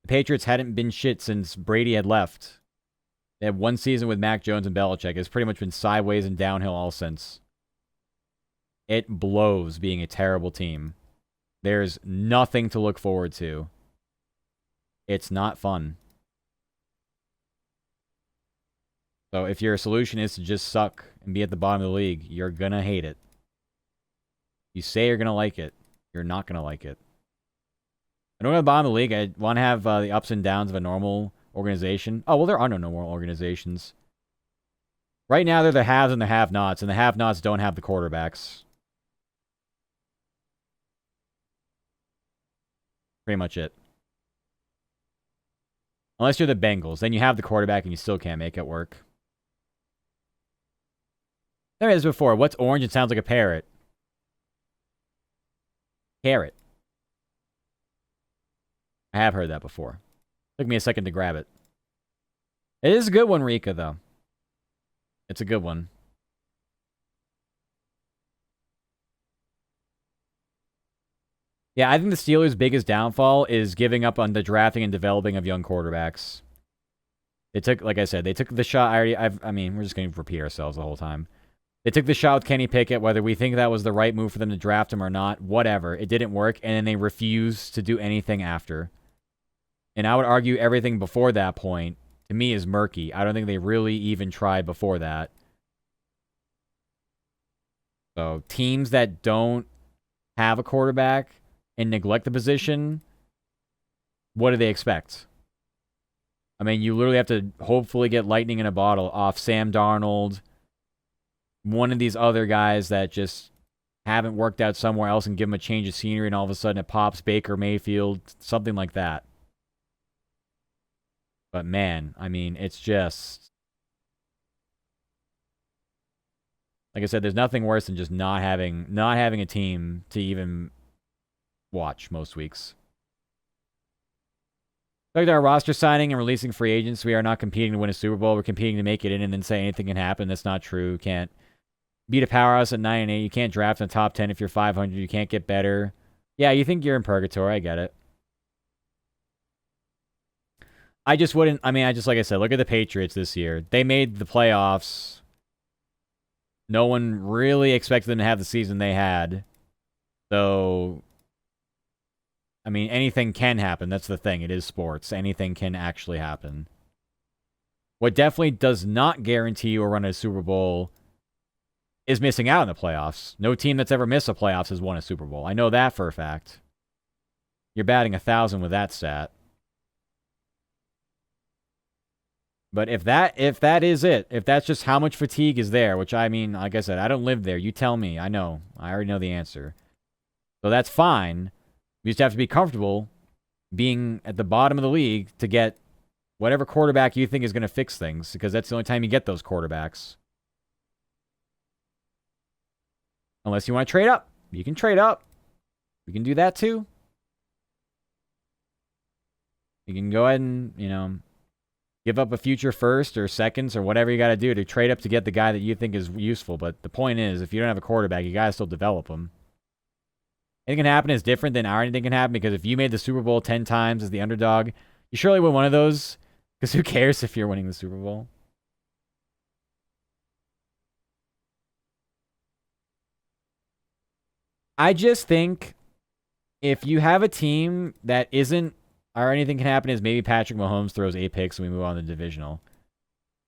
S1: The Patriots hadn't been shit since Brady had left. They had 1 season with Mac Jones and Belichick. It's pretty much been sideways and downhill all since. It blows being a terrible team. There's nothing to look forward to. It's not fun. So if your solution is to just suck and be at the bottom of the league, you're going to hate it. You say you're going to like it. You're not going to like it. I don't want to the bottom of the league. I want to have the ups and downs of a normal organization. Oh, well, there are no normal organizations. Right now, they're the haves and the have-nots, and the have-nots don't have the quarterbacks. Pretty much it. Unless you're the Bengals. Then you have the quarterback and you still can't make it work. There it is before. What's orange? It sounds like a parrot. Carrot. I have heard that before. Took me a second to grab it. It is a good one, Rika, though. It's a good one. Yeah, I think the Steelers' biggest downfall is giving up on the drafting and developing of young quarterbacks. They took, like I said, they took the shot. I mean, we're just going to repeat ourselves the whole time. They took the shot with Kenny Pickett, whether we think that was the right move for them to draft him or not, whatever. It didn't work, and then they refused to do anything after. And I would argue everything before that point, to me, is murky. I don't think they really even tried before that. So, teams that don't have a quarterback and neglect the position, what do they expect? I mean, you literally have to hopefully get lightning in a bottle off Sam Darnold, one of these other guys that just haven't worked out somewhere else, and give them a change of scenery, and all of a sudden it pops. Baker Mayfield, something like that. But man, I mean, it's just... Like I said, there's nothing worse than just not having a team to even watch most weeks. Like our roster signing and releasing free agents, we are not competing to win a Super Bowl. We're competing to make it in and then say anything can happen. That's not true. You can't beat a powerhouse at 9-8. You can't draft in the top 10 if you're 500. You can't get better. Yeah, you think you're in purgatory. I get it. I just wouldn't... I mean, like I said, look at the Patriots this year. They made the playoffs. No one really expected them to have the season they had. So, I mean, anything can happen. That's the thing. It is sports. Anything can actually happen. What definitely does not guarantee you a run at a Super Bowl is missing out on the playoffs. No team that's ever missed the playoffs has won a Super Bowl. I know that for a fact. You're batting 1,000 with that stat. But if that is it, if that's just how much fatigue is there, which I mean, like I said, I don't live there. You tell me. I know. I already know the answer. So that's fine. You just have to be comfortable being at the bottom of the league to get whatever quarterback you think is going to fix things, because that's the only time you get those quarterbacks. Unless you want to trade up. You can trade up. You can do that too. You can go ahead and, give up a future first or seconds or whatever you got to do to trade up to get the guy that you think is useful. But the point is, if you don't have a quarterback, you got to still develop him. Anything can happen is different than anything can happen, because if you made the Super Bowl 10 times as the underdog, you surely win one of those, because who cares if you're winning the Super Bowl? I just think if you have a team that isn't, or anything can happen is maybe Patrick Mahomes throws 8 picks and we move on to the divisional.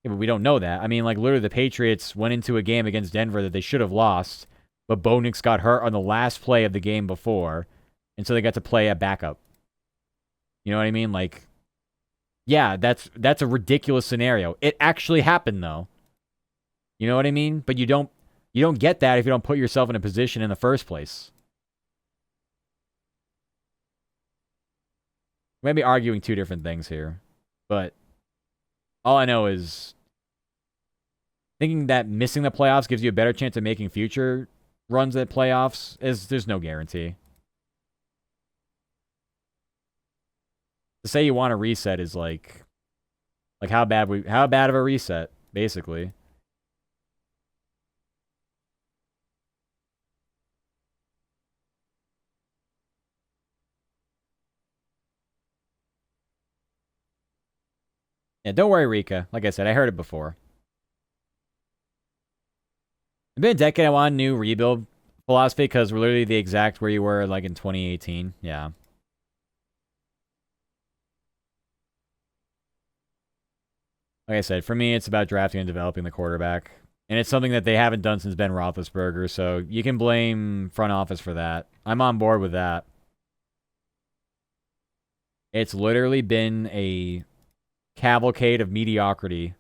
S1: Yeah, but we don't know that. I mean, like, literally the Patriots went into a game against Denver that they should have lost, but Bo Nix got hurt on the last play of the game before, and so they got to play a backup. You know what I mean? Like, yeah, that's a ridiculous scenario. It actually happened, though. You know what I mean? But you don't get that if you don't put yourself in a position in the first place. We might be arguing two different things here, but all I know is thinking that missing the playoffs gives you a better chance of making future runs at playoffs there's no guarantee. To say you want a reset is like how bad of a reset, basically. Yeah, don't worry, Rika. Like I said, I heard it before. It's been a decade. I want a new rebuild philosophy because we're literally the exact where you were like in 2018. Yeah. Like I said, for me, it's about drafting and developing the quarterback. And it's something that they haven't done since Ben Roethlisberger, so you can blame front office for that. I'm on board with that. It's literally been a cavalcade of mediocrity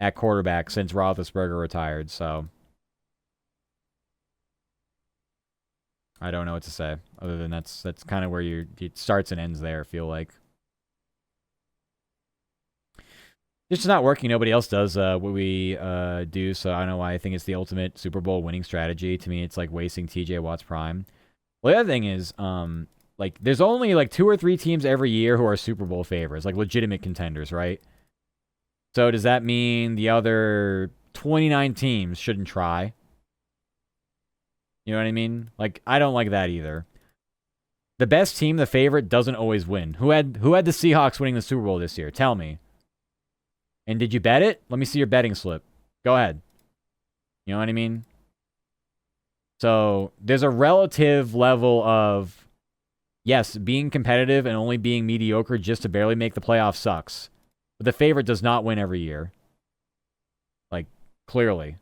S1: at quarterback since Roethlisberger retired, so I don't know what to say other than that's kind of where it starts and ends there, I feel like. It's just not working. Nobody else does what we do, so I don't know why I think it's the ultimate Super Bowl winning strategy. To me, it's like wasting TJ Watt's prime. Well, the other thing is, like, there's only like 2 or 3 teams every year who are Super Bowl favorites, like legitimate contenders, right? So does that mean the other 29 teams shouldn't try? You know what I mean? Like, I don't like that either. The best team, the favorite, doesn't always win. Who had the Seahawks winning the Super Bowl this year? Tell me. And did you bet it? Let me see your betting slip. Go ahead. You know what I mean? So there's a relative level of, yes, being competitive and only being mediocre just to barely make the playoffs sucks. But the favorite does not win every year. Like, clearly.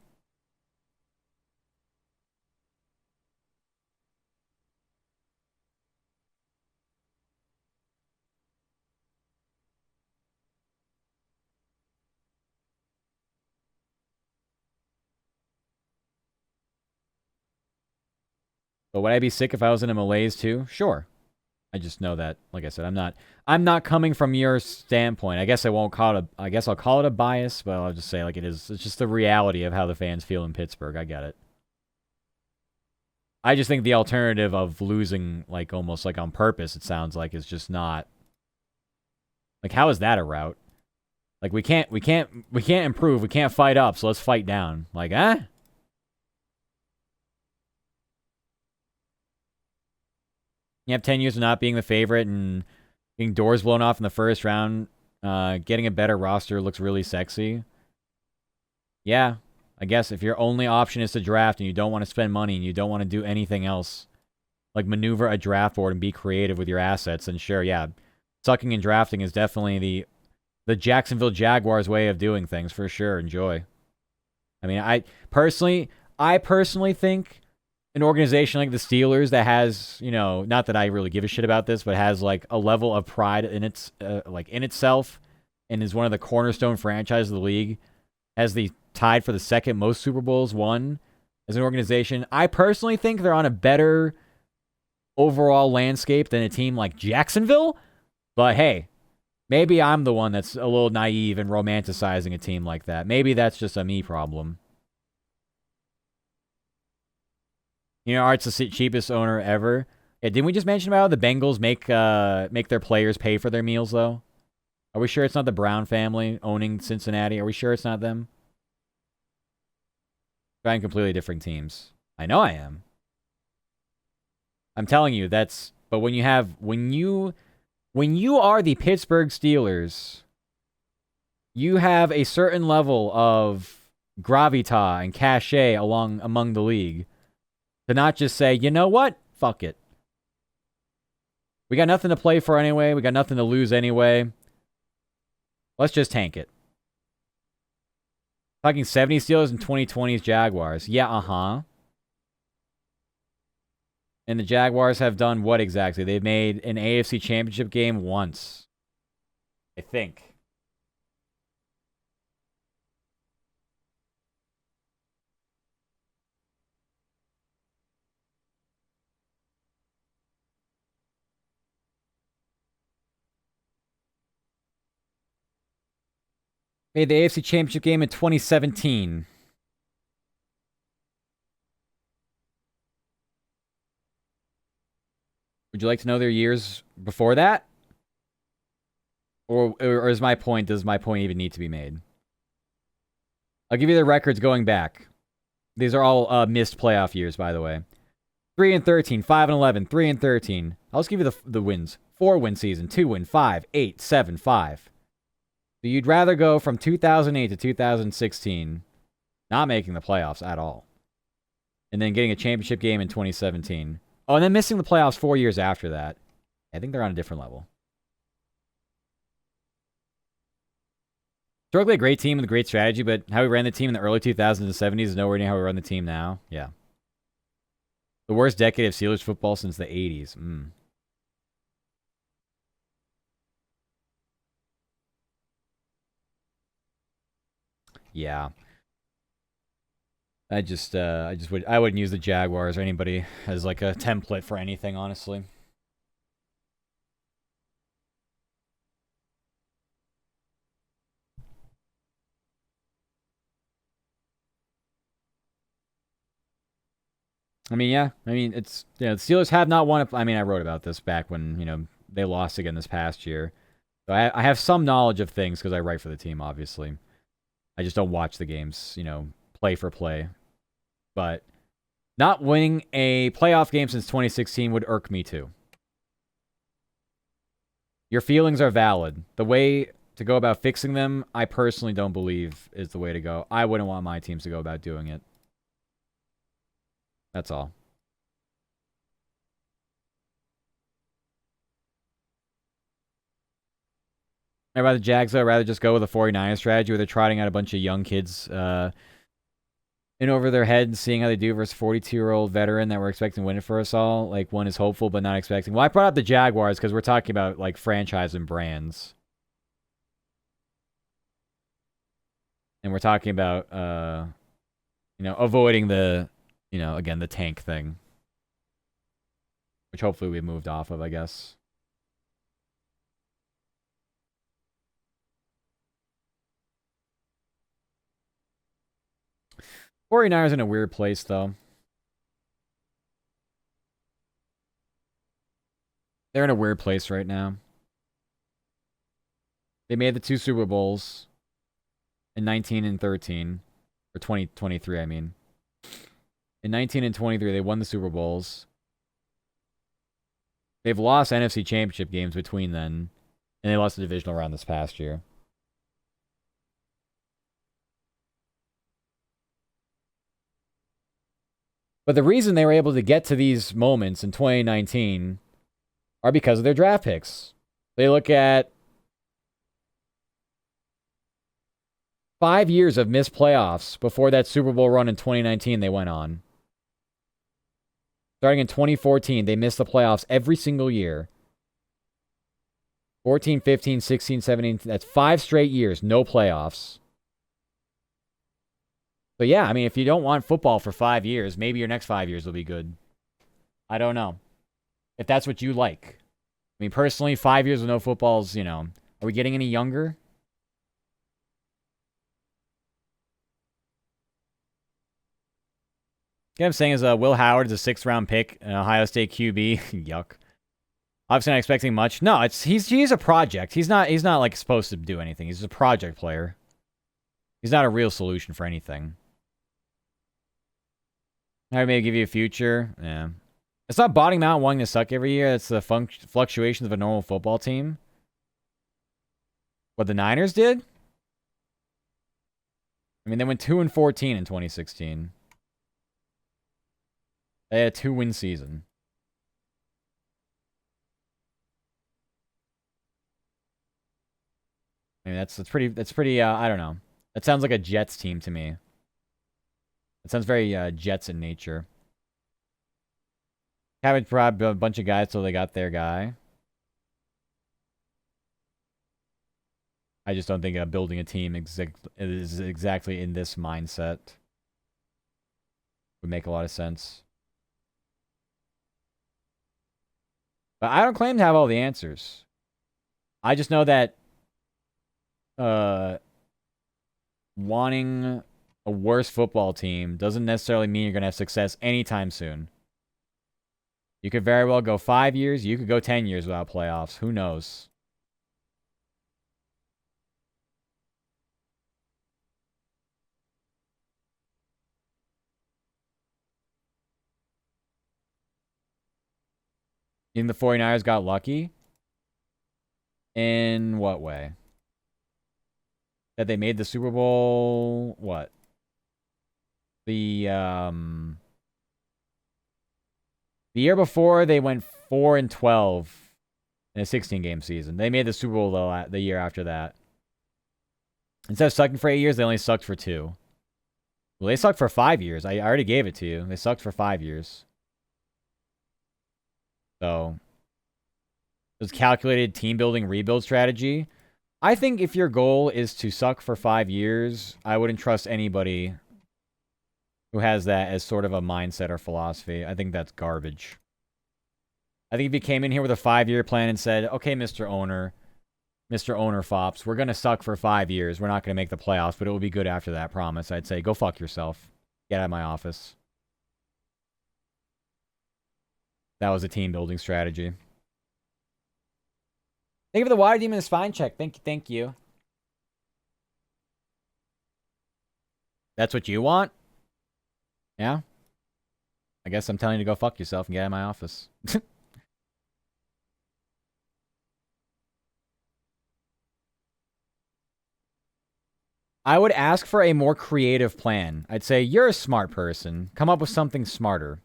S1: But would I be sick if I was in a malaise too? Sure. I just know that, like I said, I'm not coming from your standpoint. I guess I'll call it a bias, but I'll just say like it is. It's just the reality of how the fans feel in Pittsburgh. I get it. I just think the alternative of losing, like, almost like on purpose, it sounds like, is just not. Like, how is that a route? Like, we can't improve. We can't fight up, so let's fight down. Like, You have 10 years of not being the favorite and getting doors blown off in the first round. Getting a better roster looks really sexy. Yeah, I guess if your only option is to draft and you don't want to spend money and you don't want to do anything else, like maneuver a draft board and be creative with your assets, then sure, yeah. Sucking and drafting is definitely the Jacksonville Jaguars way of doing things for sure. Enjoy. I mean, I personally think an organization like the Steelers that has, not that I really give a shit about this, but has like a level of pride in its in itself and is one of the cornerstone franchises of the league, has the tied for the second most Super Bowls won as an organization. I personally think they're on a better overall landscape than a team like Jacksonville. But hey, maybe I'm the one that's a little naive and romanticizing a team like that. Maybe that's just a me problem. Art's the cheapest owner ever. Yeah, didn't we just mention about how the Bengals make their players pay for their meals, though? Are we sure it's not the Brown family owning Cincinnati? Are we sure it's not them? Trying completely different teams. I know I am. I'm telling you, but when you are the Pittsburgh Steelers, you have a certain level of gravitas and cachet among the league to not just say, you know what? Fuck it. We got nothing to play for anyway. We got nothing to lose anyway. Let's just tank it. Talking 70 Steelers and 2020s Jaguars. Yeah, And the Jaguars have done what exactly? They've made an AFC Championship game once. I think. Made the AFC Championship game in 2017. Would you like to know their years before that? Or does my point even need to be made? I'll give you the records going back. These are all missed playoff years, by the way. 3-13, 5-11, 3-13. I'll just give you the wins. 4-win season, 2-win, 5, 8, 7, 5. So you'd rather go from 2008 to 2016, not making the playoffs at all, and then getting a championship game in 2017. Oh, and then missing the playoffs 4 years after that. I think they're on a different level. Historically a great team with a great strategy, but how we ran the team in the early 2000s and 70s is nowhere near how we run the team now. Yeah. The worst decade of Steelers football since the 80s. Yeah. I wouldn't use the Jaguars or anybody as like a template for anything, honestly. I mean, yeah. I mean, it's, the Steelers have not won. I mean, I wrote about this back when, they lost again this past year. So I have some knowledge of things because I write for the team, obviously. I just don't watch the games, play for play. But not winning a playoff game since 2016 would irk me too. Your feelings are valid. The way to go about fixing them, I personally don't believe is the way to go. I wouldn't want my teams to go about doing it. That's all. I'd rather Jags, though. I'd rather just go with a 49ers strategy where they're trotting out a bunch of young kids in over their head and seeing how they do versus 42-year-old veteran that we're expecting to win it for us all. Like, one is hopeful but not expecting. Well, I brought up the Jaguars because we're talking about, like, franchise and brands. And we're talking about, avoiding the, again, the tank thing. Which hopefully we moved off of, I guess. '49ers in a weird place, though. They're in a weird place right now. They made the 2 Super Bowls in 19 and 13. Or 2023, I mean. In 19 and 23, they won the Super Bowls. They've lost NFC Championship games between then. And they lost the divisional round this past year. But the reason they were able to get to these moments in 2019 are because of their draft picks. They look at 5 years of missed playoffs before that Super Bowl run in 2019 they went on. Starting in 2014, they missed the playoffs every single year. 14, 15, 16, 17, that's 5 straight years, no playoffs. So yeah, I mean, if you don't want football for 5 years, maybe your next 5 years will be good. I don't know. If that's what you like. I mean, personally, 5 years with no footballs, you know. Are we getting any younger? What I'm saying is Will Howard is a 6th round pick, an Ohio State QB. Yuck. Obviously not expecting much. No, he's a project. He's not like supposed to do anything. He's a project player. He's not a real solution for anything. I may give you a future. Yeah. It's not bottoming out and wanting to suck every year. It's the fluctuations of a normal football team. What the Niners did? I mean, they went 2-14 in 2016. They had a 2-win season. I mean, that's pretty, I don't know. That sounds like a Jets team to me. It sounds very Jets in nature. Haven't grabbed a bunch of guys till they got their guy. I just don't think building a team is exactly in this mindset. Would make a lot of sense. But I don't claim to have all the answers. I just know that wanting a worse football team doesn't necessarily mean you're going to have success anytime soon. You could very well go 5 years. You could go 10 years without playoffs. Who knows? You think the 49ers got lucky? In what way? That they made the Super Bowl, what? The year before, they went 4-12 in a 16-game season. They made the Super Bowl the year after that. Instead of sucking for 8 years, they only sucked for 2. Well, they sucked for 5 years. I already gave it to you. They sucked for 5 years. So, it was calculated team building rebuild strategy. I think if your goal is to suck for 5 years, I wouldn't trust anybody who has that as sort of a mindset or philosophy. I think that's garbage. I think if you came in here with a 5-year plan and said, okay, Mr. Owner Fops, we're going to suck for 5 years. We're not going to make the playoffs, but it will be good after that, promise. I'd say, go fuck yourself. Get out of my office. That was a team building strategy. Thank you for the Water Demon Spine check. Thank you. That's what you want? Yeah? I guess I'm telling you to go fuck yourself and get out of my office. I would ask for a more creative plan. I'd say, you're a smart person. Come up with something smarter.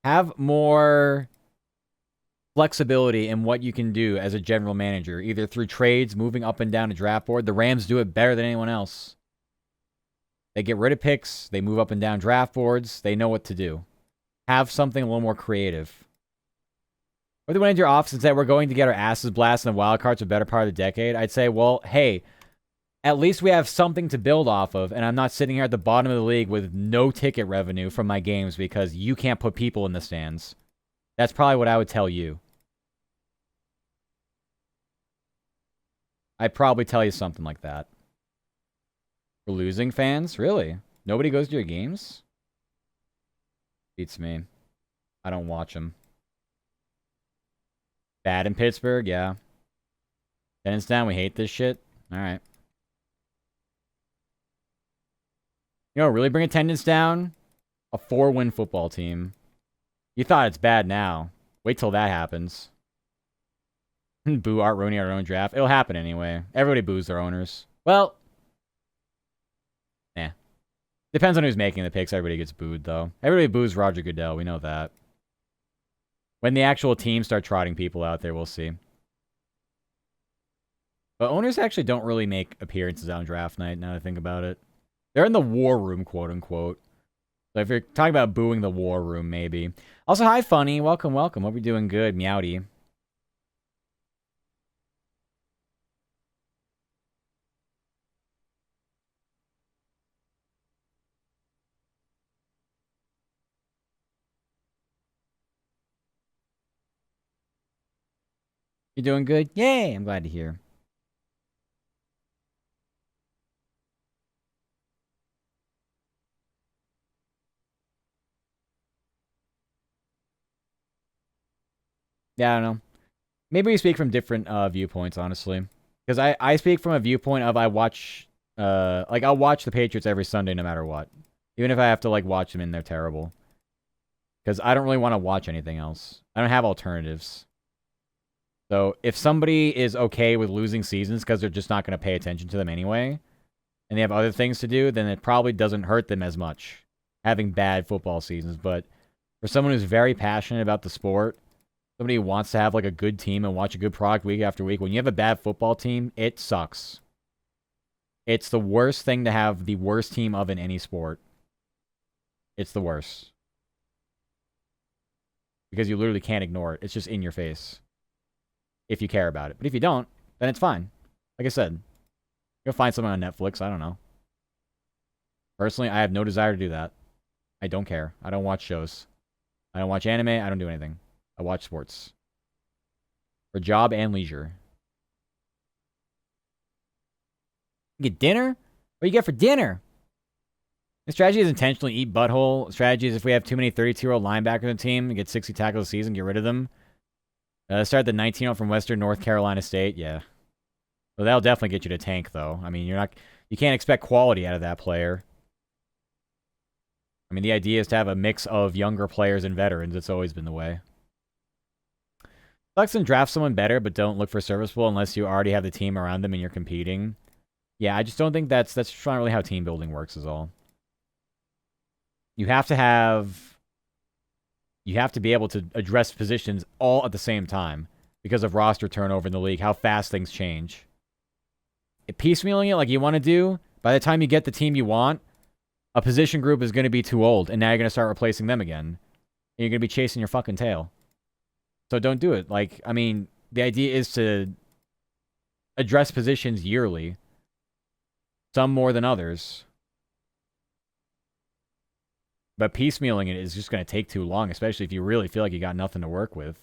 S1: Have more flexibility in what you can do as a general manager, either through trades, moving up and down a draft board. The Rams do it better than anyone else. They get rid of picks. They move up and down draft boards. They know what to do. Have something a little more creative. Or they went into your office and said, we're going to get our asses blasted in the wild cards for the better part of the decade. I'd say, well, hey, at least we have something to build off of, and I'm not sitting here at the bottom of the league with no ticket revenue from my games because you can't put people in the stands. That's probably what I would tell you. I'd probably tell you something like that. For losing fans? Really? Nobody goes to your games? Beats me. I don't watch them. Bad in Pittsburgh? Yeah. Attendance down, we hate this shit? Alright. You know, really bring attendance down? A 4-win football team. You thought it's bad now. Wait till that happens. Boo Art Rooney our own draft. It'll happen anyway. Everybody boos their owners. Well, depends on who's making the picks. Everybody gets booed, though. Everybody boos Roger Goodell. We know that. When the actual team start trotting people out there, we'll see. But owners actually don't really make appearances on draft night, now that I think about it. They're in the war room, quote unquote. So if you're talking about booing the war room, maybe. Also, hi, Funny. Welcome, welcome. Hope you're doing good, Meowdy. You're doing good? Yay! I'm glad to hear. Yeah, I don't know. Maybe we speak from different viewpoints, honestly. Because I speak from a viewpoint of I watch, like, I'll watch the Patriots every Sunday no matter what. Even if I have to, like, watch them and they're terrible. Because I don't really want to watch anything else. I don't have alternatives. So if somebody is okay with losing seasons because they're just not going to pay attention to them anyway, and they have other things to do, then it probably doesn't hurt them as much having bad football seasons. But for someone who's very passionate about the sport, somebody who wants to have like a good team and watch a good product week after week, when you have a bad football team, it sucks. It's the worst thing to have the worst team of in any sport. It's the worst. Because you literally can't ignore it. It's just in your face. If you care about it. But if you don't, then it's fine. Like I said, you'll find something on Netflix. I don't know. Personally, I have no desire to do that. I don't care. I don't watch shows. I don't watch anime. I don't do anything. I watch sports. For job and leisure. You get dinner? What do you get for dinner? The strategy is intentionally eat butthole. Strategy is if we have too many 32-year-old linebackers on the team, get 60 tackles a season, get rid of them. Start the 19-year-old from Western North Carolina State. Yeah. Well, that'll definitely get you to tank, though. I mean, you can't expect quality out of that player. I mean, the idea is to have a mix of younger players and veterans. It's always been the way. Flex and draft someone better, but don't look for serviceable unless you already have the team around them and you're competing. Yeah, I just don't think that's not really how team building works is all. You have to be able to address positions all at the same time because of roster turnover in the league, how fast things change. Piecemealing it like you want to do, by the time you get the team you want, a position group is going to be too old, and now you're going to start replacing them again. And you're going to be chasing your fucking tail. So don't do it. Like, I mean, the idea is to address positions yearly. Some more than others. But piecemealing it is just going to take too long, especially if you really feel like you got nothing to work with.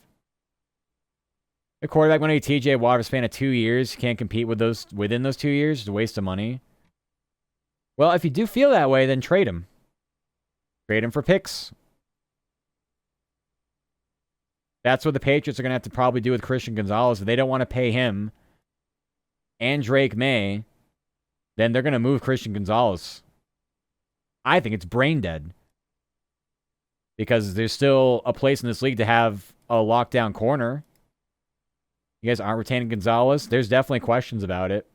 S1: The quarterback money, TJ Watt, for a span of 2 years, can't compete with those within those 2 years. It's a waste of money. Well, if you do feel that way, then trade him. Trade him for picks. That's what the Patriots are going to have to probably do with Christian Gonzalez. If they don't want to pay him and Drake May, then they're going to move Christian Gonzalez. I think it's brain dead. Because there's still a place in this league to have a lockdown corner. You guys aren't retaining Gonzalez? There's definitely questions about it.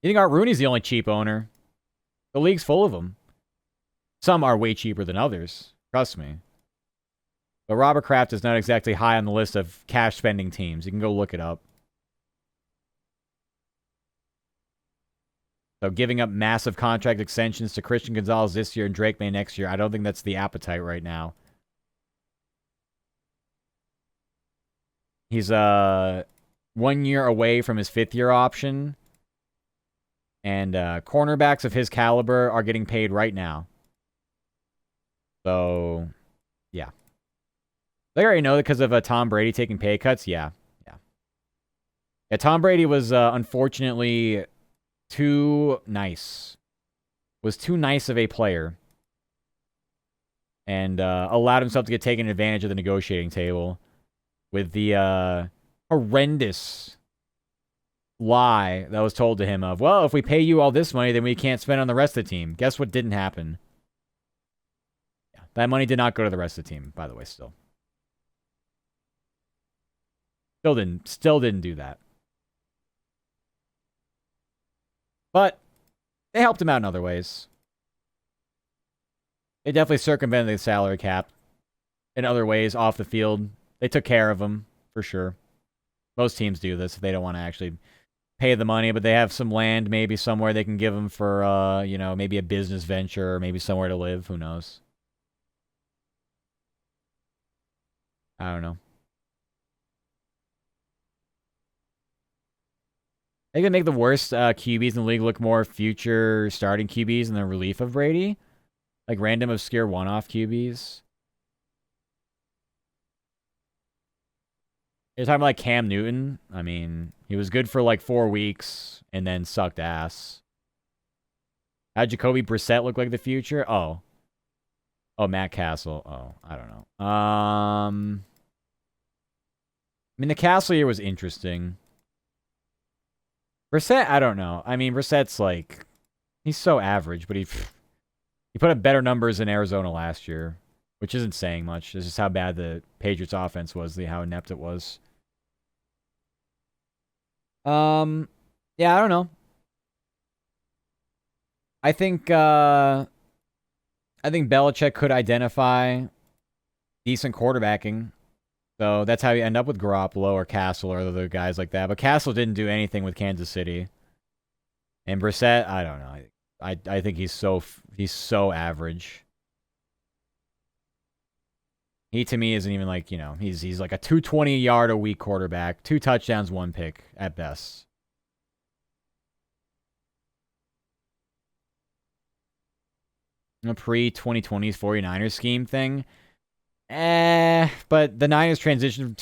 S1: You think Art Rooney's the only cheap owner? The league's full of them. Some are way cheaper than others. Trust me. But Robert Kraft is not exactly high on the list of cash spending teams. You can go look it up. So giving up massive contract extensions to Christian Gonzalez this year and Drake May next year, I don't think that's the appetite right now. He's 1 year away from his 5th-year option. And cornerbacks of his caliber are getting paid right now. So, yeah. They already know that because of Tom Brady taking pay cuts? Yeah. Yeah, Tom Brady was unfortunately too nice. Was too nice of a player. And allowed himself to get taken advantage of the negotiating table. With the horrendous lie that was told to him of, well, if we pay you all this money, then we can't spend on the rest of the team. Guess what didn't happen? Yeah, that money did not go to the rest of the team, by the way, still. Still didn't do that. But they helped him out in other ways. They definitely circumvented the salary cap in other ways off the field. They took care of him, for sure. Most teams do this if they don't want to actually pay the money, but they have some land maybe somewhere they can give them for, you know, maybe a business venture or maybe somewhere to live. Who knows? I don't know. They can make the worst QBs in the league look more future starting QBs in the relief of Brady. Like random obscure one-off QBs. You're talking about like Cam Newton. I mean, he was good for like 4 weeks and then sucked ass. How'd Jacoby Brissett look like the future? Oh. Oh, Matt Castle. Oh, I don't know. I mean, the Castle year was interesting. Brissett, I don't know. I mean, Brissett's like, he's so average, but he put up better numbers in Arizona last year, which isn't saying much. It's just how bad the Patriots offense was, how inept it was. Yeah, I don't know. I think Belichick could identify decent quarterbacking. So that's how you end up with Garoppolo or Castle or other guys like that. But Castle didn't do anything with Kansas City. And Brissett, I don't know. I think he's so average. He to me isn't even like, you know, he's like a 220-yard a week quarterback, 2 touchdowns, 1 pick at best. A pre-2020s 49ers scheme thing. But the Niners transition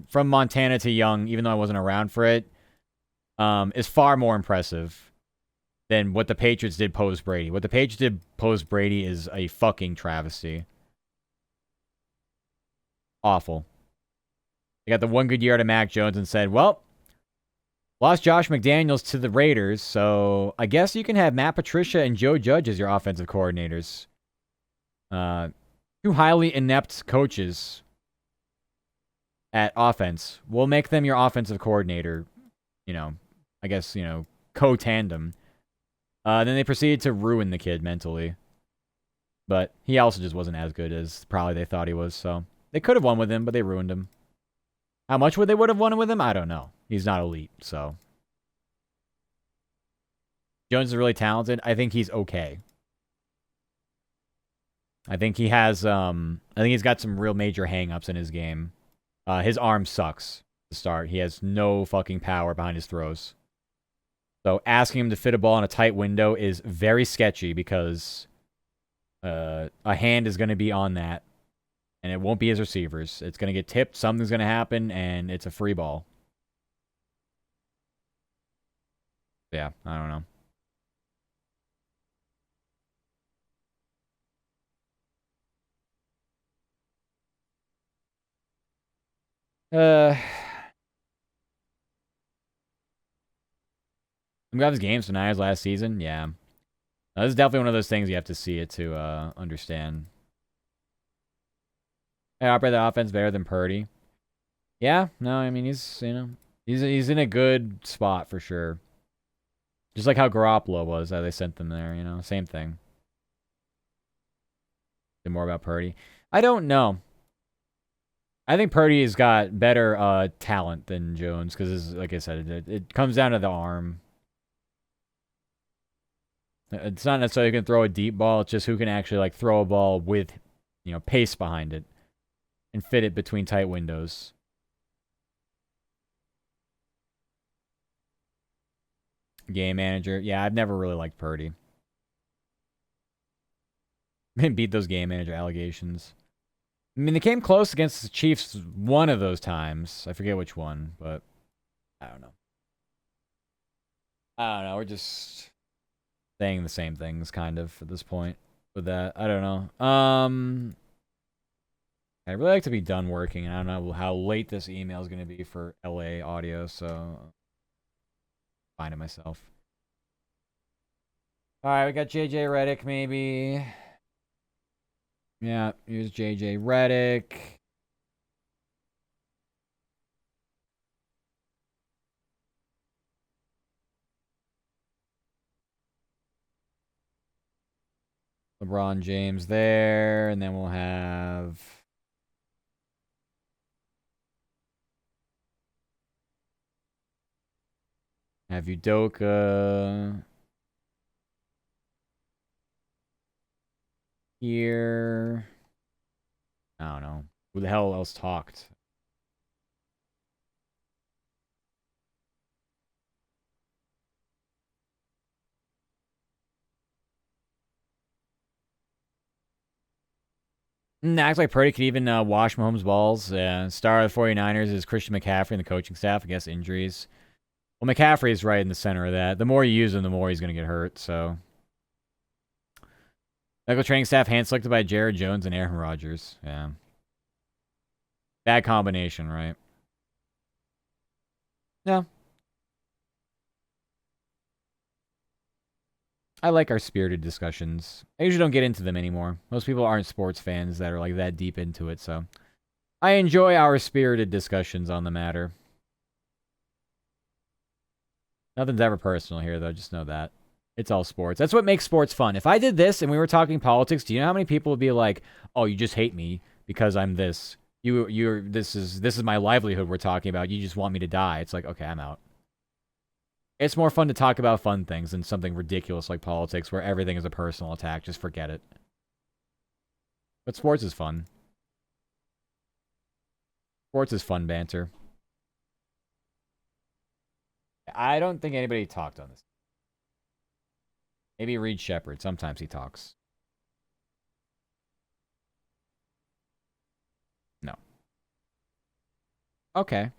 S1: from Montana to Young, even though I wasn't around for it, is far more impressive than what the Patriots did post Brady. What the Patriots did post Brady is a fucking travesty. Awful. They got the one good year out of Mac Jones and said, well, lost Josh McDaniels to the Raiders, so I guess you can have Matt Patricia and Joe Judge as your offensive coordinators. 2 highly inept coaches at offense. We'll make them your offensive coordinator. You know, I guess, you know, co-tandem. Then they proceeded to ruin the kid mentally. But he also just wasn't as good as probably they thought he was, so they could have won with him, but they ruined him. How much would they would have won with him? I don't know. He's not elite, so. Jones is really talented. I think he's okay. I think he has I think he's got some real major hangups in his game. His arm sucks to start. He has no fucking power behind his throws. So asking him to fit a ball in a tight window is very sketchy because a hand is going to be on that. And it won't be his receivers. It's going to get tipped. Something's going to happen, and it's a free ball. Yeah, I don't know. I'm glad this game's tonight as last season. Yeah. This is definitely one of those things you have to see it to understand. I operate the offense better than Purdy. Yeah, no, I mean he's he's in a good spot for sure. Just like how Garoppolo was, how they sent them there, you know, same thing. More about Purdy. I don't know. I think Purdy has got better talent than Jones because, like I said, it comes down to the arm. It's not necessarily who can throw a deep ball. It's just who can actually like throw a ball with, you know, pace behind it and fit it between tight windows. Game manager. Yeah, I've never really liked Purdy. Beat those game manager allegations. I mean, they came close against the Chiefs one of those times. I forget which one, but I don't know. I don't know. We're just saying the same things, kind of, at this point with that. I don't know. I'd really like to be done working, and I don't know how late this email is going to be for LA audio, so I'll find it myself. All right, we got JJ Redick, maybe. Yeah, here's JJ Redick. LeBron James there, and then we'll have Have Udoka here. I don't know. Who the hell else talked? Acts like Purdy could even wash Mahomes' balls. Star of the 49ers is Christian McCaffrey and the coaching staff. I guess injuries. Well, McCaffrey is right in the center of that. The more you use him, the more he's going to get hurt. So, medical training staff hand selected by Jared Jones and Aaron Rodgers. Yeah. Bad combination, right? Yeah. I like our spirited discussions. I usually don't get into them anymore. Most people aren't sports fans that are like that deep into it, so I enjoy our spirited discussions on the matter. Nothing's ever personal here, though. Just know that. It's all sports. That's what makes sports fun. If I did this and we were talking politics, do you know how many people would be like, "Oh, you just hate me because I'm this. This is my livelihood we're talking about. You just want me to die." It's like, okay, I'm out. It's more fun to talk about fun things than something ridiculous like politics where everything is a personal attack. Just forget it. But sports is fun. Sports is fun banter. I don't think anybody talked on this. Maybe Reed Shepard. Sometimes he talks. No. Okay.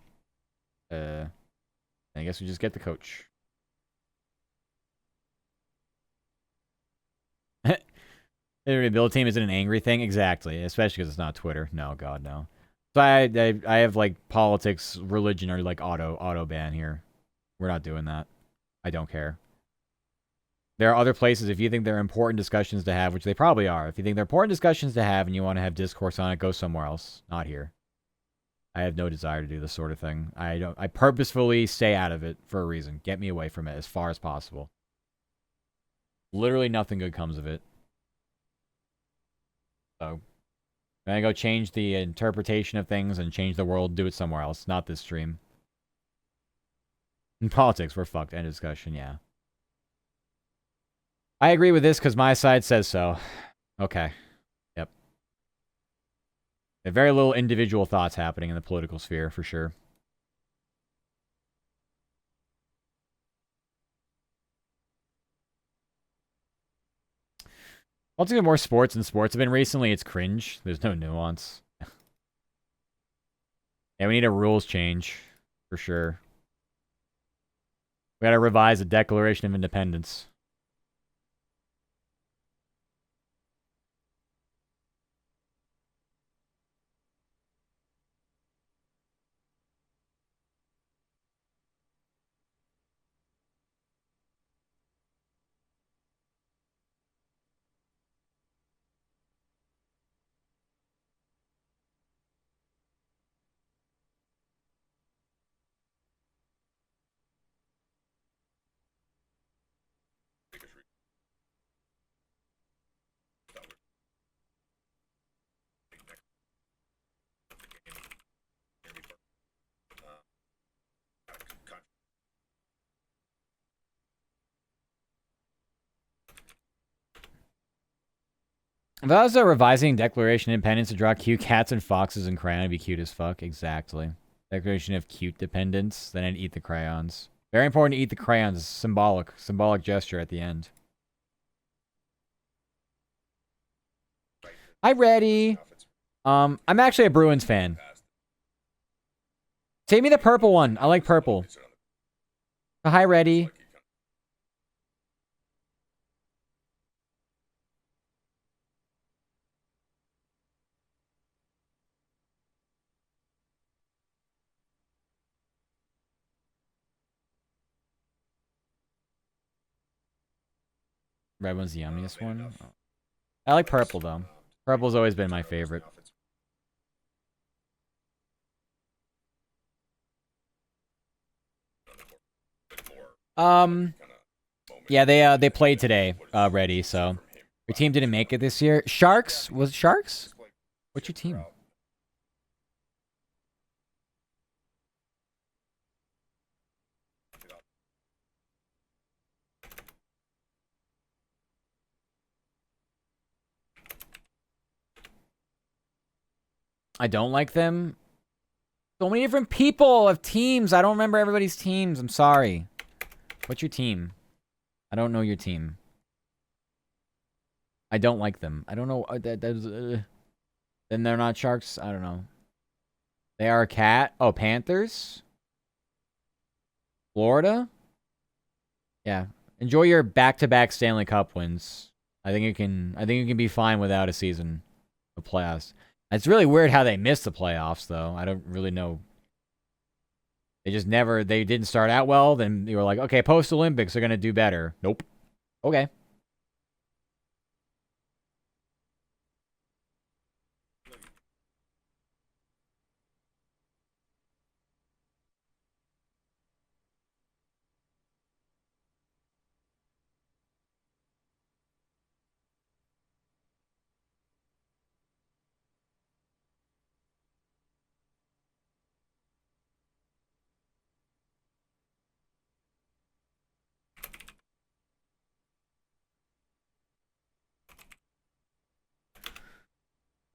S1: I guess we just get the coach. The rebuild team isn't an angry thing? Exactly. Especially because it's not Twitter. No, God, no. So I have like politics, religion, or like auto ban here. We're not doing that. I don't care. There are other places, if you think they're important discussions to have, which they probably are. If you think they're important discussions to have and you want to have discourse on it, go somewhere else. Not here. I have no desire to do this sort of thing. I purposefully stay out of it for a reason. Get me away from it as far as possible. Literally nothing good comes of it. So, I'm gonna go change the interpretation of things and change the world, do it somewhere else. Not this stream. In politics, we're fucked. End of discussion, yeah. I agree with this because my side says so. Okay. Yep. There are very little individual thoughts happening in the political sphere, for sure. Let's get more sports than sports have been recently. It's cringe. There's no nuance. Yeah, we need a rules change, for sure. We gotta revise the Declaration of Independence. If I was revising Declaration of Independence to draw cute cats and foxes and crayon, it'd be cute as fuck. Exactly. Declaration of cute dependence, then I'd eat the crayons. Very important to eat the crayons. Symbolic gesture at the end. Hi, Reddy. I'm actually a Bruins fan. Take me the purple one. I like purple. Hi, Reddy. Red one's the yummiest one. I like purple, though. Purple's always been my favorite. Yeah, they played today, Reddy, so your team didn't make it this year. Sharks? Was it Sharks? What's your team? I don't like them. So many different people of teams. I don't remember everybody's teams. I'm sorry. What's your team? I don't know your team. I don't like them. I don't know. Then they're not Sharks? I don't know. They are a cat. Oh, Panthers? Florida? Yeah. Enjoy your back-to-back Stanley Cup wins. I think you can be fine without a season of playoffs. It's really weird how they missed the playoffs, though. I don't really know. They didn't start out well. Then you were like, okay, post-Olympics, they're going to do better. Nope. Okay.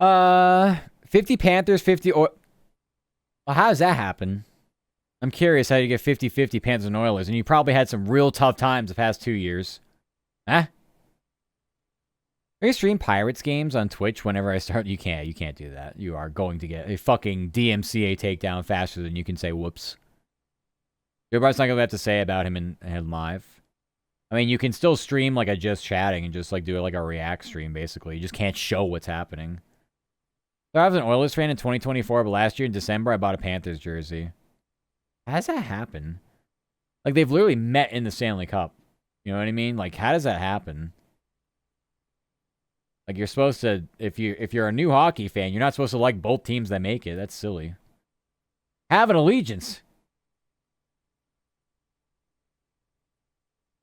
S1: Uh, 50 Panthers, 50 Well, how does that happen? I'm curious how you get 50-50 Panthers and Oilers, and you probably had some real tough times the past 2 years. Huh? Are you stream Pirates games on Twitch whenever I start? You can't do that. You are going to get a fucking DMCA takedown faster than you can say whoops. Everybody's not going to have to say about him in live. I mean, you can still stream like a just chatting and just like do it like a react stream, basically. You just can't show what's happening. So I was an Oilers fan in 2024, but last year in December, I bought a Panthers jersey. How does that happen? Like, they've literally met in the Stanley Cup. You know what I mean? Like, how does that happen? Like, you're supposed to, if you're a new hockey fan, you're not supposed to like both teams that make it. That's silly. Have an allegiance.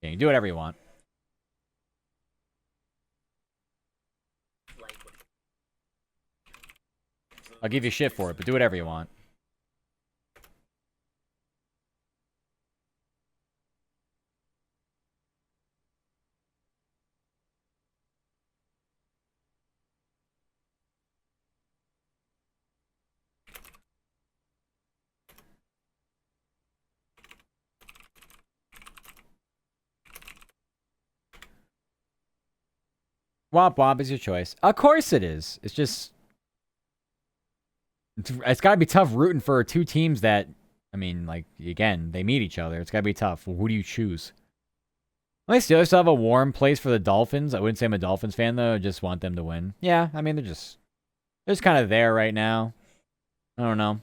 S1: Yeah, you do whatever you want. I'll give you shit for it, but do whatever you want. Womp womp is your choice. Of course it is. It's just... It's got to be tough rooting for two teams that... I mean, like, again, they meet each other. It's got to be tough. Well, who do you choose? Well, they still have a warm place for the Dolphins. I wouldn't say I'm a Dolphins fan, though. I just want them to win. Yeah, I mean, they're just kind of there right now. I don't know.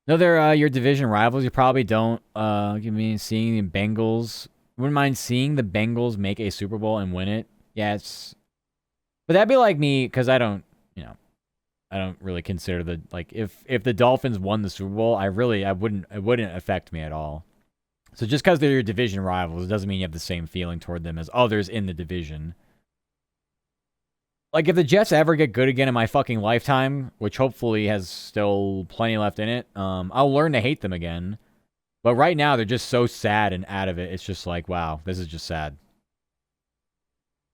S1: No, they're your division rivals. You probably don't give me seeing the Bengals. Wouldn't mind seeing the Bengals make a Super Bowl and win it. Yeah, but that'd be like me because I don't, I don't really consider the like if the Dolphins won the Super Bowl, it wouldn't affect me at all. So just because they're your division rivals, it doesn't mean you have the same feeling toward them as others in the division. Like, if the Jets ever get good again in my fucking lifetime, which hopefully has still plenty left in it, I'll learn to hate them again. But right now, they're just so sad and out of it. It's just like, wow, this is just sad.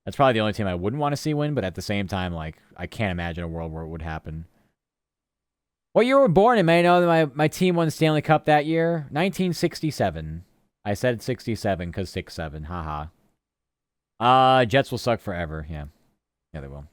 S1: That's probably the only team I wouldn't want to see win, but at the same time, like, I can't imagine a world where it would happen. What year were born in? May I know that my team won the Stanley Cup that year? 1967. I said 67 because 6-7. Haha. Jets will suck forever. Yeah. Yeah, they will.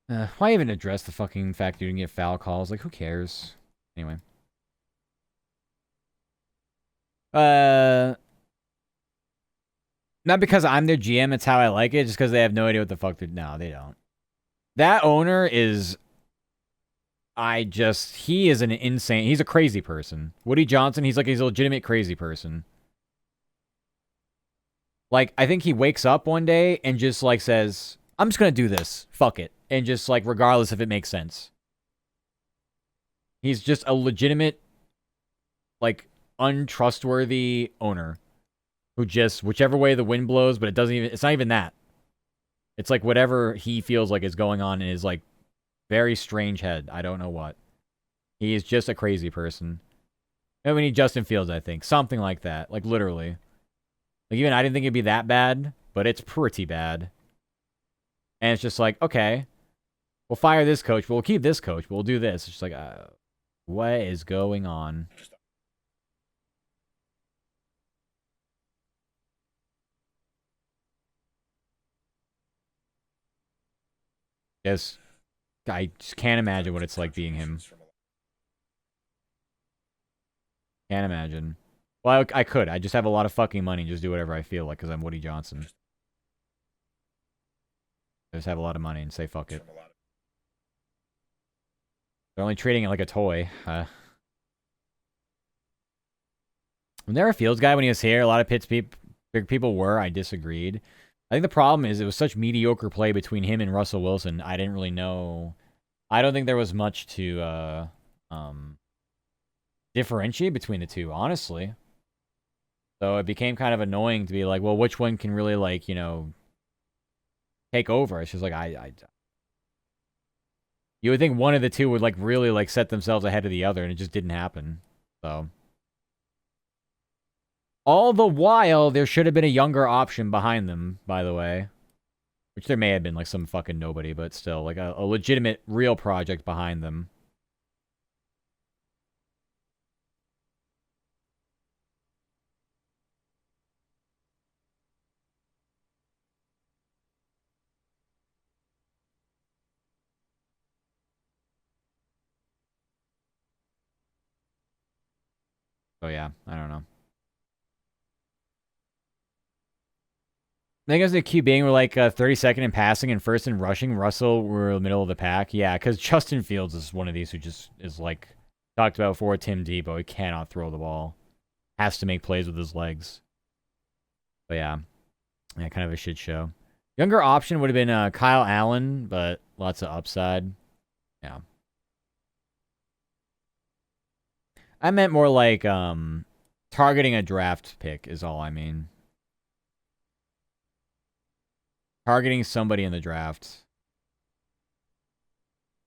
S1: Why even address the fucking fact you didn't get foul calls? Like, who cares? Anyway. Not because I'm their GM, it's how I like it, just because they have no idea what the fuck they're... No, they don't. That owner is... He is an insane... He's a crazy person. Woody Johnson, he's a legitimate crazy person. Like, I think he wakes up one day and just, like, says, I'm just gonna do this. Fuck it. And just, like, regardless if it makes sense. He's just a legitimate, like, untrustworthy owner. Who just, whichever way the wind blows, but it's not even that. It's like whatever he feels like is going on in his, like, very strange head. I don't know what. He is just a crazy person. And we need Justin Fields, I think. Something like that. Like, literally. Like, even I didn't think it'd be that bad, but it's pretty bad. And it's just like, okay, we'll fire this coach, but we'll keep this coach, but we'll do this. It's just like, what is going on? Yes. I just can't imagine what it's like being him. Can't imagine. Well, I could. I just have a lot of fucking money and just do whatever I feel like because I'm Woody Johnson. I just have a lot of money and say fuck it. They're only treating it like a toy. I'm never a Fields guy when he was here. A lot of big people were. I disagreed. I think the problem is it was such mediocre play between him and Russell Wilson. I didn't really know. I don't think there was much to differentiate between the two, honestly. So it became kind of annoying to be like, well, which one can really, like, you know, take over? It's just like, you would think one of the two would, like, really, like, set themselves ahead of the other, and it just didn't happen. So. All the while, there should have been a younger option behind them, by the way. Which there may have been, like, some fucking nobody, but still, like, a legitimate, real project behind them. So, yeah, I don't know. I think as the QBing were like 32nd in passing and first in rushing. Russell were in the middle of the pack. Yeah, because Justin Fields is one of these who just is like talked about before. Tim Tebow, he cannot throw the ball. Has to make plays with his legs. But yeah, kind of a shit show. Younger option would have been Kyle Allen, but lots of upside. Yeah. I meant more like targeting a draft pick is all I mean. Targeting somebody in the draft.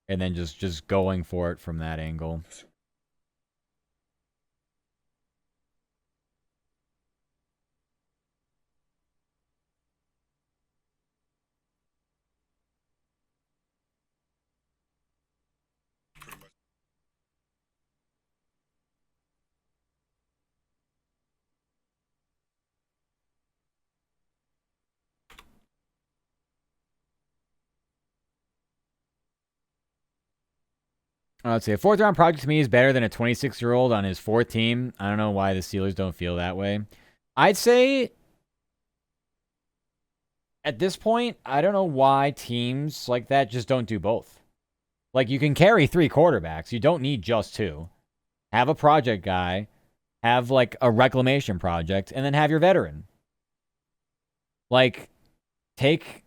S1: And then just going for it from that angle. Let's see. A fourth round project to me is better than a 26-year-old on his fourth team. I don't know why the Steelers don't feel that way. I'd say at this point, I don't know why teams like that just don't do both. Like, you can carry 3 quarterbacks. You don't need just 2. Have a project guy, have like a reclamation project, and then have your veteran. Like, take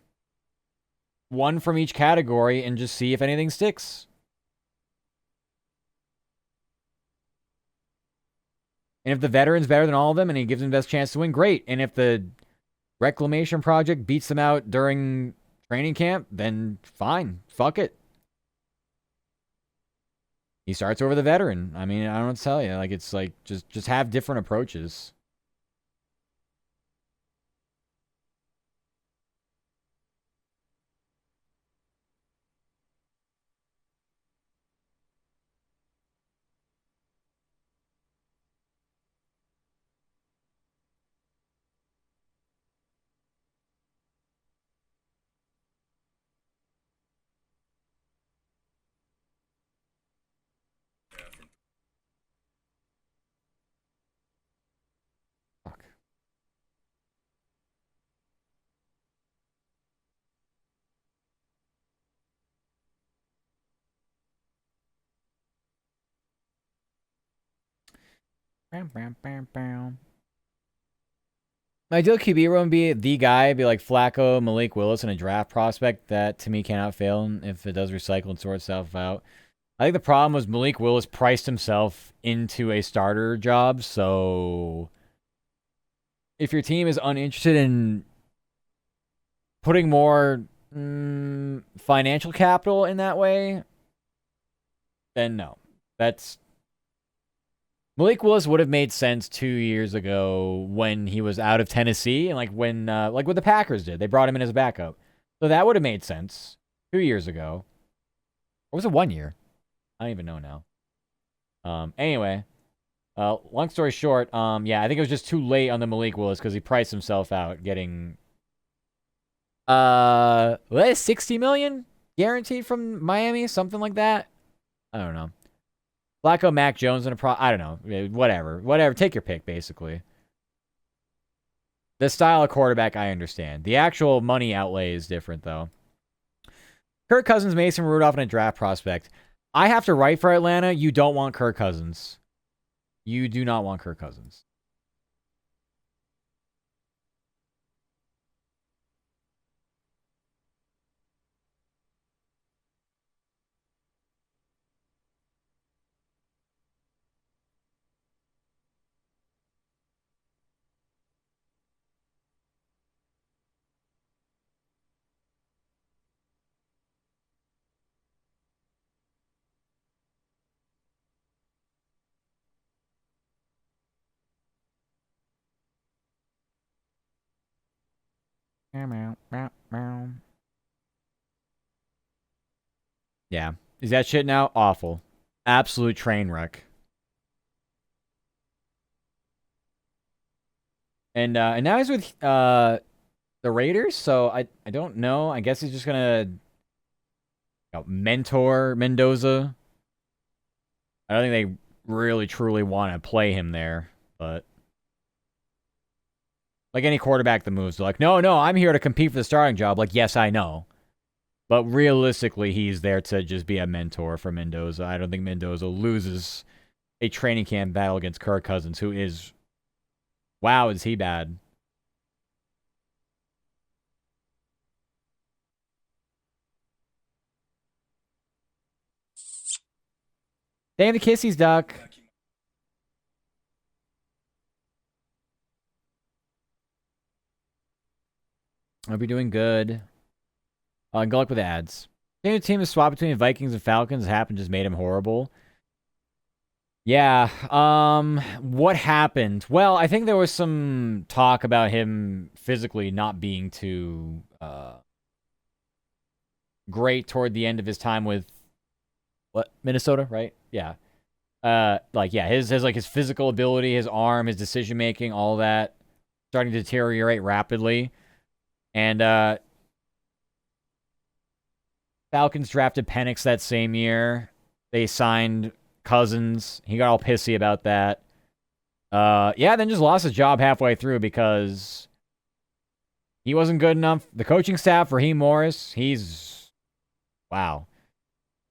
S1: one from each category and just see if anything sticks. And if the veteran's better than all of them and he gives them the best chance to win, great. And if the reclamation project beats them out during training camp, then fine. Fuck it. He starts over the veteran. I mean, I don't know what to tell you. Like, it's like, just have different approaches. My ideal QB room would be the guy, be like Flacco, Malik Willis, and a draft prospect that to me cannot fail if it does recycle and sort itself out. I think the problem was Malik Willis priced himself into a starter job, so if your team is uninterested in putting more financial capital in that way, then no. Malik Willis would have made sense 2 years ago when he was out of Tennessee and like what the Packers did. They brought him in as a backup. So that would have made sense 2 years ago. Or was it 1 year? I don't even know now. Anyway, long story short, yeah, I think it was just too late on the Malik Willis because he priced himself out getting 60 million guaranteed from Miami, something like that. I don't know. Flacco, Mac Jones, and I don't know. Whatever. Take your pick, basically. The style of quarterback, I understand. The actual money outlay is different, though. Kirk Cousins, Mason Rudolph, and a draft prospect. I have to write for Atlanta. You don't want Kirk Cousins. You do not want Kirk Cousins. Yeah. Is that shit now? Awful. Absolute train wreck. And now he's with the Raiders, so I don't know. I guess he's just gonna mentor Mendoza. I don't think they really truly want to play him there, but like any quarterback that moves, they're like, no, I'm here to compete for the starting job. Like, yes, I know. But realistically, he's there to just be a mentor for Mendoza. I don't think Mendoza loses a training camp battle against Kirk Cousins, who is, wow, is he bad. Damn the kissies, Duck. Hope you're doing good. Good luck with the ads. The team is swapped between Vikings and Falcons happened just made him horrible. Yeah. What happened? Well, I think there was some talk about him physically not being too great toward the end of his time with Minnesota, right? Yeah. His physical ability, his arm, his decision making, all that starting to deteriorate rapidly. And Falcons drafted Penix that same year. They signed Cousins. He got all pissy about that. Then just lost his job halfway through because he wasn't good enough. The coaching staff, Raheem Morris, wow.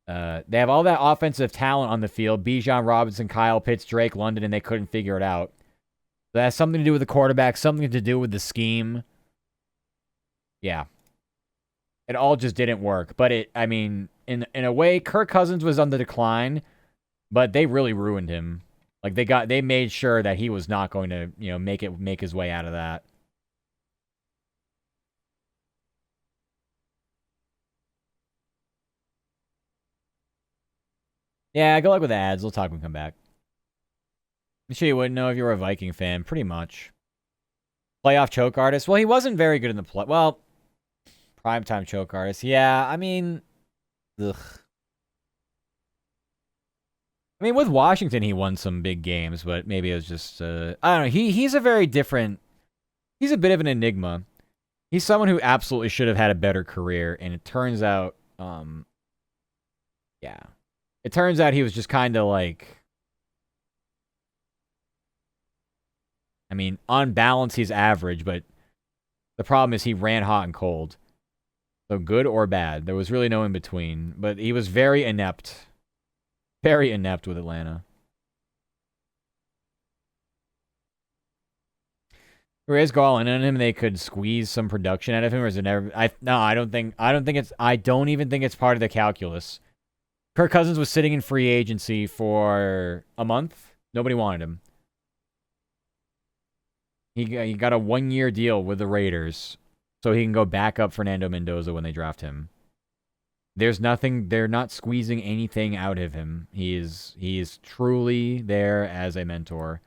S1: They have all that offensive talent on the field. Bijan Robinson, Kyle Pitts, Drake London, and they couldn't figure it out. That has something to do with the quarterback, something to do with the scheme. Yeah. It all just didn't work. But in a way, Kirk Cousins was on the decline, but they really ruined him. Like they made sure that he was not going to, make his way out of that. Yeah, good luck with the ads. We'll talk when we come back. I'm sure you wouldn't know if you were a Viking fan, pretty much. Playoff choke artist. Well, he wasn't very good in the play. Well, primetime choke artist. Yeah, ugh. With Washington, he won some big games, but maybe it was just, I don't know. He's a very different, he's a bit of an enigma. He's someone who absolutely should have had a better career, and it turns out, yeah. It turns out he was just kind of like, on balance, he's average, but the problem is he ran hot and cold. So good or bad. There was really no in between, but he was very inept. Very inept with Atlanta. Reyes go all in on him, they could squeeze some production out of him, or is it never? I don't think it's. I don't even think it's part of the calculus. Kirk Cousins was sitting in free agency for a month. Nobody wanted him. He got a 1-year deal with the Raiders, so he can go back up Fernando Mendoza when they draft him. There's nothing. They're not squeezing anything out of him. He is truly there as a mentor.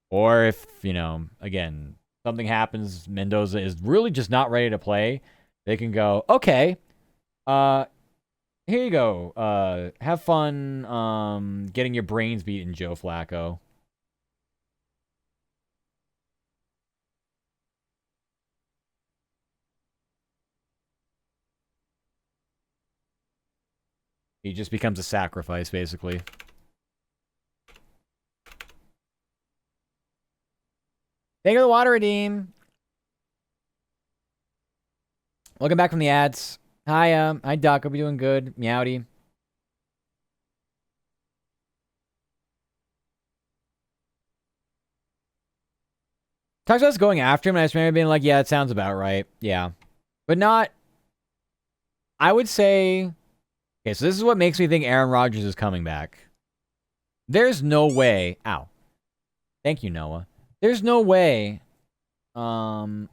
S1: Or if, again, something happens, Mendoza is really just not ready to play, they can go, okay, here you go. Have fun getting your brains beaten, Joe Flacco. He just becomes a sacrifice, basically. Thank you for the water redeem. Welcome back from the ads. Hi, Doc. Hope you're doing good. Meowdy. Talks about us going after him, and I just remember being like, yeah, it sounds about right. Yeah. But not... I would say... Okay, so this is what makes me think Aaron Rodgers is coming back. There's no way... Ow. Thank you, Noah. There's no way... You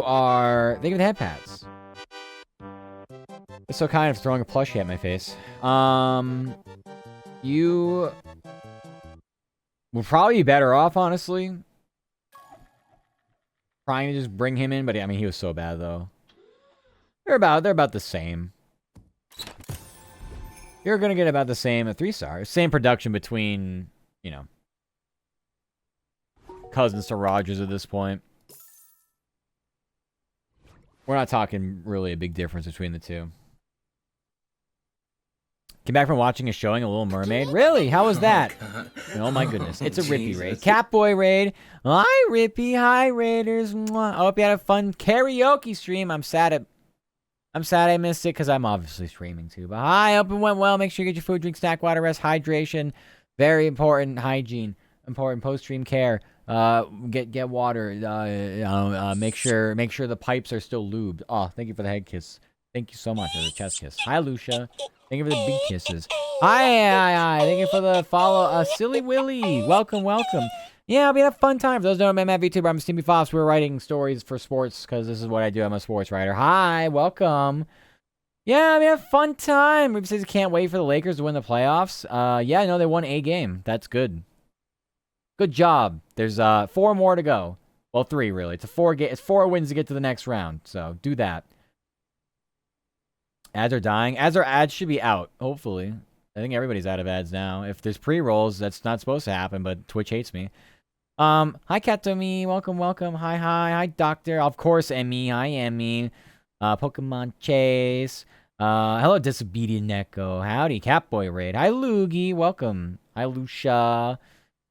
S1: are... Think of the head pads. It's so kind of throwing a plushie at my face. You... would probably be better off, honestly. Trying to just bring him in, but I mean, he was so bad, though. They're about the same. You're going to get about the same, a 3-star. Same production between, Cousins to Rodgers at this point. We're not talking really a big difference between the two. Came back from watching a showing, A Little Mermaid. Really? How was that? Oh my goodness. It's a Rippy raid. Catboy raid. Hi, Rippy. Hi, Raiders. I hope you had a fun karaoke stream. I'm sad I missed it because I'm obviously streaming too. But hi, hope it went well. Make sure you get your food, drink, snack, water, rest, hydration. Very important. Hygiene. Important post-stream care. Get water. Make sure the pipes are still lubed. Oh, thank you for the head kiss. Thank you so much for the chest kiss. Hi, Lucia. Thank you for the big kisses. Hi. Thank you for the follow. Silly Willy. Welcome. Yeah, we had a fun time. For those who don't know, I'm a VTuber. I'm Steamy Fops. We're writing stories for sports because this is what I do. I'm a sports writer. Hi, welcome. Yeah, we had a fun time. Ruby says he can't wait for the Lakers to win the playoffs. Yeah, no, they won a game. That's good. Good job. There's 4 more to go. Well, 3 really. It's 4 wins to get to the next round. So do that. Ads are dying. Ads should be out, hopefully. I think everybody's out of ads now. If there's pre-rolls, that's not supposed to happen, but Twitch hates me. Hi, Katomi. Welcome. Hi, Doctor. Of course, Emmy. Hi, Emmy. Pokemon Chase. Hello, Disobedient Neko. Howdy, Catboy Raid. Hi, Loogie. Welcome. Hi, Lucia.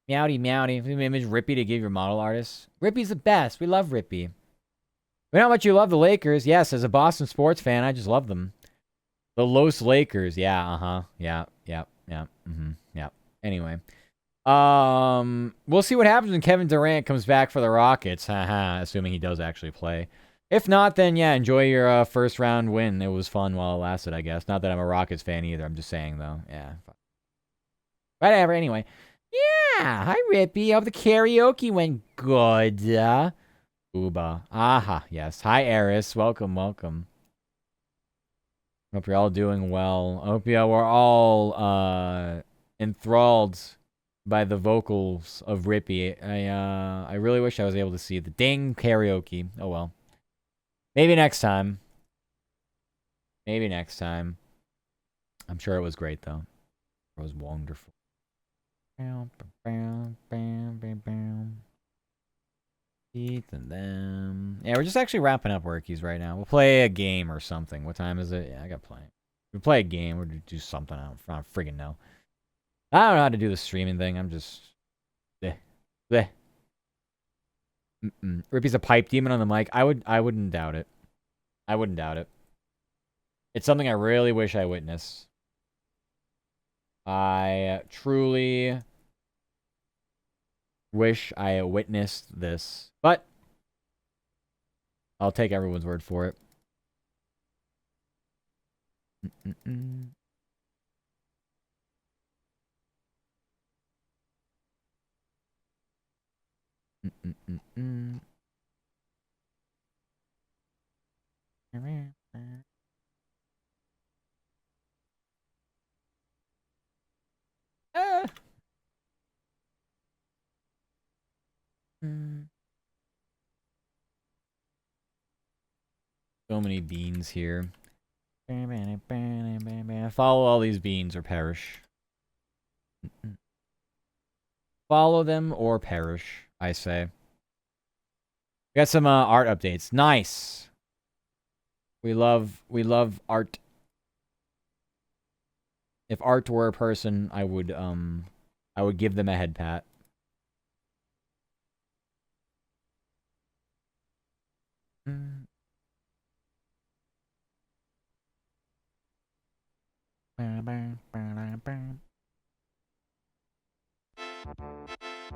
S1: Meowdy. Image Rippy to give your model artist. Rippy's the best. We love Rippy. We know how much you love the Lakers. Yes, as a Boston sports fan, I just love them. The Los Lakers. Yeah, Yeah. Anyway. We'll see what happens when Kevin Durant comes back for the Rockets. Assuming he does actually play. If not, then yeah, enjoy your first round win. It was fun while it lasted, I guess. Not that I'm a Rockets fan either. I'm just saying, though. Yeah. Whatever, anyway. Yeah. Hi, Rippy. I hope the karaoke went good. Uba. Aha, yes. Hi, Eris. Welcome. Hope you're all doing well. I hope we're all enthralled by the vocals of Rippy. I really wish I was able to see the dang karaoke. Oh well. Maybe next time. I'm sure it was great though. It was wonderful. And them. Yeah, we're just actually wrapping up workies right now. We'll play a game or something. What time is it? Yeah, I got plenty. We'll play a game or do something. I don't friggin' know. I don't know how to do the streaming thing. I'm just... Bleh. Rippy's a pipe demon on the mic. I wouldn't doubt it. It's something I really wish I witnessed. I truly wish I witnessed this, but I'll take everyone's word for it. Mm-mm-mm. Mm-mm-mm-mm. Ah. So many beans here. Follow all these beans or perish. Follow them or perish, I say. We got some art updates. Nice. We love art. If art were a person, I would give them a head pat.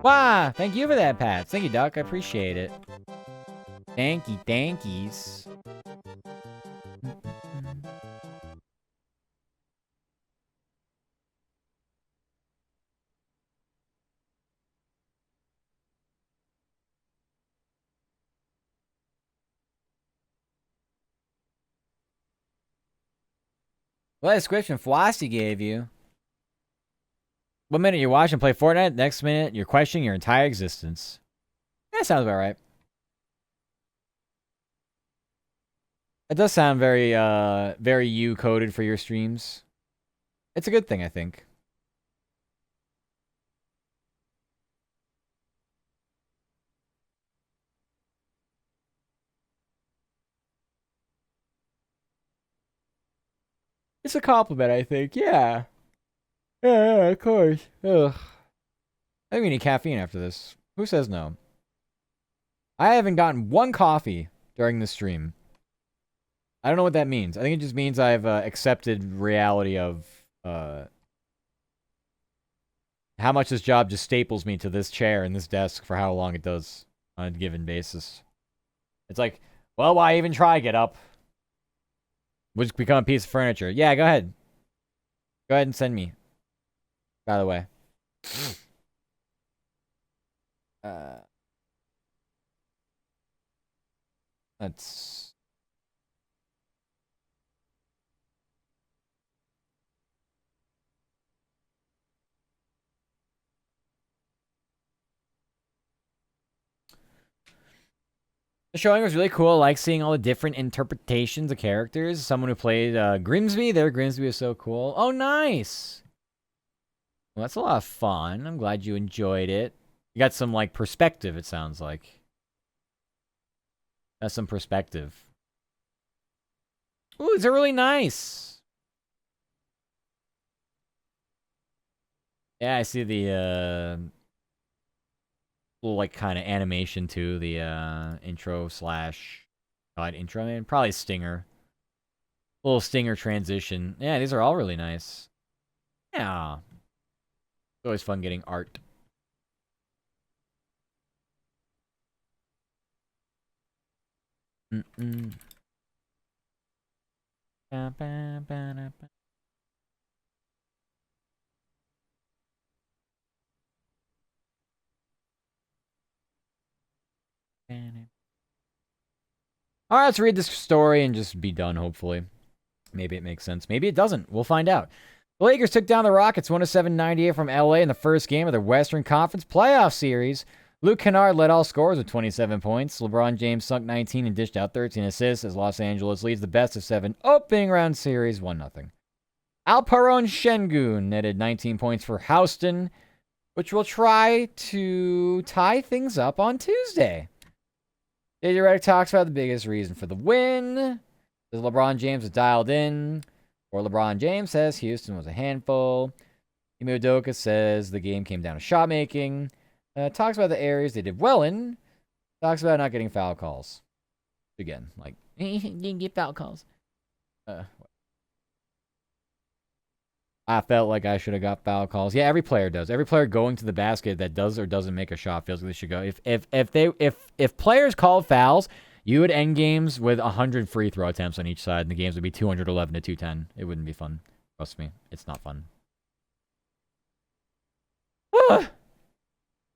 S1: Wow, thank you for that, Pat. Thank you, Duck. I appreciate it. Thankies. What description Flossie gave you? 1 minute you're watching play Fortnite, next minute you're questioning your entire existence. That sounds about right. It does sound very, very you-coded for your streams. It's a good thing, I think. It's a compliment, I think. Yeah. Yeah, of course. Ugh. I think we need caffeine after this. Who says no? I haven't gotten one coffee during the stream. I don't know what that means. I think it just means I've accepted reality of how much this job just staples me to this chair and this desk for how long it does on a given basis. It's like, well, why even try get up? We'll just become a piece of furniture. Yeah, go ahead. Go ahead and send me. By the way. Let's... The showing was really cool. I like seeing all the different interpretations of characters. Someone who played Grimsby, their Grimsby was so cool. Oh, nice! Well, that's a lot of fun. I'm glad you enjoyed it. You got some, like, perspective, it sounds like. That's some perspective. Ooh, these are really nice. Yeah, I see the, little, like, kind of animation, too. The, intro slash... intro, man. Probably Stinger. Little Stinger transition. Yeah, these are all really nice. Yeah. It's always fun getting art. Mm-mm. Alright, let's read this story and just be done, hopefully. Maybe it makes sense. Maybe it doesn't. We'll find out. The Lakers took down the Rockets 107-98 from LA in the first game of the Western Conference Playoff Series. Luke Kennard led all scorers with 27 points. LeBron James sunk 19 and dished out 13 assists as Los Angeles leads the best of 7 opening round series 1-0. Alperen Şengün netted 19 points for Houston, which will try to tie things up on Tuesday. JJ Redick talks about the biggest reason for the win. Says LeBron James was dialed in. Or LeBron James says Houston was a handful. Ime Udoka says the game came down to shot making. Talks about the areas they did well in. Talks about not getting foul calls. Again, like, didn't get foul calls. I felt like I should have got foul calls. Yeah, every player does. Every player going to the basket that does or doesn't make a shot feels like they should go. If players called fouls, you would end games with 100 free throw attempts on each side, and the games would be 211 to 210. It wouldn't be fun. Trust me, it's not fun.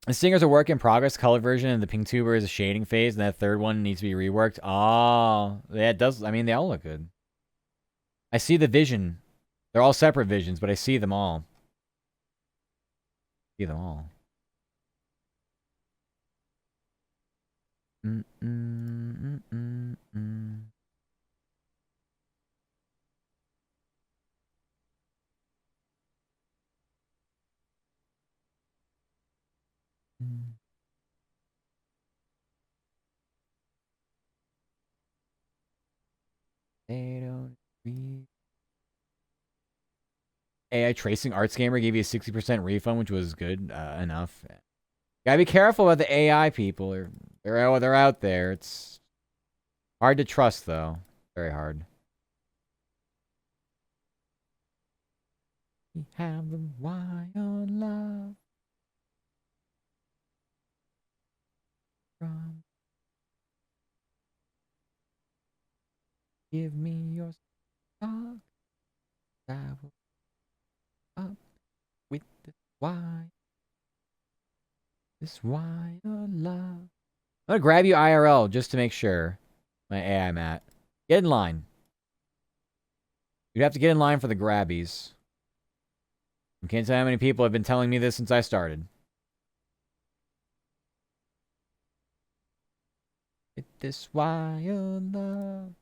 S1: The Stinger's a work in progress color version, and the Pink Tuber is a shading phase, and that third one needs to be reworked. Oh, yeah, it does. I mean, they all look good. I see the vision. They're all separate visions, but I see them all. See them all. They don't read. AI Tracing Arts Gamer gave you a 60% refund, which was good enough. Gotta be careful about the AI people. They're out there. It's hard to trust, though. Very hard. We have the wild love from. Give me your stock. I will up with this wild love. I'm gonna grab you IRL just to make sure. My AI Matt. Get in line. You'd have to get in line for the grabbies. I can't tell how many people have been telling me this since I started. With this wild love.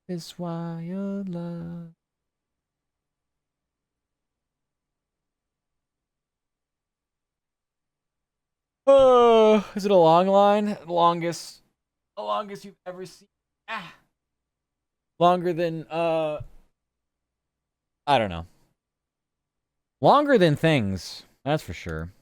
S1: This wild love. Oh, is it a long line? The longest you've ever seen. Ah. Longer than, I don't know. Longer than things. That's for sure.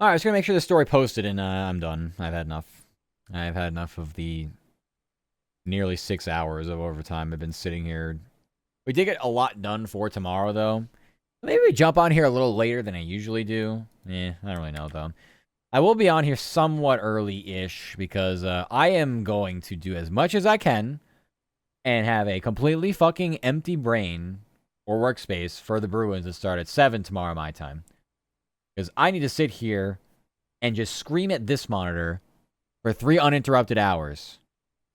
S1: Alright, just gonna make sure the story posted and I'm done. I've had enough. I've had enough of the nearly 6 hours of overtime I've been sitting here. We did get a lot done for tomorrow, though. Maybe we jump on here a little later than I usually do. I don't really know, though. I will be on here somewhat early-ish because I am going to do as much as I can and have a completely fucking empty brain or workspace for the Bruins to start at 7 tomorrow my time. Because I need to sit here and just scream at this monitor for 3 uninterrupted hours.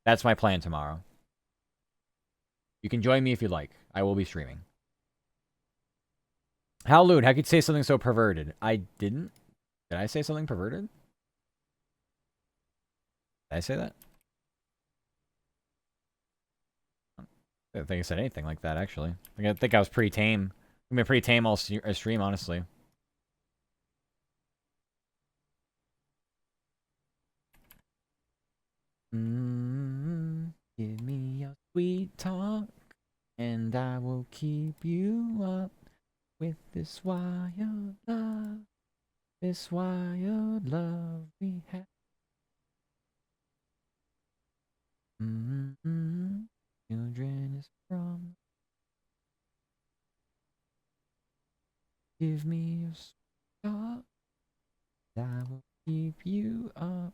S1: That's my plan tomorrow. You can join me if you'd like. I will be streaming. How lewd? How could you say something so perverted? I didn't. Did I say something perverted? Did I say that? I don't think I said anything like that, actually. I think I was pretty tame. I've been pretty tame all stream, honestly. Give me your sweet talk, and I will keep you up with this wild love. This wild love we have. Children is from. Give me your sweet talk, and I will keep you up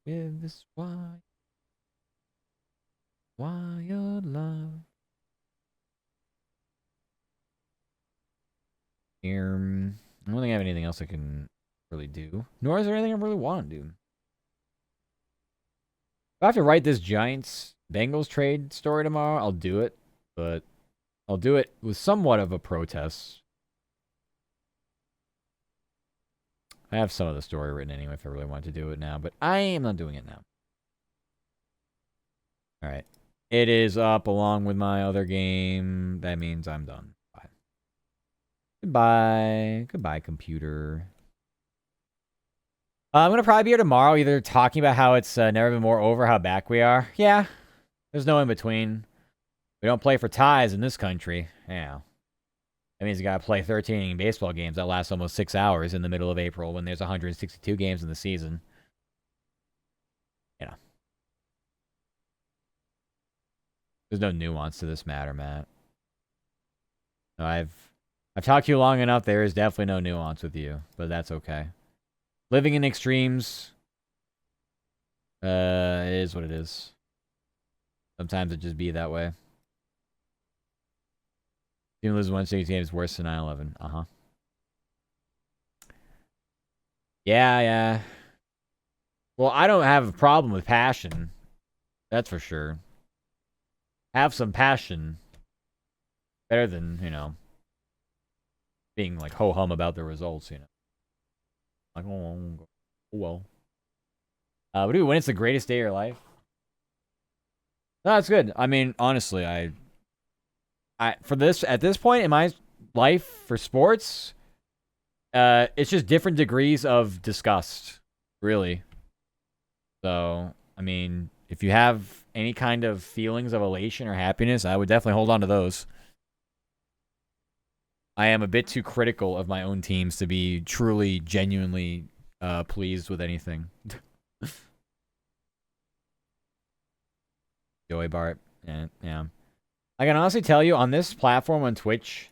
S1: with this wild love. Here, I don't think I have anything else I can really do. Nor is there anything I really want to do. If I have to write this Giants Bengals trade story tomorrow, I'll do it. But I'll do it with somewhat of a protest. I have some of the story written anyway if I really want to do it now, but I am not doing it now. Alright. It is up along with my other game. That means I'm done. Bye. Goodbye. Goodbye, computer. I'm going to probably be here tomorrow either talking about how it's never been more over, how back we are. Yeah. There's no in between. We don't play for ties in this country. Yeah. That means you got to play 13 baseball games that last almost 6 hours in the middle of April when there's 162 games in the season. There's no nuance to this matter, Matt. No, I've talked to you long enough. There is definitely no nuance with you, but that's okay. Living in extremes is what it is. Sometimes it just be that way. Team lose 160 games worse than 9/11. Uh-huh. Yeah. Well, I don't have a problem with passion. That's for sure. Have some passion. Better than, being like ho-hum about the results, Like, oh well. But dude, when it's the greatest day of your life. No, that's good. I mean, honestly, I at this point in my life for sports, it's just different degrees of disgust, really. So, I mean, if you have any kind of feelings of elation or happiness, I would definitely hold on to those. I am a bit too critical of my own teams to be truly, genuinely pleased with anything. Joey Bart. Yeah. I can honestly tell you, on this platform on Twitch,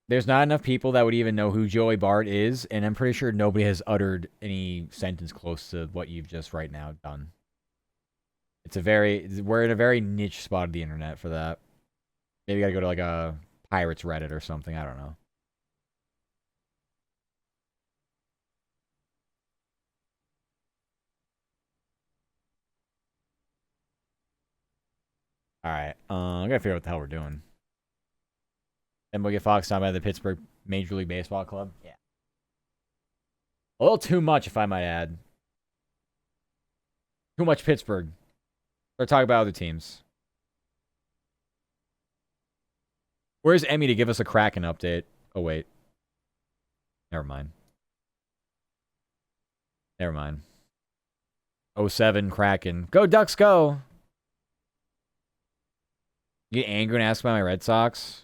S1: there's not enough people that would even know who Joey Bart is, and I'm pretty sure nobody has uttered any sentence close to what you've just right now done. We're in a very niche spot of the internet for that. Maybe you gotta go to like a Pirates Reddit or something, I don't know. Alright, I gotta figure out what the hell we're doing. And we'll get Fox down by the Pittsburgh Major League Baseball Club. Yeah. A little too much, if I might add. Too much Pittsburgh. Let's talk about other teams. Where's Emmy to give us a Kraken update? Oh, wait. Never mind. 07 Kraken. Go, Ducks, go! You get angry and ask about my Red Sox?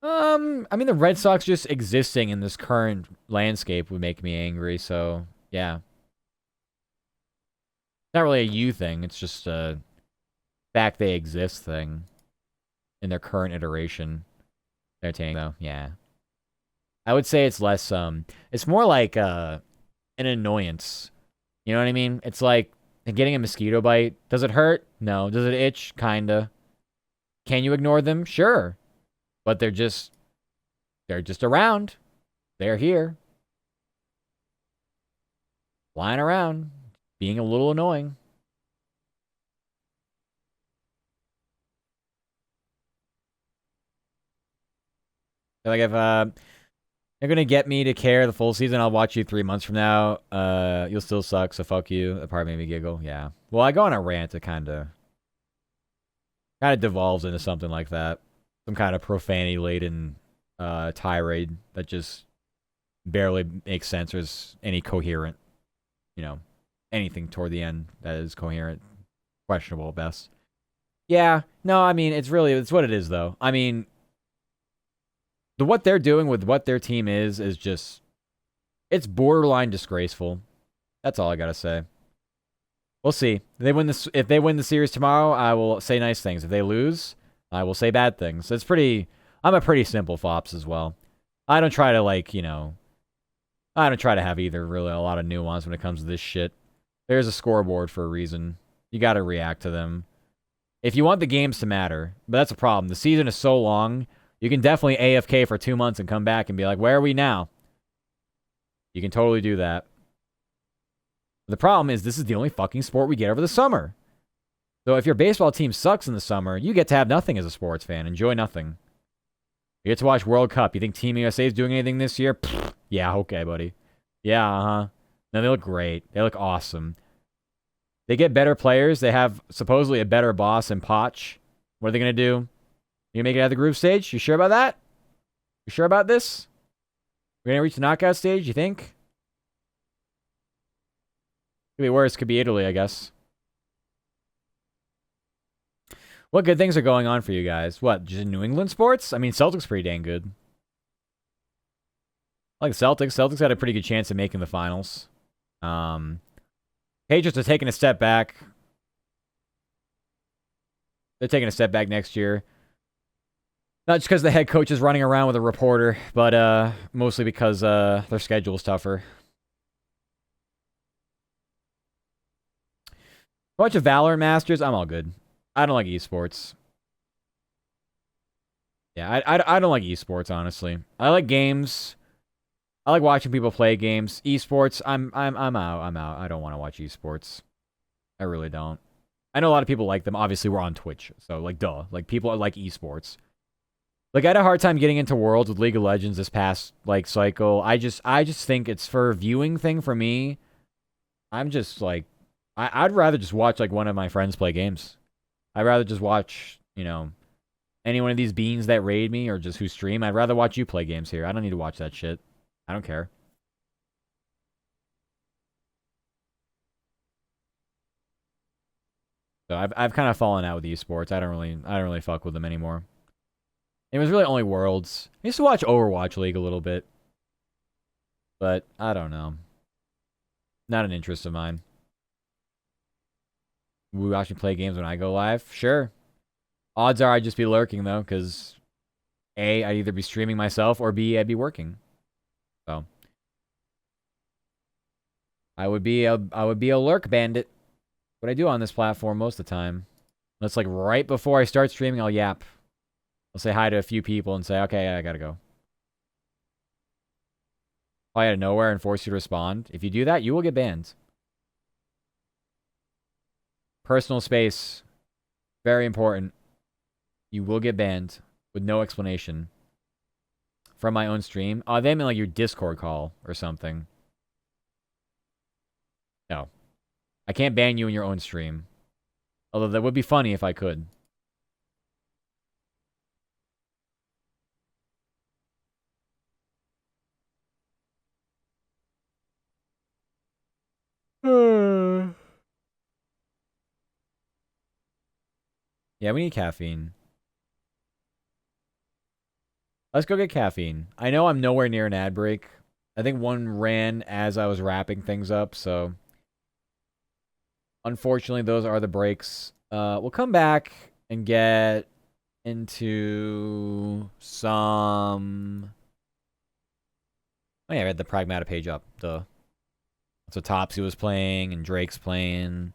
S1: I mean, the Red Sox just existing in this current landscape would make me angry, so, yeah. Not really a you thing, it's just a fact they exist thing in their current iteration. Entertaining, though, yeah. I would say it's less, it's more like, an annoyance. You know what I mean? It's like getting a mosquito bite. Does it hurt? No. Does it itch? Kinda. Can you ignore them? Sure. But they're just around. They're here. Flying around. Being a little annoying. Like if you're gonna get me to care the full season, I'll watch you 3 months from now. You'll still suck, so fuck you. That part made me giggle. Yeah. Well, I go on a rant. It kind of devolves into something like that. Some kind of profanity-laden tirade that just barely makes sense or is any coherent. Anything toward the end that is coherent. Questionable at best. Yeah. No, I mean, it's what it is, though. I mean, what they're doing with what their team is just, it's borderline disgraceful. That's all I gotta say. We'll see. If they win the series tomorrow, I will say nice things. If they lose, I will say bad things. I'm a pretty simple fops as well. I don't try to I don't try to have either really a lot of nuance when it comes to this shit. There's a scoreboard for a reason. You gotta react to them. If you want the games to matter, but that's a problem. The season is so long, you can definitely AFK for 2 months and come back and be like, where are we now? You can totally do that. The problem is this is the only fucking sport we get over the summer. So if your baseball team sucks in the summer, you get to have nothing as a sports fan. Enjoy nothing. You get to watch World Cup. You think Team USA is doing anything this year? Pfft, yeah, okay, buddy. Yeah, uh-huh. No, they look great. They look awesome. They get better players. They have supposedly a better boss in Poch. What are they going to do? You going to make it out of the group stage? You sure about that? You sure about this? We're going to reach the knockout stage, you think? Could be worse. Could be Italy, I guess. What good things are going on for you guys? What, just New England sports? I mean, Celtics pretty dang good. I like the Celtics. Celtics had a pretty good chance of making the finals. I Patriots are taking a step back. They're taking a step back next year. Not just because the head coach is running around with a reporter, but mostly because their schedule is tougher. Watch a Valorant Masters. I'm all good. I don't like esports. Yeah, I don't like esports, honestly. I like games. I like watching people play games. Esports, I'm out. I'm out. I don't want to watch esports. I really don't. I know a lot of people like them. Obviously, we're on Twitch, so like, duh. Like, people like esports. Like, I had a hard time getting into Worlds with League of Legends this past like cycle. I just think it's for a viewing thing for me. I'm just like, I'd rather just watch like one of my friends play games. I'd rather just watch, you know, any one of these beans that raid me or just who stream. I'd rather watch you play games here. I don't need to watch that shit. I don't care. So I've kind of fallen out with esports. I don't really fuck with them anymore. It was really only Worlds. I used to watch Overwatch League a little bit, but I don't know. Not an interest of mine. Will we actually play games when I go live? Sure. Odds are I'd just be lurking though, because A, I'd either be streaming myself or B, I'd be working. So I would be a lurk bandit. What I do on this platform most of the time. That's like right before I start streaming, I'll yap. I'll say hi to a few people and say, okay, I gotta go. Fly out of nowhere and force you to respond. If you do that, you will get banned. Personal space. Very important. You will get banned with no explanation. From my own stream. Oh, they mean like your Discord call or something. No. I can't ban you in your own stream. Although that would be funny if I could. Yeah, we need caffeine. Let's go get caffeine. I know I'm nowhere near an ad break. I think one ran as I was wrapping things up, so unfortunately those are the breaks. We'll come back and get into some... Oh yeah, I read the Pragmata page up. Duh. That's what Topsy was playing and Drake's playing.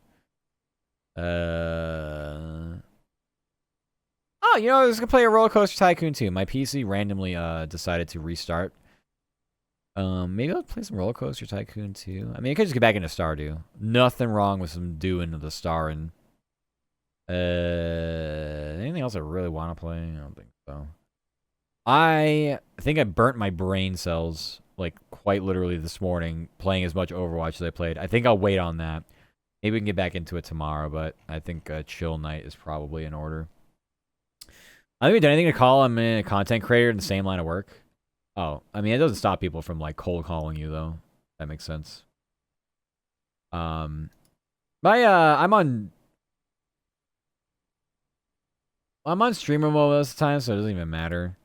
S1: Oh, you know, I was gonna play a Roller Coaster Tycoon 2. My PC randomly decided to restart. Maybe I'll play some Roller Coaster Tycoon 2. I mean, I could just get back into Stardew. Nothing wrong with some doing the star and anything else I really want to play? I don't think so. I think I burnt my brain cells like quite literally this morning playing as much Overwatch as I played. I think I'll wait on that. Maybe we can get back into it tomorrow, but I think a chill night is probably in order. I haven't done anything to call. I'm a content creator in the same line of work. Oh, I mean, it doesn't stop people from like cold calling you though. That makes sense. I'm on streamer mode most of the time, so it doesn't even matter.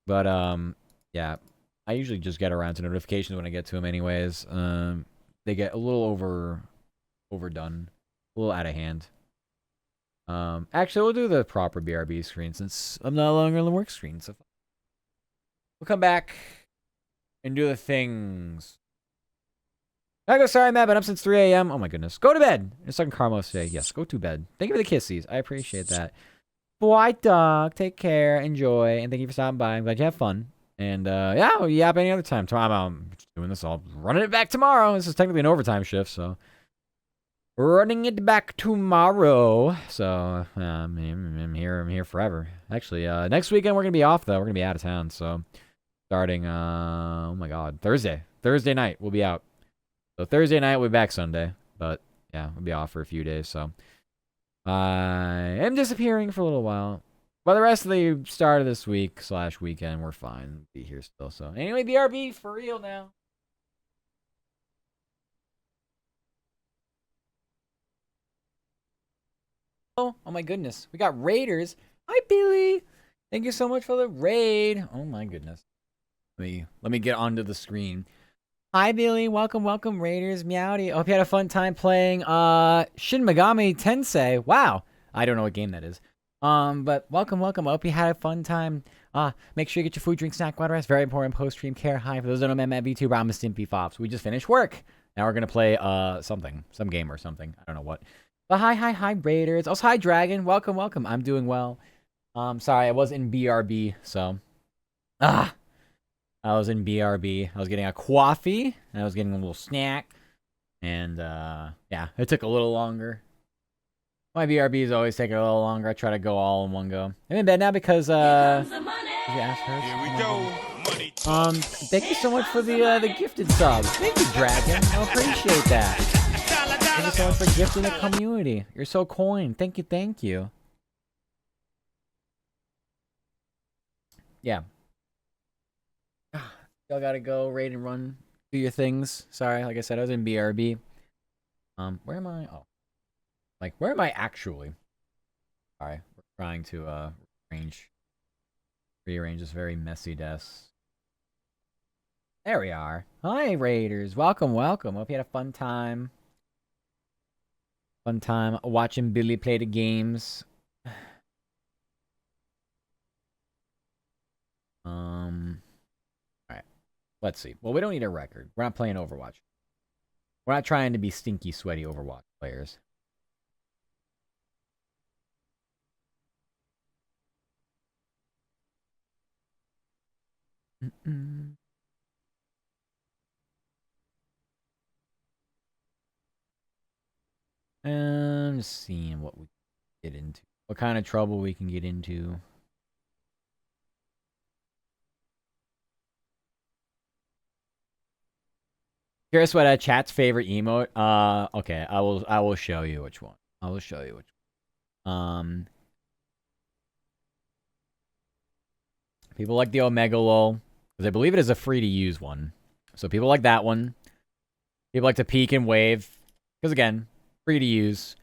S1: But yeah, I usually just get around to notifications when I get to them anyways. They get a little overdone, a little out of hand. Actually, we'll do the proper BRB screen since I'm no longer on the work screen. So we'll come back and do the things. I go, sorry, Matt, been up since 3 a.m. Oh my goodness. Go to bed. It's like Carmos today. Yes, go to bed. Thank you for the kissies. I appreciate that. White dog, take care, enjoy, and thank you for stopping by. I'm glad you have fun. And yeah, we'll yap any other time. Tomorrow, I'm doing this all, running it back tomorrow. This is technically an overtime shift, so running it back tomorrow. So I'm here forever. Actually, next weekend we're gonna be off though. We're gonna be out of town. So starting, oh my god, Thursday night we'll be out. So Thursday night we'll be back Sunday. But yeah, we'll be off for a few days. So I am disappearing for a little while. But the rest of the start of this week / weekend, we're fine. We'll be here still. So anyway, BRB for real now. Oh my goodness. We got Raiders. Hi, Billy. Thank you so much for the raid. Oh my goodness. Let me get onto the screen. Hi, Billy. Welcome, welcome, Raiders. Meowdy. Hope you had a fun time playing Shin Megami Tensei. Wow. I don't know what game that is. But welcome, welcome. I hope you had a fun time. Make sure you get your food, drink, snack, water. That's very important. Post-stream care. Hi. For those that don't know, I'm at VTuber. I'm a Stimpy Fops. We just finished work. Now we're going to play something. Some game or something. I don't know what. But hi, Raiders. Also, hi, Dragon. Welcome, welcome. I'm doing well. Sorry, I was in BRB, so. I was in BRB. I was getting a coffee, and I was getting a little snack. And, yeah, it took a little longer. My BRBs always take a little longer. I try to go all in one go. I'm in bed now because,
S2: Here
S3: we go. Money.
S1: Thank you so much for the gifted sub. Thank you, Dragon. I appreciate that. Thank you so much for gifting the community. You're so kind. Thank you, thank you. Yeah. Y'all gotta go raid and run, do your things. Sorry, like I said, I was in BRB. Where am I? Oh, like where am I actually? Sorry, we're trying to rearrange this very messy desk. There we are. Hi, Raiders. Welcome, welcome. Hope you had a fun time. Fun time watching Billy play the games. Alright. Let's see. Well, we don't need a record. We're not playing Overwatch. We're not trying to be stinky, sweaty Overwatch players. And just seeing what we get into. What kind of trouble we can get into. Curious what chat's favorite emote. Okay, I will show you which one. I will show you which one. People like the Omega Lol, because I believe it is a free to use one. So people like that one. People like to peek and wave, because again, free to use.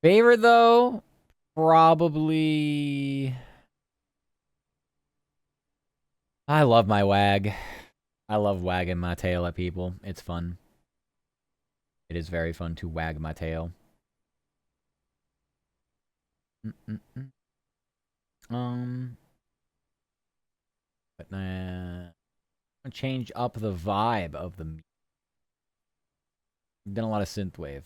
S1: Favorite though, probably. I love my wag. I love wagging my tail at people. It's fun. It is very fun to wag my tail. But I'm gonna change up the vibe of the. I've done a lot of synthwave.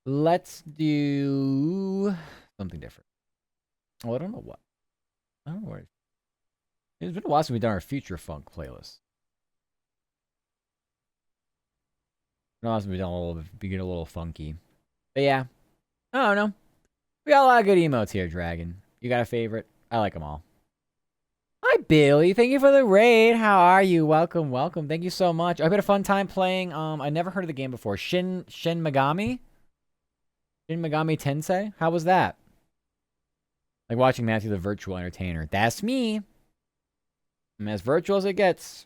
S1: Let's do something different. Oh, I don't know what. I don't know where. It's been a while since we've done our Future Funk playlist. No, we've done a little, get a little funky. But yeah, I don't know. We got a lot of good emotes here, Dragon. You got a favorite? I like them all. Hi, Billy. Thank you for the raid. How are you? Welcome, welcome. Thank you so much. I've had a fun time playing. I never heard of the game before. Shin Megami. Shin Megami Tensei. How was that? Like watching Matthew the Virtual Entertainer. That's me. I'm as virtual as it gets.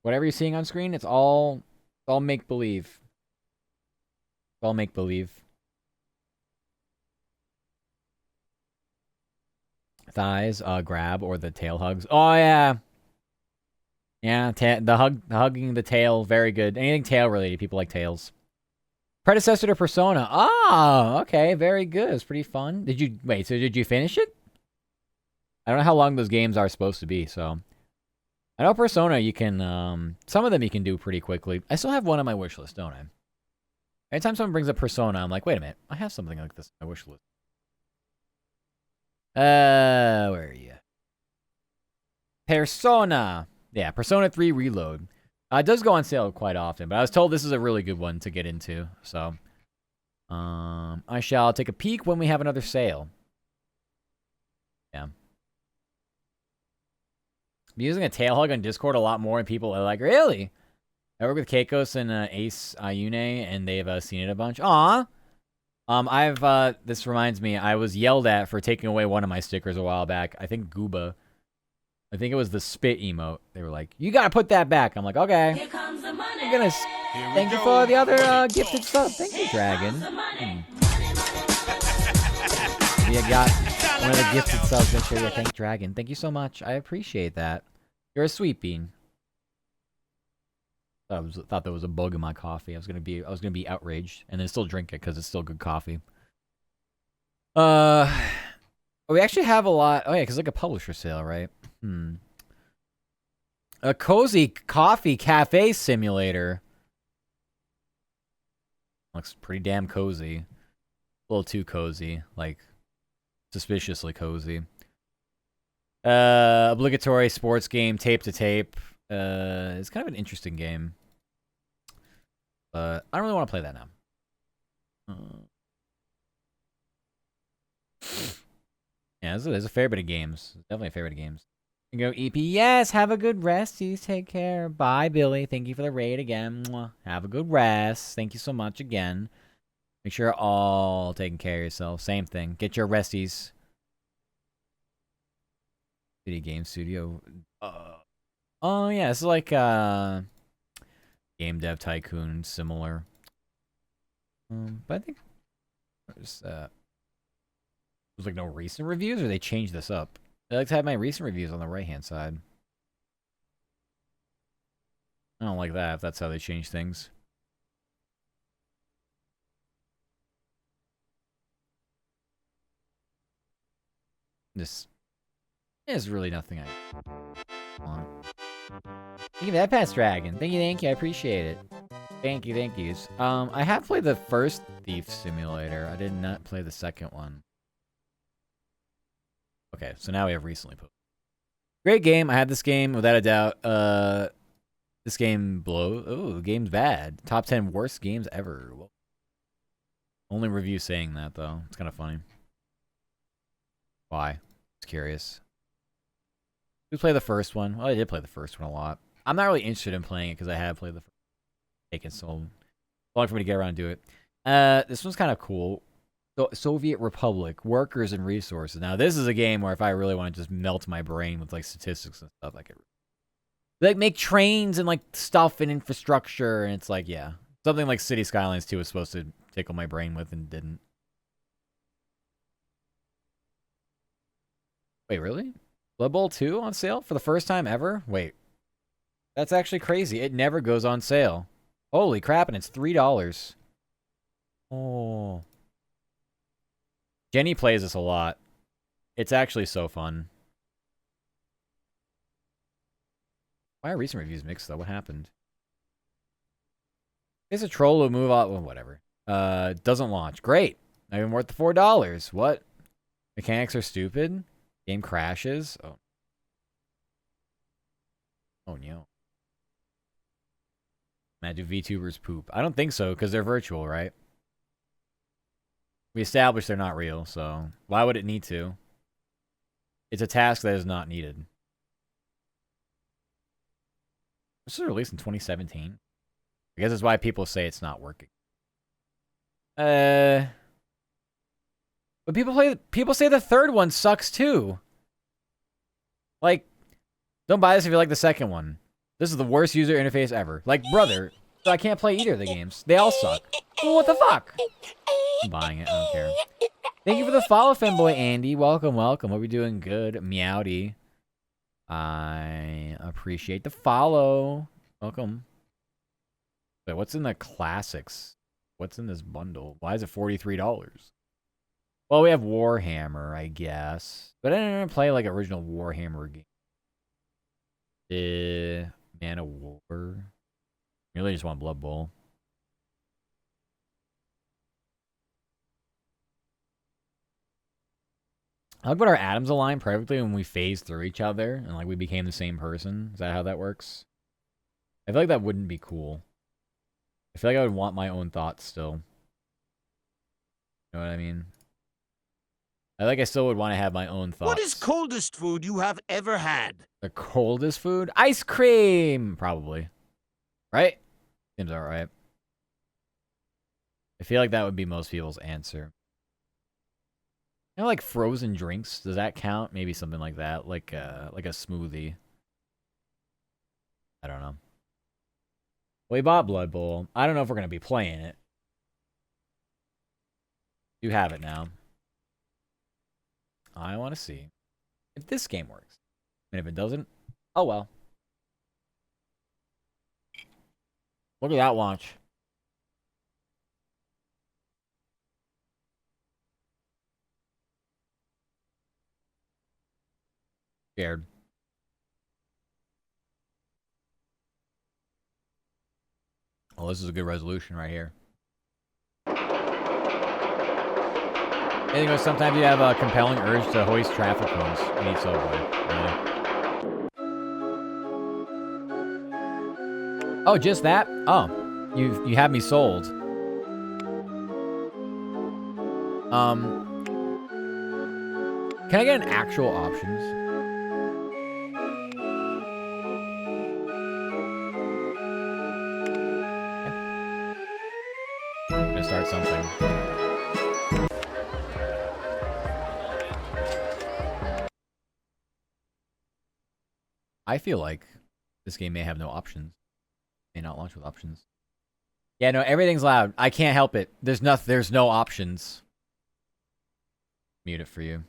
S1: Whatever you're seeing on screen, it's all make believe. It's all make believe. Thighs, grab, or the tail hugs. Oh yeah, yeah. The hugging the tail, very good. Anything tail related, people like tails. Predecessor to Persona. Ah, okay, very good. It's pretty fun. Did you finish it? I don't know how long those games are supposed to be, so. I know Persona, you can, some of them you can do pretty quickly. I still have one on my wish list, don't I? Anytime someone brings up Persona, I'm like, wait a minute, I have something like this on my wish list. Where are you? Persona. Yeah, Persona 3 Reload. It does go on sale quite often, but I was told this is a really good one to get into, so. I shall take a peek when we have another sale. Yeah. I'm using a tail hug on Discord a lot more, and people are like, really? I work with Keikos and Ace Ayune, and they've seen it a bunch. Aw! This reminds me, I was yelled at for taking away one of my stickers a while back. I think Gooba. I think it was the spit emote. They were like, you gotta put that back. I'm like, okay.
S2: Here comes the money.
S1: I'm gonna thank you for the other gifted stuff. Thank you, Dragon. You got one of the gifted subs. Make sure you thank Dragon. Thank you so much. I appreciate that. You're a sweet bean. Thought there was a bug in my coffee. I was gonna be outraged, and then still drink it because it's still good coffee. We actually have a lot. Oh yeah, because like a publisher sale, right? A cozy coffee cafe simulator. Looks pretty damn cozy. A little too cozy, like suspiciously cozy. Obligatory sports game, tape to tape. It's kind of an interesting game. But I don't really want to play that now. Yeah, there's a fair bit of games. Definitely a fair bit of games. You go, EP. Yes, have a good rest. Please take care. Bye, Billy. Thank you for the raid again. Mwah. Have a good rest. Thank you so much again. Make sure you're all taking care of yourself. Same thing. Get your resties. Video game studio. Oh yeah, it's like Game Dev Tycoon, similar. But I think there's like no recent reviews, or they changed this up. I like to have my recent reviews on the right hand side. I don't like that if that's how they change things. This is really nothing I want. Thank you for that, Past Dragon. Thank you, I appreciate it. Thank yous. I have played the first Thief Simulator. I did not play the second one. Okay, so now we have recently posted. Great game. I had this game without a doubt. This game the game's bad. Top 10 worst games ever. Whoa. Only review saying that though. It's kind of funny. Why? Just curious. Who played the first one? Well, I did play the first one a lot. I'm not really interested in playing it because I have played the first one. Taking so long for me to get around to do it. This one's kind of cool. So, Soviet Republic, workers and resources. Now, this is a game where if I really want to just melt my brain with like statistics and stuff, I could like make trains and like stuff and infrastructure, and it's like, yeah, something like City Skylines 2 was supposed to tickle my brain with and didn't. Wait, really? Blood Bowl 2 on sale for the first time ever? Wait, that's actually crazy. It never goes on sale. Holy crap! And it's $3. Oh. Jenny plays this a lot. It's actually so fun. Why are recent reviews mixed, though? What happened? It's a troll who move out. Well, whatever. Doesn't launch. Great. Not even worth the $4. What? Mechanics are stupid? Game crashes? Oh. Oh, no. Imagine VTubers poop. I don't think so, because they're virtual, right? We established they're not real, so why would it need to? It's a task that is not needed. This was released in 2017. I guess that's why people say it's not working. But people say the third one sucks too. Like, don't buy this if you like the second one. This is the worst user interface ever. Like, brother, so I can't play either of the games. They all suck. Well, what the fuck? I'm buying it. I don't care. Thank you for the follow, Femboy Andy. Welcome, welcome. Hope you're doing good. Meowdy. I appreciate the follow. Welcome. Wait, what's in the classics? What's in this bundle? Why is it $43? Well, we have Warhammer, I guess. But I didn't play like original Warhammer game. Man of War. I really just want Blood Bowl. I like what our atoms align perfectly when we phased through each other and like we became the same person. Is that how that works? I feel like that wouldn't be cool. I feel like I would want my own thoughts still. You know what I mean? I still would want to have my own thoughts.
S3: What is coldest food you have ever had?
S1: The coldest food? Ice cream! Probably. Right? Seems alright. I feel like that would be most people's answer. You know, like frozen drinks? Does that count? Maybe something like that. Like a smoothie. I don't know. We bought Blood Bowl. I don't know if we're going to be playing it. You have it now. I want to see if this game works. And if it doesn't, oh well. Look at that launch. Scared. Oh, this is a good resolution right here. You know, sometimes you have a compelling urge to hoist traffic cones in each subway. Really. Oh, just that? Oh, you have me sold. Can I get an actual options? Okay. I'm gonna start something. I feel like this game may have no options. May not launch with options. Yeah, no, everything's loud. I can't help it. There's no options. Mute it for you.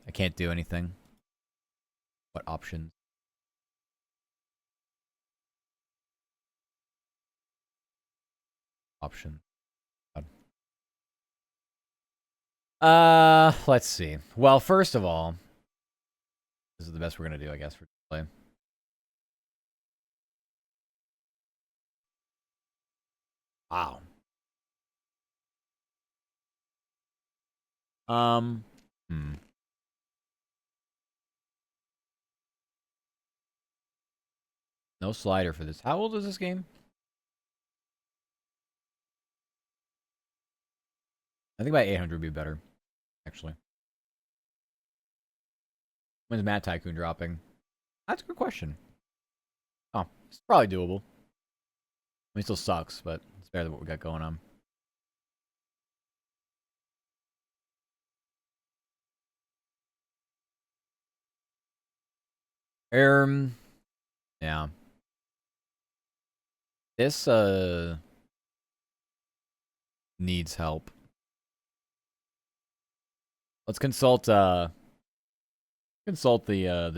S1: I can't do anything. What options? Option. Let's see. Well, first of all, this is the best we're gonna do, I guess, for play. Wow. No slider for this. How old is this game? I think about 800 would be better, actually. When's Mad Tycoon dropping? That's a good question. Oh, it's probably doable. I mean, it still sucks, but it's better than what we got going on. Yeah. This, needs help. Let's consult the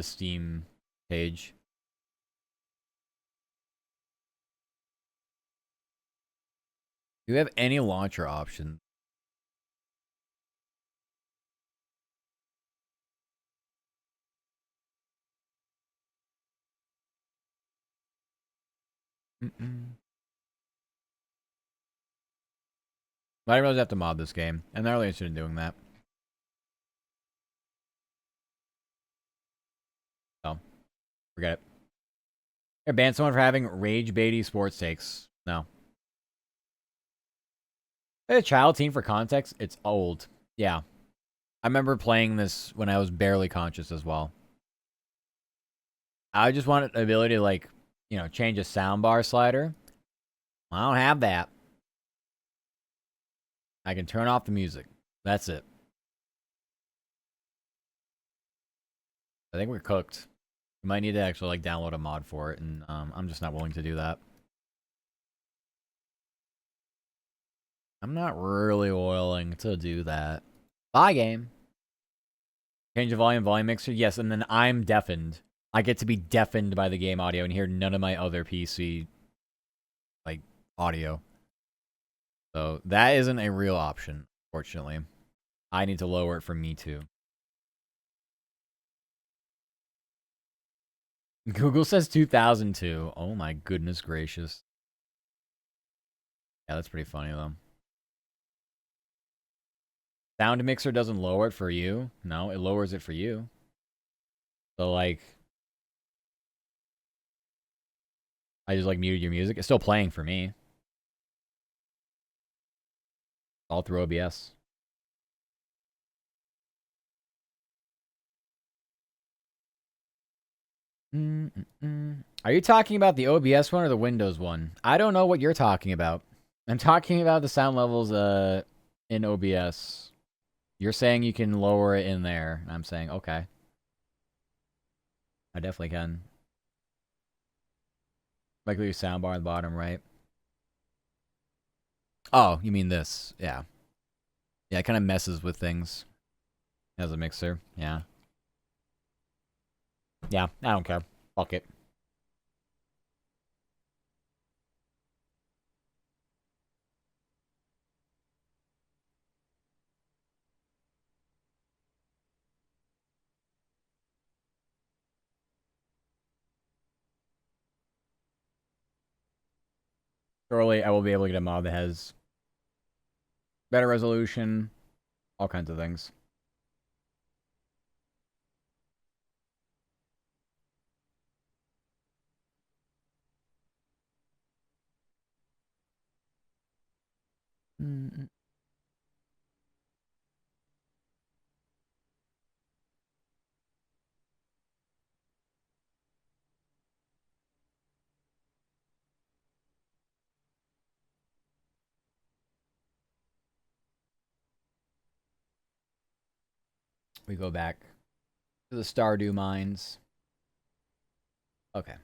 S1: Steam page. Do we have any launcher options? I didn't realize I have to mod this game. I'm not really interested in doing that. So, forget it. I ban someone for having rage baity sports takes. No. A child team for context, it's old. Yeah. I remember playing this when I was barely conscious as well. I just wanted the ability to, like, you know, change a soundbar slider. I don't have that. I can turn off the music. That's it. I think we're cooked. We might need to actually, like, download a mod for it, and I'm just not willing to do that. I'm not really willing to do that. Bye, game. Change the volume mixer? Yes, and then I'm deafened. I get to be deafened by the game audio and hear none of my other PC, like, audio. So that isn't a real option, fortunately. I need to lower it for me too. Google says 2002. Oh my goodness gracious. Yeah, that's pretty funny though. Sound mixer doesn't lower it for you. No, it lowers it for you. So like, I just like muted your music. It's still playing for me. All through OBS. Are you talking about the OBS one or the Windows one? I don't know what you're talking about. I'm talking about the sound levels in OBS. You're saying you can lower it in there. I'm saying, okay. I definitely can. Like your soundbar on the bottom right. Oh, you mean this? Yeah. Yeah, it kind of messes with things as a mixer. Yeah. Yeah, I don't care. Fuck it. Surely I will be able to get a mod that has better resolution, all kinds of things. We go back to the Stardew mines. Okay.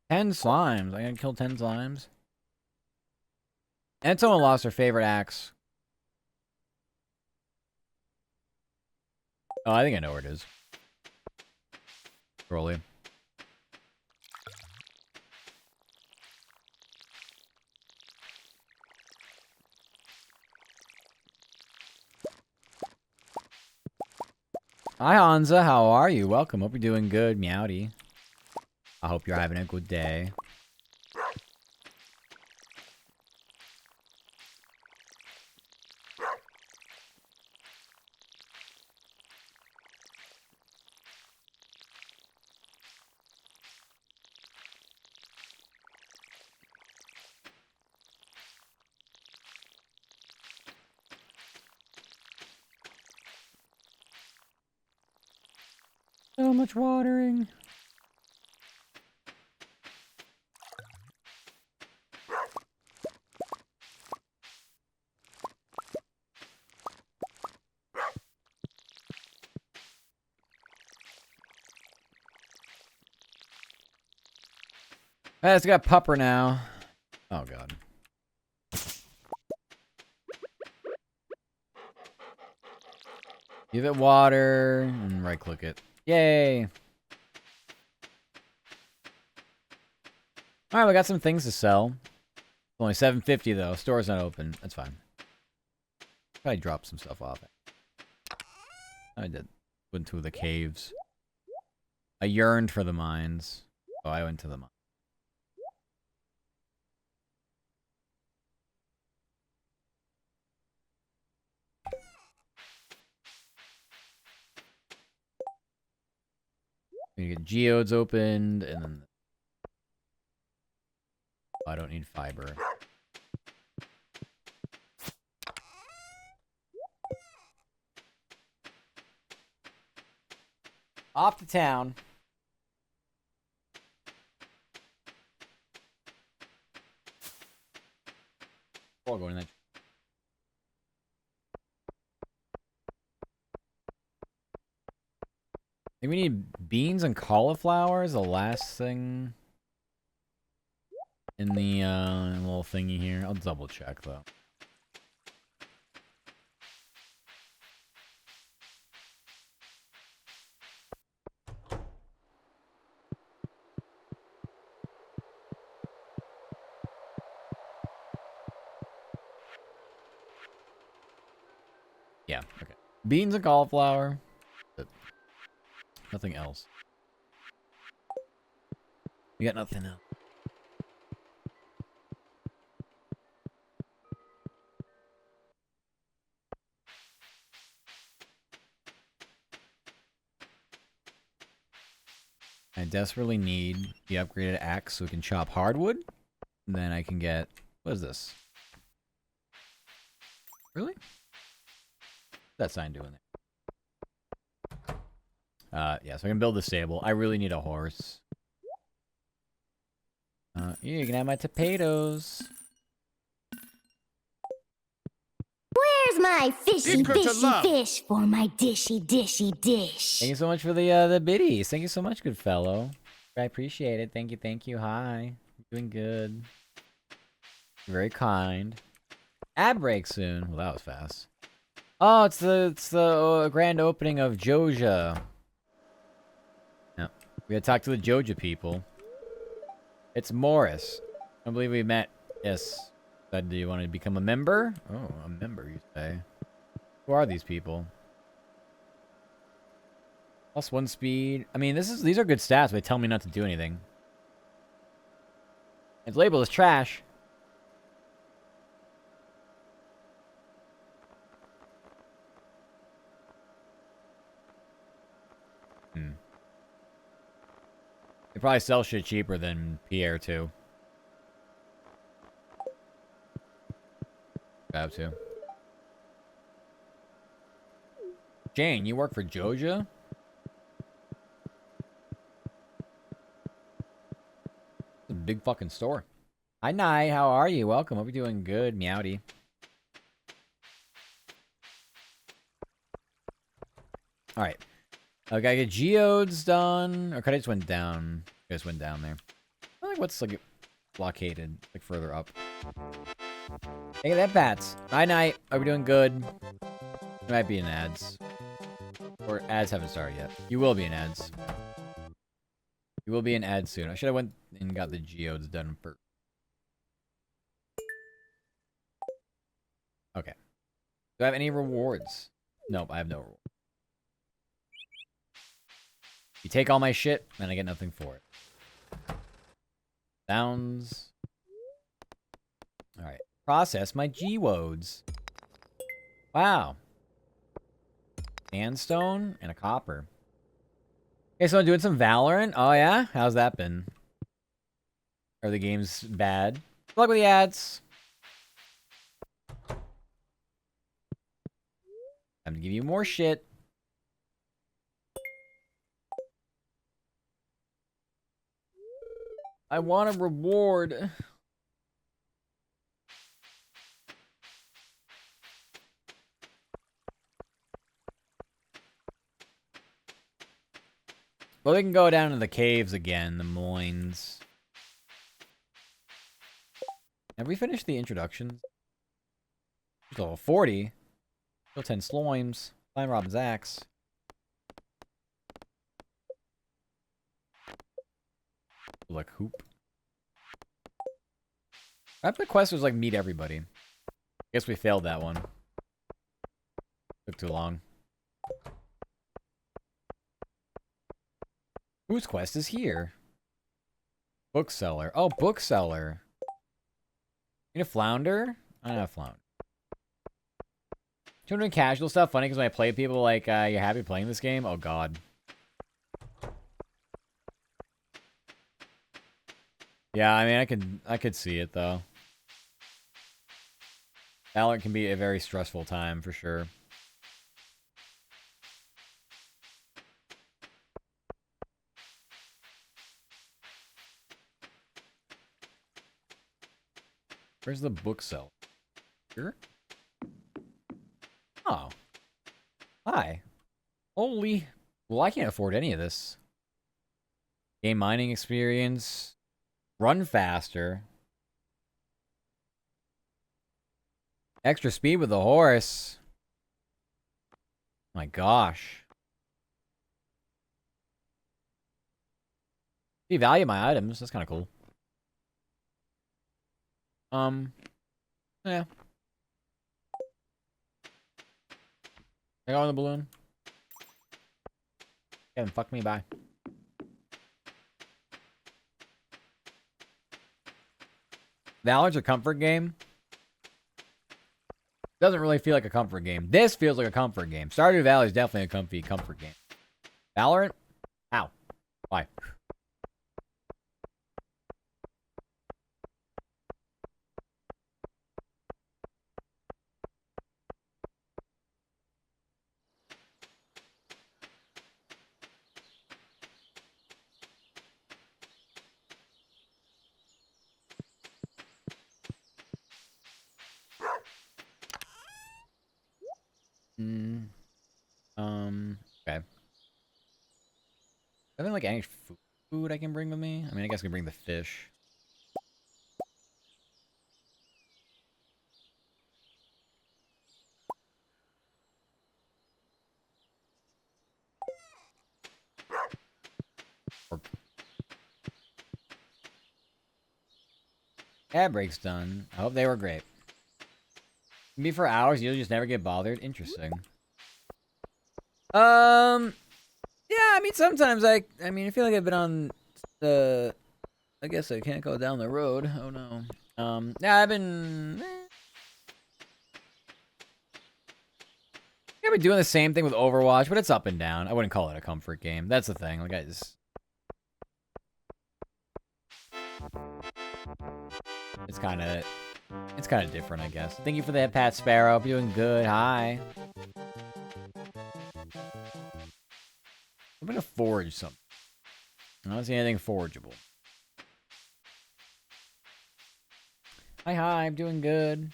S1: Ten slimes. I gotta kill 10 slimes. And someone lost their favorite axe. Oh, I think I know where it is. Surely. Hi, Hansa. How are you? Welcome. Hope you're doing good, Meowdy. I hope you're having a good day. So much watering. Hey, it's got pupper now. Oh, God. Give it water and right-click it. Yay! Alright, we got some things to sell. Only $7.50 though. Store's not open. That's fine. Probably drop some stuff off. I did. Went to the caves. I yearned for the mines. Oh, I went to the mines. We get geodes opened, and then... Oh, I don't need fiber. Off to town. Oh, going in that. I think we need beans and cauliflower is the last thing in the little thingy here. I'll double check though. Yeah, okay. Beans and cauliflower. But nothing else. We got nothing else. I desperately need the upgraded axe so we can chop hardwood. And then I can get... What is this? Really? What's that sign doing there? Yeah, so I can build the stable. I really need a horse. Yeah, you can have my potatoes.
S2: my fishy
S3: Secret to
S2: fishy
S3: love.
S2: fish for my dishy dishy dish.
S1: Thank you so much for the biddies. Thank you so much, good fellow. I appreciate it. Thank you, thank you. Hi. Doing good. Very kind. Ad break soon. Well, that was fast. Oh, it's the grand opening of Joja. Yeah. We gotta talk to the Joja people. It's Morris. I believe we met. Yes. Do you want to become a member? Oh, a member, you say. Who are these people? +1 speed. I mean, these are good stats, but they tell me not to do anything. It's labeled as trash. They probably sell shit cheaper than Pierre too. Have to. Jane, you work for Joja? It's a big fucking store. Hi, Nye. How are you? Welcome. Hope you're doing good, Meowdy. Alright. Okay, I get geodes done. Or could I just went down? I just went down there. I like what's like blockaded, like further up. Hey, that bats. Hi, Night. Are we doing good? It might be in ads. Or ads haven't started yet. You will be in ads. You will be in ads soon. I should have went and got the geodes done first. Okay. Do I have any rewards? Nope, I have no reward. You take all my shit, and I get nothing for it. Sounds... Alright. Process my geodes. Wow. Sandstone and a copper. Okay, so I'm doing some Valorant. Oh, yeah? How's that been? Are the games bad? Good luck with the ads. I'm gonna give you more shit. I want a reward. Well, we can go down to the caves again, the Moines. Have we finished the introductions? Level 40. Still 10 Slimes. Slime Robin's Axe. Like hoop. I thought the quest was like meet everybody. Guess we failed that one. Took too long. Whose quest is here? Bookseller. Oh, bookseller. You need a flounder? I don't have a flounder. 200 casual stuff. Funny because when I play people like, you happy playing this game? Oh god. Yeah, I mean, I could see it though. Valorant can be a very stressful time for sure. Where's the bookseller? Here? Oh. Hi. Holy. Well, I can't afford any of this. Game mining experience. Run faster. Extra speed with the horse. My gosh. You value my items. That's kind of cool. Yeah. I go on the balloon. Kevin, fuck me, bye. Valorant's a comfort game. Doesn't really feel like a comfort game. This feels like a comfort game. Stardew Valley is definitely a comfy comfort game. Valorant? How? Why? Okay. I think like any food I can bring with me. I mean, I guess I can bring the fish. Ad break's done. I hope they were great. Can be for hours. You'll just never get bothered. Interesting. Yeah. I mean, sometimes I mean, I feel like I've been on the. I guess I can't go down the road. Oh no. Yeah, I've been. I've been doing the same thing with Overwatch, but it's up and down. I wouldn't call it a comfort game. That's the thing. Like I just. It's kind of different, I guess. Thank you for that, Pat Sparrow. Hope you're doing good. Hi. I'm gonna forge something. I don't see anything forgeable. Hi, I'm doing good.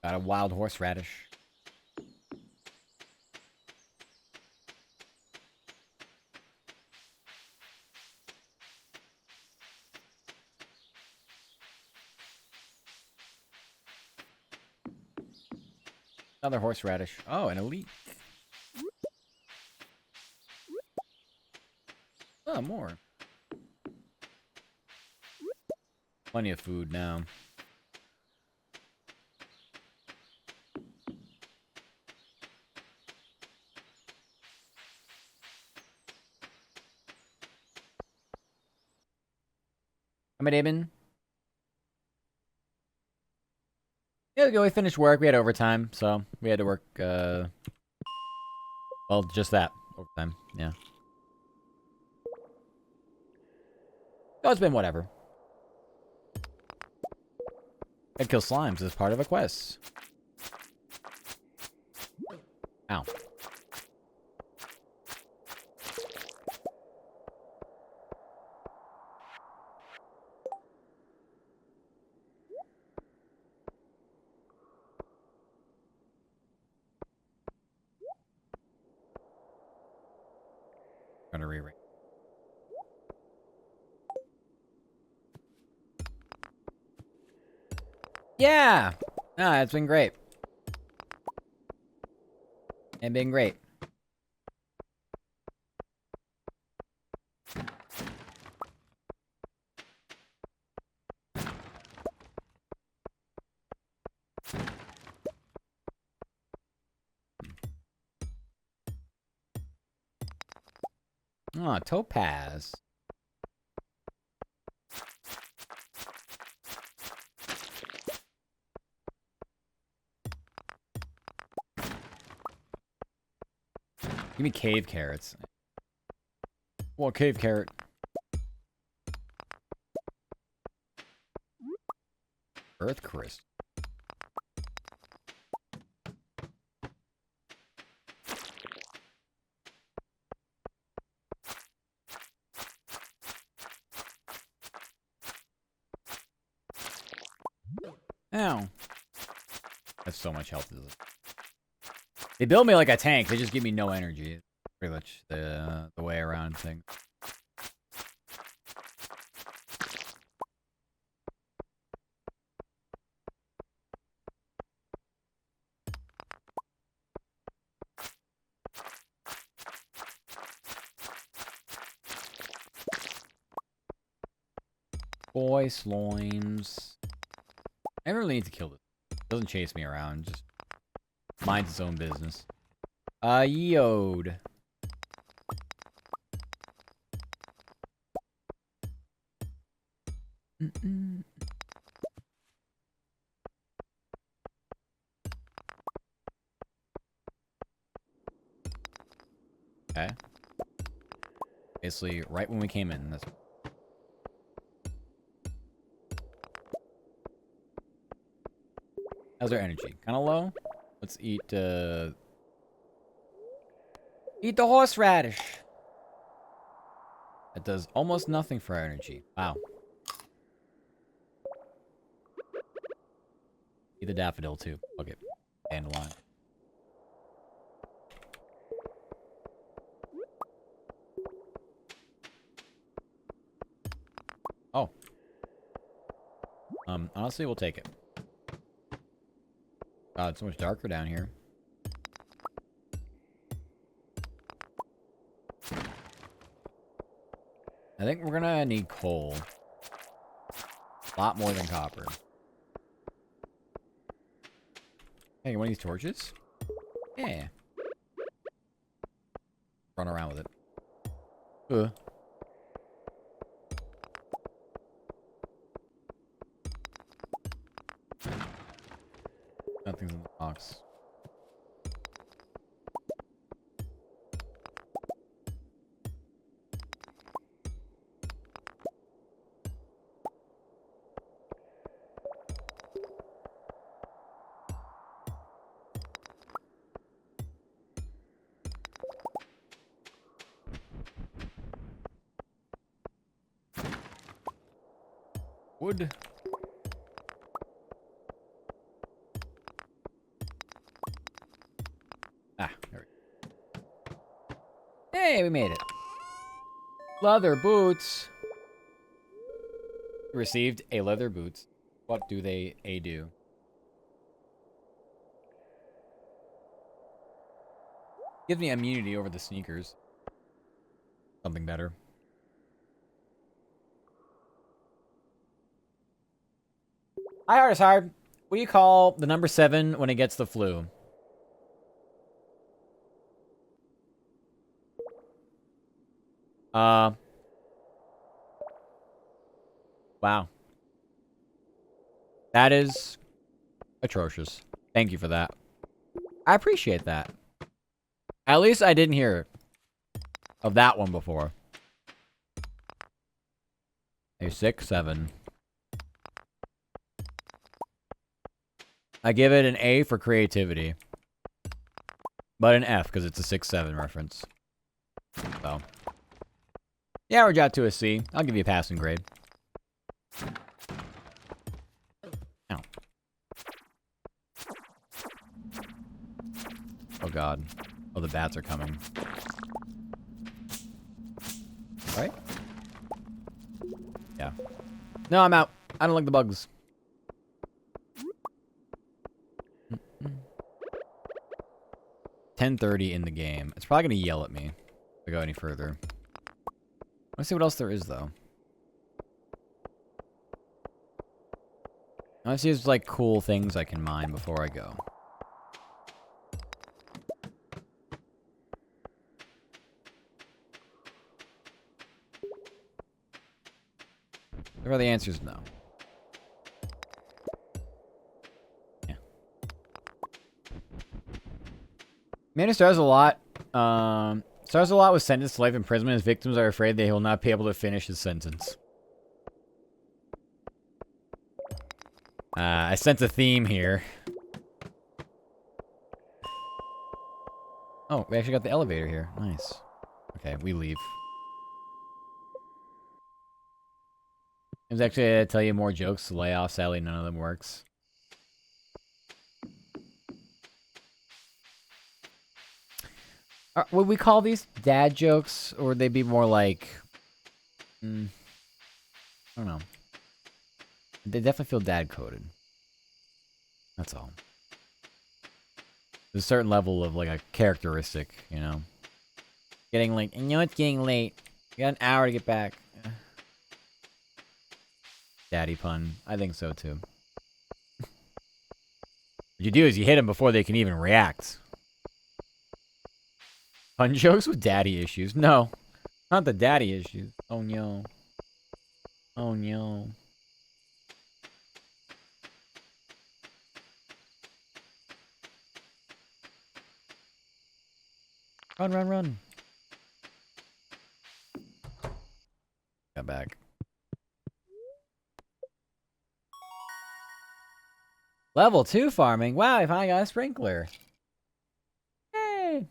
S1: Got a wild horseradish. Another horseradish. Oh, an elite. Oh, more. Plenty of food now. How many been? Yeah, we finished work. We had overtime, so we had to work, well, just that. Overtime, yeah. Oh, it's been whatever. I'd kill slimes as part of a quest. Ow. Gonna rewrite. Yeah! Ah, it's been great. It's been great. Oh, topaz. Give me cave carrots. Well, cave carrot. Earth crystal. Ow. That's so much health. They build me like a tank. They just give me no energy. Pretty much the way around thing. Boy slimes. I really need to kill this. It doesn't chase me around. Just minds its own business. Yod. Okay. Basically, right when we came in. That's... How's our energy? Kind of low? Let's eat, Eat the horseradish. It does almost nothing for our energy. Wow. Eat the daffodil too. Okay. Dandelion. Oh. Honestly, we'll take it. God, it's so much darker down here. I think we're gonna need coal. A lot more than copper. Hey, one of these torches? Yeah. Run around with it. Nothing's in the box. Wood. Ah, there we go. Hey, we made it. Leather boots. Received a leather boots. What do they do? Gives me immunity over the sneakers. Something better. Hi, Hard is Hard. What do you call the number 7 when it gets the flu? Wow. That is atrocious. Thank you for that. I appreciate that. At least I didn't hear of that one before. A 6-7. I give it an A for creativity. But an F because it's a 6-7 reference. So. You average out to a C. I'll give you a passing grade. Ow. Oh god. Oh, the bats are coming. Right? Yeah. No, I'm out. I don't like the bugs. 10:30 in the game. It's probably going to yell at me if I go any further. Let's see what else there is, though. Let's see if there's, like, cool things I can mine before I go. The answer is no. Yeah. Man, stars a lot. Stars a lot was sentenced to life imprisonment. His victims are afraid they will not be able to finish his sentence. I sense a theme here. Oh, we actually got the elevator here. Nice. Okay, we leave. I was actually going to tell you more jokes to lay off. Sadly, none of them works. Would we call these dad jokes, or would they be more like... I don't know. They definitely feel dad-coded. That's all. There's a certain level of, like, a characteristic, you know? Getting late. And you know it's getting late. You got an hour to get back. Daddy pun. I think so, too. What you do is you hit them before they can even react. Pun jokes with daddy issues. No. Not the daddy issues. Oh, no. Oh, no. Run, run, run. Got back. Level 2 farming. Wow, I finally got a sprinkler. Yay.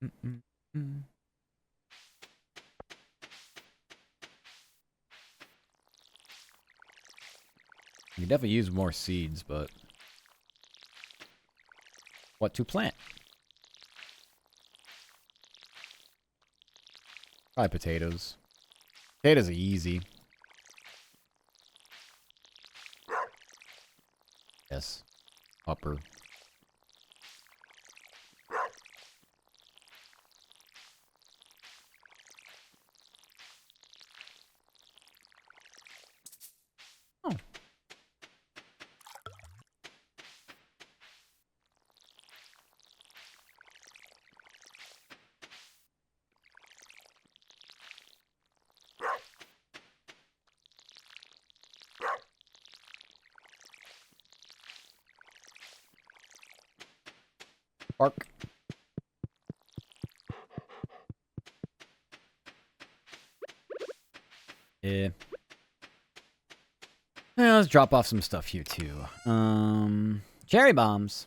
S1: Mm-mm-mm. You can definitely use more seeds, but what to plant? Probably potatoes. Potatoes are easy. Yes. Upper. Oh. Bark. Yeah. Yeah, let's drop off some stuff here too. Cherry bombs.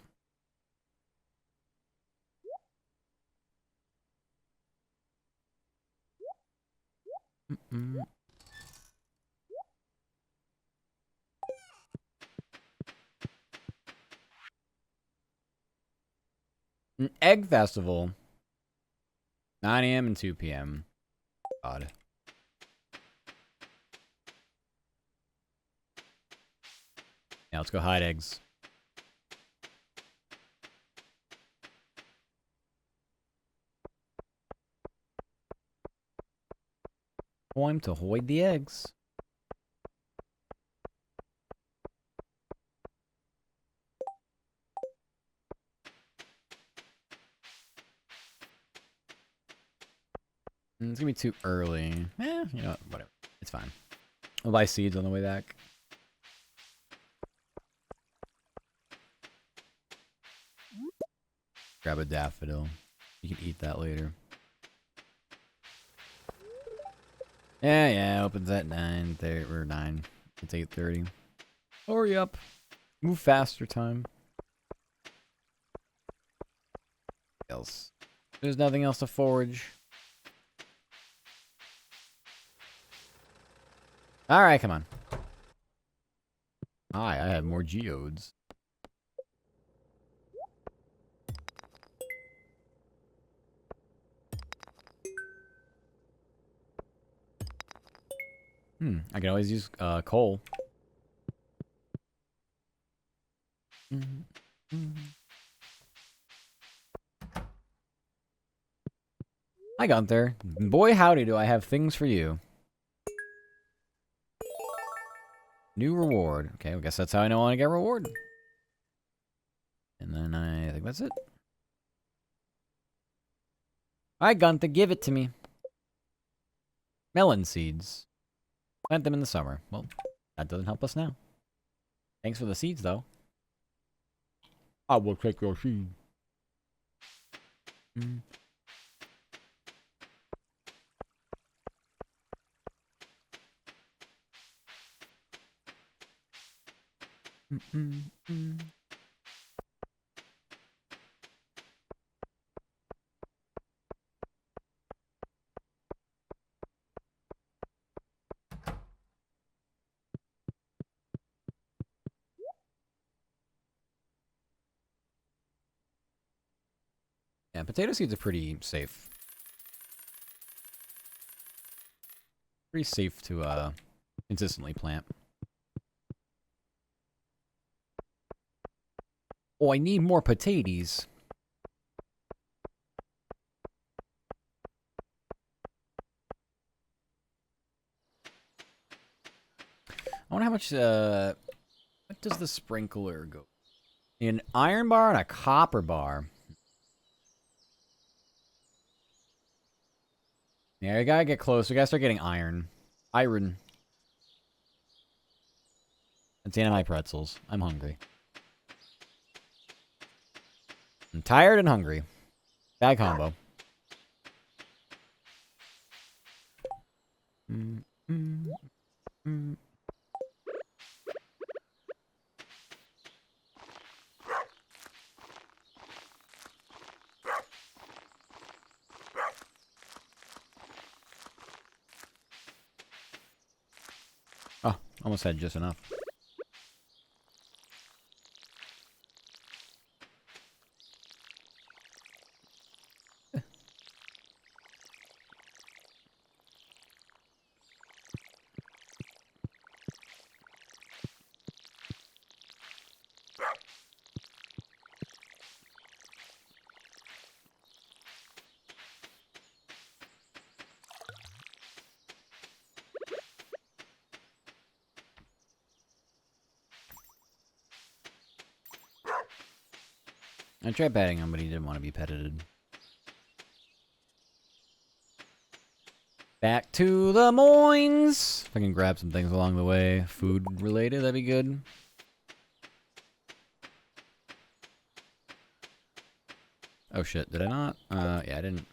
S1: Mm-mm. An egg festival. 9 a.m. and 2 p.m. God. Yeah, let's go hide eggs. Time to hide the eggs. It's gonna be too early. You know what? Whatever. It's fine. I'll buy seeds on the way back. Grab a daffodil. You can eat that later. Yeah, opens at 9:30 or 9. It's 8:30. Hurry up. Move faster, time. Else. There's nothing else to forage. Alright, come on. Hi, I have more geodes. I can always use coal. Hi, Gunther. Boy, howdy, do I have things for you. New reward. Okay, I guess that's how I know I want to get reward. And then I think that's it. Alright, Gunther, give it to me. Melon seeds. Plant them in the summer. Well, that doesn't help us now. Thanks for the seeds, though. I will take your seed. Yeah, potato seeds are pretty safe. Pretty safe to consistently plant. Oh, I need more potatoes. I wonder how much, what does the sprinkler go? An iron bar and a copper bar. Yeah, you gotta get close. We gotta start getting iron. Iron. That's the end of my pretzels. I'm hungry. I'm tired and hungry. Bad combo. Almost had just enough. I tried petting him, but he didn't want to be petted. Back to the moins! If I can grab some things along the way, food related, that'd be good. Oh shit, did I not? Yeah, I didn't.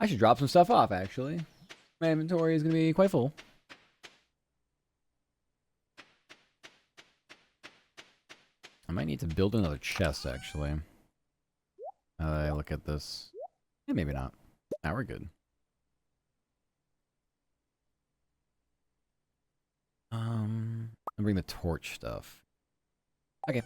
S1: I should drop some stuff off, actually. My inventory is gonna be quite full. I might need to build another chest, actually. I look at this. Yeah, maybe not. Now we're good. I'll bring the torch stuff. Okay.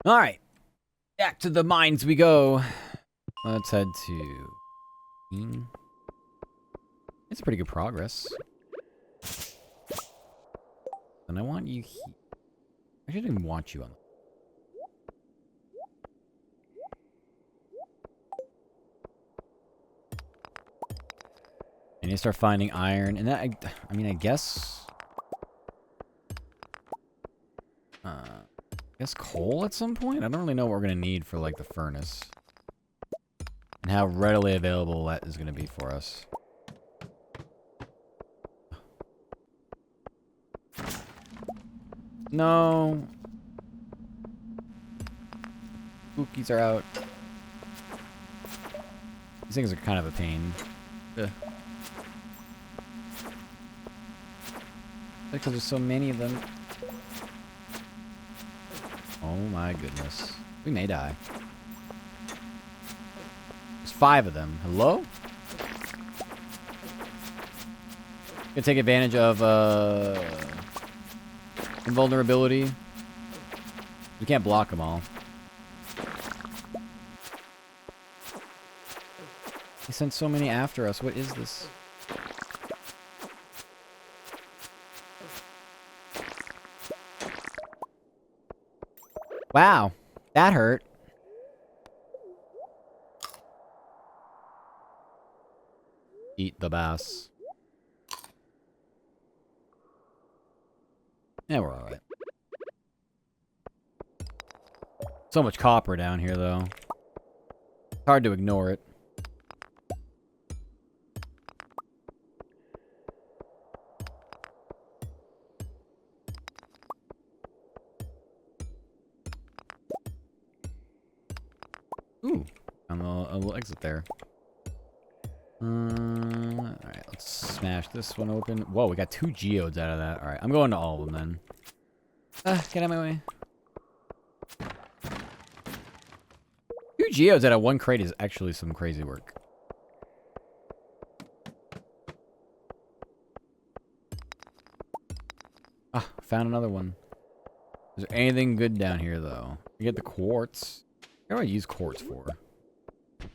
S1: All right, back to the mines we go. Let's head to. It's pretty good progress. And I want you here. I shouldn't even want you on. I need to start finding iron, and that I mean, I guess coal at some point? I don't really know what we're going to need for, like, the furnace. And how readily available that is going to be for us. No. Cookies are out. These things are kind of a pain. Ugh. Because there's so many of them. Oh my goodness. We may die. There's 5 of them. Hello? Gonna take advantage of invulnerability. We can't block them all. He sent so many after us. What is this? Wow, that hurt. Eat the bass. Yeah, we're alright. So much copper down here, though. It's hard to ignore it. Ooh, on a little exit there. Alright, let's smash this one open. Whoa, we got 2 geodes out of that. Alright, I'm going to all of them then. Get out of my way. 2 geodes out of 1 crate is actually some crazy work. Ah, found another one. Is there anything good down here, though? We get the quartz. What do I use quartz for?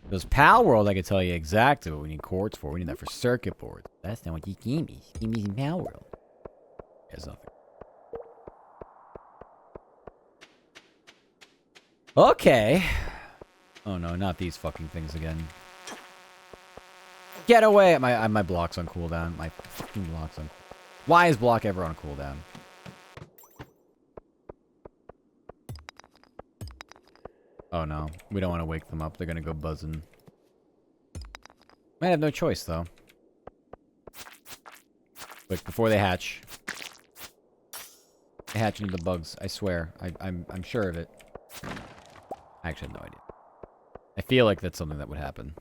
S1: Those Pal World, I can tell you exactly what we need quartz for. We need that for circuit boards. That's not what you gave me. You gave me some Pal World. There's nothing. Okay. Oh no, not these fucking things again. Get away! My block's on cooldown. My fucking block's on. Why is block ever on cooldown? Oh no, we don't want to wake them up. They're gonna go buzzing. Might have no choice though. Quick, before they hatch. They hatch into the bugs. I swear. I'm sure of it. I actually have no idea. I feel like that's something that would happen.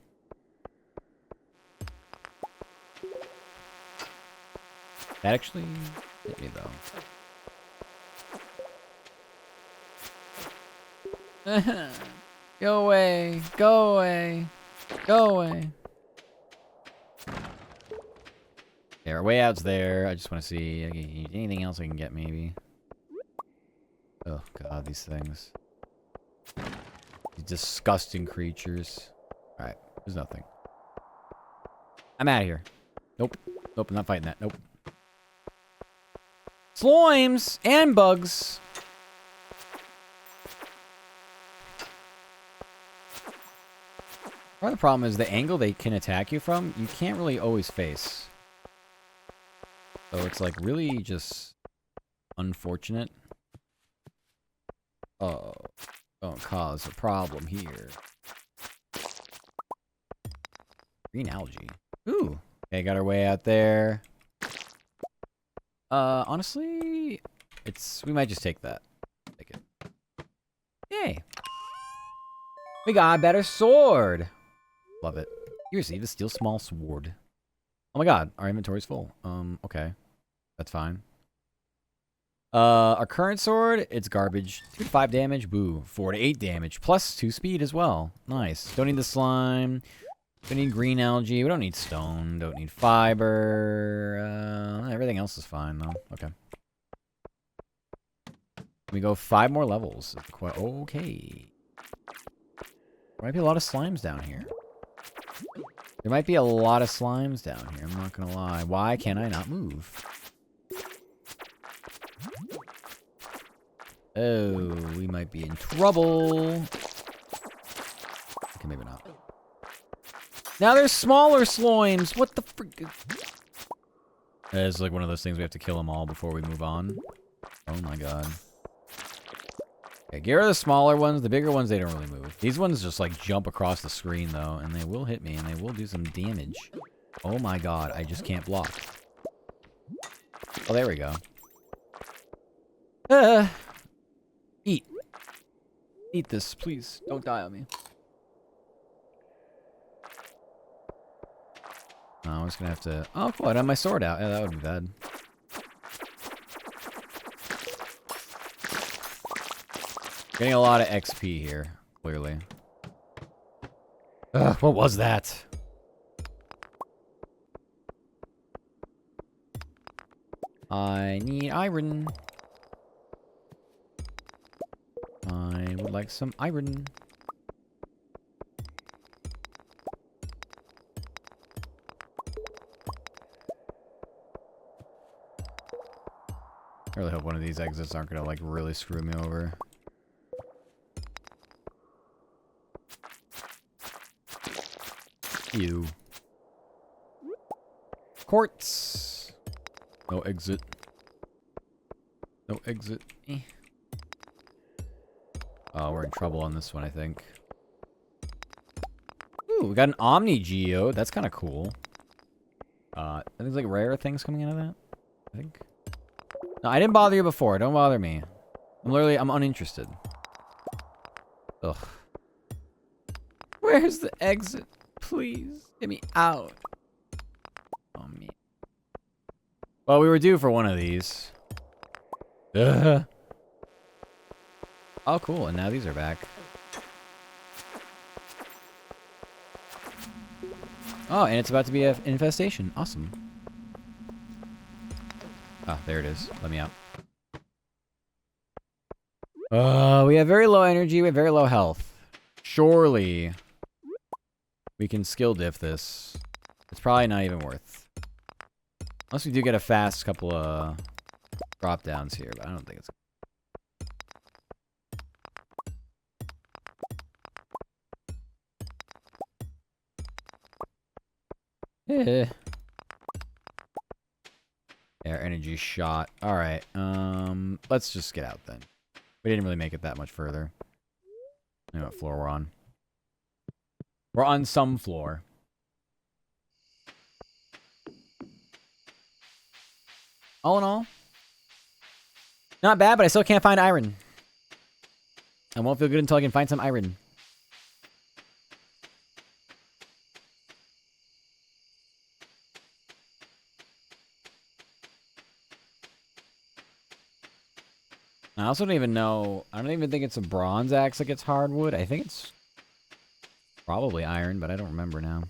S1: That actually hit me though. Go away. Go away. Go away. Yeah, our way out's there. I just want to see anything else I can get, maybe. Oh, God, these things. These disgusting creatures. Alright, there's nothing. I'm out of here. Nope. Nope, I'm not fighting that. Nope. Slimes and bugs. Part of the problem is the angle they can attack you from, you can't really always face. So it's like really just unfortunate. Oh, don't cause a problem here. Green algae. Ooh. Okay, got our way out there. Honestly, we might just take that. Take it. Yay. We got a better sword. Love it. You received a steel small sword. Oh my god, our inventory's full. Okay. That's fine. Our current sword, it's garbage. 2 to 5 damage, boo. 4 to 8 damage, plus 2 speed as well. Nice. Don't need the slime. Don't need green algae. We don't need stone. Don't need fiber. Everything else is fine, though. Okay. We go 5 more levels. Okay. There might be a lot of slimes down here. There might be a lot of slimes down here. I'm not gonna lie. Why can't I not move? Oh, we might be in trouble. Okay, maybe not. Now there's smaller slimes. What the frick? It's like one of those things we have to kill them all before we move on. Oh my god. Okay, get rid of the smaller ones. The bigger ones, they don't really move. These ones just like jump across the screen though, and they will hit me, and they will do some damage. Oh my god, I just can't block. Oh, there we go. Eat. Eat this, please. Don't die on me. Oh, I'm just gonna have to... Oh, cool, I have my sword out. Yeah, that would be bad. Getting a lot of XP here, clearly. Ugh, what was that? I need iron. I would like some iron. I really hope one of these exits aren't gonna, like, really screw me over. Ew. Quartz! No exit. No exit. Eh. Oh, we're in trouble on this one, I think. Ooh, we got an Omni Geo. That's kind of cool. There's like rare things coming out of that, I think. No, I didn't bother you before. Don't bother me. I'm uninterested. Ugh. Where's the exit? Please, get me out. Oh, man. Well, we were due for one of these. Ugh. Oh, cool. And now these are back. Oh, and it's about to be an infestation. Awesome. Oh, there it is. Let me out. We have very low energy. We have very low health. Surely we can skill diff this. It's probably not even worth. Unless we do get a fast couple of drop downs here, but I don't think it's... Eh. Air energy shot. Alright, let's just get out then. We didn't really make it that much further. I don't know what floor we're on. We're on some floor. All in all, not bad, but I still can't find iron. I won't feel good until I can find some iron. I also don't even know. I don't even think it's a bronze axe that gets hardwood. I think it's probably iron, but I don't remember now.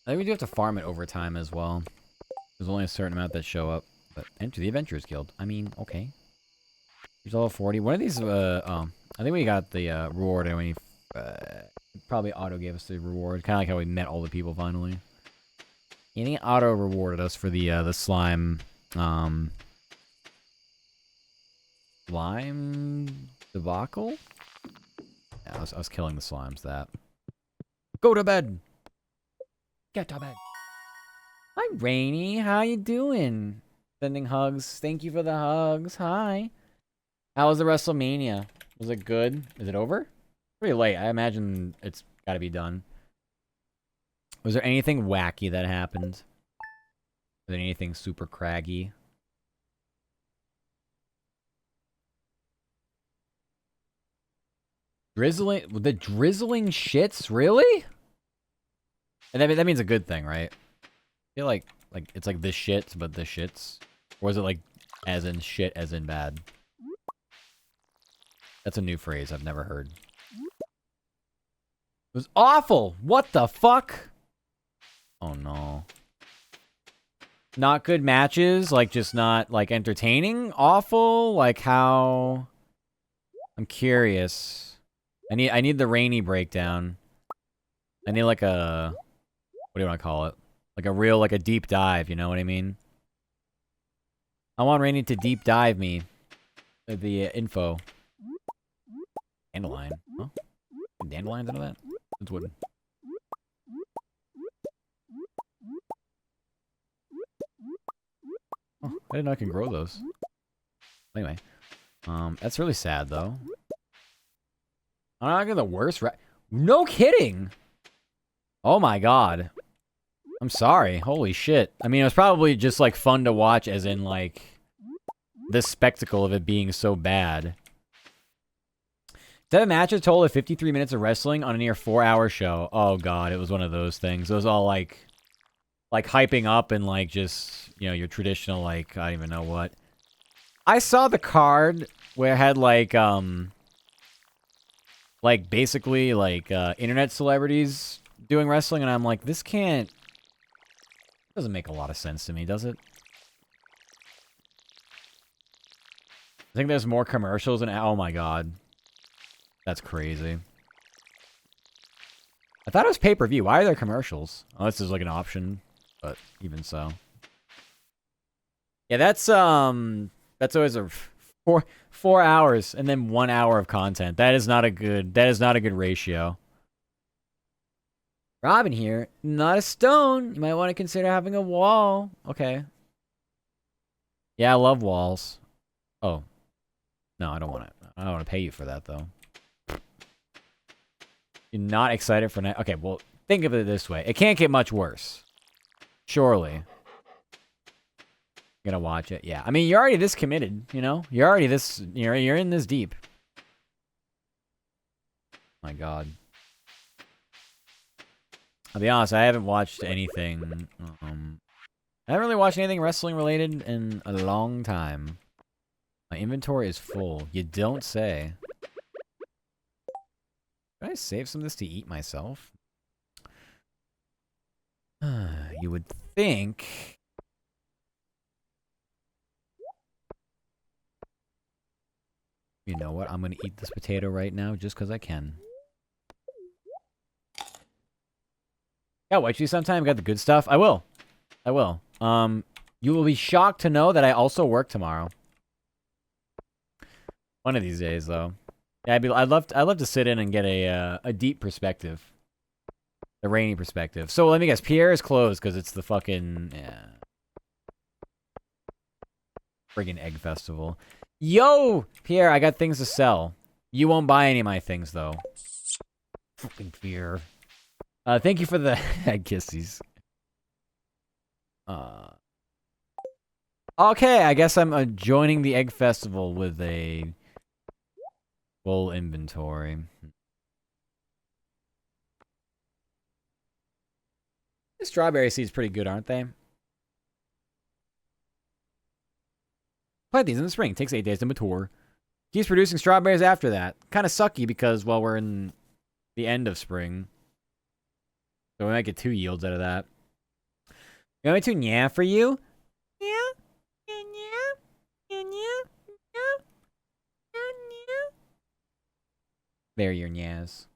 S1: I think we do have to farm it over time as well. There's only a certain amount that show up. But enter the Adventurers Guild. I mean, okay. Here's all 40. One of these, I think we got the reward and we probably auto gave us the reward. Kind of like how we met all the people finally. I think auto rewarded us for the slime, slime debacle? Yeah, I was killing the slimes, that. Go to bed! Get to bed! Hi, Rainy. How you doing? Sending hugs. Thank you for the hugs. Hi. How was the WrestleMania? Was it good? Is it over? Pretty late. I imagine it's got to be done. Was there anything wacky that happened? Was there anything super craggy? Drizzling? The drizzling shits? Really? And that means a good thing, right? I feel like it's like the shits, but the shits. Or is it like as in shit, as in bad? That's a new phrase I've never heard. It was awful! What the fuck? Oh no. Not good matches? Like just not like entertaining? Awful? Like how? I'm curious. I need the Rainy breakdown. I need like a, what do you want to call it? Like a real, like a deep dive, you know what I mean? I want Rainy to deep dive me. The info. Dandelion. Huh? Dandelions into that? It's wooden. Oh, I didn't know I can grow those. Anyway. That's really sad though. I'm not gonna the worst no kidding! Oh my god. I'm sorry. Holy shit. I mean, it was probably just, like, fun to watch, as in, like, the spectacle of it being so bad. 7 matches, total of 53 minutes of wrestling on a near 4-hour show. Oh, God, it was one of those things. It was all, like, hyping up and, like, just, you know, your traditional, like, I don't even know what. I saw the card where it had, like, basically, like, internet celebrities doing wrestling, and I'm like, this can't... Doesn't make a lot of sense to me, does it? I think there's more commercials and oh my god. That's crazy. I thought it was pay-per-view. Why are there commercials? Unless there's like an option, but even so. Yeah, that's always a 4 hours and then 1 hour of content. That is not a good ratio. Robin here. Not a stone. You might want to consider having a wall. Okay. Yeah, I love walls. Oh. No, I don't want to. I don't want to pay you for that, though. You're not excited for night. Okay, well, think of it this way. It can't get much worse. Surely. Gonna watch it. Yeah. I mean, you're already this committed, you know? You're already this... You're in this deep. My god. I'll be honest, I haven't watched anything, I haven't really watched anything wrestling related in a long time. My inventory is full. You don't say. Should I save some of this to eat myself? You would think... You know what? I'm gonna eat this potato right now just because I can. Yeah, watch you sometime. Got the good stuff. I will. I will. You will be shocked to know that I also work tomorrow. One of these days, though. Yeah, I'd love to sit in and get a deep perspective. The rainy perspective. So let me guess, Pierre is closed because it's the fucking friggin' egg festival. Yo, Pierre, I got things to sell. You won't buy any of my things though. Fucking Pierre. Thank you for the egg kissies. Okay, I guess I'm joining the egg festival with a full inventory. The strawberry seeds pretty good, aren't they? Plant these in the spring. Takes 8 days to mature. Keeps producing strawberries after that. Kind of sucky because, well, we're in the end of spring. So we might get 2 yields out of that. You want me to nya for you? Yeah. There, your nyas.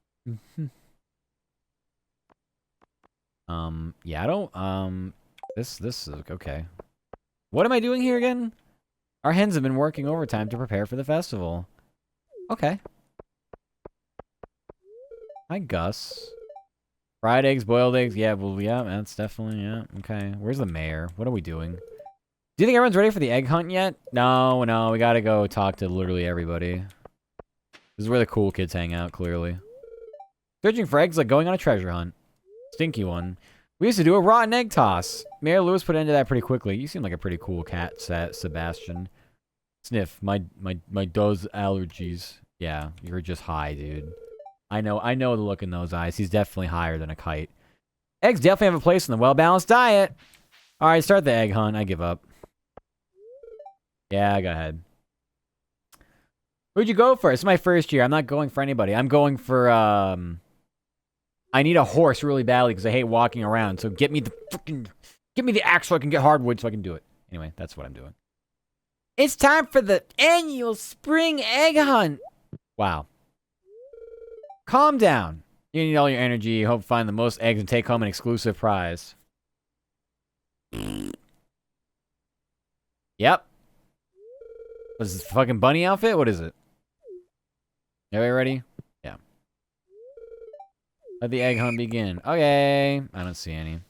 S1: Yeah, I don't, this is okay. What am I doing here again? Our hens have been working overtime to prepare for the festival. Okay. Hi, Gus. Fried eggs, boiled eggs. Yeah, well, yeah, that's definitely, yeah. Okay. Where's the mayor? What are we doing? Do you think everyone's ready for the egg hunt yet? No, we gotta go talk to literally everybody. This is where the cool kids hang out, clearly. Searching for eggs like going on a treasure hunt. Stinky one. We used to do a rotten egg toss. Mayor Lewis put an end to that pretty quickly. You seem like a pretty cool cat, Sebastian. Sniff. My does allergies. Yeah, you're just high, dude. I know the look in those eyes. He's definitely higher than a kite. Eggs definitely have a place in the well-balanced diet. Alright, start the egg hunt. I give up. Yeah, go ahead. Who'd you go for? It's my first year. I'm not going for anybody. I'm going for, I need a horse really badly because I hate walking around. So get me the axe so I can get hardwood so I can do it. Anyway, that's what I'm doing. It's time for the annual spring egg hunt. Wow. Calm down. You need all your energy. Hope to find the most eggs and take home an exclusive prize. Yep. What is this, fucking bunny outfit? What is it? Everybody ready? Yeah. Let the egg hunt begin. Okay. I don't see any.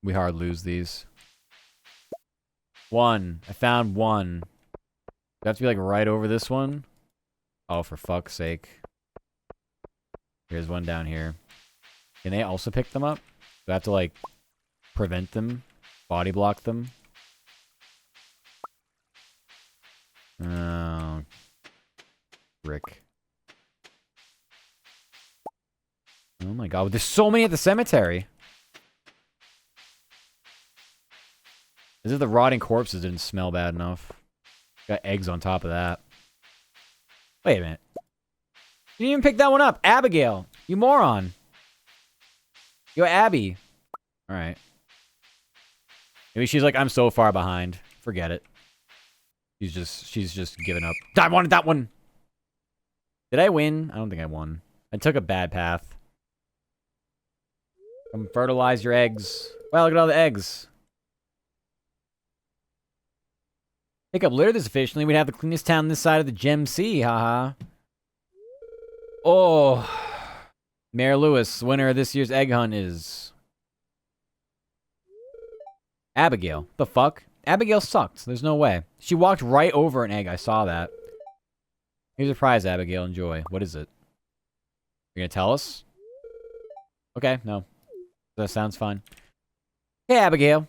S1: We hard lose these. 1. I found 1. Do I have to be like right over this one? Oh, for fuck's sake. Here's one down here. Can they also pick them up? Do I have to like prevent them? Body block them? Oh. Rick. Oh my god, there's so many at the cemetery. As if the rotting corpses didn't smell bad enough. Got eggs on top of that. Wait a minute. You didn't even pick that one up. Abigail. You moron. Yo, Abby. Alright. Maybe she's like, I'm so far behind. Forget it. She's just giving up. I wanted that one! Did I win? I don't think I won. I took a bad path. Come fertilize your eggs. Wow, look at all the eggs. Pick up litter this efficiently. We'd have the cleanest town this side of the Gem Sea, haha. Oh. Mayor Lewis, winner of this year's egg hunt is... Abigail. The fuck? Abigail sucked. There's no way. She walked right over an egg. I saw that. Here's a prize, Abigail. Enjoy. What is it? You're gonna tell us? Okay, no. That sounds fine. Hey, Abigail.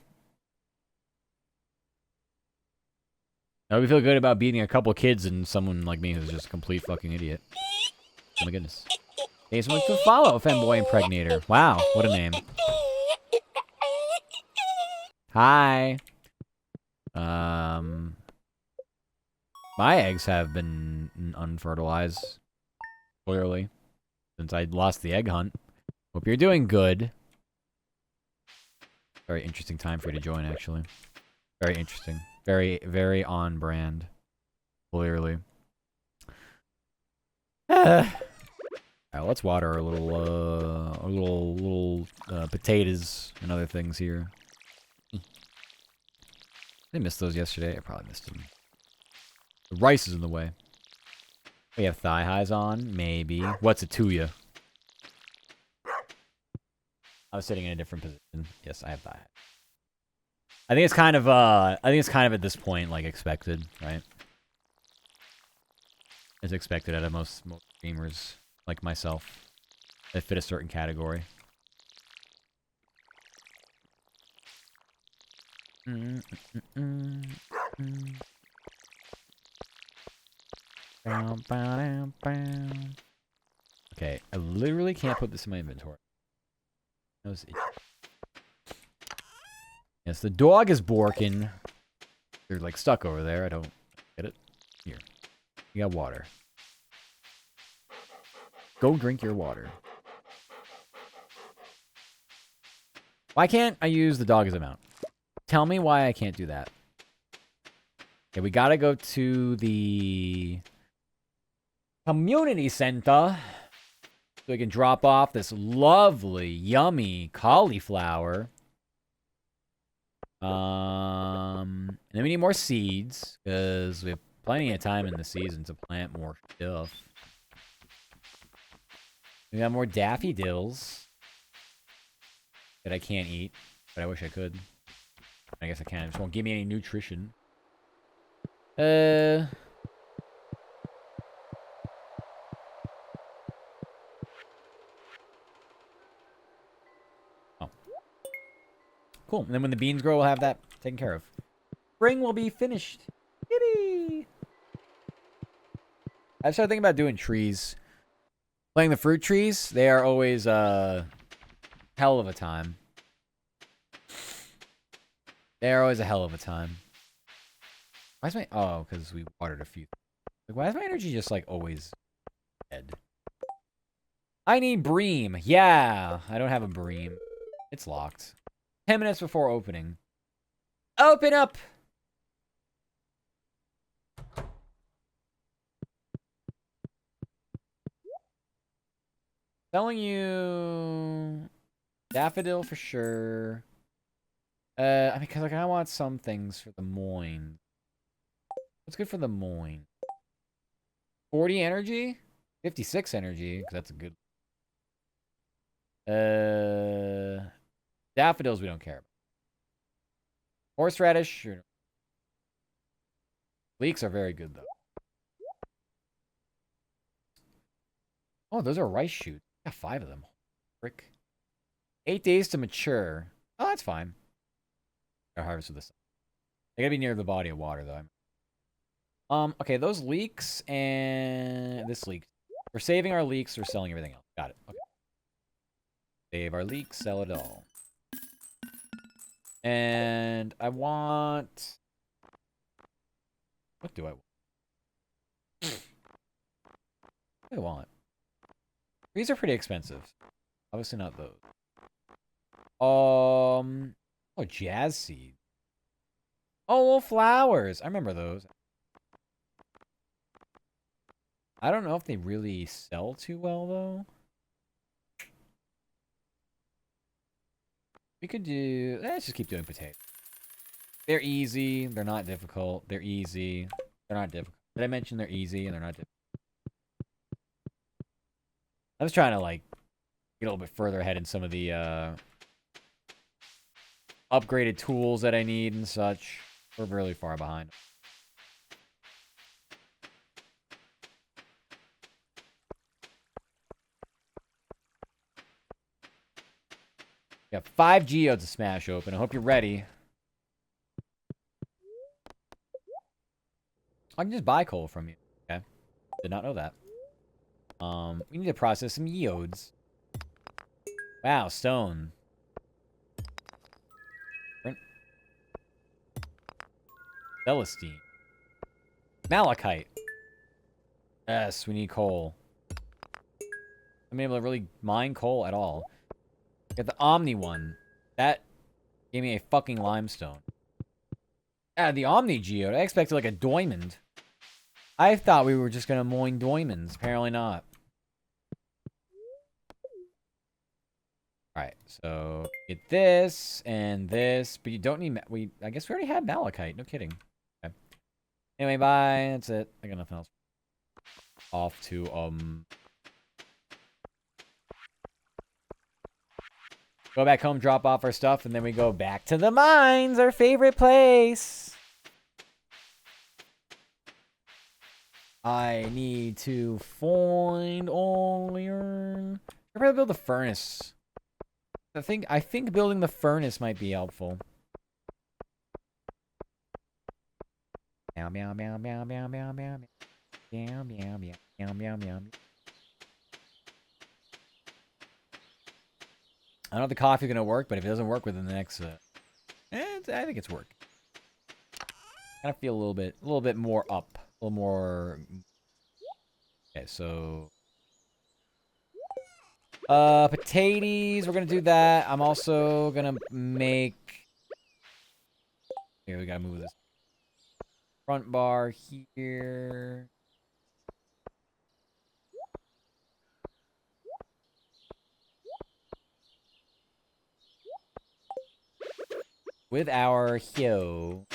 S1: Now we feel good about beating a couple kids and someone like me who's just a complete fucking idiot. Oh my goodness. Hey, someone to follow Femboy Impregnator. Wow, what a name. Hi. My eggs have been unfertilized. Clearly. Since I lost the egg hunt. Hope you're doing good. Very interesting time for you to join, actually. Very interesting. Very, very on brand. Clearly. Alright, let's water our little potatoes and other things here. I missed those yesterday. I probably missed them. The rice is in the way. We have thigh highs on, maybe. What's it to you? I was sitting in a different position. Yes, I have thigh highs. I think it's kind of at this point like expected, right? It's expected out of most streamers like myself that fit a certain category. Okay, I literally can't put this in my inventory. Yes, the dog is borking. They're like stuck over there. I don't get it. Here. You got water. Go drink your water. Why can't I use the dog as a mount? Tell me why I can't do that. Okay, we gotta go to the community center so we can drop off this lovely, yummy cauliflower. And then we need more seeds because we have plenty of time in the season to plant more stuff. We got more daffodils that I can't eat, but I wish I could. I guess I can. It just won't give me any nutrition. Oh. Cool. And then when the beans grow, we'll have that taken care of. Spring will be finished. Yippee! I started thinking about doing trees. Playing the fruit trees, they are always hell of a time. They are always a hell of a time. Why is my... Oh, because we watered a few. Like, why is my energy just, like, always dead? I need bream. Yeah, I don't have a bream. It's locked. 10 minutes before opening. Open up! Telling you... Daffodil for sure. I mean, because like, I want some things for the Moine. What's good for the Moine? 40 energy? 56 energy, because that's a good... Daffodils we don't care about. Horseradish? Sure. Leeks are very good, though. Oh, those are rice shoots. I got 5 of them. Frick. 8 days to mature. Oh, that's fine. Gotta harvest with this. They gotta be near the body of water, though. Okay, those leeks and this leek. We're saving our leeks, we're selling everything else. Got it. Okay. Save our leeks, sell it all. And I want... What do I want? What do I want? These are pretty expensive. Obviously not those. Oh, jazz seed. Oh, well, flowers. I remember those. I don't know if they really sell too well, though. We could do... Let's just keep doing potatoes. They're easy. They're not difficult. They're easy. They're not difficult. Did I mention they're easy and they're not difficult? I was trying to, like, get a little bit further ahead in some of the, upgraded tools that I need and such. We're really far behind. We got 5 geodes to smash open. I hope you're ready. I can just buy coal from you. Okay. Did not know that. We need to process some geodes. Wow, stone. Celestine. Malachite. Yes, we need coal. I haven't been able to really mine coal at all. Got the Omni one. That gave me a fucking limestone. The Omni Geode. I expected like a diamond. I thought we were just gonna mine diamonds. Apparently not. Alright, so get this and this, but you don't need... I guess we already had malachite. No kidding. Okay. Anyway, bye. That's it. I got nothing else. off to, go back home, drop off our stuff, and then we go back to the mines, our favorite place. I need to find iron. I'd rather build a furnace. I think building the furnace might be helpful. Meow meow meow meow meow meow meow meow meow meow meow meow meow. I don't know if the coffee's gonna work, but if it doesn't work within the next, I think it's working. Kind of feel a little bit more up, a little more. Okay, so potatoes. We're gonna do that. I'm also gonna make. Here we gotta move this front bar here. With our Hyo.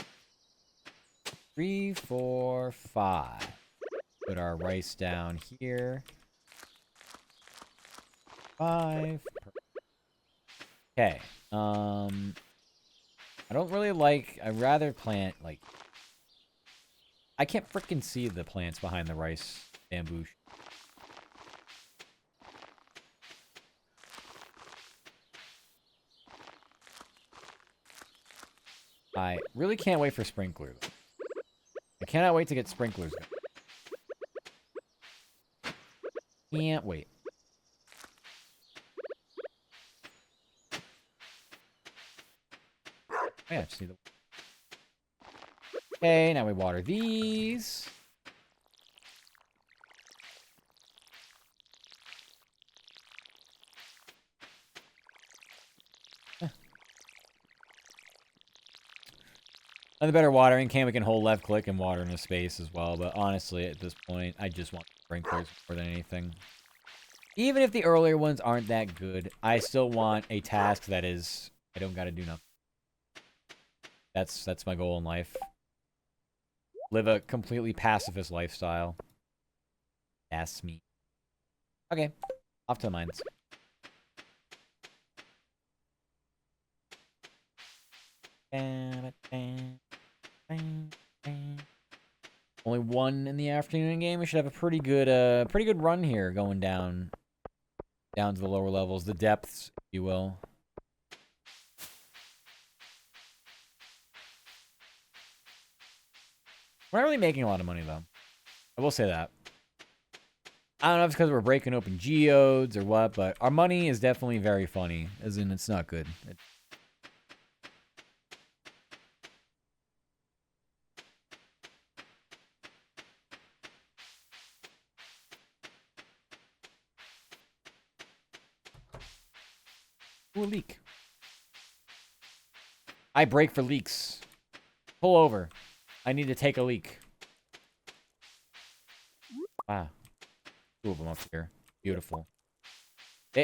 S1: 3, 4, 5. Put our rice down here. 5. Okay. I don't really like. I'd rather plant like. I can't freaking see the plants behind the rice bamboo. I really can't wait for sprinklers. I cannot wait to get sprinklers. Can't wait. Oh, yeah, just need the. Okay, now we water these. On the better watering can, we can hold left click and water in a space as well. But honestly, at this point, I just want sprinklers more than anything. Even if the earlier ones aren't that good, I still want a task that is, I don't gotta do nothing. That's my goal in life. Live a completely pacifist lifestyle. That's me. Okay, off to the mines. Only 1 in the afternoon game. We should have a pretty good run here going down to the lower levels, the depths, if you will. We're not really making a lot of money though. I will say that. I don't know if it's because we're breaking open geodes or what, but our money is definitely very funny. As in, it's not good. Ooh, a leak. I break for leaks. Pull over. I need to take a leak. Wow. 2 of them up here. Beautiful.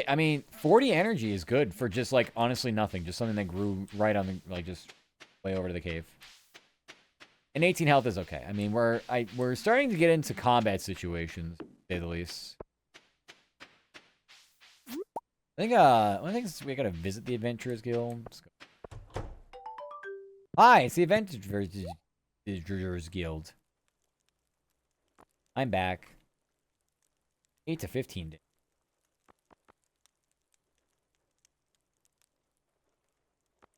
S1: I mean, 40 energy is good for just, like, honestly nothing. Just something that grew right on the, like, just way over to the cave. And 18 health is okay. I mean, we're starting to get into combat situations, to say the least. I think we gotta visit the Adventurers Guild. Let's go. Hi, it's the Adventurers Guild. I'm back. 8 to 15 days.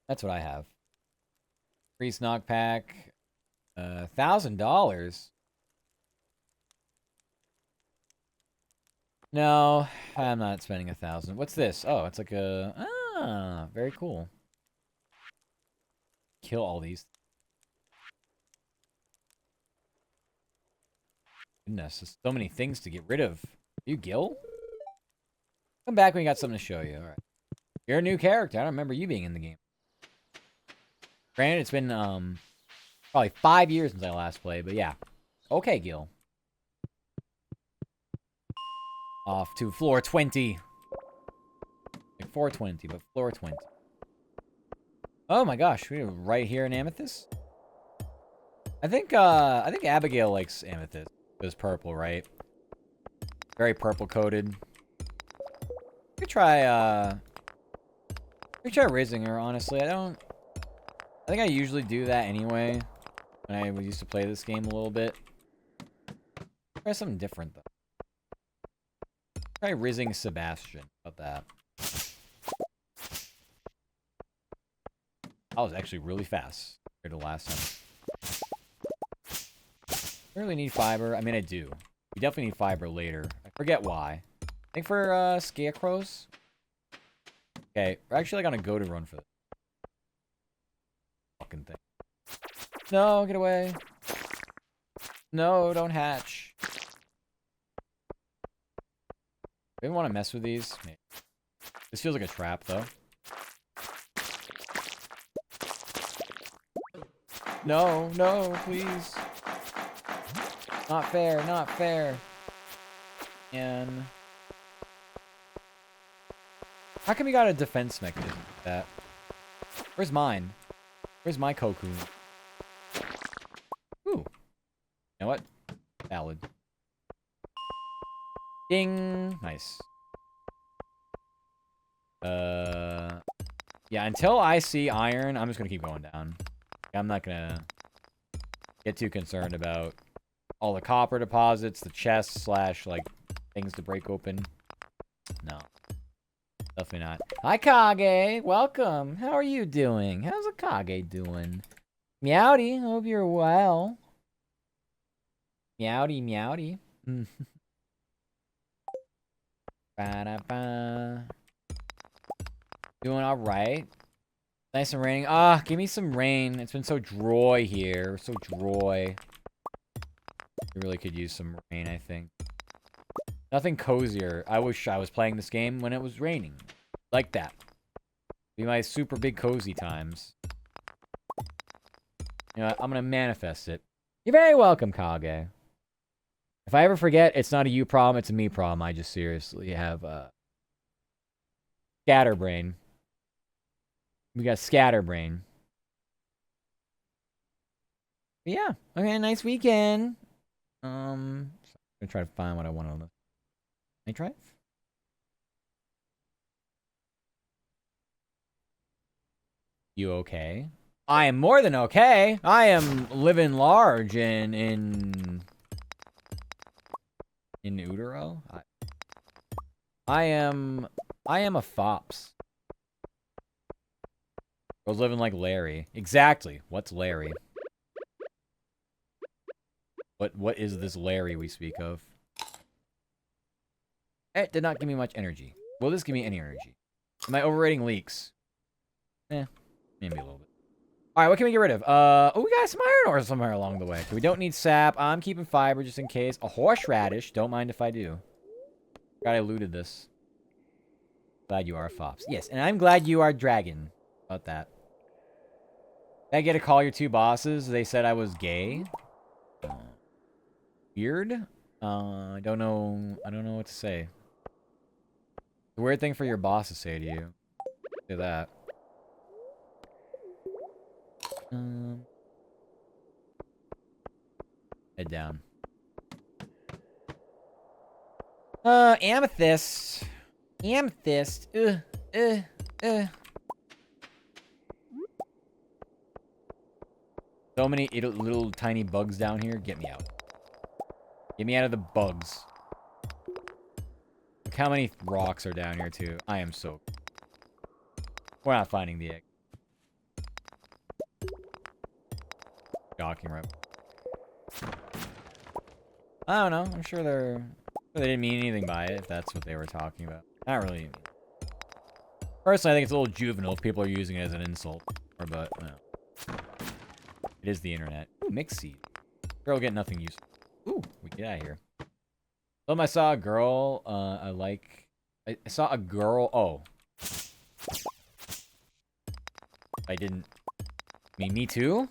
S1: That's what I have. Priest knock pack. $1,000. No, I'm not spending 1,000. What's this? Oh, it's like a very cool. Kill all these. Goodness, there's so many things to get rid of. You Gil? Come back when you got something to show you. All right. You're a new character. I don't remember you being in the game. Granted, it's been probably 5 years since I last played, but yeah. Okay, Gil. Off to floor 20. Like 420, but floor 20. Oh my gosh, we're right here in Amethyst. I think Abigail likes Amethyst. It was purple, right? Very purple coated. We could try Rizinger, honestly. I think I usually do that anyway. When I used to play this game a little bit. Try something different, though. Try Rizzing Sebastian. How about that? That was actually really fast compared to last time. I really need fiber. I mean, I do. We definitely need fiber later. I forget why. I think for scarecrows. Okay, we're actually like on a go-to run for this. Fucking thing. No, get away. No, don't hatch. Maybe want to mess with these. Maybe. This feels like a trap, though. No, no, please. Not fair, not fair. And how come you got a defense mechanism like that? Where's mine? Where's my cocoon? Ooh. You know what? Valid. Ding. Nice. Yeah, until I see iron, I'm just gonna keep going down. I'm not gonna get too concerned about all the copper deposits, the chests slash like things to break open. No. Definitely not. Hi, Kage. Welcome. How are you doing? How's a Kage doing? Meowdy. Hope you're well. Meowdy, meowdy. Ba-da-ba. Doing alright. Nice and raining. Ah, give me some rain. It's been so dry here. So dry. We really could use some rain, I think. Nothing cozier. I wish I was playing this game when it was raining. Like that. Be my super big cozy times. You know what? I'm gonna manifest it. You're very welcome, Kage. If I ever forget, it's not a you problem, it's a me problem. I just seriously have scatterbrain. We got scatterbrain. But yeah. Okay, nice weekend. I'm gonna try to find what I want on this. Can I try it? You okay? I am more than okay. I am living large in utero. I am a fops. I was living like Larry. Exactly. What's Larry? What is this Larry we speak of? It did not give me much energy. Will this give me any energy? Am I overrating leaks? Maybe a little bit. Alright, what can we get rid of? Oh, we got some iron ore somewhere along the way. Okay, we don't need sap. I'm keeping fiber just in case. A horseradish. Don't mind if I do. Glad I looted this. Glad you are a fops. Yes, and I'm glad you are dragon. About that. Did I get to call your two bosses? They said I was gay. Weird. I don't know what to say. It's a weird thing for your boss to say to you. Say that. Head down. Amethyst. Amethyst. So many little tiny bugs down here. Get me out. Get me out of the bugs. Look how many rocks are down here, too. I am so... We're not finding the egg. Shocking, right? I don't know. I'm sure they didn't mean anything by it, if that's what they were talking about. Not really. Personally, I think it's a little juvenile if people are using it as an insult. But, no. It is the internet. Ooh, mixed seed. Girl get nothing useful. Ooh, we get out of here. I saw a girl, I saw a girl, oh. I didn't, me too?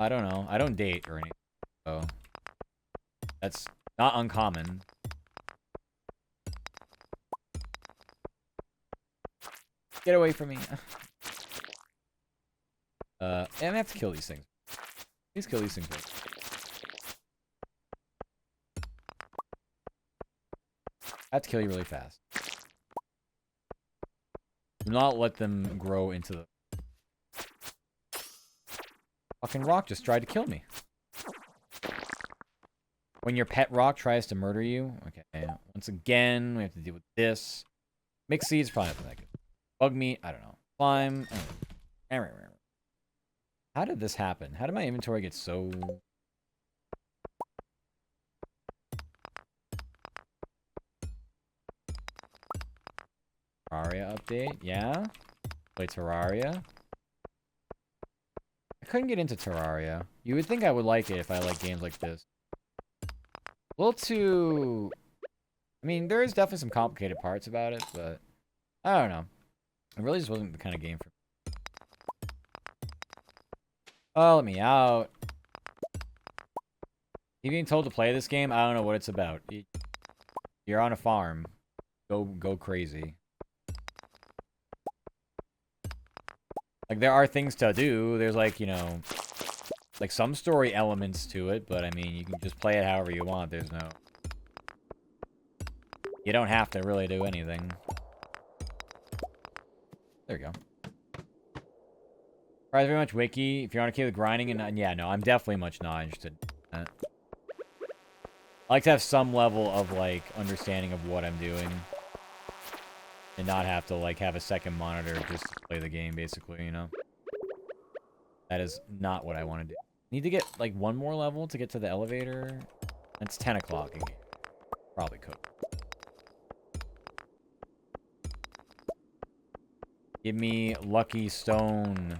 S1: I don't know. I don't date or anything, so. That's not uncommon. Get away from me. I'm gonna have to kill these things. Please kill these things first. I have to kill you really fast. Do not let them grow into the... Fucking rock just tried to kill me. When your pet rock tries to murder you. Okay, once again, we have to deal with this. Mixed seeds, probably not that good. Bug meat, I don't know. Climb. How did this happen? How did my inventory get so... Terraria update, yeah. Play Terraria. I couldn't get into Terraria. You would think I would like it if I like games like this. A little too... I mean, there is definitely some complicated parts about it, but... I don't know. It really just wasn't the kind of game for me. Oh, let me out. You being told to play this game? I don't know what it's about. You're on a farm. Go crazy. Like, there are things to do. There's, like, you know, like, some story elements to it, but, I mean, you can just play it however you want. There's no... You don't have to really do anything. There we go. Surprise very much, Wiki. If you're on a kid with grinding, and yeah, no, I'm definitely much not interested in that. I like to have some level of, like, understanding of what I'm doing. And not have to, like, have a second monitor just to play the game, basically, you know? That is not what I want to do. Need to get, like, one more level to get to the elevator. It's 10 o'clock again. Probably could. Give me Lucky Stone.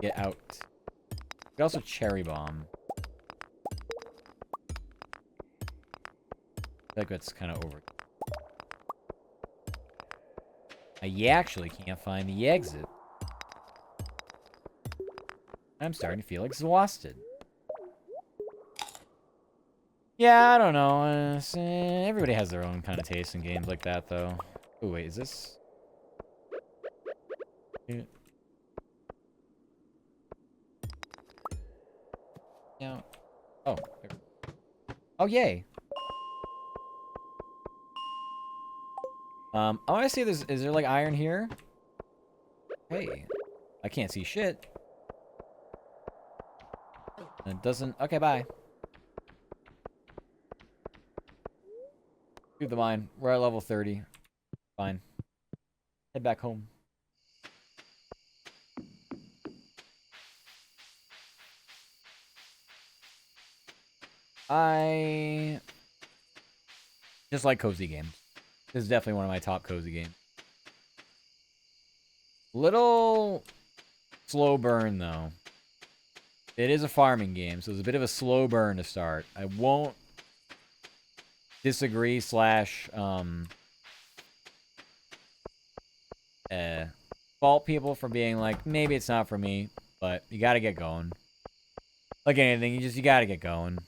S1: Get out. Get also Cherry Bomb. I feel like that's kind of over. I actually can't find the exit. I'm starting to feel exhausted. Yeah, I don't know. Everybody has their own kind of taste in games like that, though. Oh, wait, is this... Yeah. Oh. Oh, yay. I want to see if there's... Is there, like, iron here? Hey. I can't see shit. It doesn't... Okay, bye. Through the mine. We're at level 30. Fine. Head back home. I just like cozy games. This is definitely one of my top cozy games. Little slow burn, though. It is a farming game, so it's a bit of a slow burn to start. I won't disagree slash fault people for being like, maybe it's not for me, but you gotta get going. Like anything, you gotta get going.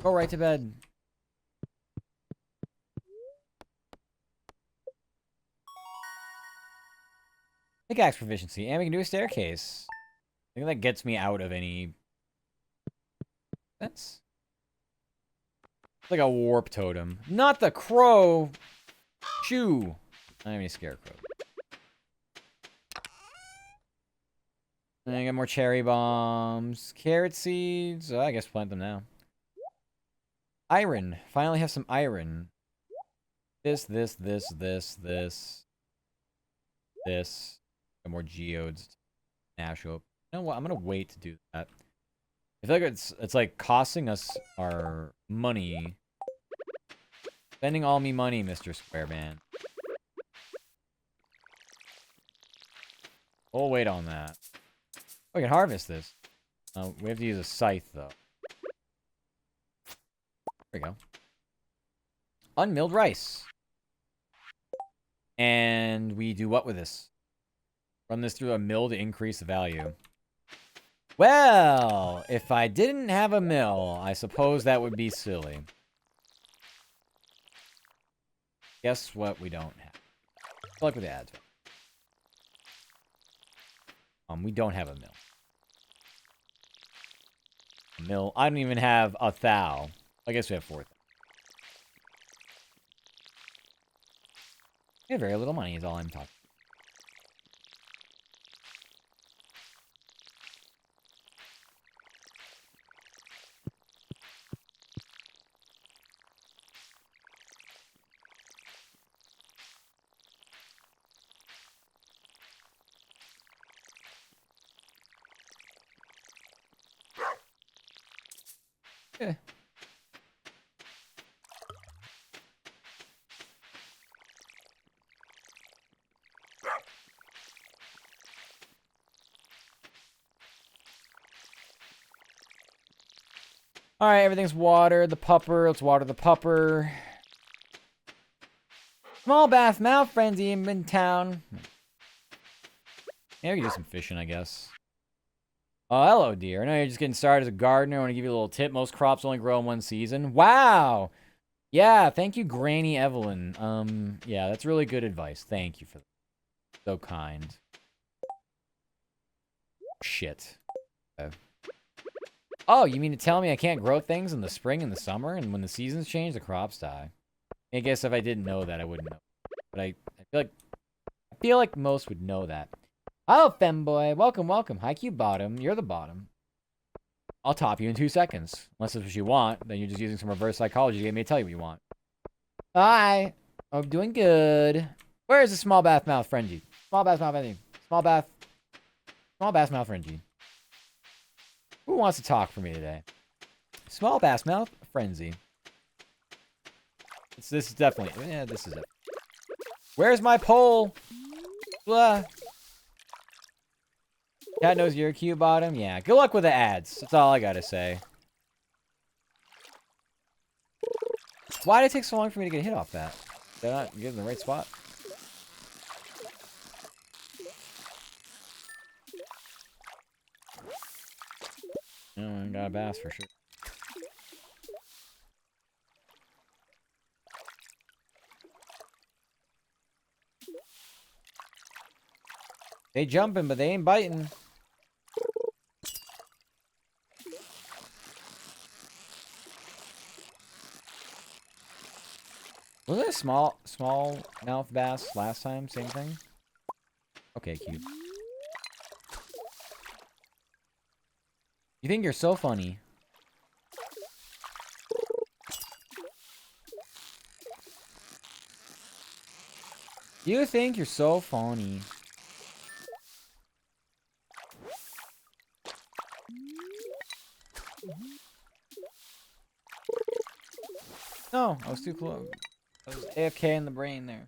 S1: Go right to bed. Pickaxe proficiency, and we can do a staircase. I think that gets me out of any... That's... It's like a warp totem. Not the crow! Shoo! I don't have any scarecrow. And I got more cherry bombs. Carrot seeds. Oh, I guess plant them now. Iron. Finally have some iron. This. Got more geodes. Nash up. You know what? I'm gonna wait to do that. I feel like it's like costing us our money. Spending all me money, Mr. Squareman. We'll wait on that. Oh, we can harvest this. We have to use a scythe, though. There we go. Unmilled rice. And we do what with this? Run this through a mill to increase the value. Well, if I didn't have a mill, I suppose that would be silly. Guess what we don't have? Good luck with the ads. We don't have a mill. I don't even have a thou. I guess we have 4. We have very little money is all I'm talking. Yeah. Alright, everything's watered. The pupper. Let's water the pupper. Small bass mouth frenzy in town. Yeah, we can do some fishing, I guess. Oh, hello, dear. I know you're just getting started as a gardener. I want to give you a little tip. Most crops only grow in one season. Wow! Yeah, thank you, Granny Evelyn. Yeah, that's really good advice. Thank you for that. So kind. Shit. Okay. Oh, you mean to tell me I can't grow things in the spring and the summer, and when the seasons change, the crops die? I guess if I didn't know that, I wouldn't know. But I feel like most would know that. Oh, femboy, welcome, welcome. Hi, Q bottom. You're the bottom. I'll top you in 2 seconds. Unless that's what you want, then you're just using some reverse psychology to get me to tell you what you want. Hi. I'm doing good. Where is the small bath mouth frenzy? Small bath mouth frenzy. Small bath mouth frenzy. Who wants to talk for me today? Small bass mouth frenzy. This is definitely. Yeah, this is it. Where's my pole? Blah. Cat knows you're a cute bottom. Yeah. Good luck with the ads. That's all I gotta say. Why did it take so long for me to get hit off that? Did I not get in the right spot? Oh, I got a bass for sure. They jumping, but they ain't biting. Was it a small mouth bass last time? Same thing? Okay, cute. You think you're so funny. You think you're so funny. No, I was too close. I was AFK in the brain there.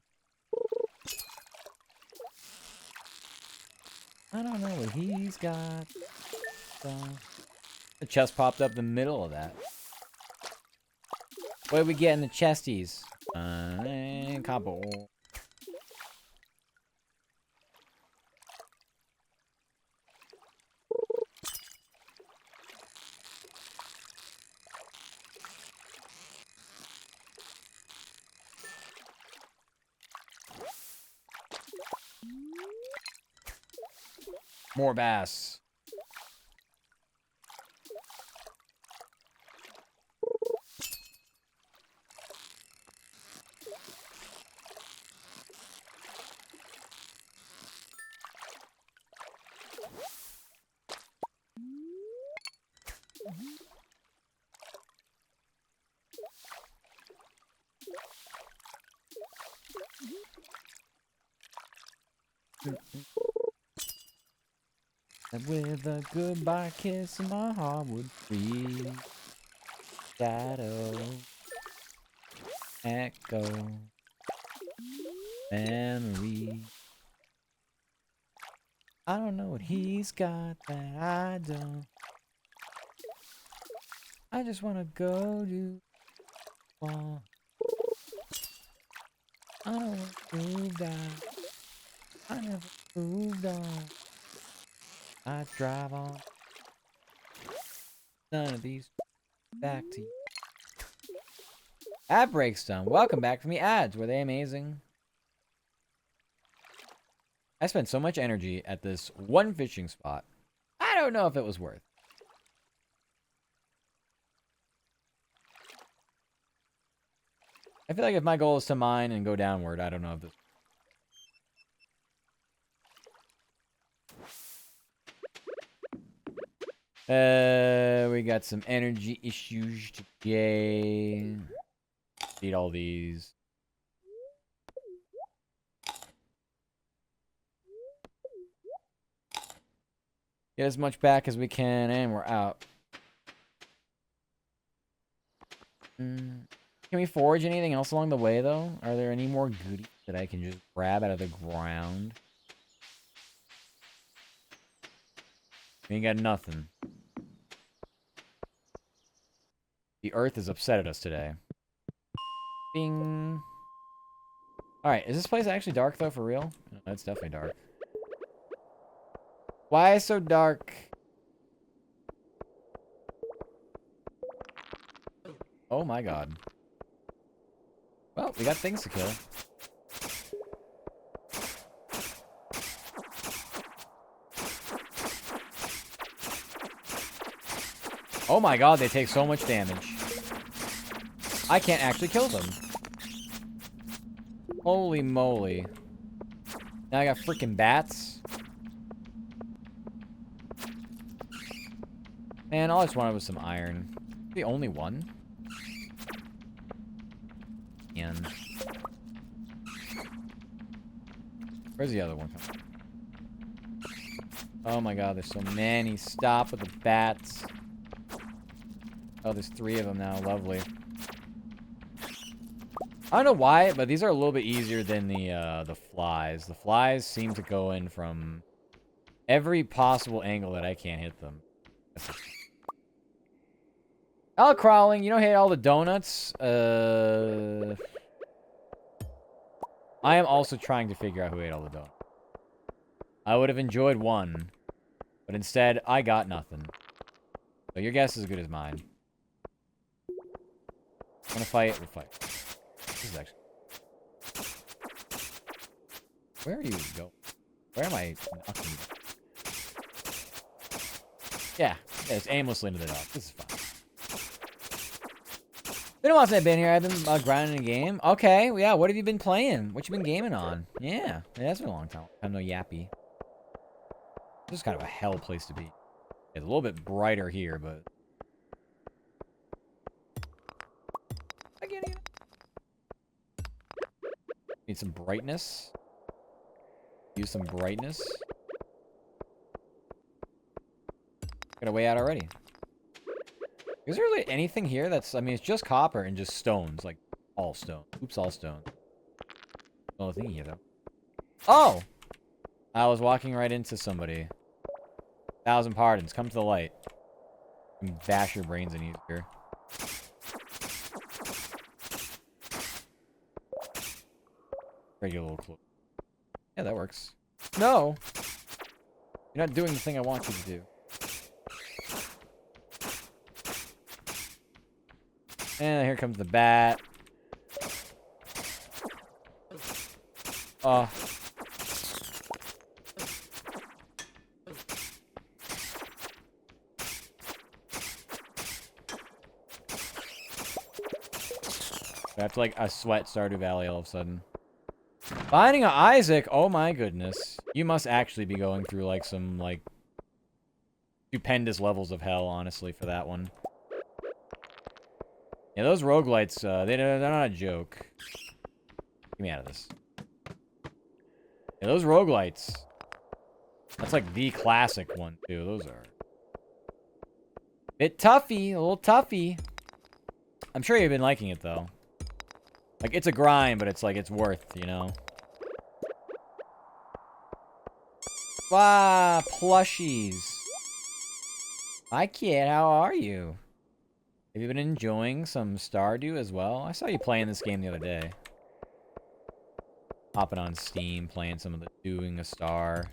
S1: I don't know what he's got. So... The chest popped up in the middle of that. What did we get in the chesties? Cobble. More bass. And with a goodbye kiss, my heart would freeze. Shadow, echo, memory. I don't know what he's got that I don't. I just wanna go to one. I don't wanna move down. I never moved on. I drive on. None of these back to you. Ad breaks done. Welcome back from the ads. Were they amazing? I spent so much energy at this one fishing spot. I don't know if it was worth. I feel like if my goal is to mine and go downward, I don't know if this... We got some energy issues today. Eat all these. Get as much back as we can, and we're out. Can we forage anything else along the way, though? Are there any more goodies that I can just grab out of the ground? We ain't got nothing. The earth is upset at us today. Bing. Alright, is this place actually dark, though, for real? No, it's definitely dark. Why so dark? Oh my god. Well, we got things to kill. Oh my god, they take so much damage. I can't actually kill them. Holy moly. Now I got freaking bats. Man, all I just wanted was some iron. The only one? And... where's the other one? Oh my god, there's so many. Stop with the bats. Oh, there's 3 of them now. Lovely. I don't know why, but these are a little bit easier than the flies. The flies seem to go in from every possible angle that I can't hit them. Oh, crawling. You don't hate all the donuts? I am also trying to figure out who ate all the donuts. I would have enjoyed one, but instead, I got nothing. So your guess is as good as mine. Wanna fight? We'll fight. This is actually... where are you going? Where am I knocking you? Yeah, it's aimlessly into the dog. This is fine. Been a while since I've been here. I've been grinding a game. Okay, well, yeah, what have you been playing? What you been gaming on? Yeah, that's been a long time. I know Yappy. This is kind of a hell place to be. It's a little bit brighter here, but... I can't even... need some brightness. Use some brightness. Got a way out already. Is there really anything here that's... I mean, it's just copper and just stones. Like, all stone. Oops, all stone. No thing here, though. Oh! I was walking right into somebody. 1,000 pardons. Come to the light. And bash your brains in here. Get a little close. Yeah, that works. No! You're not doing the thing I want you to do. And here comes the bat. Oh. I have to, like, I sweat Stardew Valley all of a sudden. Finding an Isaac? Oh my goodness. You must actually be going through, like, some, like, stupendous levels of hell, honestly, for that one. Yeah, those roguelites, they're not a joke. Get me out of this. Yeah, those roguelites. That's like the classic one, too. Those are... bit toughy, a little toughy. I'm sure you've been liking it, though. Like, it's a grind, but it's like, it's worth, you know? Wow, plushies. Hi, kid, how are you? Have you been enjoying some Stardew as well? I saw you playing this game the other day. Hopping on Steam, playing some of the Doing a Star.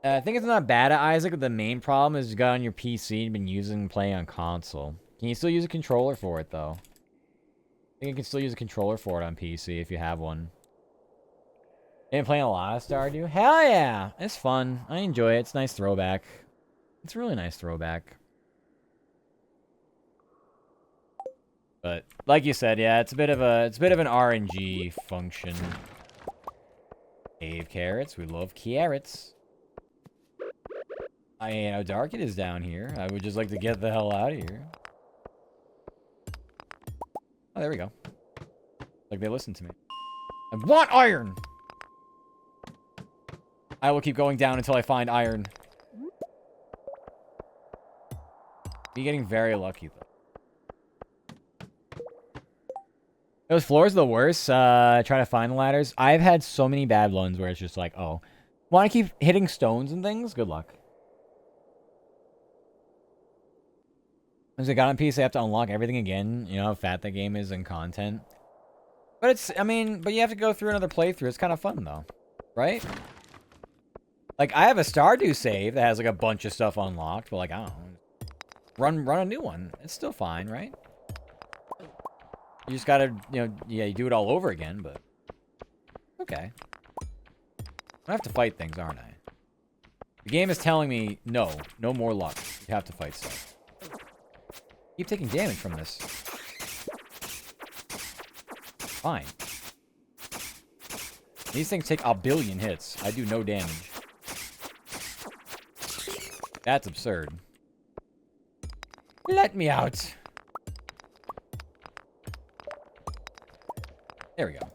S1: I think it's not bad at Isaac, but the main problem is you got on your PC and been using and playing on console. Can you still use a controller for it, though? I think you can still use a controller for it on PC if you have one. Been playing a lot of Stardew? Hell yeah! It's fun. I enjoy it. It's a nice throwback. It's a really nice throwback. But like you said, yeah, it's a bit of an RNG function. Cave carrots. We love carrots. I ain't how dark it is down here. I would just like to get the hell out of here. Oh, there we go. Like they listened to me. I want iron! I will keep going down until I find iron. Be getting very lucky, though. Those floors are the worst. Try to find the ladders. I've had so many bad ones where it's just like, oh. Want to keep hitting stones and things? Good luck. As I got on PC, I have to unlock everything again. You know how fat that game is in content. But it's, I mean, but you have to go through another playthrough. It's kind of fun, though. Right? Like, I have a Stardew save that has, like, a bunch of stuff unlocked. But, like, I don't know. Run a new one. It's still fine, right? You just gotta, you know, yeah, you do it all over again, but... Okay. I have to fight things, aren't I? The game is telling me, no more luck. You have to fight stuff. Keep taking damage from this. Fine. These things take a billion hits. I do no damage. That's absurd. Let me out. There we go.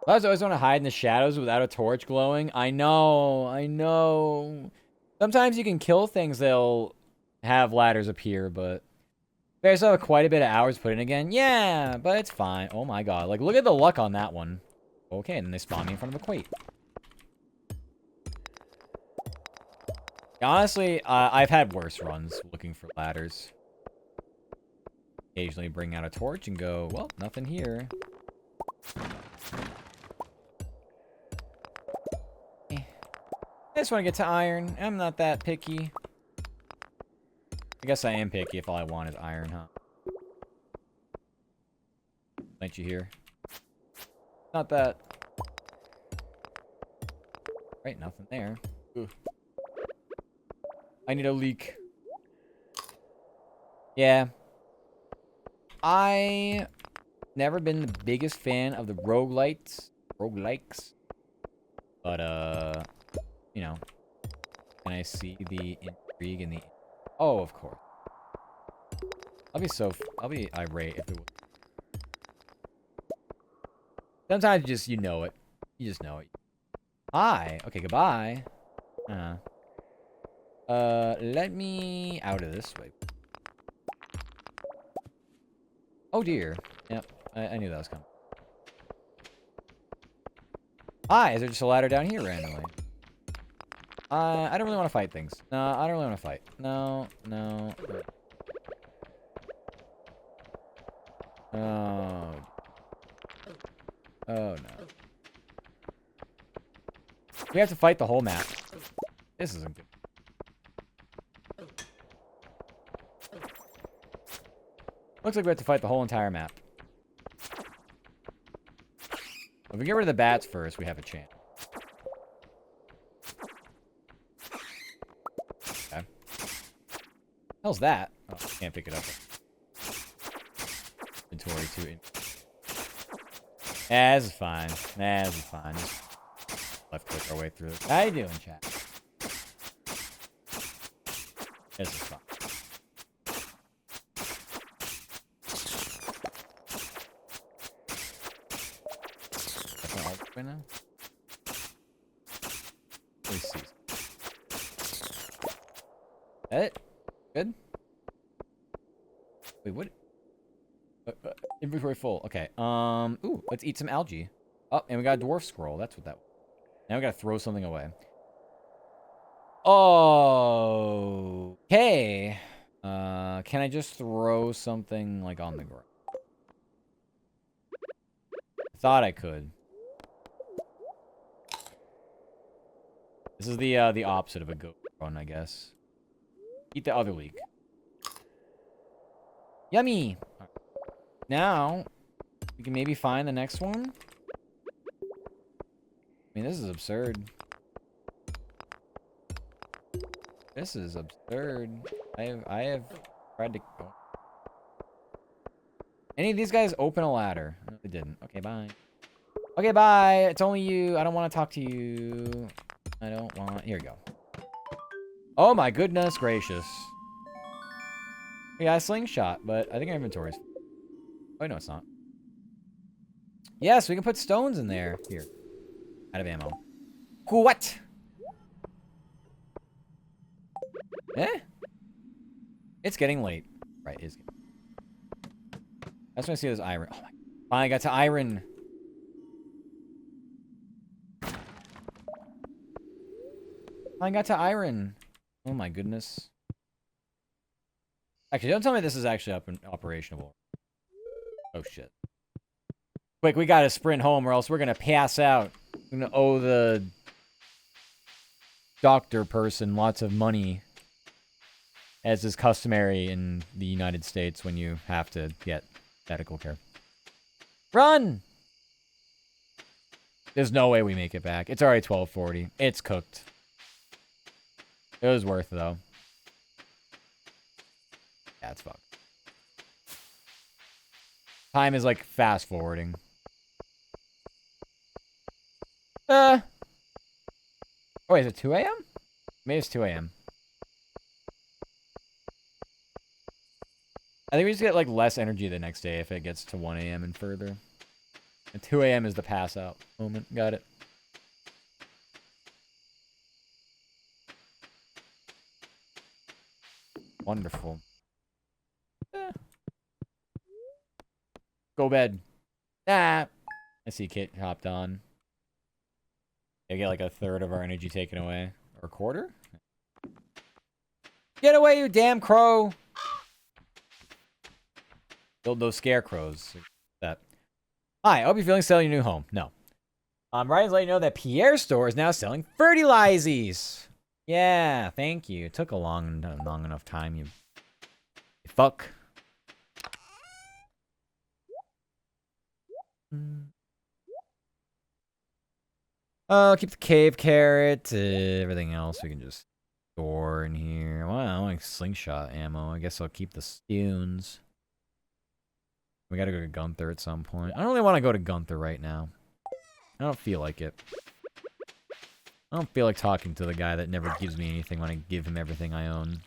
S1: I always want to hide in the shadows without a torch glowing. I know. Sometimes you can kill things, they'll have ladders appear, but... I still have quite a bit of hours put in again. Yeah, but it's fine. Oh my god. Like, look at the luck on that one. Okay, and then they spawn me in front of a quake. Honestly, I've had worse runs looking for ladders. Occasionally bring out a torch and go, well, nothing here. I just want to get to iron. I'm not that picky. I guess I am picky if all I want is iron, huh? Ain't you here? Not that. Right, nothing there. Ooh. I need a leak. Yeah. I never been the biggest fan of the roguelikes. But, you know. Can I see the intrigue in the... Oh, of course. I'll be irate if it was... Sometimes you know it. You just know it. Hi. Okay, goodbye. Let me out of this way. Oh dear. Yep, I knew that was coming. Hi, is there just a ladder down here randomly? I don't really want to fight things. No, I don't really want to fight. No. Oh. Oh no. We have to fight the whole map. This isn't good. Looks like we have to fight the whole entire map. If we get rid of the bats first, we have a chance. Okay. Hell's that? Oh, can't pick it up. Inventory to it. This is fine. This is fine. Just left click our way through it. How you doing, chat? This is fine. Right now? Let me see. That it? Good? Wait, what? Inventory full. Okay. Ooh, let's eat some algae. Oh, and we got a dwarf scroll. That's what that was. Now we gotta throw something away. Okay. Can I just throw something, like, on the ground? I thought I could. This is the opposite of a goat run, I guess. Eat the other leek. Yummy. Now, we can maybe find the next one. I mean, this is absurd. This is absurd. I have tried to... Oh. Any of these guys open a ladder? No, they didn't. Okay, bye. Okay, bye. It's only you. I don't want to talk to you. I don't want... Here we go. Oh my goodness gracious. Yeah, a slingshot, but I think our inventory's... Oh, no, it's not. Yes, we can put stones in there. Here. Out of ammo. What? Eh? It's getting late. Right, it's... I just want to see this iron. Oh my... Finally got to iron. I got to iron. Oh my goodness. Actually, don't tell me this is actually up and operational. Oh shit. Quick, we gotta sprint home or else we're gonna pass out. We're gonna owe the doctor person lots of money, as is customary in the United States when you have to get medical care. Run! There's no way we make it back. It's already 12:40. It's cooked. It was worth it, though. Yeah, it's fucked. Time is, like, fast-forwarding. Oh, wait, is it 2 a.m.? Maybe it's 2 a.m. I think we just get, like, less energy the next day if it gets to 1 a.m. and further. And 2 a.m. is the pass-out moment. Got it. Wonderful. Go bed. Ah. I see Kit hopped on. They get like a third of our energy taken away. Or a quarter? Get away, you damn crow! Build those scarecrows. That. Hi, I hope you're feeling selling your new home. No. Ryan's letting you know that Pierre's store is now selling fertilizers. Yeah, thank you. It took a long enough time, you fuck. Oh, keep the cave carrot. Everything else we can just store in here. Well, I like slingshot ammo. I guess I'll keep the stones. We gotta go to Gunther at some point. I don't really want to go to Gunther right now. I don't feel like it. I don't feel like talking to the guy that never gives me anything when I give him everything I own.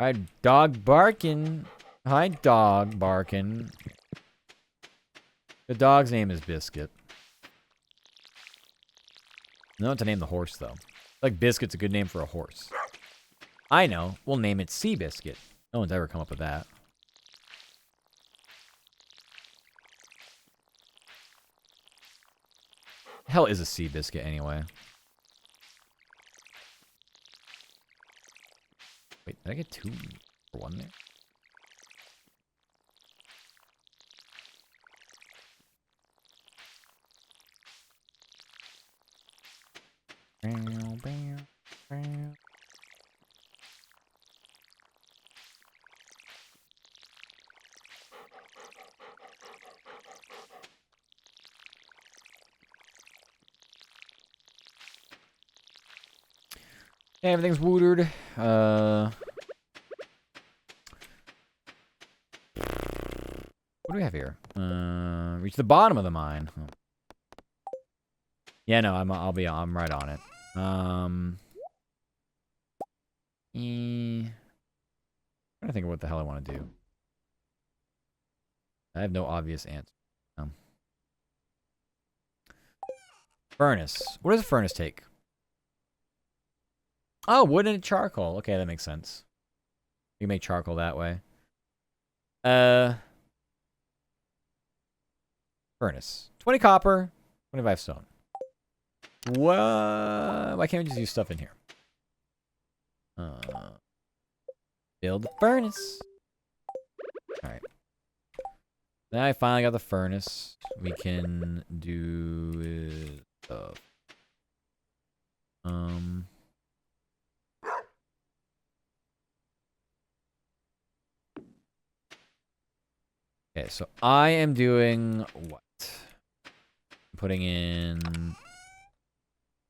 S1: Hi, dog barking. Hi, dog barking. The dog's name is Biscuit. I don't know what to name the horse, though. Like, Biscuit's a good name for a horse. I know. We'll name it Seabiscuit. No one's ever come up with that. The hell is a Seabiscuit, anyway? Wait, did I get 2 for 1 there? Yeah, everything's wootered. What do we have here? Reach the bottom of the mine. Oh. Yeah, no, I'm right on it. I'm trying to think of what the hell I want to do. I have no obvious answer. Furnace. What does a furnace take? Oh, wood and charcoal. Okay, that makes sense. You can make charcoal that way. Furnace. 20 copper, 25 stone. What? Why can't we just use stuff in here? Build the furnace. Alright. Now I finally got the furnace. We can do stuff. Okay, so I am doing what? Putting in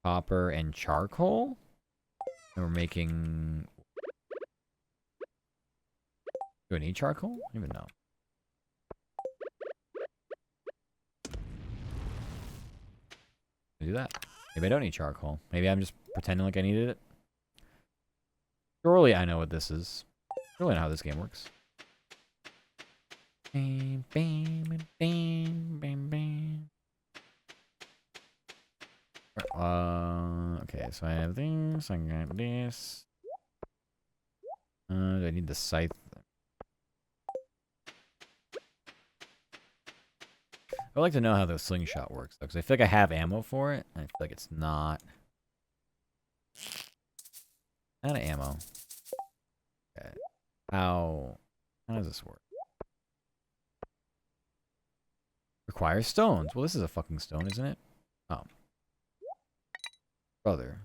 S1: copper and charcoal. And we're making... Do I need charcoal? I don't even know. Do that. Maybe I don't need charcoal. Maybe I'm just pretending like I needed it. Surely I know what this is. Surely I know how this game works. Bam, bam, bam, bam, bam. Okay, so I have this. I got this. Do I need the scythe? I'd like to know how the slingshot works, though, because I feel like I have ammo for it, and I feel like it's not. Out of ammo. Okay. How does this work? Requires stones. Well, this is a fucking stone, isn't it? Oh. Brother.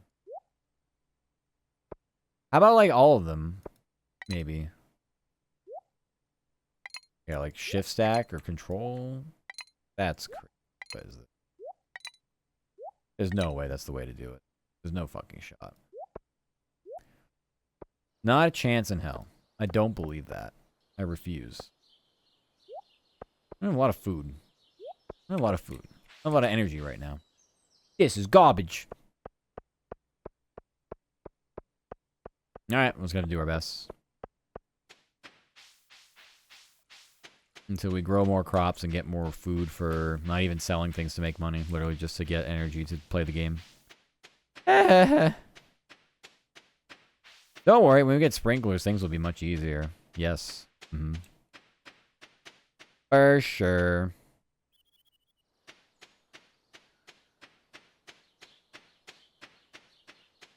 S1: How about, like, all of them? Maybe. Yeah, like shift stack or control? That's crazy. What is it? There's no way that's the way to do it. There's no fucking shot. Not a chance in hell. I don't believe that. I refuse. I have a lot of food. I have a lot of food. I have a lot of energy right now. This is garbage. Alright, we're just gonna do our best. Until we grow more crops and get more food for not even selling things to make money. Literally just to get energy to play the game. Don't worry, when we get sprinklers, things will be much easier. Yes. For sure.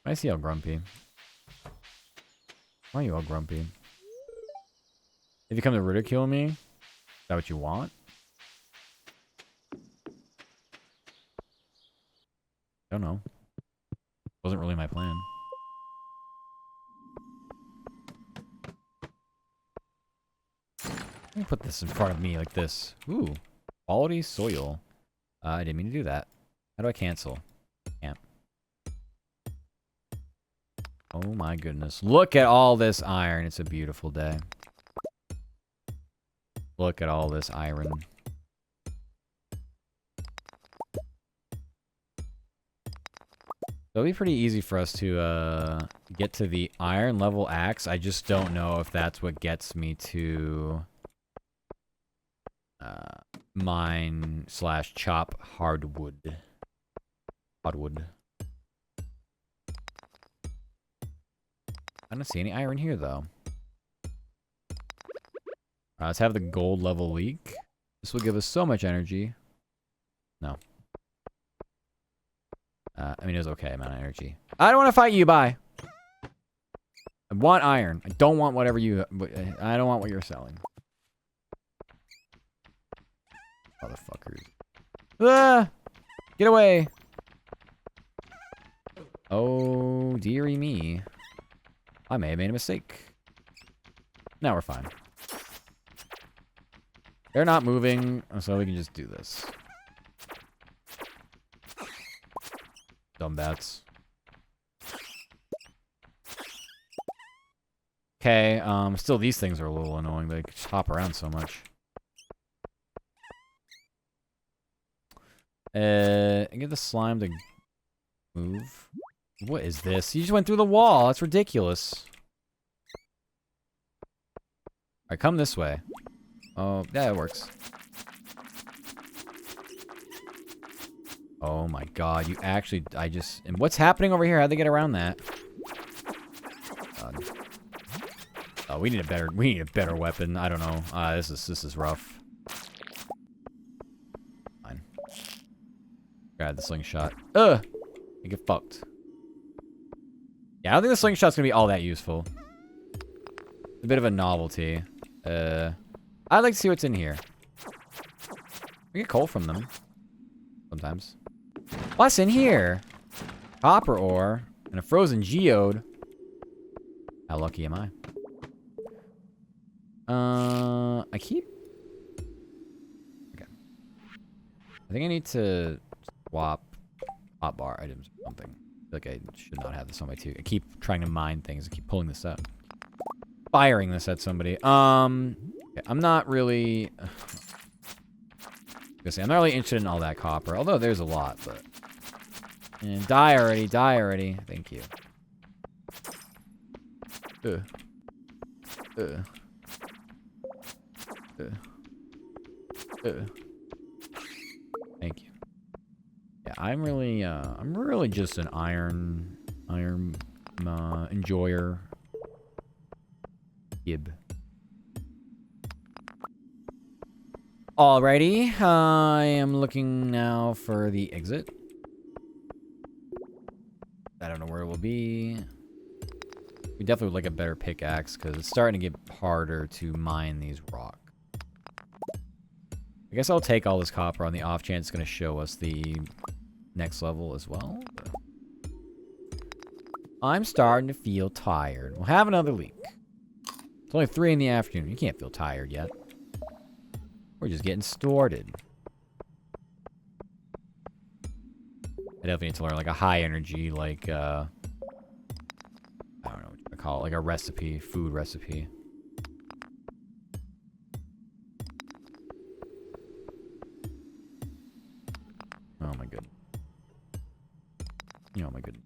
S1: I see all grumpy. Why are you all grumpy? If you come to ridicule me, is that what you want? Don't know. Wasn't really my plan. Let me put this in front of me like this. Ooh. Quality soil. I didn't mean to do that. How do I cancel? Can't. Oh my goodness. Look at all this iron. It's a beautiful day. Look at all this iron. It'll be pretty easy for us to get to the iron level axe. I just don't know if that's what gets me to mine / chop hardwood. Hardwood. I don't see any iron here, though. Let's have the gold level leak. This will give us so much energy. No. I mean, it was okay amount of energy. I don't want to fight you, bye. I want iron. I don't want whatever you... I don't want what you're selling. Motherfuckers. Ah! Get away! Oh, dearie me. I may have made a mistake. Now we're fine. They're not moving, so we can just do this. Dumb bats. Okay, still these things are a little annoying. They just hop around so much. Get the slime to move. What is this? You just went through the wall. That's ridiculous. Alright, come this way. Oh, yeah, it works. Oh my god, you actually... And what's happening over here? How'd they get around that? Oh, we need a better weapon. I don't know. This is rough. Fine. Grab the slingshot. Ugh! You get fucked. Yeah, I don't think the slingshot's gonna be all that useful. It's a bit of a novelty. I'd like to see what's in here. We get coal from them. Sometimes. What's in here? Copper ore and a frozen geode. How lucky am I? I keep I think I need to swap hotbar items or something. I feel like I should not have this on my two. I keep trying to mine things. I keep pulling this up. Firing this at somebody. Okay, I'm not really... I'm not really interested in all that copper. Although there's a lot, but... And die already, die already. Thank you. Thank you. Yeah, I'm really just an iron enjoyer. Gib. Alrighty, I am looking now for the exit. I don't know where it will be. We definitely would like a better pickaxe because it's starting to get harder to mine these rocks. I guess I'll take all this copper on the off chance it's going to show us the next level as well. But I'm starting to feel tired. We'll have another leak. It's only 3 in the afternoon. You can't feel tired yet. We're just getting started. I definitely need to learn like a high energy, like, I don't know what you call it, like a recipe, food recipe. Oh my goodness. Oh my goodness.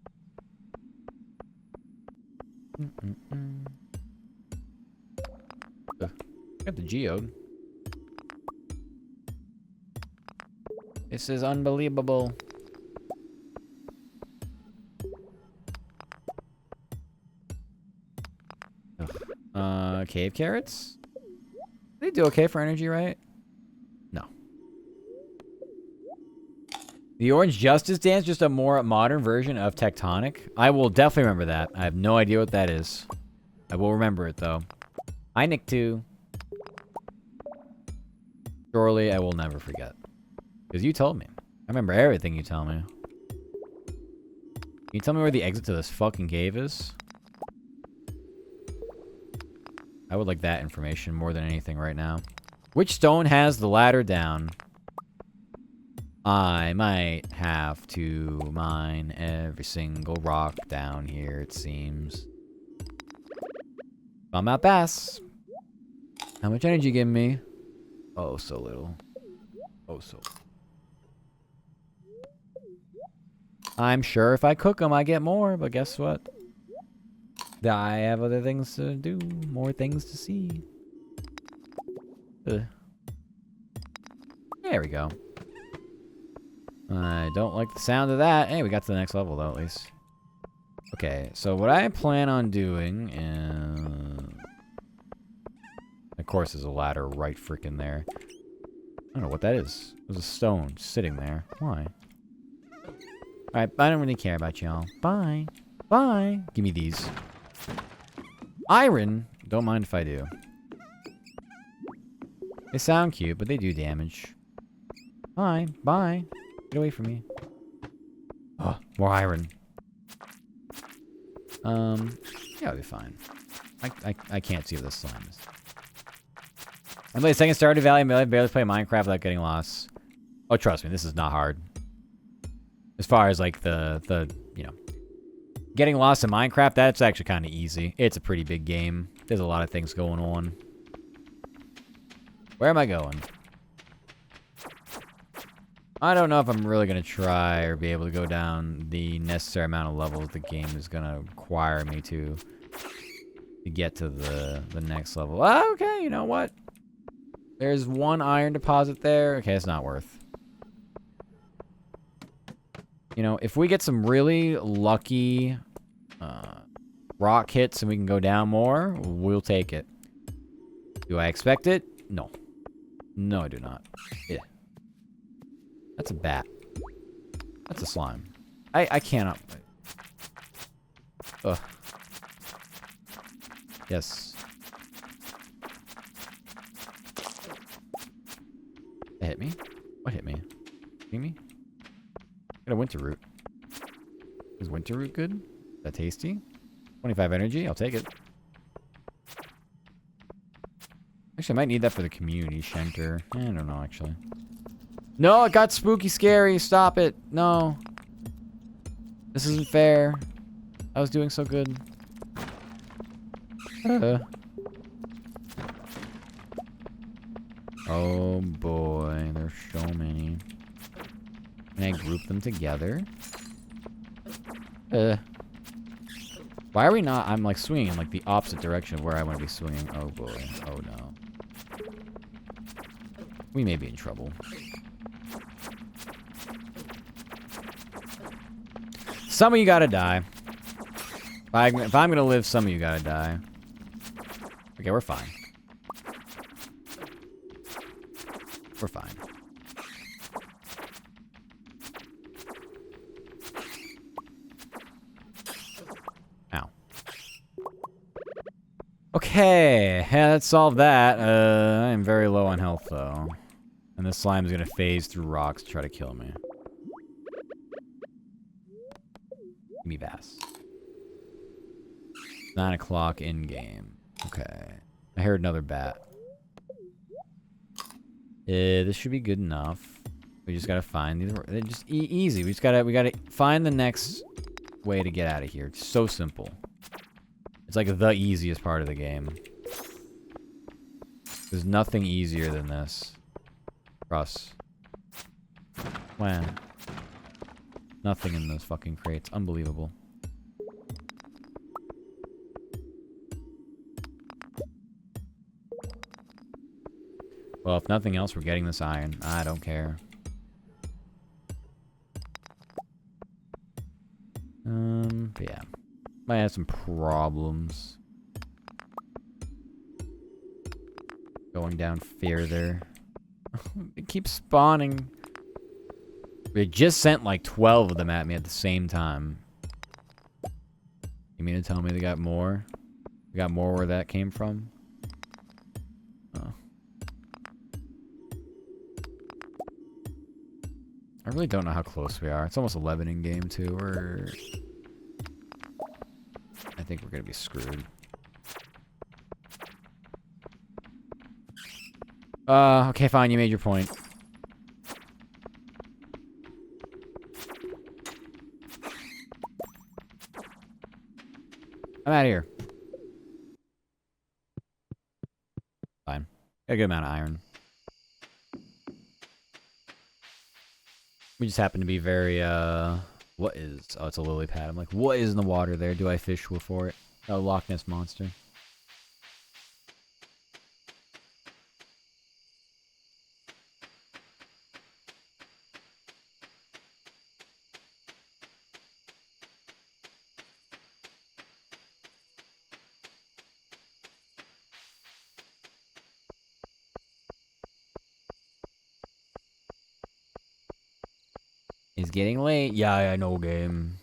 S1: Got the geode. This is unbelievable. Cave carrots? They do okay for energy, right? No. The Orange Justice Dance, just a more modern version of Tectonic. I will definitely remember that. I have no idea what that is. I will remember it, though. Hi, Nick 2. Surely I will never forget. Because you told me. I remember everything you tell me. Can you tell me where the exit to this fucking cave is? I would like that information more than anything right now. Which stone has the ladder down? I might have to mine every single rock down here, it seems. I'm out bass. How much energy you giving me? Oh, so little. Oh, so little. I'm sure if I cook them, I get more, but guess what? I have other things to do, more things to see. There we go. I don't like the sound of that. Hey, we got to the next level, though, at least. Okay, so what I plan on doing is... Of course, there's a ladder right freaking there. I don't know what that is. There's a stone sitting there. Why? Alright, I don't really care about y'all. Bye. Bye. Give me these. Iron? Don't mind if I do. They sound cute, but they do damage. Bye. Bye. Get away from me. Oh, more iron. Yeah, I'll be fine. I can't see what this slime is. I played second Stardew Valley and barely play Minecraft without getting lost. Oh, trust me, this is not hard. As far as like the you know, getting lost in Minecraft, that's actually kind of easy. It's a pretty big game. There's a lot of things going on. Where am I going? I don't know if I'm really going to try or be able to go down the necessary amount of levels the game is going to require me to get to the next level. Oh, okay, you know what? There's one iron deposit there. Okay, it's not worth. You know, if we get some really lucky rock hits and we can go down more, we'll take it. Do I expect it? No. No, I do not. Yeah. That's a bat. That's a slime. I cannot. Ugh. Yes. It hit me? What hit me? See me? Got a winter root. Is winter root good? Is that tasty? 25 energy? I'll take it. Actually, I might need that for the community shelter. I don't know, actually. No, it got spooky scary. Stop it. No. This isn't fair. I was doing so good. Oh boy, there's so many. Can I group them together? Why are we not? I'm like swinging in like the opposite direction of where I want to be swinging. Oh boy. Oh no. We may be in trouble. Some of you gotta die. If I'm gonna live, some of you gotta die. Okay, we're fine. We're fine. Ow. Okay, yeah, let's solve that. I am very low on health, though. And this slime is gonna phase through rocks to try to kill me. Give me bass. 9 o'clock in-game. Okay. I heard another bat. This should be good enough. We just gotta find these. They're just easy. We gotta find the next way to get out of here. It's so simple. It's like the easiest part of the game. There's nothing easier than this. For us. Wow. Nothing in those fucking crates. Unbelievable. Well, if nothing else, we're getting this iron. I don't care. But yeah. Might have some problems. Going down further. It keeps spawning. They just sent like 12 of them at me at the same time. You mean to tell me they got more? They got more where that came from? Oh. I really don't know how close we are. It's almost 11 in game too. I think we're gonna be screwed. Okay, fine. You made your point. I'm out of here. Fine. Got a good amount of iron. We just happen to be very, what is... Oh, it's a lily pad. I'm like, what is in the water there? Do I fish for it? Oh, Loch Ness Monster. It's getting late. Yeah, I know, game.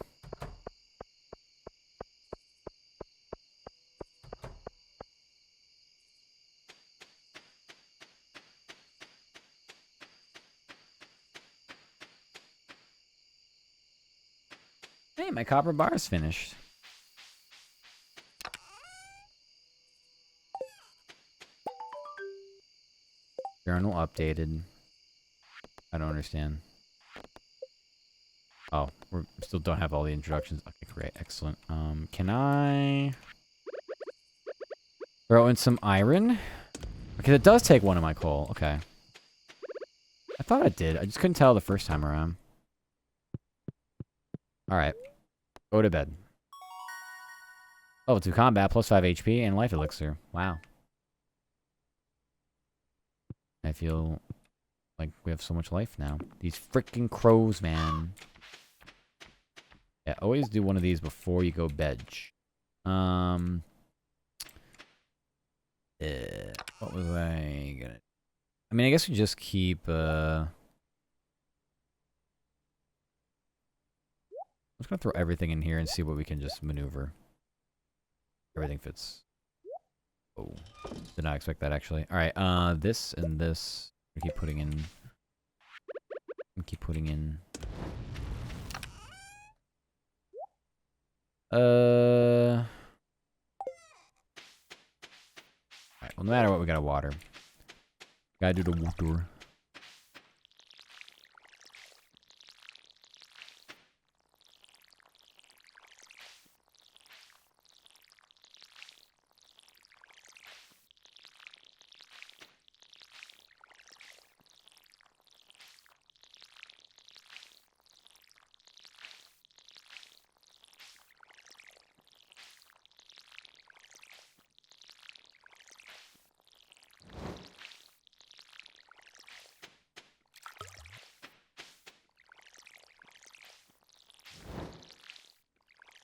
S1: Hey, my copper bar is finished. Journal updated. I don't understand. Oh, we still don't have all the introductions. Okay, great. Excellent. Can I throw in some iron? Okay, it does take one of my coal. Okay. I thought it did. I just couldn't tell the first time around. Alright. Go to bed. Level 2 combat, plus 5 HP, and life elixir. Wow. I feel like we have so much life now. These freaking crows, man. Yeah, always do one of these before you go bed. What was I gonna... I mean, I guess we just keep, I'm just gonna throw everything in here and see what we can just maneuver. Everything fits. Oh, did not expect that, actually. Alright, this and this. We keep putting in... Alright, well, no matter what, we gotta water. Gotta do the water.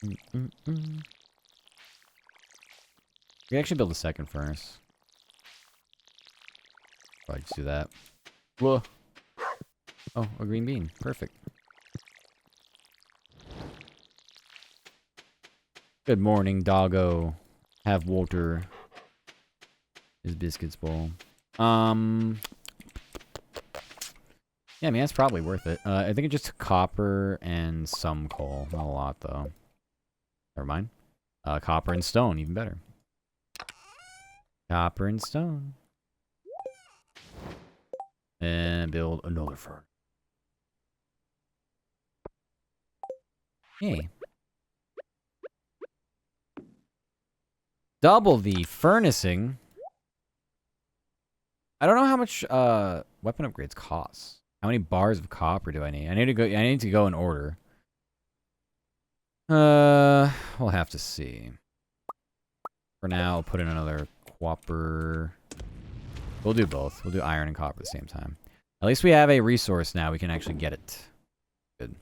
S1: We can actually build a second furnace. Probably just do that. Whoa. Oh, a green bean. Perfect. Good morning, doggo. Have water. His biscuits bowl. Yeah, I mean, that's probably worth it. I think it's just copper and some coal. Not a lot, though. Never mind. Copper and stone, even better. Copper and stone. And build another furnace. Yay. Double the furnacing. I don't know how much weapon upgrades cost. How many bars of copper do I need? I need to go in order. We'll have to see. For now, I'll put in another copper. We'll do both. We'll do iron and copper at the same time. At least we have a resource now. We can actually get it. Good.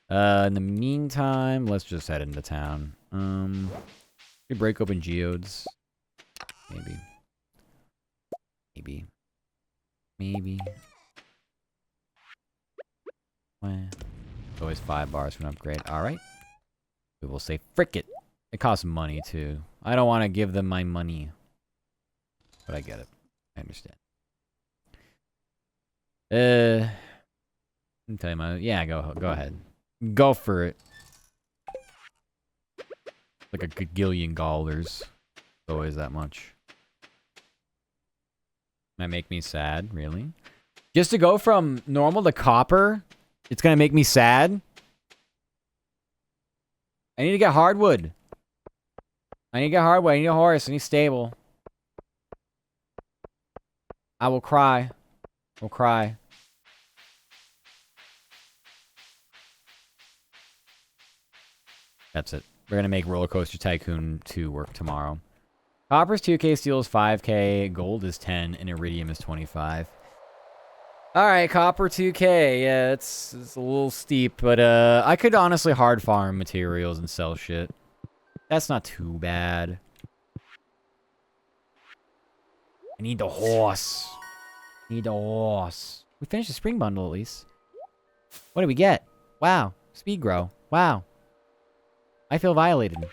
S1: In the meantime, let's just head into town. We break open geodes. Maybe. Well, always 5 bars for an upgrade. Alright. We will say, frick it. It costs money, too. I don't want to give them my money. But I get it. I understand. I'll tell you my... Yeah, go ahead. Go for it. Like a gagillion dollars. Always that much. Might make me sad, really? Just to go from normal to copper, it's gonna make me sad? I need to get hardwood. I need a horse. I need stable. I will cry. I'll cry. That's it. We're gonna make Roller Coaster Tycoon 2 work tomorrow. Copper's 2k, steel is 5k, gold is 10, and iridium is 25. Alright, copper 2k. Yeah, it's a little steep, but I could honestly hard farm materials and sell shit. That's not too bad. I need the horse. We finished the spring bundle at least. What did we get? Wow. Speed grow. Wow. I feel violated.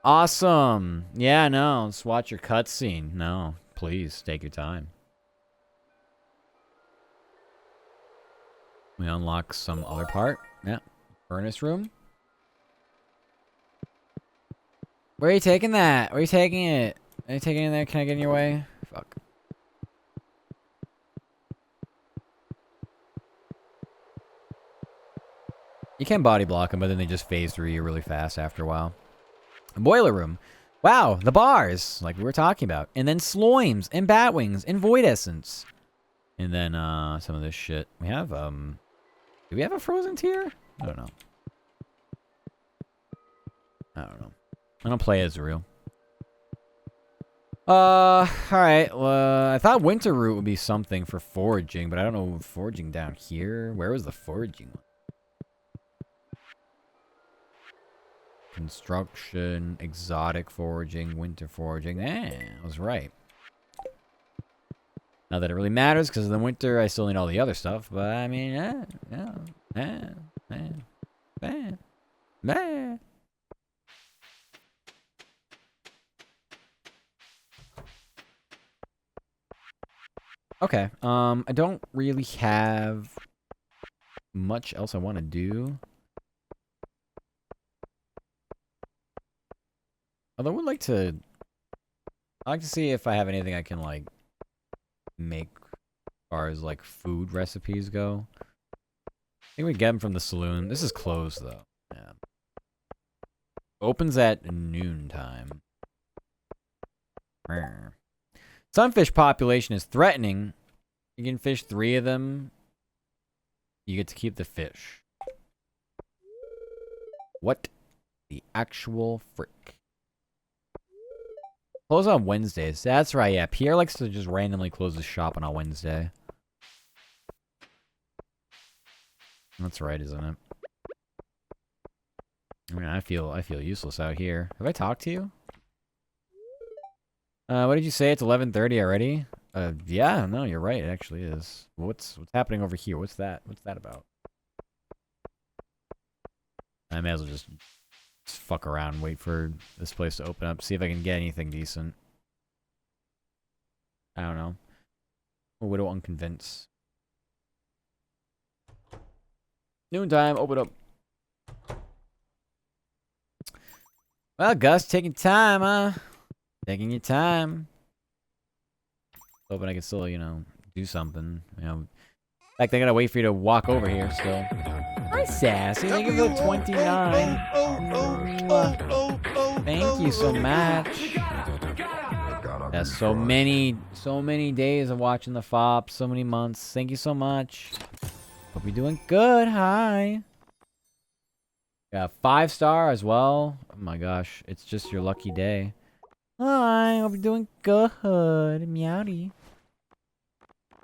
S1: Awesome. Yeah, no. Let's watch your cutscene. No, please take your time. We unlock some other part. Yeah. Furnace room. Where are you taking that? Where are you taking it? Are you taking it in there? Can I get in your way? Fuck. You can body block them, but then they just phase through you really fast after a while. Boiler room. Wow, the bars, like we were talking about. And then Sloims, and Batwings, and Void Essence. And then, some of this shit. We have, do we have a frozen tier? I don't know. I don't play as real. Alright, I thought Winter Root would be something for foraging, but I don't know foraging down here. Where was the foraging one? Construction, exotic foraging, winter foraging. I was right. Not that it really matters, because in the winter I still need all the other stuff, but I mean, Okay, I don't really have much else I want to do. Although I would like to... I like to see if I have anything I can, like, make as far as, like, food recipes go. I think we get them from the saloon. This is closed, though. Yeah. Opens at noon time. Sunfish population is threatening. You can fish 3 of them. You get to keep the fish. What the actual frick? Close on Wednesdays. That's right, yeah. Pierre likes to just randomly close his shop on a Wednesday. That's right, isn't it? mean, I feel useless out here. Have I talked to you? What did you say? It's 11:30 already? Yeah, no, you're right. It actually is. What's happening over here? What's that? What's that about? I may as well just fuck around and wait for this place to open up. See if I can get anything decent. I don't know. A Widow Unconvinced. Noontime, open up. Well, Gus, taking time, huh? Taking your time. Hoping I can still, you know, do something. You know, in fact, I gotta wait for you to walk over here still. Hi, Sassy. Thank you for the 29. Thank you so much. Yeah, so many days of watching the FOP, so many months. Thank you so much. Hope you're doing good. Hi. Yeah, 5-star as well. Oh my gosh, it's just your lucky day. Hi, hope you're doing good. Meowdy.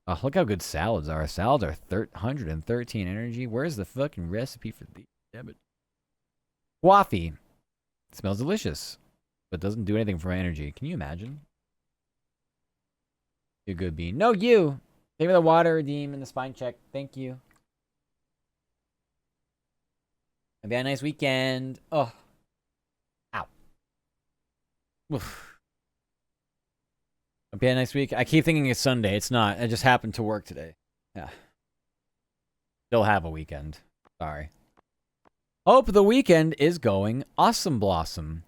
S1: Oh, look how good salads are. Salads are 113 energy. Where's the fucking recipe for these? Damn it. Coffee. It smells delicious, but doesn't do anything for my energy. Can you imagine? You good bean. No, you. Give me the water, redeem, and the spine check. Thank you. Have a nice weekend. Oh. Ow. Oof. Hope you had a nice week. I keep thinking it's Sunday. It's not. I just happened to work today. Yeah. Still have a weekend. Sorry. Hope the weekend is going awesome blossom.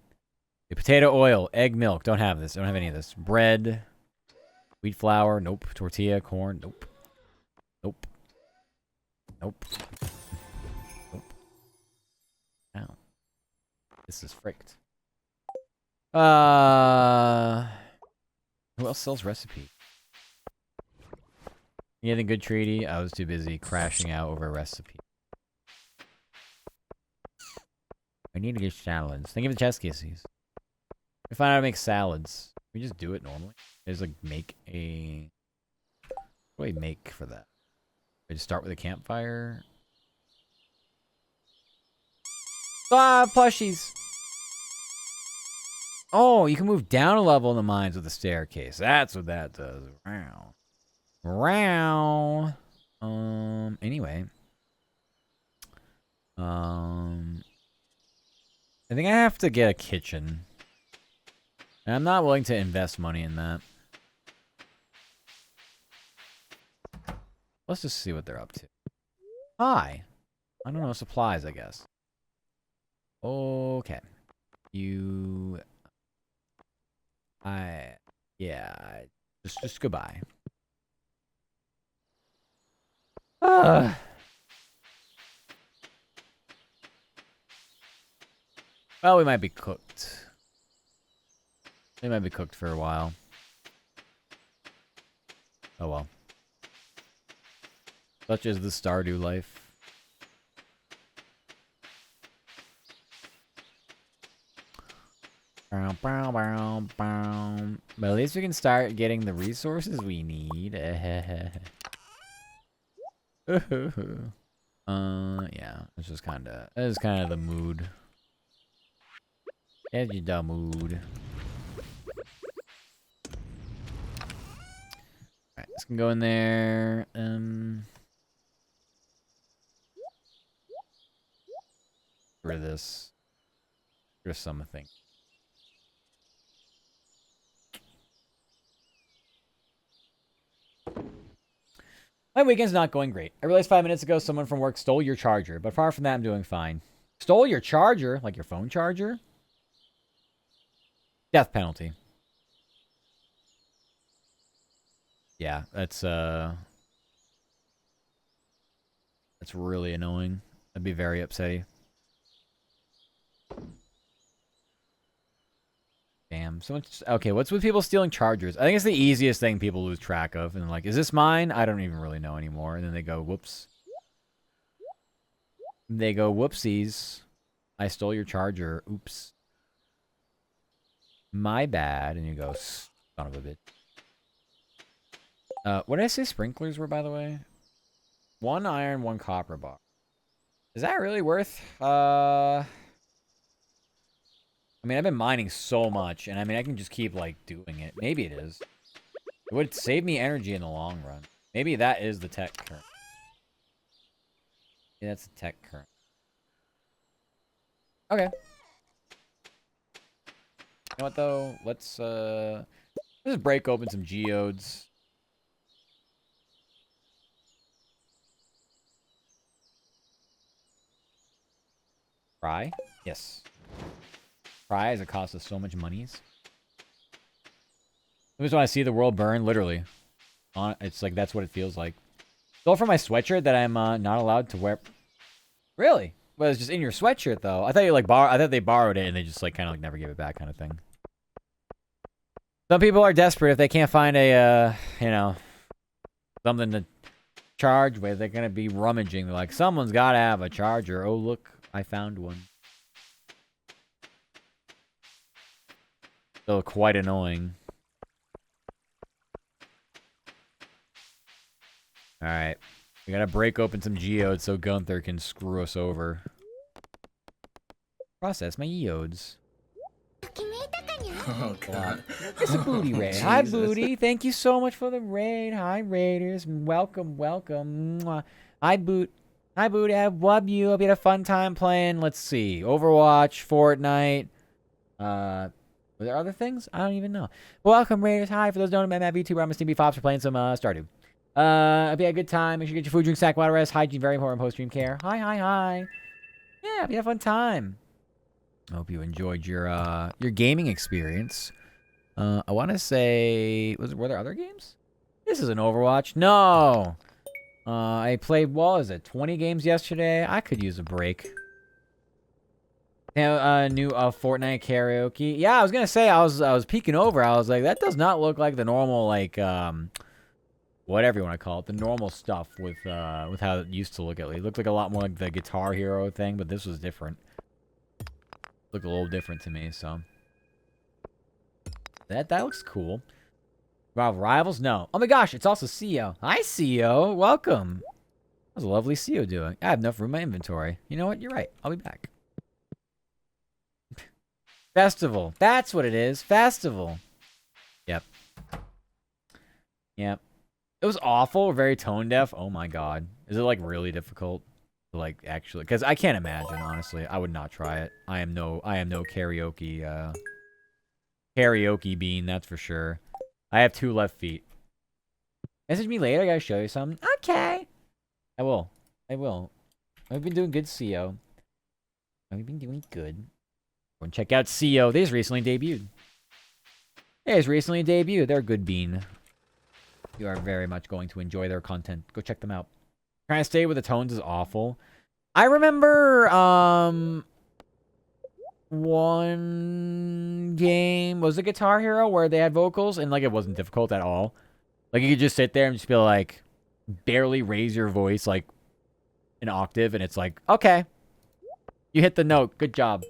S1: Potato oil, egg milk. Don't have this. Don't have any of this. Bread. Wheat flour. Nope. Tortilla. Corn. Nope. Nope. Nope. Nope. Ow. This is fricked. Who else sells recipe? Anything good, Treaty? I was too busy crashing out over a recipe. I need to get salads. Thank you for the chest kisses. We find out how to make salads. We just do it normally. I just like make a. What do I make for that? I just start with a campfire. Ah, plushies. Oh, you can move down a level in the mines with a staircase. That's what that does. Wow. Wow. Anyway. I think I have to get a kitchen. And I'm not willing to invest money in that. Let's just see what they're up to. Hi. I don't know, supplies, I guess. Okay. Yeah, just goodbye. Well, we might be cooked. They might be cooked for a while. Oh well. Such is the Stardew life. But at least we can start getting the resources we need. Yeah. It's just kinda the mood. Edgy the mood. Alright, this can go in there. Get rid of this. Get rid of something. My weekend's not going great. I realized 5 minutes ago someone from work stole your charger, but far from that, I'm doing fine. Stole your charger? Like your phone charger? Death penalty. Yeah, that's really annoying. That'd be very upsetting. Damn. Okay, what's with people stealing chargers? I think it's the easiest thing people lose track of. And like, is this mine? I don't even really know anymore. And then they go, whoops. They go, whoopsies. I stole your charger. Oops. My bad. And you go, son of a bitch. What did I say sprinklers were, by the way? 1 iron, 1 copper bar. Is that really worth? I mean, I've been mining so much, and I mean, I can just keep, like, doing it. Maybe it is. It would save me energy in the long run. Maybe that is the tech current. Yeah, that's the tech current. Okay. You know what, though? Let's just break open some geodes. Fry? Yes. Fry as it costs us so much monies. I just want to see the world burn, literally. It's like, that's what it feels like. Still for my sweatshirt that I'm not allowed to wear. Really? Well, it's just in your sweatshirt, though. I thought you, like, I thought they borrowed it and they just, like, kind of, like, never gave it back kind of thing. Some people are desperate if they can't find a, you know, something to charge with. They're going to be rummaging. They're like, someone's got to have a charger. Oh, look, I found one. Still quite annoying. Alright. We gotta break open some geodes so Gunther can screw us over. Process my geodes.
S2: Oh god.
S1: It's a booty raid. Hi, Booty. Thank you so much for the raid. Hi, Raiders. Welcome, welcome. Mwah. Hi, Boot. Hi, Booty. I love you. Hope you had a fun time playing. Let's see. Overwatch, Fortnite. Were there other things? I don't even know. Welcome, Raiders. Hi. For those who don't know, I'm a VTuber. I'm a Stevie Fops for playing some Stardew. Hope you had a good time. Make sure you get your food, drink, snack, water, rest, hygiene, very important post-stream care. Hi, hi, hi. Yeah, hope you had a fun time. I hope you enjoyed your gaming experience. I want to say, were there other games? This is an Overwatch. No. I played, what was it, 20 games yesterday? I could use a break. New Fortnite karaoke. Yeah, I was gonna say I was peeking over. I was like, that does not look like the normal like whatever you want to call it, the normal stuff with how it used to look. At least it looked like a lot more like the Guitar Hero thing, but this was different. Looked a little different to me, so that looks cool. Wow, rivals? No. Oh my gosh, it's also CEO. Hi, CEO. Welcome. How's a lovely CEO doing? I have enough room in my inventory. You know what? You're right. I'll be back. Festival. That's what it is. Festival. Yep. Yep. It was awful. Very tone deaf. Oh my god. Is it like really difficult to like actually? Because I can't imagine. Honestly, I would not try it. I am no karaoke karaoke bean. That's for sure. I have 2 left feet. Message me later. I gotta show you something. Okay. I will. I will. I've been doing good, CO. I've been doing good. Go and check out CO. They just recently debuted. They're a good bean. You are very much going to enjoy their content. Go check them out. Trying to stay with the tones is awful. I remember one game was it Guitar Hero where they had vocals and like it wasn't difficult at all. Like you could just sit there and just be like barely raise your voice like an octave and it's like, okay. You hit the note. Good job.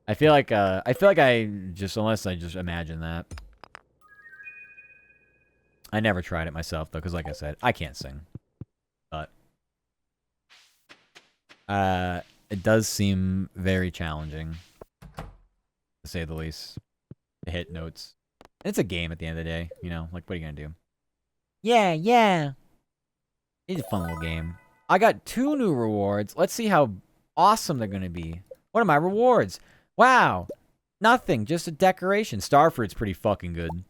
S1: I feel like I just unless I just imagine that. I never tried it myself though, because like I said, I can't sing. But it does seem very challenging, to say the least, to hit notes. It's a game at the end of the day, you know. Like, what are you gonna do? Yeah, yeah. It's a fun little game. I got 2 new rewards. Let's see how awesome they're gonna be. What are my rewards? Wow, nothing. Just a decoration. Starfruit's pretty fucking good.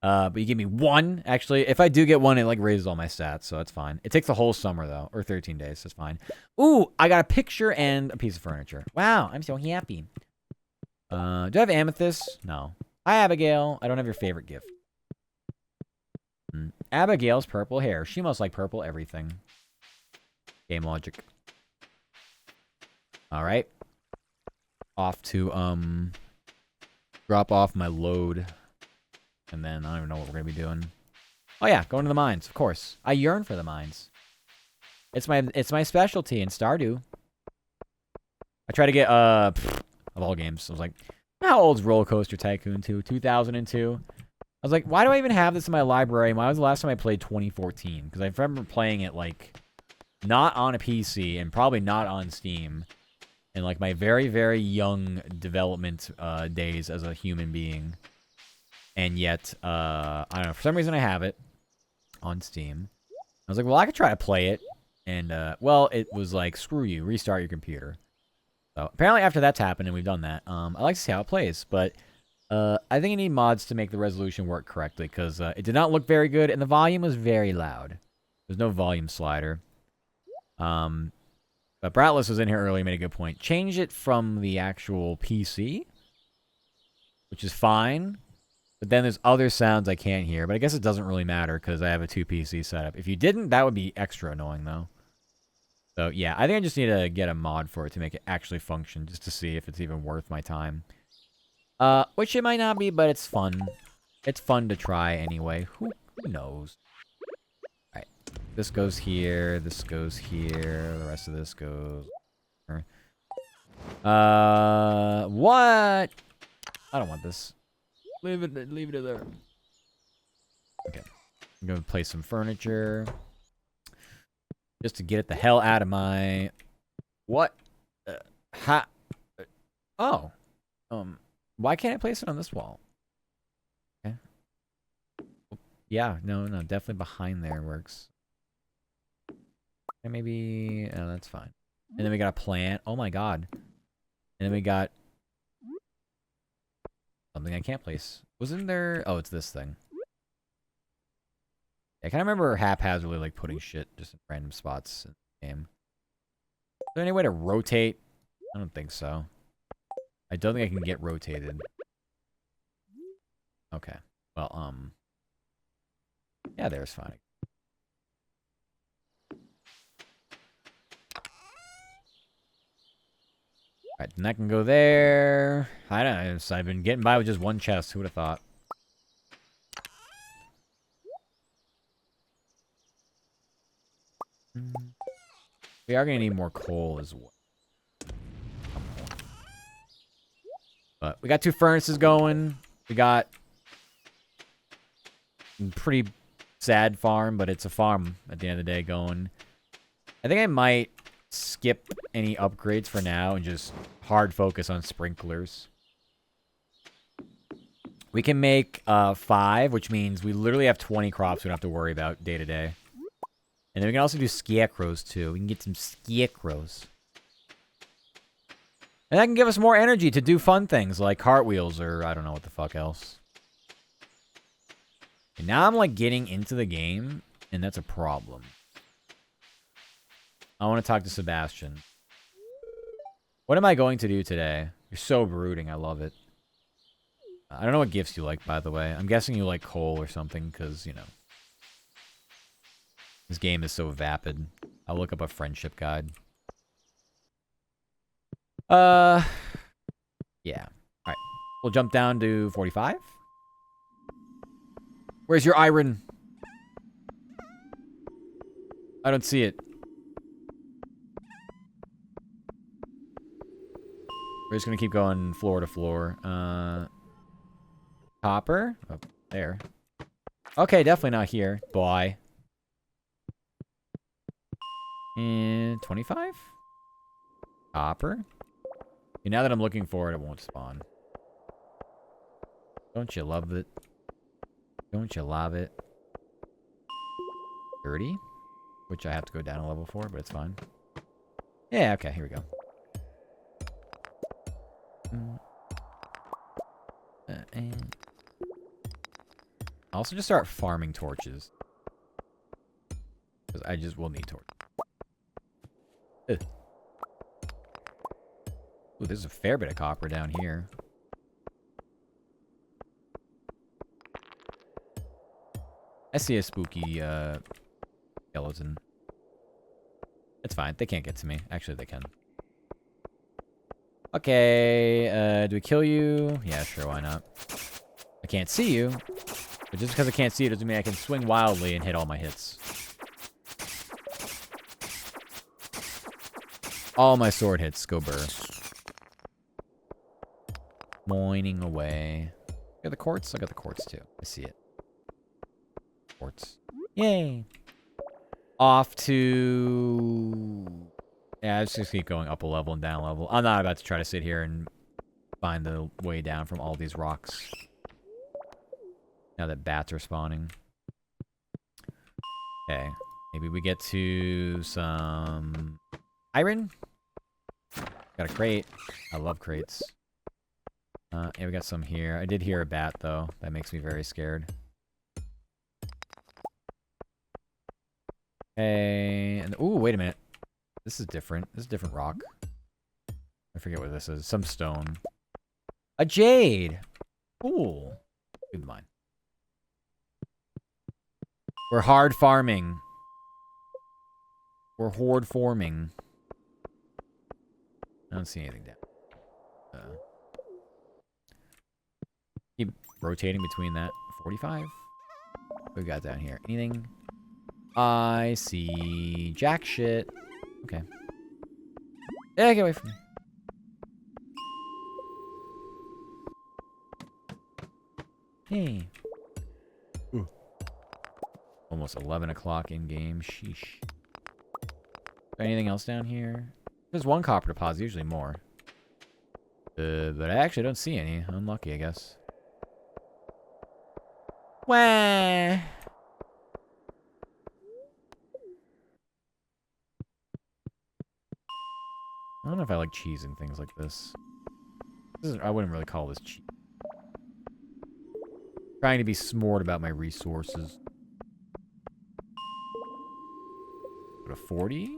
S1: But you give me 1. Actually, if I do get 1, it like raises all my stats, so that's fine. It takes the whole summer though, or 13 days. That's fine. Ooh, I got a picture and a piece of furniture. Wow, I'm so happy. Do I have amethyst? No. Hi, Abigail. I don't have your favorite gift. Abigail's purple hair. She must like purple everything. Game logic. All right. Off to drop off my load. And then I don't even know what we're going to be doing. Oh yeah, going to the mines, of course. I yearn for the mines. It's my specialty in Stardew. I try to get of all games. I was like, how old's Roller Coaster Tycoon 2? 2002. I was like, why do I even have this in my library? Why was the last time I played 2014? Because I remember playing it like not on a PC and probably not on Steam. in like my very, very young development days as a human being. And yet, I don't know, for some reason I have it on Steam. I was like, well, I could try to play it. And, well, it was like, screw you, restart your computer. So apparently after that's happened and we've done that, I like to see how it plays. But I think you need mods to make the resolution work correctly because it did not look very good and the volume was very loud. There's no volume slider. But Bratless was in here earlier, made a good point. Change it from the actual PC, which is fine. But then there's other sounds I can't hear. But I guess it doesn't really matter because I have a 2 PC setup. If you didn't, that would be extra annoying, though. So, yeah, I think I just need to get a mod for it to make it actually function, just to see if it's even worth my time. Which it might not be, but it's fun. It's fun to try anyway. Who knows? Alright. This goes here. This goes here. The rest of this goes here. What? I don't want this. Leave it there. Okay. I'm going to place some furniture. Just to get it the hell out of my... What? Oh. Why can't I place it on this wall? Okay. Yeah, no, definitely behind there works. And maybe... Oh, that's fine. And then we got a plant. Oh my god. And then we got... something I can't place. Wasn't there... Oh, it's this thing. I kind of remember haphazardly, like, putting shit just in random spots in the game. Is there any way to rotate? I don't think so. I don't think I can get rotated. Okay. Well, yeah, there's fine. Alright, then that can go there. I don't know. So I've been getting by with just one chest. Who would have thought? We are going to need more coal as well. But we got 2 furnaces going. We got a pretty sad farm, but it's a farm at the end of the day going. I think I might skip any upgrades for now and just hard focus on sprinklers. We can make 5, which means we literally have 20 crops we don't have to worry about day to day. And then we can also do scarecrows too. We can get some scarecrows. And that can give us more energy to do fun things like cartwheels or I don't know what the fuck else. And now I'm like getting into the game and that's a problem. I want to talk to Sebastian. What am I going to do today? You're so brooding. I love it. I don't know what gifts you like, by the way. I'm guessing you like coal or something because, you know. This game is so vapid. I'll look up a friendship guide. Yeah. Alright. We'll jump down to 45. Where's your iron? I don't see it. We're just gonna keep going floor to floor. Copper? Oh, there. Okay, definitely not here. Boy. And 25? Copper? Okay, now that I'm looking for it, it won't spawn. Don't you love it? Don't you love it? 30? Which I have to go down a level for, but it's fine. Yeah, okay, here we go. And I'll also just start farming torches. Because I just will need torches. Ugh. Ooh, there's a fair bit of copper down here. I see a spooky skeleton. It's fine. They can't get to me. Actually, they can. Okay, do we kill you? Yeah, sure, why not? I can't see you. But just because I can't see you doesn't mean I can swing wildly and hit all my hits. All my sword hits go burr. Moining away. Got the quartz? I got the quartz too. I see it. Quartz. Yay! Off to Yeah, let's just keep going up a level and down a level. I'm not about to try to sit here and find the way down from all these rocks. Now that bats are spawning. Okay. Maybe we get to some iron. Got a crate. I love crates. Yeah, we got some here. I did hear a bat, though. That makes me very scared. Okay. And, ooh, wait a minute. This is different. This is a different rock. I forget what this is. Some stone. A jade! Cool. Good mine. We're hard farming. We're horde forming. I don't see anything down. Keep rotating between that. 45? What we got down here? Anything? I see jack shit. Okay. Yeah, get away from me. Hey. Ooh. Almost 11 o'clock in game. Sheesh. Anything else down here? There's one copper deposit, usually more. But I actually don't see any. Unlucky, I guess. Wah! I don't know if I like cheesing things like this. I wouldn't really call this cheese. Trying to be smart about my resources. Go to 40?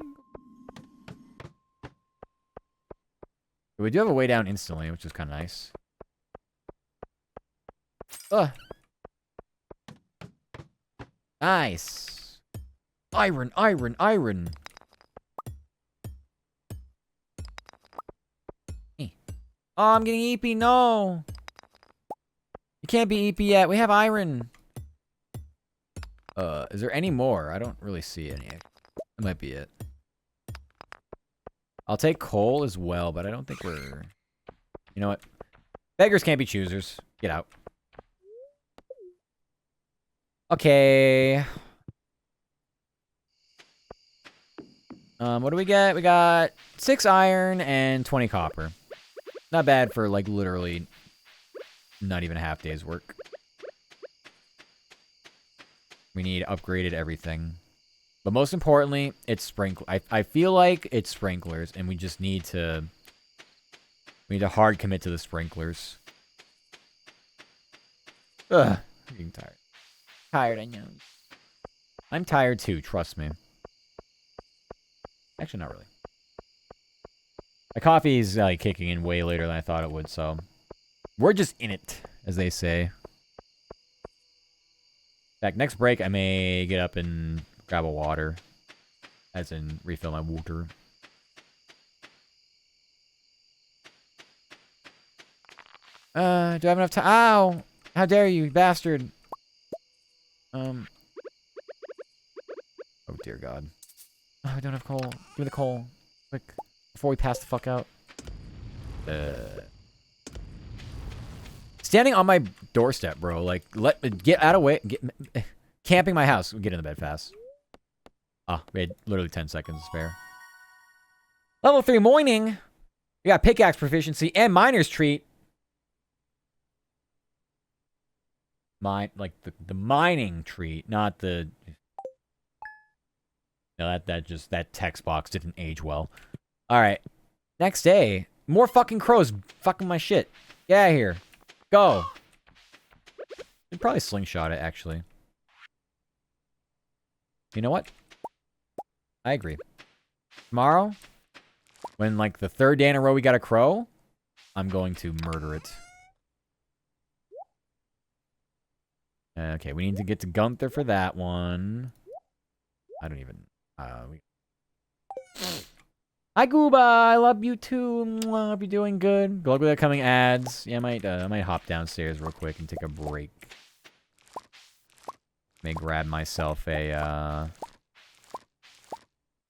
S1: We do have a way down instantly, which is kind of nice. Ugh. Nice. Iron, iron, iron. Hey. Oh, I'm getting EP. No. You can't be EP yet. We have iron. Is there any more? I don't really see any. That might be it. I'll take coal as well, but I don't think we're... You know what? Beggars can't be choosers. Get out. Okay. What do we get? We got 6 iron and 20 copper. Not bad for, like, literally not even a half day's work. We need upgraded everything. But most importantly, it's sprinkler. I feel like it's sprinklers, and we just need to... We need to hard commit to the sprinklers. Ugh. I'm getting tired. Tired, I know. I'm tired too, trust me. Actually, not really. My coffee's like kicking in way later than I thought it would, so... We're just in it, as they say. In fact, next break, I may get up and grab a water. As in, refill my water. Do I have enough time? Ow! How dare you, bastard! Oh, dear God. Oh, I don't have coal. Give me the coal. Quick. Before we pass the fuck out. Standing on my doorstep, bro. Like, get out of way. Camping my house. Get in the bed fast. Ah, we had literally 10 seconds to spare. Level 3 mining. We got pickaxe proficiency and miner's treat. Like the mining treat, not the... No, that text box didn't age well. Alright. Next day. More fucking crows fucking my shit. Get out of here. Go. Should probably slingshot it, actually. You know what? I agree. Tomorrow, when, like, the 3rd day in a row we got a crow, I'm going to murder it. Okay, we need to get to Gunther for that one. I don't even... Hi, Gooba! I love you too. Mwah, hope you're doing good. Good luck with the coming ads. Yeah, I might hop downstairs real quick and take a break. May grab myself a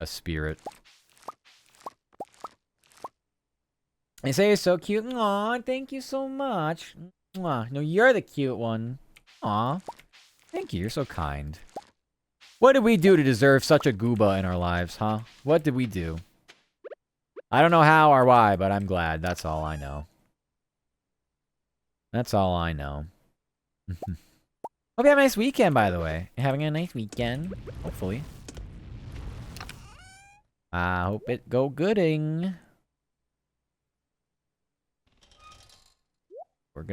S1: spirit. They say you're so cute. Aw, thank you so much. Mwah. No, you're the cute one. Aw. Thank you, you're so kind. What did we do to deserve such a gooba in our lives, huh? What did we do? I don't know how or why, but I'm glad. That's all I know. That's all I know. Hope you have a nice weekend, by the way. You're having a nice weekend, hopefully. I hope it go gooding. We're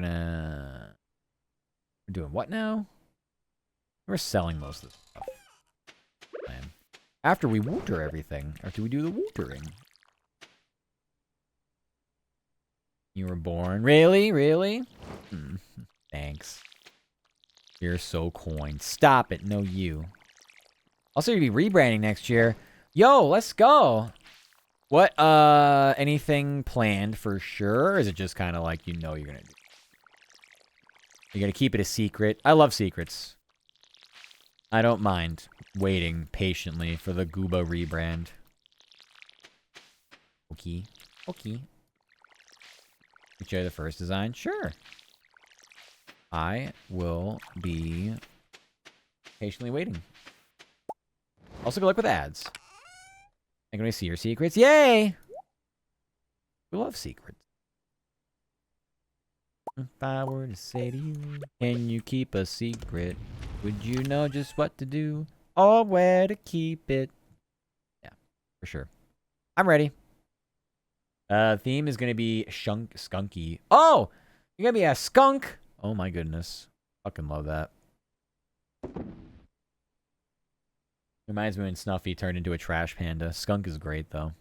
S1: doing what now? We're selling most of the stuff. Man. After we water everything. After we do the watering. You were born. Really? Really? Thanks. You're so coin. Stop it. No, you. Also, you'll be rebranding next year. Yo, let's go. What, anything planned for sure? Or is it just kind of like, you know you're gonna do? You're gonna keep it a secret? I love secrets. I don't mind waiting patiently for the Gooba rebrand. Okay. Okay. You show the first design? Sure. I will be patiently waiting. Also, good luck with ads. I'm going to see your secrets. Yay! We love secrets. If I were to say to you, can you keep a secret? Would you know just what to do or where to keep it? Yeah, for sure. I'm ready. Theme is going to be skunky. Oh! You're going to be a skunk! Oh my goodness. Fucking love that. Reminds me when Snuffy turned into a trash panda. Skunk is great, though.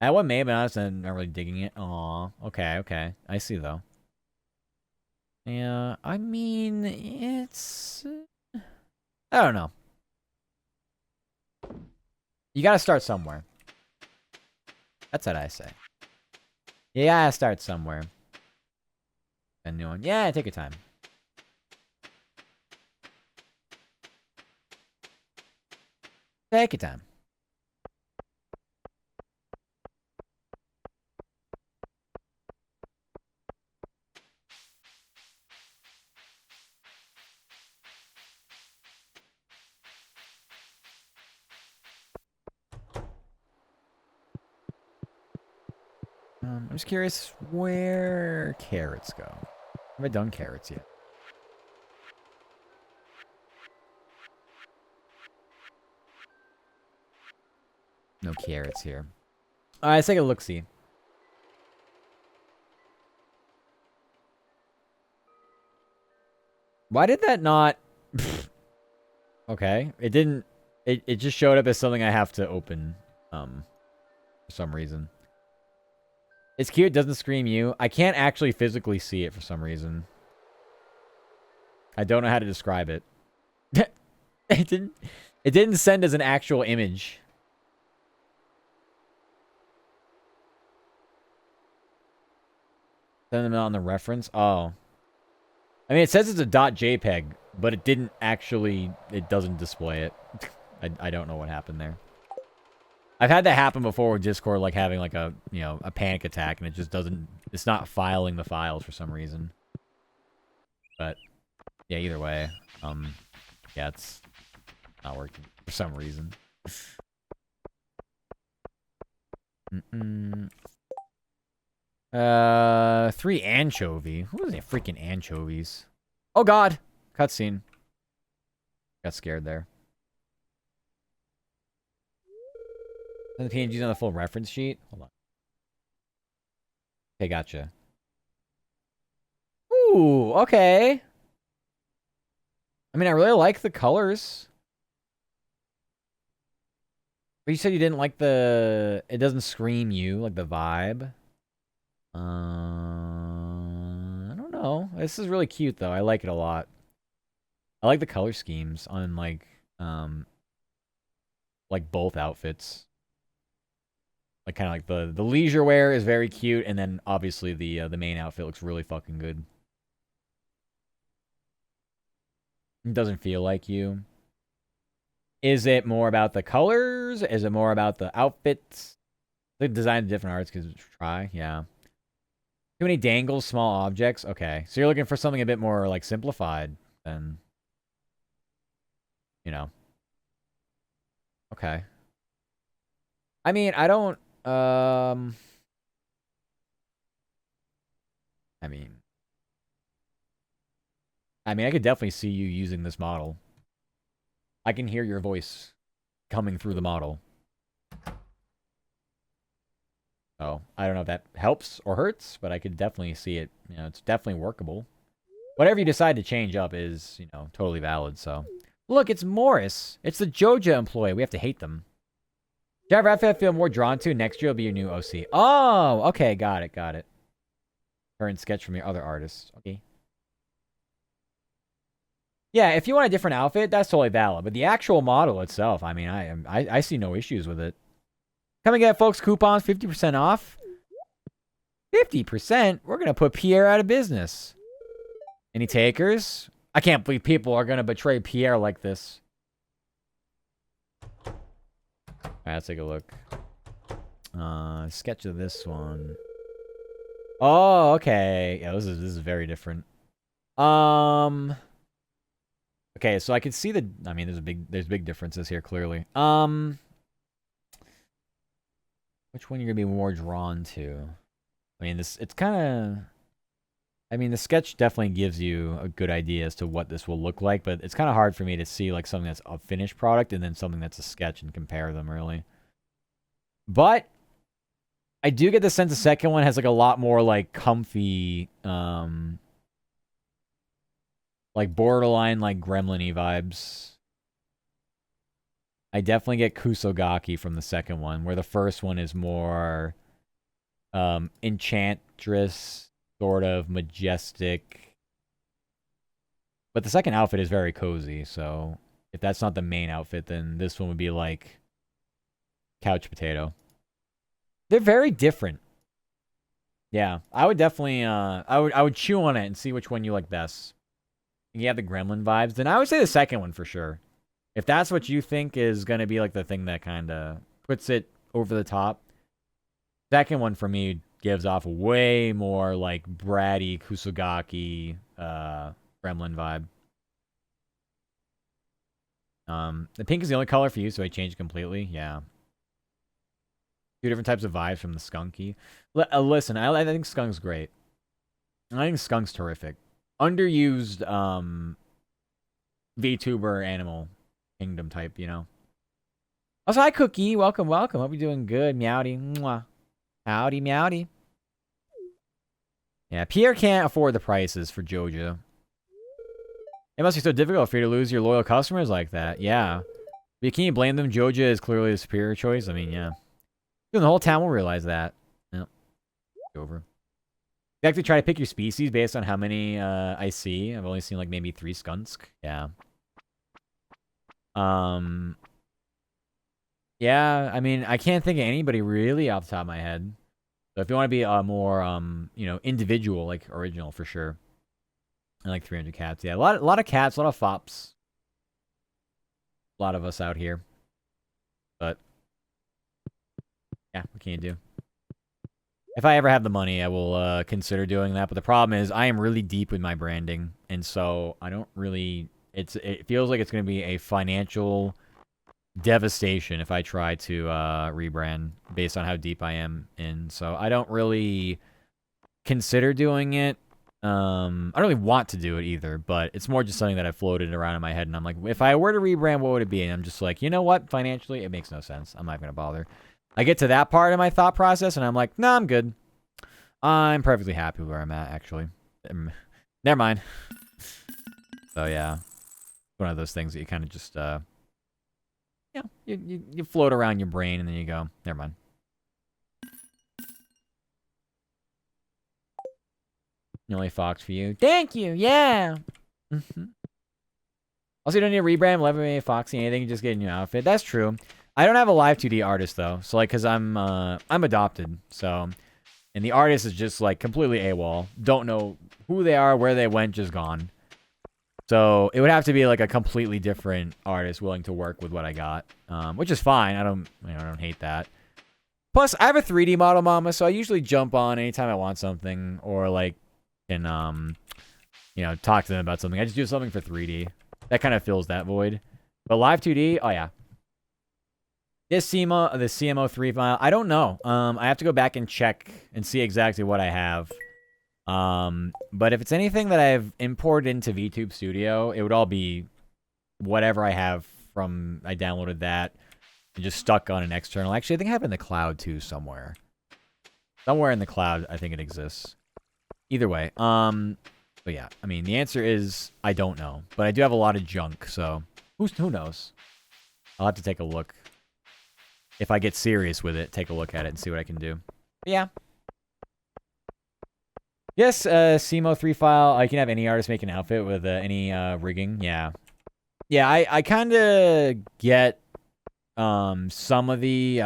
S1: That one may have been honest, I'm not really digging it. Aw. Okay, okay. I see, though. Yeah, I mean, it's... I don't know. You gotta start somewhere. That's what I say. You gotta start somewhere. A new one. Yeah, take your time. Take your time. I'm just curious where carrots go. Have I done carrots yet? No carrots here. Alright, let's take a look-see. Why did that not... Okay. It didn't... It just showed up as something I have to open. For some reason. It's cute. It doesn't scream you. I can't actually physically see it for some reason. I don't know how to describe it. It didn't send as an actual image. Send them on the reference. Oh. I mean, it says it's a .jpeg, but it didn't actually... It doesn't display it. I don't know what happened there. I've had that happen before with Discord, like having like a, you know, a panic attack, and it just doesn't... It's not filing the files for some reason. But, yeah, either way. Yeah, it's not working for some reason. Three anchovy. What is it? Freaking anchovies. Oh god! Cutscene. Got scared there. And the PNG's on the full reference sheet? Hold on. Okay, gotcha. Ooh, okay. I mean, I really like the colors. But you said you didn't like the... It doesn't scream you, like the vibe. I don't know. This is really cute, though. I like it a lot. I like the color schemes on, like both outfits. Like, kind of like the leisure wear is very cute, and then, obviously, the main outfit looks really fucking good. It doesn't feel like you. Is it more about the colors? Is it more about the outfits? They designed different arts because try, yeah. Too many dangles, small objects. Okay, so you're looking for something a bit more like simplified than, you know. Okay. I mean, I don't, I mean, I could definitely see you using this model. I can hear your voice coming through the model. So, I don't know if that helps or hurts, but I could definitely see it. You know, it's definitely workable. Whatever you decide to change up is, you know, totally valid, so. Look, it's Morris. It's the Joja employee. We have to hate them. Driver I feel more drawn to. Next year will be your new OC. Oh, okay. Got it. Got it. Current sketch from your other artists. Okay. Yeah, if you want a different outfit, that's totally valid. But the actual model itself, I mean, I see no issues with it. Come and get folks coupons, 50% off. 50%? We're going to put Pierre out of business. Any takers? I can't believe people are going to betray Pierre like this. All right, let's take a look. Sketch of this one. Oh, okay. Yeah, this is very different. Okay, so I can see the. I mean, there's big differences here clearly. Which one you're gonna be more drawn to? I mean, it's kind of. I mean, the sketch definitely gives you a good idea as to what this will look like, but it's kind of hard for me to see like something that's a finished product and then something that's a sketch and compare them really. But I do get the sense the second one has like a lot more like comfy, like borderline like gremlin-y vibes. I definitely get Kusogaki from the second one, where the first one is more enchantress, sort of majestic. But the second outfit is very cozy, so if that's not the main outfit, then this one would be like couch potato. They're very different. Yeah, I would definitely I would chew on it and see which one you like best. You have the gremlin vibes, then I would say the second one for sure. If that's what you think is going to be like the thing that kind of puts it over the top, second one for me gives off way more like bratty Kusogaki gremlin vibe. The pink is the only color for you, so I changed completely. Yeah. Two different types of vibes from the skunky. Listen, I think skunk's great. I think skunk's terrific. Underused VTuber animal kingdom type, you know. Also, hi Cookie, welcome. Hope you're doing good, Meowdy. Mwah. Howdy, Meowdy. Yeah, Pierre can't afford the prices for Joja. It must be so difficult for you to lose your loyal customers like that. Yeah, but can you blame them? Joja is clearly the superior choice. I mean, yeah. The whole town will realize that. Yep. Over. You actually try to pick your species based on how many I see. I've only seen like maybe 3 skunsk. Yeah. Yeah, I mean, I can't think of anybody really off the top of my head. So if you want to be more, you know, individual, like original for sure. I like 300 cats. Yeah, a lot of cats, a lot of fops. A lot of us out here. But yeah, what can you do? If I ever have the money, I will consider doing that. But the problem is, I am really deep with my branding, and so I don't really. It feels like it's going to be a financial devastation if I try to rebrand based on how deep I am in. So I don't really consider doing it. I don't really want to do it either, but it's more just something that I floated around in my head, and I'm like, if I were to rebrand, what would it be? And I'm just like, you know what? Financially, it makes no sense. I'm not going to bother. I get to that part of my thought process, and I'm like, nah, I'm good. I'm perfectly happy where I'm at, actually. Never mind. So, yeah. One of those things that you kind of just, yeah, you float around your brain, and then you go, never mind. Only Fox for you. Thank you, yeah! Also, you don't need a rebrand, 11 Foxy, anything, you just get a new outfit. That's true. I don't have a live 2D artist though, so like, cause I'm adopted, so, and the artist is just like completely AWOL. Don't know who they are, where they went, just gone. So it would have to be like a completely different artist willing to work with what I got, which is fine. I don't hate that. Plus, I have a 3D model mama, so I usually jump on anytime I want something or like can you know, talk to them about something. I just do something for 3D. That kind of fills that void. But live 2D, oh yeah. This the CMO3 file, I don't know. I have to go back and check and see exactly what I have. But if it's anything that I've imported into VTube Studio, it would all be whatever I have from I downloaded that and just stuck on an external. Actually, I think I have it in the cloud too somewhere. Somewhere in the cloud, I think it exists. Either way, but yeah, I mean, the answer is I don't know, but I do have a lot of junk, so who knows? I'll have to take a look. If I get serious with it, take a look at it and see what I can do. But yeah. Yes, CMO3 file. I can have any artist make an outfit with any rigging. Yeah. Yeah, I kind of get some of the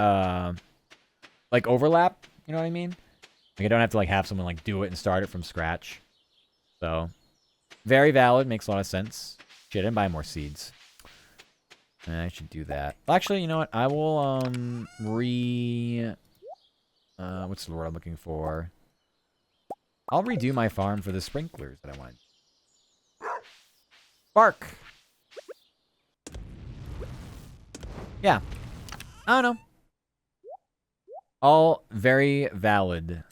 S1: like overlap, you know what I mean? Like I don't have to like have someone like do it and start it from scratch. So, very valid, makes a lot of sense. Shit, and buy more seeds. I should do that. Well, actually, you know what? I will, what's the word I'm looking for? I'll redo my farm for the sprinklers that I want. Bark! Yeah. I don't know. All very valid,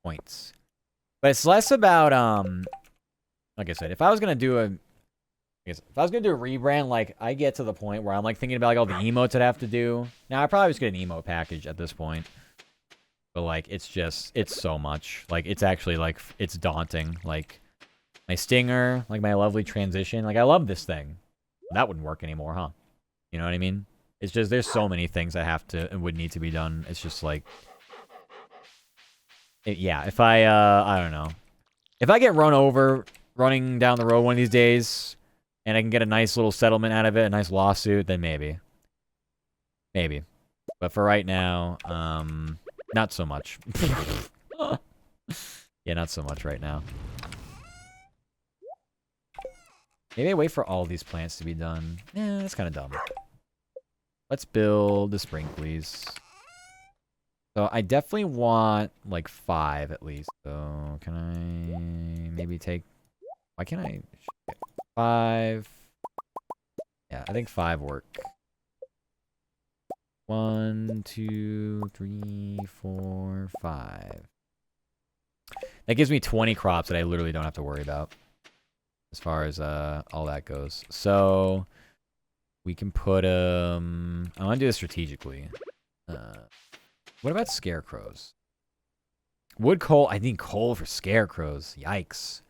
S1: points. But it's less about, like I said, if I was gonna do a rebrand, like, I get to the point where I'm, like, thinking about, like, all the emotes I'd have to do. Now, I probably just get an emote package at this point. But, like, it's just, it's so much. Like, it's actually, like, it's daunting. Like, my stinger, like, my lovely transition. Like, I love this thing. That wouldn't work anymore, huh? You know what I mean? It's just, there's so many things that have to, and would need to be done. It's just, like, yeah, if I don't know. If I get run over running down the road one of these days, and I can get a nice little settlement out of it, a nice lawsuit, then maybe. Maybe. But for right now, not so much. Yeah, not so much right now. Maybe I wait for all these plants to be done. Yeah, that's kind of dumb. Let's build the sprinklers. So I definitely want, like, 5 at least. So can I maybe take... Why can't I... 5... Yeah, I think 5 work. 1, 2, 3, 4, 5. That gives me 20 crops that I literally don't have to worry about. As far as all that goes. So... We can put, I want to do this strategically. What about scarecrows? Wood, coal. I need coal for scarecrows. Yikes.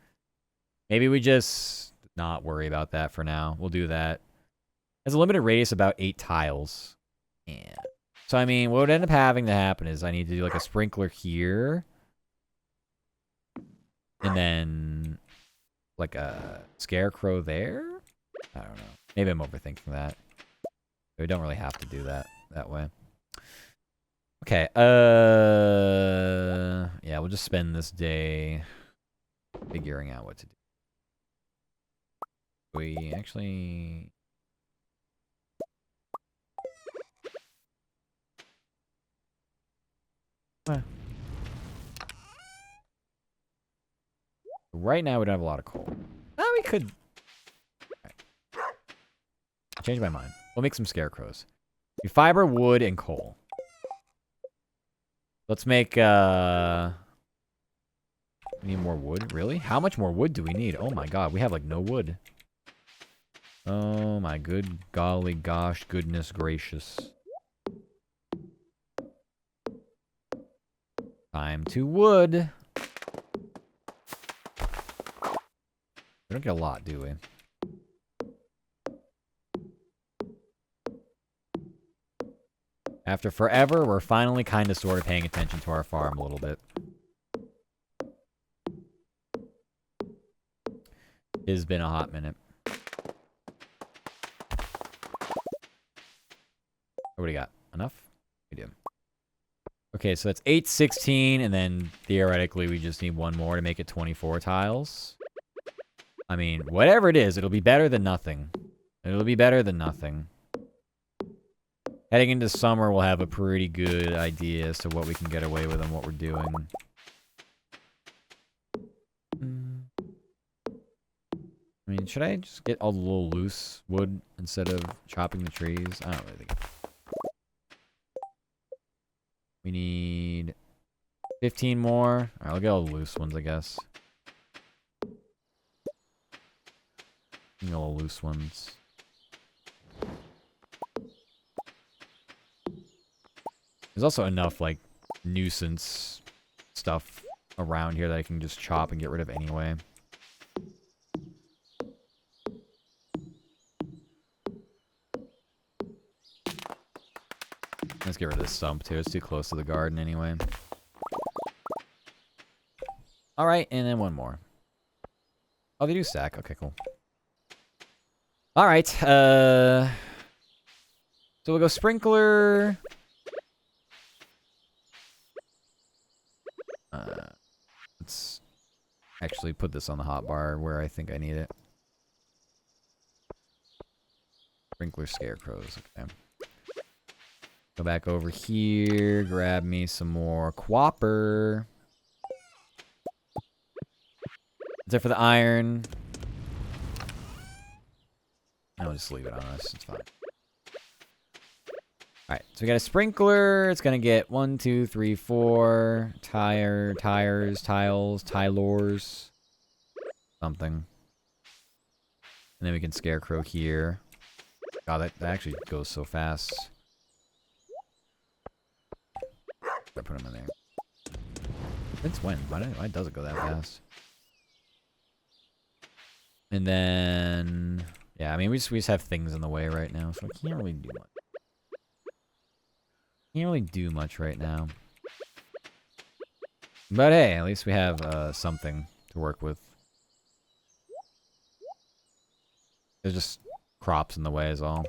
S1: Maybe we just not worry about that for now. We'll do that. Has a limited radius, about 8 tiles. Yeah. So, I mean, what would end up having to happen is I need to do, like, a sprinkler here. And then, like, a scarecrow there? I don't know. Maybe I'm overthinking that. We don't really have to do that way. Okay, yeah, we'll just spend this day figuring out what to do. We actually... Right now, we don't have a lot of coal. Oh, we could... Change my mind. We'll make some scarecrows. Fiber, wood, and coal. Let's make, we need more wood? Really? How much more wood do we need? Oh my god, we have, like, no wood. Oh my good golly gosh, goodness gracious. Time to wood. We don't get a lot, do we? After forever, we're finally kind of sort of paying attention to our farm a little bit. It's been a hot minute. What do we got? Enough? We do. Okay, so that's 8, 16, and then theoretically we just need one more to make it 24 tiles. I mean, whatever it is, it'll be better than nothing. It'll be better than nothing. Heading into summer, we'll have a pretty good idea as to what we can get away with and what we're doing. I mean, should I just get all the little loose wood instead of chopping the trees? I don't really think. We need 15 more. Alright, I'll get all the loose ones, I guess. All the loose ones. There's also enough, like, nuisance stuff around here that I can just chop and get rid of anyway. Let's get rid of this stump, too. It's too close to the garden anyway. Alright, and then one more. Oh, they do stack. Okay, cool. Alright, so we'll go sprinkler. Let's actually put this on the hotbar where I think I need it. Sprinkler scarecrows, okay. Go back over here, grab me some more copper. That's it for the iron. I'll just leave it on us, it's fine. Alright, so we got a sprinkler. It's gonna get 1, 2, 3, 4 tiles, tilors, something. And then we can scarecrow here. God, that actually goes so fast. I put them in there. Since when? Why does it go that fast? And then, yeah, I mean, we just have things in the way right now, so I can't really do much. Can't really do much right now. But hey, at least we have something to work with. There's just crops in the way is all.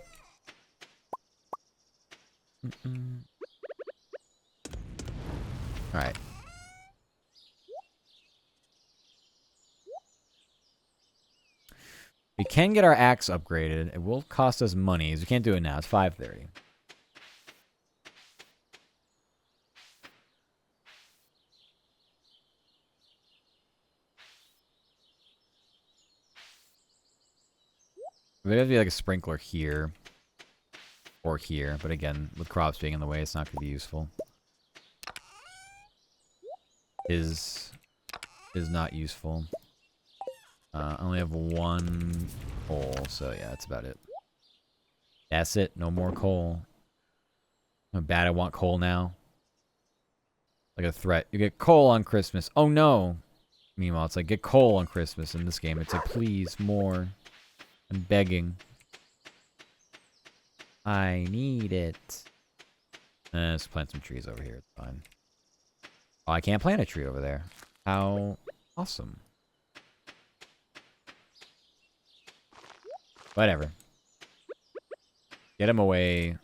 S1: Alright. We can get our axe upgraded. It will cost us money. We can't do it now. It's 5:30. There'd have to be like a sprinkler here. Or here. But again, with crops being in the way, it's not going to be useful. Is not useful. I only have one coal, so yeah, that's about it. That's it. No more coal. How bad I want coal now. Like a threat. You get coal on Christmas. Oh no! Meanwhile, it's like, get coal on Christmas in this game. It's like, please, more. I'm begging. I need it. Let's plant some trees over here. It's fine. Oh, I can't plant a tree over there. How awesome. Whatever. Get him away.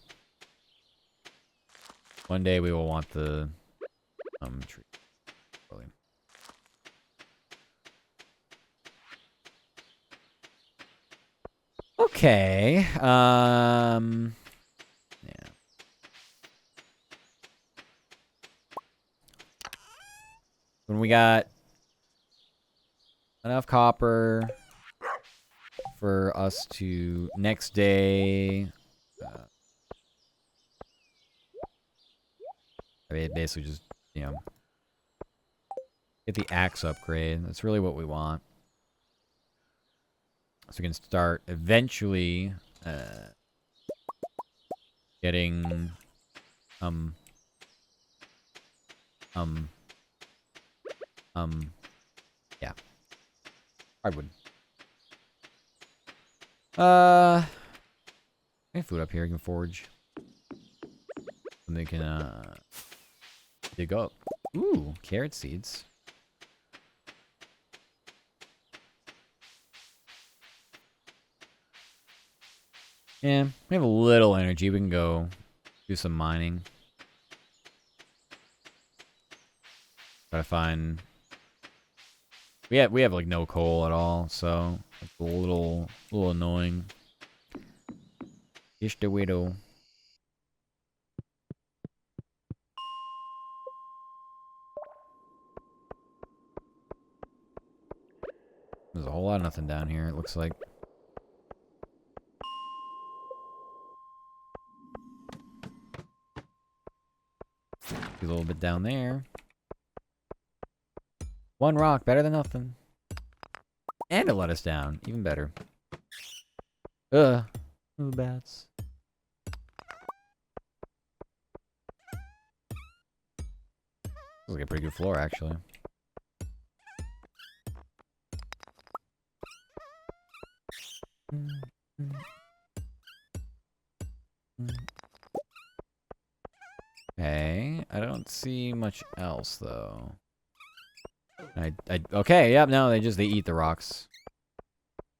S1: One day we will want the tree. Probably. Okay. Yeah. When we got enough copper for us to next day I mean, basically just, you know, get the axe upgrade. That's really what we want. So we can start eventually getting yeah. Hardwood. Any food up here you can forge. And they can dig up. Ooh, carrot seeds. Yeah, we have a little energy. We can go do some mining. Try to find. We have like no coal at all, so it's a little annoying. Just a widow. There's a whole lot of nothing down here, it looks like. These little bit down there. One rock, better than nothing. And it let us down, even better. Ugh. Little bats. Looks like a pretty good floor, actually. Okay, I don't see much else though. Okay, yep, no, they eat the rocks.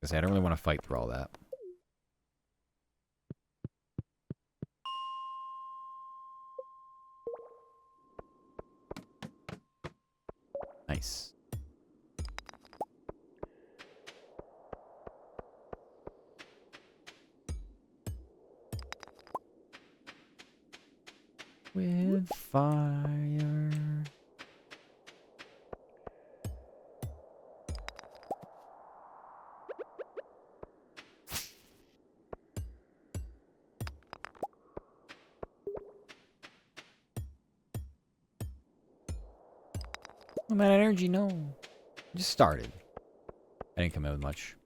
S1: I don't really want to fight through all that. Nice. With fire. Oh, man, energy, no. Just started. I didn't come in with much.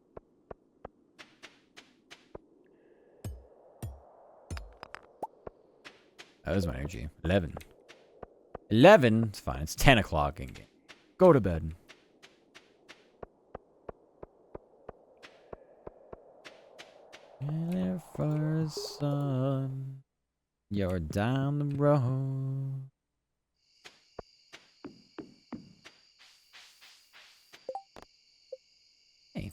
S1: That was my energy. 11. 11? It's fine. It's 10 o'clock in game. Go to bed. And there for sun, you're down the road. Hey.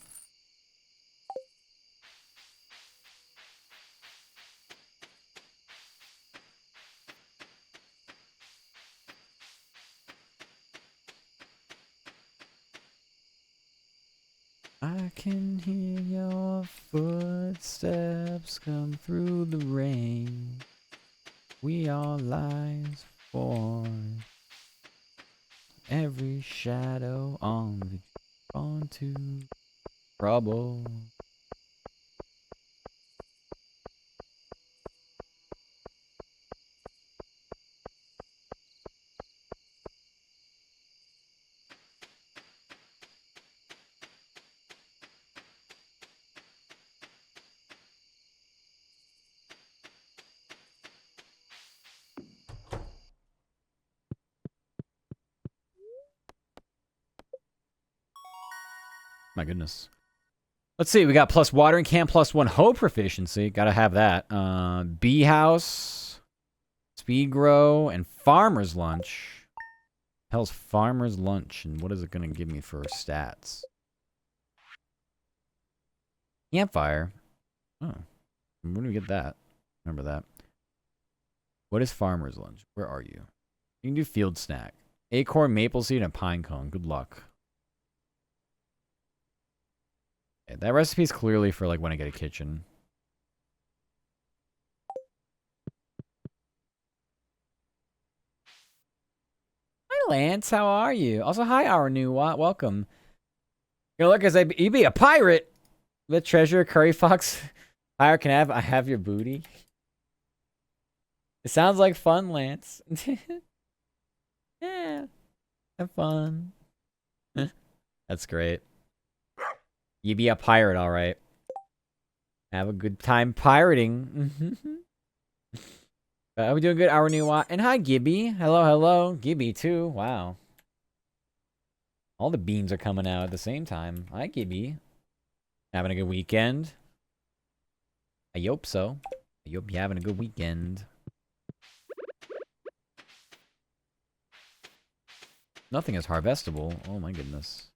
S1: I can hear your footsteps come through the rain. We all lies for every shadow onto trouble. My goodness. Let's see, we got plus watering can, plus 1 hoe proficiency. Gotta have that. Bee house, speed grow, and farmer's lunch. Hell's farmer's lunch, and what is it gonna give me for stats? Campfire. Oh, when do we get that? Remember that. What is farmer's lunch? Where are you? You can do field snack. Acorn, maple seed, and pine cone. Good luck. Okay, that recipe is clearly for like when I get a kitchen. Hi, Lance. How are you? Also, hi, our new welcome. You know, look, you be a pirate. The treasure, curry fox. Pirate can I have your booty? It sounds like fun, Lance. Yeah, have fun. That's great. You be a pirate, all right. Have a good time pirating. Are we doing good? Our new and hi, Gibby. Hello, hello. Gibby, too. Wow. All the beans are coming out at the same time. Hi, Gibby. Having a good weekend? I hope so. I hope you're having a good weekend. Nothing is harvestable. Oh, my goodness.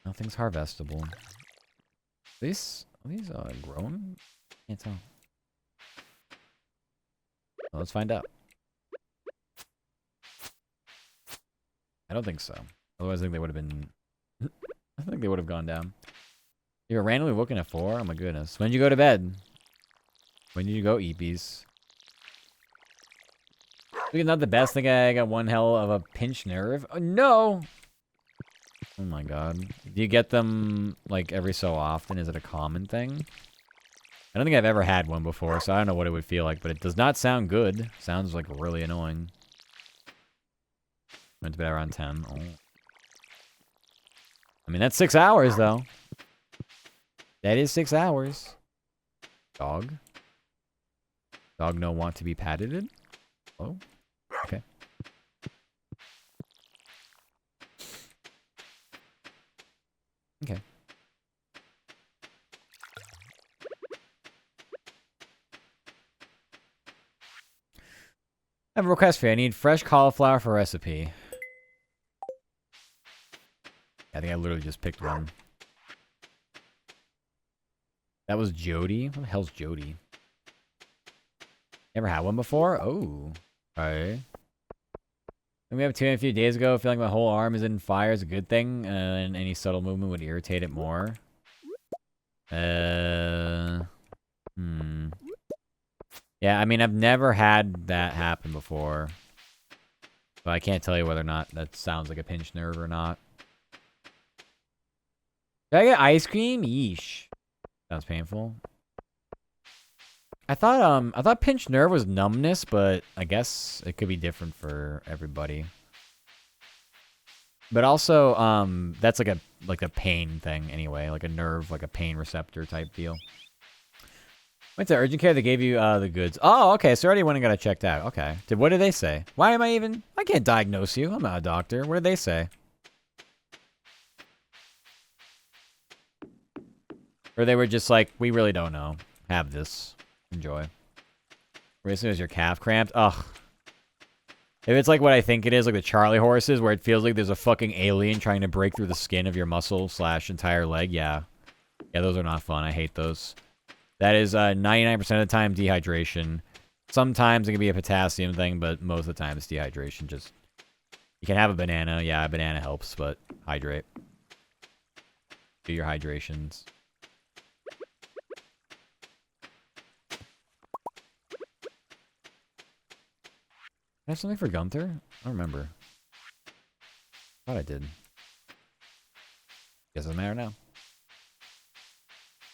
S1: Nothing's harvestable. Are these grown? Can't tell. Well, let's find out. I don't think so. Otherwise, I think they would have been... I think they would have gone down. You were randomly woken at 4? Oh my goodness. When did you go to bed? When did you go, Eepies? It's not the best thing. I got one hell of a pinched nerve. Oh, no! Oh my god. Do you get them, like, every so often? Is it a common thing? I don't think I've ever had one before, so I don't know what it would feel like, but it does not sound good. Sounds like really annoying. Went to bed around 10. Oh. I mean, that's 6 hours, though. That is 6 hours. Dog. Dog no want to be patted? Oh. Okay. Okay. I have a request for you. I need fresh cauliflower for recipe. I think I literally just picked one. That was Jody? What the hell's Jody? Never had one before? Oh. Okay. And we have two a few days ago. Feeling my whole arm is in fire is a good thing. And any subtle movement would irritate it more. Yeah, I mean, I've never had that happen before. But I can't tell you whether or not that sounds like a pinched nerve or not. Did I get ice cream? Yeesh. Sounds painful. I thought pinched nerve was numbness, but I guess it could be different for everybody. But also, that's like a pain thing anyway, like a nerve, like a pain receptor type deal. Went to urgent care. They gave you the goods. Oh, okay. So already went and got it checked out. Okay. What did they say? Why am I even? I can't diagnose you. I'm not a doctor. What did they say? Or they were just like, we really don't know. Have this. Enjoy. Recently, was your calf cramped? Ugh. If it's like what I think it is, like the Charlie horses, where it feels like there's a fucking alien trying to break through the skin of your muscle / entire leg, yeah. Yeah, those are not fun. I hate those. That is 99% of the time dehydration. Sometimes it can be a potassium thing, but most of the time it's dehydration. Just, you can have a banana. Yeah, a banana helps, but hydrate. Do your hydrations. I have something for Gunther? I don't remember. Thought I did. Guess it doesn't matter now.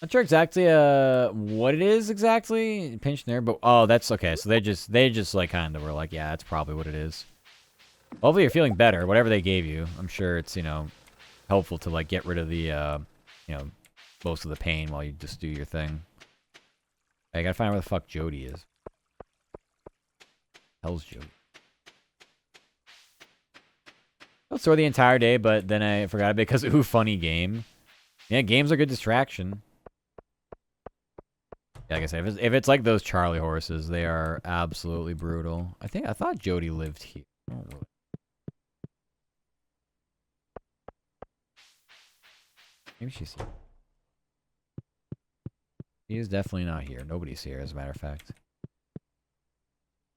S1: Not sure exactly what it is exactly. Pinched nerve, but oh, that's okay. So they just like kind of were like, yeah, that's probably what it is. Hopefully you're feeling better. Whatever they gave you, I'm sure it's helpful to like get rid of the most of the pain while you just do your thing. I gotta find out where the fuck Jody is. Hell's Jody. I was sore the entire day, but then I forgot it because ooh, funny game. Yeah, games are good distraction. Yeah, like I said, if it's like those Charlie horses, they are absolutely brutal. I thought Jody lived here. Oh, really? Maybe she's here. She is definitely not here. Nobody's here, as a matter of fact.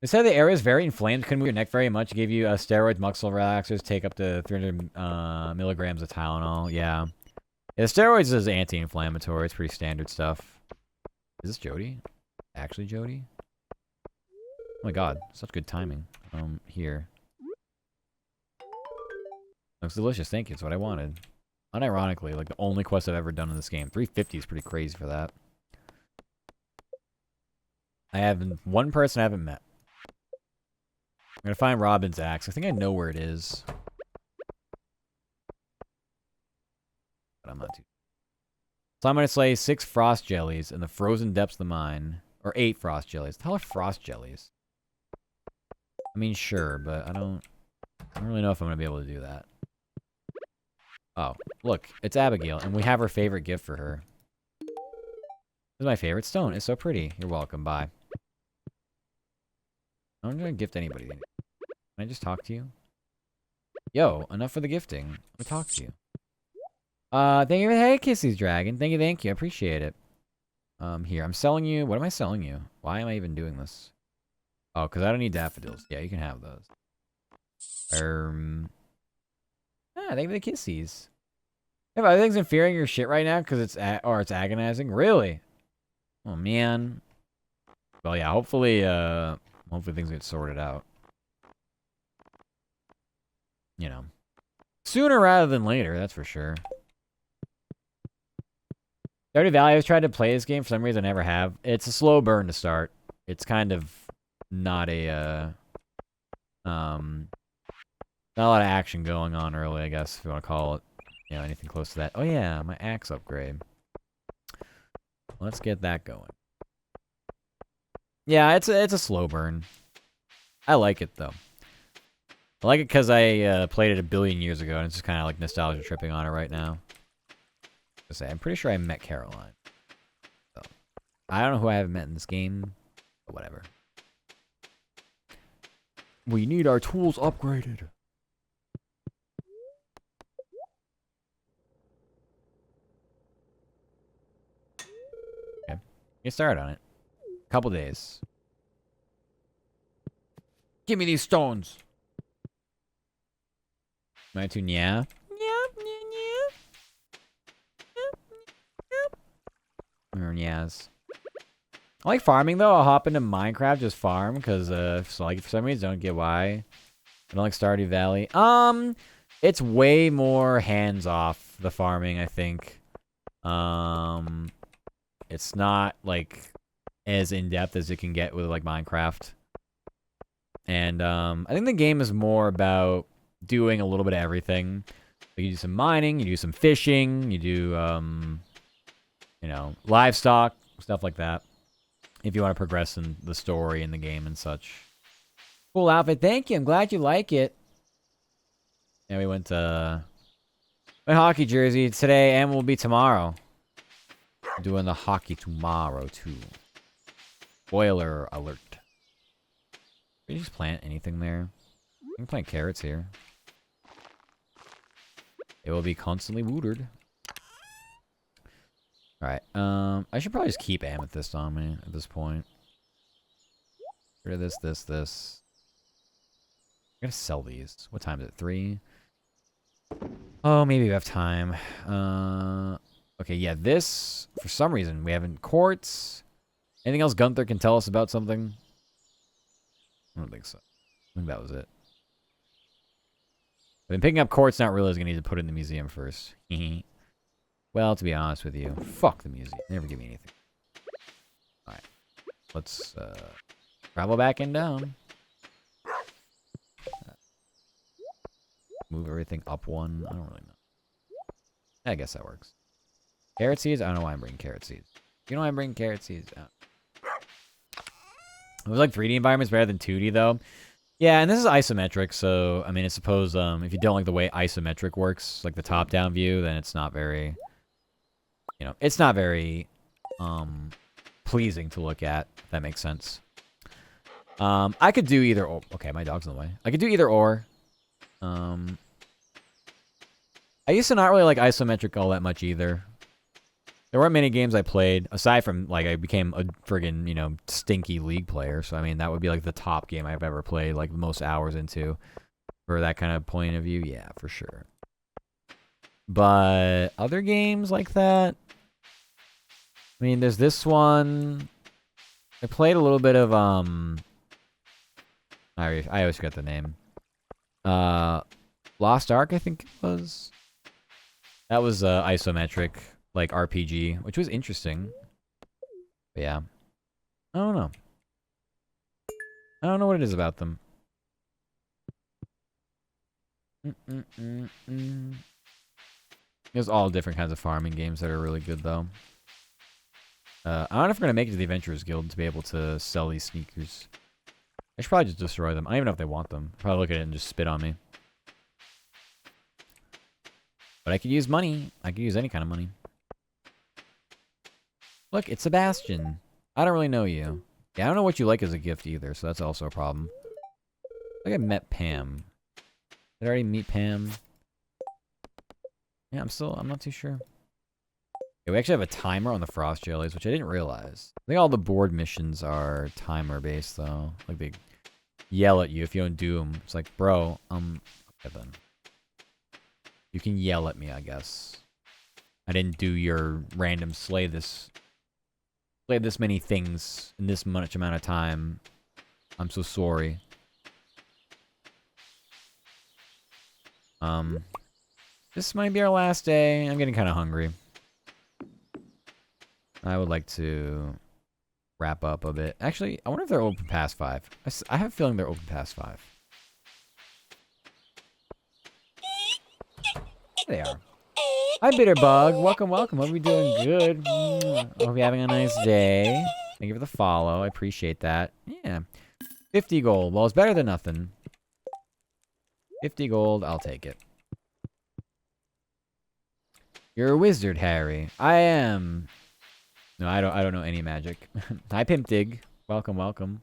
S1: They said the area is very inflamed, couldn't move your neck very much. Gave you steroids, muscle relaxers, take up to 300 milligrams of Tylenol. Yeah. The steroids is anti-inflammatory. It's pretty standard stuff. Is this Jody? Actually Jody? Oh my god, such good timing. Here. Looks delicious. Thank you. It's what I wanted. Unironically, like the only quest I've ever done in this game. 350 is pretty crazy for that. I have one person I haven't met. I'm gonna find Robin's axe. I think I know where it is. But I'm not too. So I'm gonna slay 6 frost jellies in the frozen depths of the mine. Or 8 frost jellies. The hell are frost jellies? I mean, sure, but I don't really know if I'm gonna be able to do that. Oh, look, it's Abigail, and we have her favorite gift for her. This is my favorite stone. It's so pretty. You're welcome. Bye. I'm not gonna gift anybody. Can I just talk to you? Yo, enough for the gifting. Let me talk to you. Thank you for the hey kisses, dragon. Thank you. I appreciate it. Here, I'm selling you. What am I selling you? Why am I even doing this? Oh, because I don't need daffodils. Yeah, you can have those. Thank you for the kissies. If everything's infuriating your shit right now because it's agonizing, really? Oh man. Well, yeah. Hopefully things get sorted out. Sooner rather than later. That's for sure. Stardew Valley, I've tried to play this game. For some reason, I never have. It's a slow burn to start. It's kind of not a, not a lot of action going on early, I guess, if you want to call it, you know, anything close to that. Oh yeah, my axe upgrade. Let's get that going. Yeah, it's a slow burn. I like it, though. I like it because I played it a billion years ago, and it's just kind of like nostalgia tripping on it right now. I'm pretty sure I met Caroline. So, I don't know who I haven't met in this game, but whatever. We need our tools upgraded. Okay, get started on it. Couple days. Give me these stones. Am I too yeah? Yes. I like farming though. I'll hop into Minecraft, just farm, because like for some reason I don't get why. I don't like Stardew Valley. It's way more hands off, the farming, I think. It's not like as in depth as it can get with like Minecraft. And I think the game is more about doing a little bit of everything. You do some mining, you do some fishing, you do you know, livestock, stuff like that. If you want to progress in the story in the game and such. Cool outfit. Thank you. I'm glad you like it. Yeah, we went to my hockey jersey today and will be tomorrow. Doing the hockey tomorrow too. Spoiler alert. Can you just plant anything there? You can plant carrots here. It will be constantly watered. Alright, I should probably just keep amethyst on me at this point. Get rid of this. I'm gonna sell these. What time is it? 3? Oh, maybe we have time. Okay, yeah, this, for some reason, we haven't quartz. Anything else Gunther can tell us about something? I don't think so. I think that was it. I've been picking up quartz, not realizing I need to put it in the museum first. Well, to be honest with you, fuck the museum. They never give me anything. Alright. Let's travel back and down. Move everything up 1. I don't really know. I guess that works. Carrot seeds? I don't know why I'm bringing carrot seeds. You know why I'm bringing carrot seeds? Oh. It was like 3D environments better than 2D, though. Yeah, and this is isometric, so, I mean, I suppose if you don't like the way isometric works, like the top-down view, then it's not very... You know, it's not very pleasing to look at, if that makes sense. I could do either or. Okay, my dog's in the way. I could do either or. I used to not really like isometric all that much either. There weren't many games I played, aside from, like, I became a friggin', you know, stinky League player. So, I mean, that would be, like, the top game I've ever played, like, the most hours into. For that kind of point of view, yeah, for sure. But other games like that... I mean, there's this one. I played a little bit of I always forget the name. Lost Ark, I think it was. That was isometric, like RPG, which was interesting. But yeah, I don't know. I don't know what it is about them. There's all different kinds of farming games that are really good, though. I don't know if we're going to make it to the Adventurers Guild to be able to sell these sneakers. I should probably just destroy them. I don't even know if they want them. Probably look at it and just spit on me. But I could use money. I could use any kind of money. Look, it's Sebastian. I don't really know you. Yeah, I don't know what you like as a gift either, so that's also a problem. I think I met Pam. Did I already meet Pam? Yeah, I'm not too sure. Yeah, we actually have a timer on the frost jellies, which I didn't realize. I think all the board missions are timer based though. Like they yell at you if you don't do them. It's like, bro, okay then. You can yell at me, I guess. I didn't do your random slay this many things in this much amount of time. I'm so sorry. This might be our last day. I'm getting kind of hungry. I would like to wrap up a bit. Actually, I wonder if they're open past 5. I have a feeling they're open past 5. They are. Hi, Bitterbug. Welcome, welcome. Hope you're doing good. Hope you're having a nice day. Thank you for the follow. I appreciate that. Yeah. 50 gold. Well, it's better than nothing. 50 gold. I'll take it. You're a wizard, Harry. I am. No, I don't know any magic. Hi, Pimp Dig. Welcome, welcome.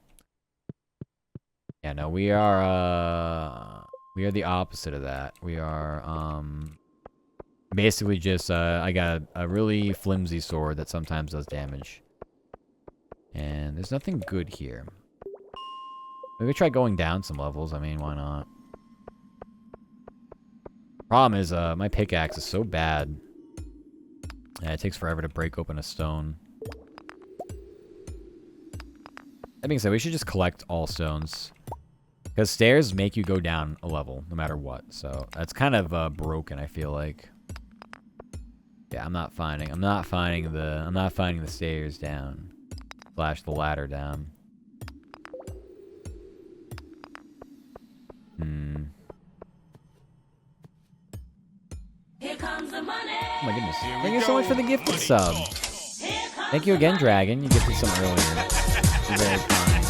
S1: Yeah, no, we are the opposite of that. We are basically just I got a really flimsy sword that sometimes does damage. And there's nothing good here. Maybe try going down some levels. I mean, why not? Problem is, my pickaxe is so bad. Yeah, it takes forever to break open a stone. That being said, we should just collect all stones. Because stairs make you go down a level, no matter what. So, that's kind of broken, I feel like. Yeah, I'm not finding the stairs down. Slash the ladder down.
S2: Here comes the money.
S1: Oh my goodness. Thank you so much for the gifted sub. Thank you again, Dragon. You gifted some earlier. You're very kind.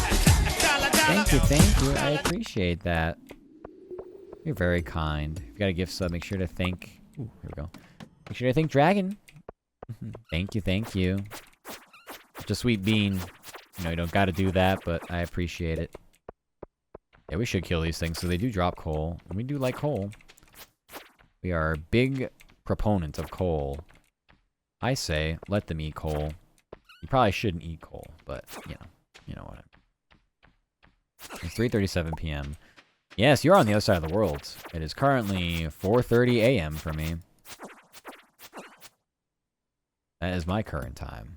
S1: Thank you. I appreciate that. You're very kind. If you got a gift sub, make sure to thank... Ooh, here we go. Make sure to thank Dragon. Thank you. Just a sweet bean. You know, you don't gotta do that, but I appreciate it. Yeah, we should kill these things, so they do drop coal. And we do like coal. We are big proponents of coal. I say, let them eat coal. You probably shouldn't eat coal, but, you know what I mean. It's 3:37 p.m. Yes, you're on the other side of the world. It is currently 4:30 a.m. for me. That is my current time.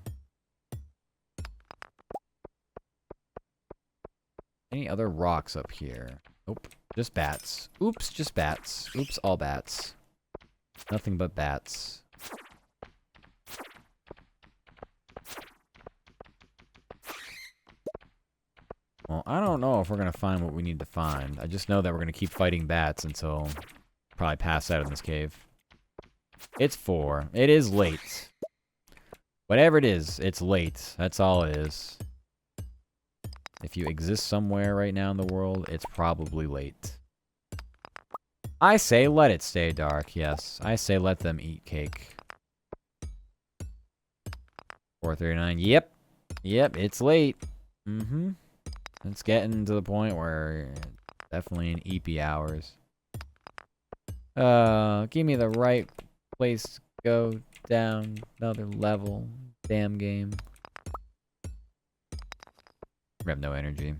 S1: Any other rocks up here? Nope. Just bats. Oops, just bats. Oops, all bats. Nothing but bats. Well, I don't know if we're going to find what we need to find. I just know that we're going to keep fighting bats until probably pass out in this cave. It's 4. It is late. Whatever it is, it's late. That's all it is. If you exist somewhere right now in the world, it's probably late. I say let it stay dark, yes. I say let them eat cake. 4:39. Yep, it's late. It's getting to the point where definitely in EP hours. Give me the right place to go down another level. Damn game. We have no energy.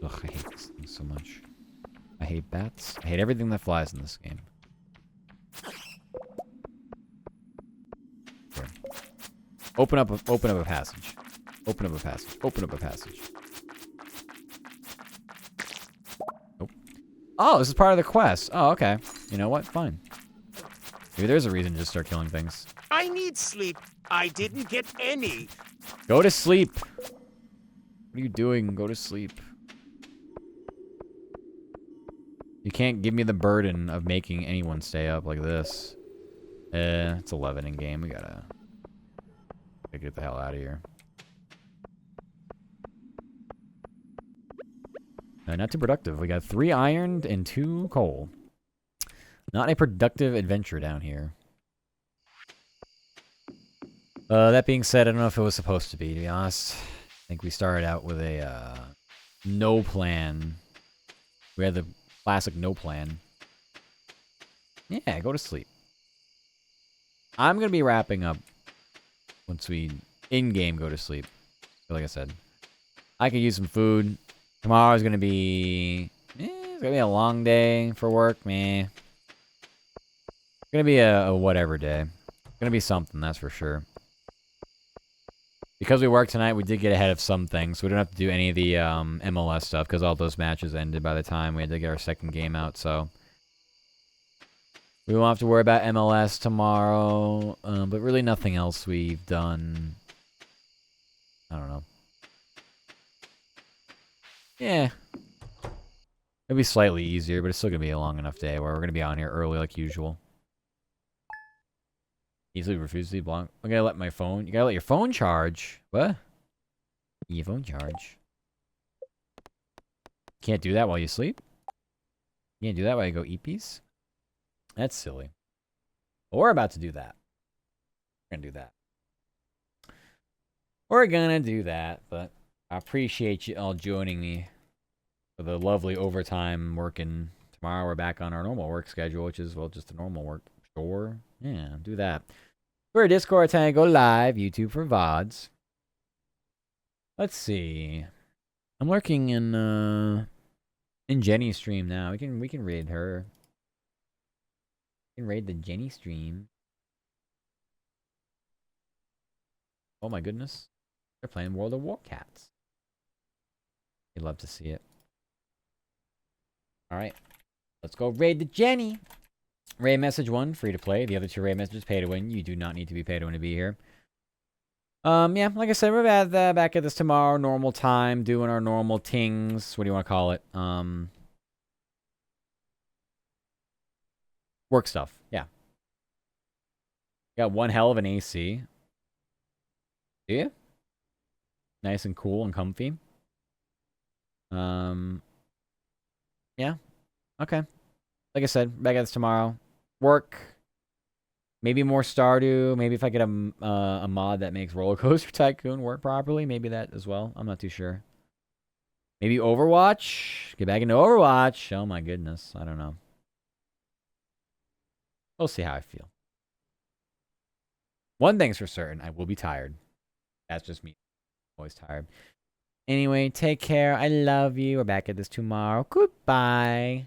S1: Ugh, I hate this thing so much. I hate bats. I hate everything that flies in this game. Here. Open up a passage. Open up a passage. Nope. Oh, this is part of the quest. Oh, okay. You know what? Fine. Maybe there's a reason to just start killing things.
S3: I need sleep. I didn't get any.
S1: Go to sleep. What are you doing? Go to sleep. You can't give me the burden of making anyone stay up like this. It's 11 in game. We gotta get the hell out of here. Not too productive. We got 3 iron and 2 coal. Not a productive adventure down here. That being said, I don't know if it was supposed to be honest. I think we started out with a no plan. We had the classic no plan. Yeah, go to sleep. I'm going to be wrapping up once we in-game go to sleep. But like I said, I could use some food. Tomorrow's going to be... it's going to be a long day for work, man. It's going to be a whatever day. It's going to be something, that's for sure. Because we worked tonight, we did get ahead of some things. So we don't have to do any of the MLS stuff because all those matches ended by the time we had to get our second game out. So we won't have to worry about MLS tomorrow. But really nothing else we've done. I don't know. Yeah. It'll be slightly easier, but it's still going to be a long enough day where we're going to be on here early like usual. Easily refuse to be blocked. I'm going to let my phone... You got to let your phone charge. What? Your phone charge. Can't do that while you sleep? You can't do that while you go eat peas? That's silly. But we're about to do that. We're going to do that. We're going to do that, but I appreciate you all joining me for the lovely overtime working. Tomorrow we're back on our normal work schedule, which is, well, just the normal work. Sure. Yeah, do that. For Discord, time go live. YouTube for VODs. Let's see. I'm lurking in Jenny's stream now. We can raid her. We can raid the Jenny stream. Oh my goodness. They're playing World of Warcats. You'd love to see it. Alright. Let's go raid the Jenny. Raid message 1, free to play. The other 2 raid messages, pay to win. You do not need to be paid to win to be here. Yeah, like I said, we're back at this tomorrow, normal time, doing our normal tings. What do you want to call it? Work stuff. Yeah. Got one hell of an AC. Do you? Nice and cool and comfy. Yeah. Okay. Like I said, back at this tomorrow. Work. Maybe more Stardew. Maybe if I get a mod that makes Roller Coaster Tycoon work properly. Maybe that as well. I'm not too sure. Maybe Overwatch. Get back into Overwatch. Oh my goodness. I don't know. We'll see how I feel. One thing's for certain. I will be tired. That's just me. Always tired. Anyway, take care. I love you. We're back at this tomorrow. Goodbye.